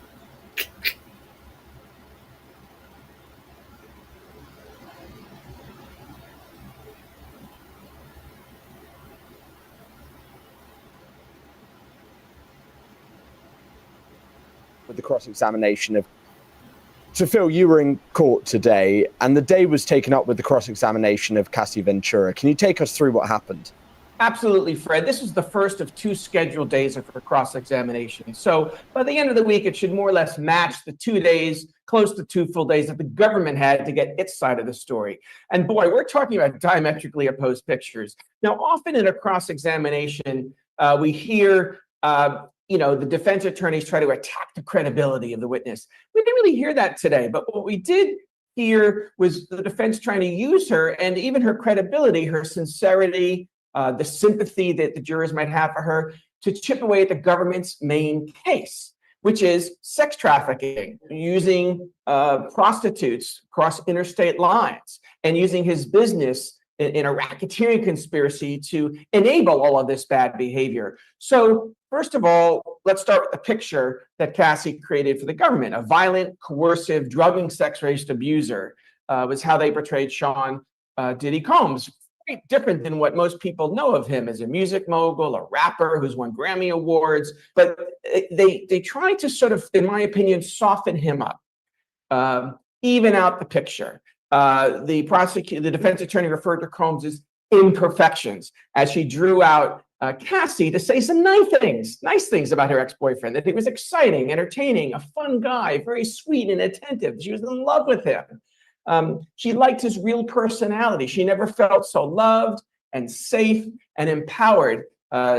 With the cross-examination of, so Phil, you were in court today and the day was taken up with the cross-examination of Cassie Ventura. Can you take us through what happened? Absolutely, Fred. This is the first of 2 scheduled days of her cross-examination. So by the end of the week, it should more or less match the 2 days, close to 2 full days that the government had to get its side of the story. And boy, we're talking about diametrically opposed pictures. Now, often in a cross-examination, we hear the defense attorneys try to attack the credibility of the witness. We didn't really hear that today, but what we did hear was the defense trying to use her and even her credibility, her sincerity, the sympathy that the jurors might have for her to chip away at the government's main case, which is sex trafficking, using prostitutes across interstate lines and using his business in a racketeering conspiracy to enable all of this bad behavior. So first of all, let's start with the picture that Cassie created for the government. A violent, coercive, drugging, sex-based abuser was how they portrayed Sean Diddy Combs. Very different than what most people know of him as a music mogul, a rapper who's won Grammy Awards. But they tried to sort of, in my opinion, soften him up, even out the picture. The defense attorney referred to Combs as imperfections as she drew out Cassie to say some nice things about her ex-boyfriend, that he was exciting, entertaining, a fun guy, very sweet and attentive. She was in love with him. She liked his real personality. She never felt so loved and safe and empowered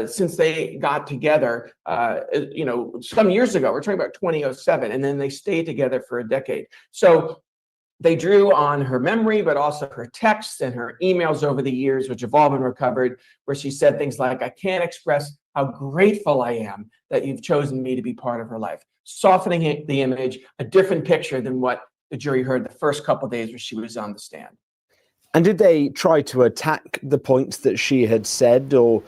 since they got together, some years ago. We're talking about 2007, and then they stayed together for a decade. So they drew on her memory, but also her texts and her emails over the years, which have all been recovered, where she said things like, "I can't express how grateful I am that you've chosen me to be part of her life. Softening the image, a different picture than what the jury heard the first couple of days where she was on the stand. And did they try to attack the points that she had said, or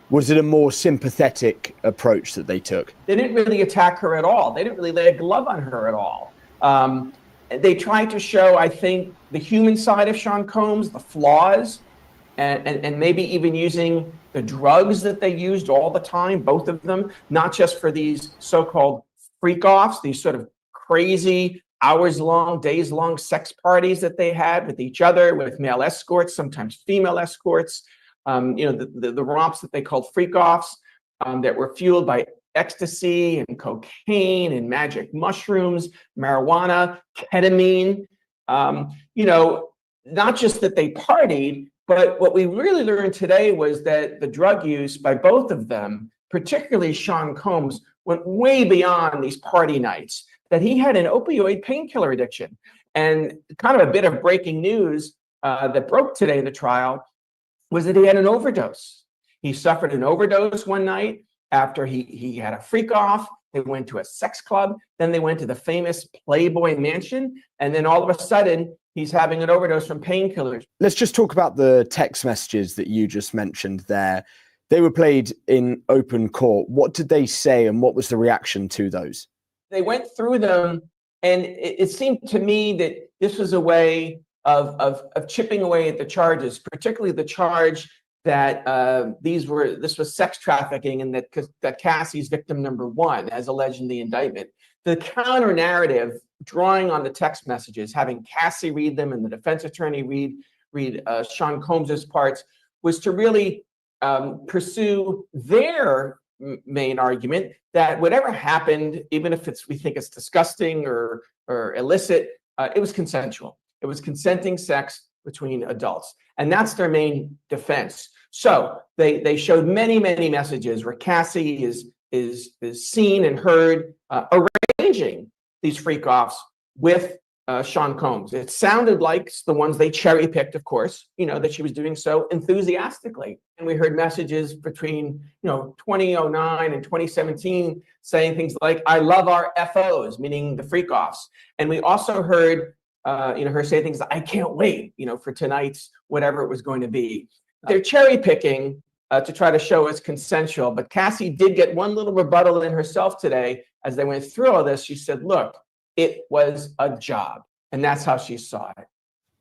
was it a more sympathetic approach that they took? They didn't really attack her at all. They didn't really lay a glove on her at all. They tried to show, I think, the human side of Sean Combs, the flaws, and maybe even using the drugs that they used all the time, both of them, not just for these so-called freak-offs, these sort of crazy hours-long, days-long sex parties that they had with each other, with male escorts, sometimes female escorts, the romps that they called freak-offs that were fueled by ecstasy and cocaine and magic mushrooms, marijuana, ketamine. Not just that they partied, but what we really learned today was that the drug use by both of them, particularly Sean Combs, went way beyond these party nights, that he had an opioid painkiller addiction. And kind of a bit of breaking news that broke today in the trial was that he had an overdose. He suffered an overdose one night after he had a freak off. They went to a sex club, then they went to the famous Playboy Mansion, and then all of a sudden he's having an overdose from painkillers. Let's just talk about the text messages that you just mentioned there. They were played in open court. What did they say, and what was the reaction to those? They went through them, and it seemed to me that this was a way of chipping away at the charges, particularly the charge that this was sex trafficking, and that Cassie's victim number one, as alleged in the indictment. The counter narrative, drawing on the text messages, having Cassie read them and the defense attorney read Sean Combs's parts, was to really pursue their main argument that whatever happened, even if we think it's disgusting or illicit, it was consensual. It was consenting sex between adults, and that's their main defense. So they showed many messages where Cassie is seen and heard arranging these freak offs with Sean Combs. It sounded like the ones they cherry picked, of course, that she was doing so enthusiastically. And we heard messages between 2009 and 2017 saying things like, "I love our FOs," meaning the freak offs. And we also heard her say things like, "I can't wait, for tonight's whatever it was going to be." They're cherry picking to try to show it's consensual. But Cassie did get one little rebuttal in herself today as they went through all this. She said, look, it was a job. And that's how she saw it.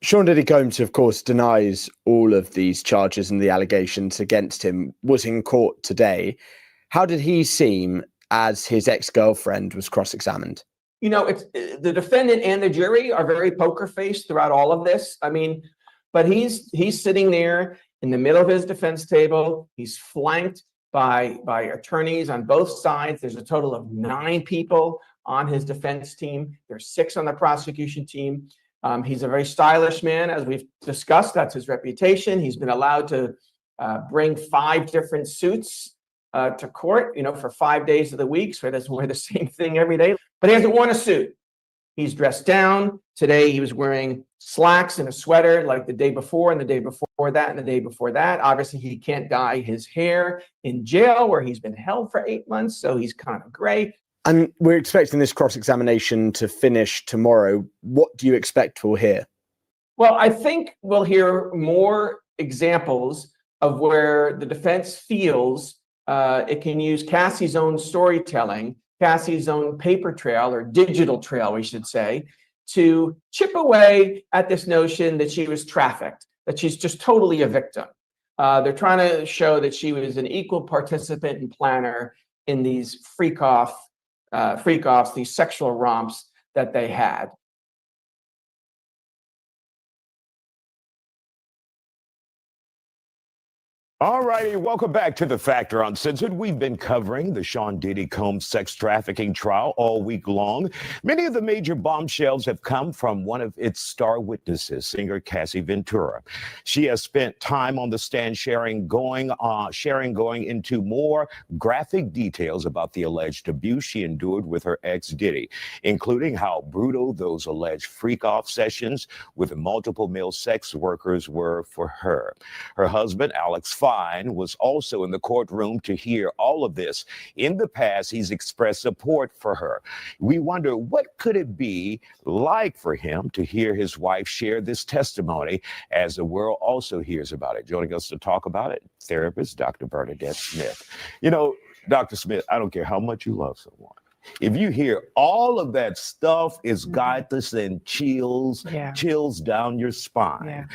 Sean Diddy Combs, of course, denies all of these charges and the allegations against him, was in court today. How did he seem as his ex-girlfriend was cross-examined? It's the defendant and the jury are very poker faced throughout all of this. But he's sitting there in the middle of his defense table. He's flanked by attorneys on both sides. There's a total of 9 people on his defense team. There's 6 on the prosecution team. He's a very stylish man, as we've discussed. That's his reputation. He's been allowed to bring 5 different suits to court, for 5 days of the week, so he doesn't wear the same thing every day. But he hasn't worn a suit. He's dressed down. Today he was wearing slacks and a sweater like the day before and the day before that and the day before that. Obviously, he can't dye his hair in jail where he's been held for 8 months, so he's kind of gray. And we're expecting this cross-examination to finish tomorrow. What do you expect we'll hear? Well, I think we'll hear more examples of where the defense feels it can use Cassie's own storytelling, Cassie's own paper trail, or digital trail, we should say, to chip away at this notion that she was trafficked, that she's just totally a victim. They're trying to show that she was an equal participant and planner in these freak-offs, these sexual romps that they had. All righty, welcome back to The Factor Uncensored. We've been covering the Sean Diddy Combs sex trafficking trial all week long. Many of the major bombshells have come from one of its star witnesses, singer Cassie Ventura. She has spent time on the stand sharing going into more graphic details about the alleged abuse she endured with her ex Diddy, including how brutal those alleged freak-off sessions with multiple male sex workers were for her. Her husband, Alex Fine, Fine was also in the courtroom to hear all of this. In the past, he's expressed support for her. We wonder, what could it be like for him to hear his wife share this testimony as the world also hears about it? Joining us to talk about it, therapist Dr. Bernadette Smith. You know, Dr. Smith, I don't care how much you love someone. If you hear all of that stuff, it's got to send chills down your spine.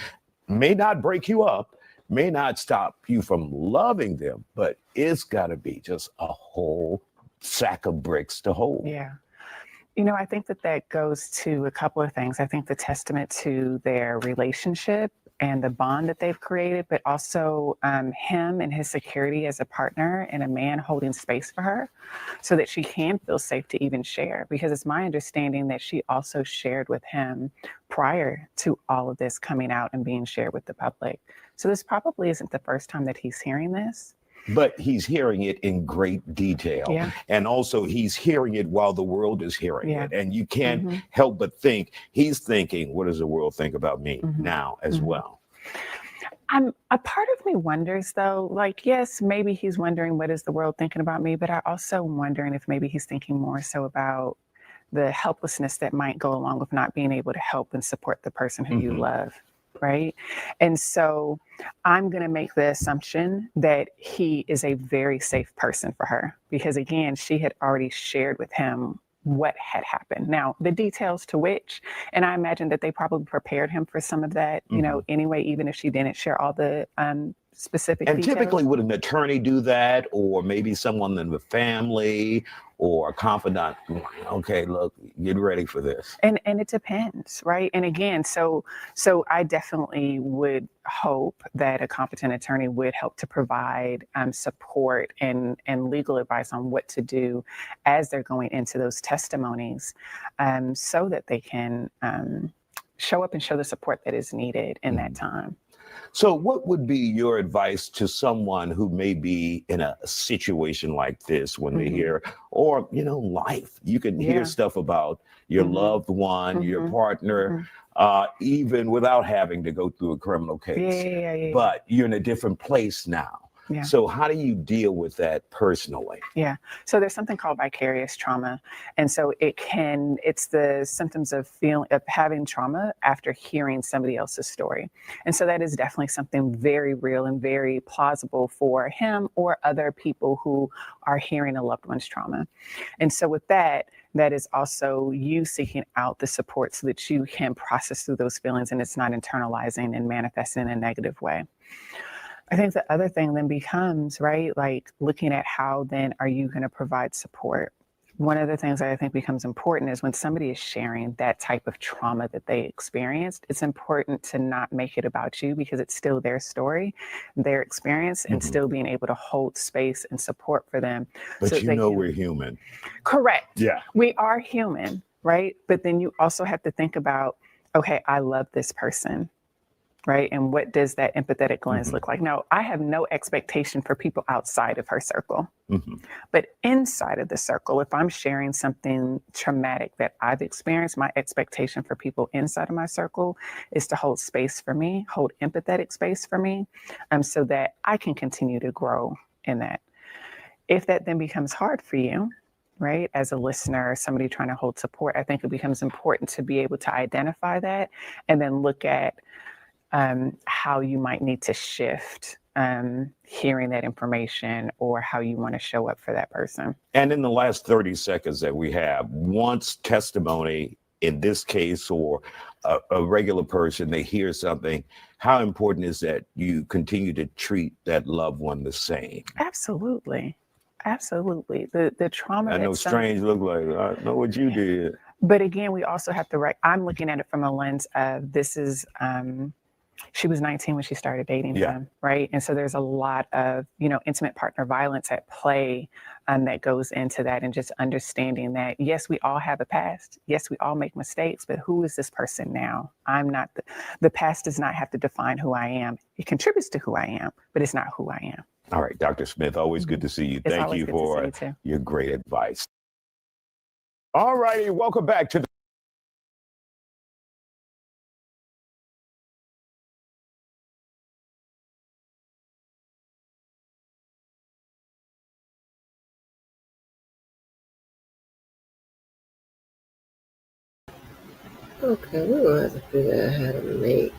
May not break you up, may not stop you from loving them, but it's got to be just a whole sack of bricks to hold. Yeah. You know, I think that goes to a couple of things. I think the testament to their relationship and the bond that they've created, but also him and his security as a partner and a man holding space for her so that she can feel safe to even share. Because it's my understanding that she also shared with him prior to all of this coming out and being shared with the public. So this probably isn't the first time that he's hearing this. But he's hearing it in great detail. Yeah. And also he's hearing it while the world is hearing Yeah. it. And you can't help but think he's thinking, what does the world think about me Mm-hmm. now as well? A part of me wonders though, like, yes, maybe he's wondering what is the world thinking about me, but I also wondering if maybe he's thinking more so about the helplessness that might go along with not being able to help and support the person who you love. Right. And so I'm going to make the assumption that he is a very safe person for her because, again, she had already shared with him what had happened. Now, the details to which, and I imagine that they probably prepared him for some of that, you know, anyway, even if she didn't share all the specific And details. typically, would an attorney do that, or maybe someone in the family or a confidant? Okay, look, get ready for this. And it depends, right? And again, so I definitely would hope that a competent attorney would help to provide support and legal advice on what to do as they're going into those testimonies, so that they can show up and show the support that is needed in that time. So what would be your advice to someone who may be in a situation like this when they hear, or, you know, life? You can hear stuff about your loved one, your partner, even without having to go through a criminal case. But you're in a different place now. Yeah. So how do you deal with that personally? Yeah. So there's something called vicarious trauma. And so it's the symptoms of having trauma after hearing somebody else's story. And so that is definitely something very real and very plausible for him or other people who are hearing a loved one's trauma. And so with that is also you seeking out the support so that you can process through those feelings and it's not internalizing and manifesting in a negative way. I think the other thing then becomes, right, like looking at how then are you going to provide support? One of the things that I think becomes important is when somebody is sharing that type of trauma that they experienced, it's important to not make it about you because it's still their story, their experience, and still being able to hold space and support for them. But so you know we're human. Correct. Yeah. We are human, right? But then you also have to think about, okay, I love this person. Right. And what does that empathetic lens look like? Now, I have no expectation for people outside of her circle, but inside of the circle, if I'm sharing something traumatic that I've experienced, my expectation for people inside of my circle is to hold space for me, hold empathetic space for me, so that I can continue to grow in that. If that then becomes hard for you, right, as a listener, somebody trying to hold support, I think it becomes important to be able to identify that and then look at how you might need to shift hearing that information or how you want to show up for that person. And in the last 30 seconds that we have, once testimony in this case or a regular person, they hear something, how important is that you continue to treat that loved one the same? Absolutely. Absolutely. The trauma. I know strange look like, I know what you did. But again, we also have to, I'm looking at it from a lens of this is, she was 19 when she started dating him, right? And so there's a lot of, intimate partner violence at play that goes into that, and just understanding that, yes, we all have a past. Yes, we all make mistakes, but who is this person now? I'm not, the past does not have to define who I am. It contributes to who I am, but it's not who I am. All right, Dr. Smith, always good to see you. Thank you for your great advice. All righty, welcome back to the Okay, we're gonna have to figure out how to make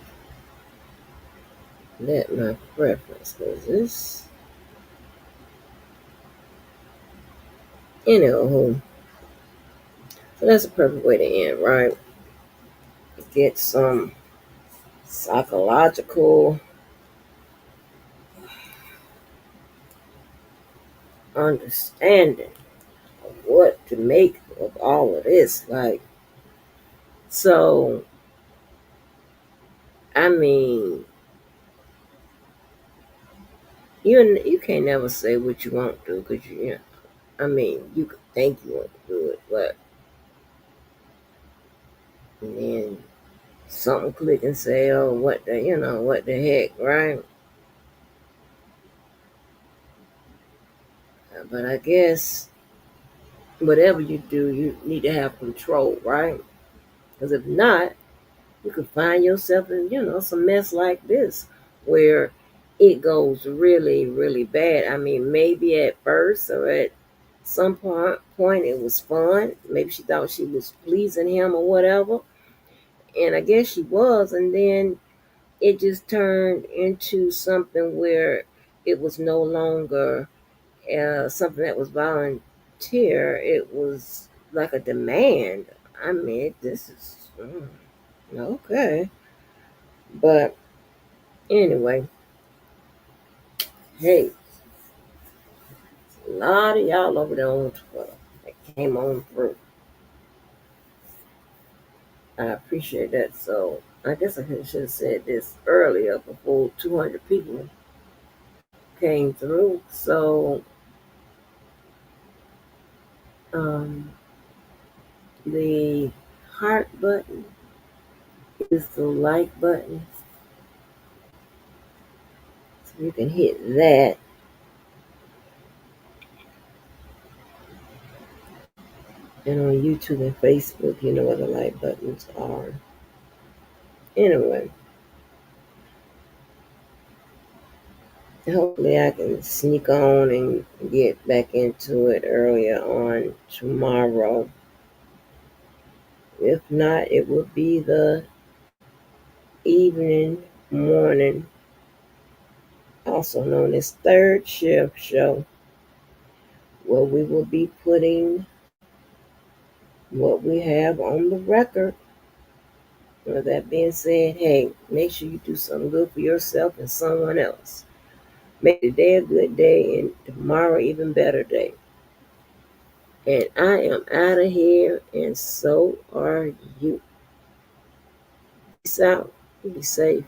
that my preference, because this, anywho, so that's a perfect way to end, right? Get some psychological understanding of what to make of all of this. Like, so, I mean, you can't never say what you won't do, because I mean, you could think you want to do it, but and then something click and say, oh, what the heck, right? But I guess whatever you do, you need to have control, right? Because if not, you could find yourself in, some mess like this where it goes really, really bad. I mean, maybe at first or at some point it was fun. Maybe she thought she was pleasing him or whatever. And I guess she was. And then it just turned into something where it was no longer something that was volunteer. It was like a demand. I mean, this is okay. But anyway, hey, a lot of y'all over there on Twitter that came on through. I appreciate that. So I guess I should have said this earlier before 200 people came through. So um, the heart button is the like button. So you can hit that. And on YouTube and Facebook, you know what the like buttons are. Anyway, hopefully I can sneak on and get back into it earlier on tomorrow. If not, it will be the evening, morning, also known as third shift show, where we will be putting what we have on the record. With that being said, hey, make sure you do something good for yourself and someone else. Make today a good day and tomorrow even better day. And I am out of here, and so are you. Peace out. Be safe.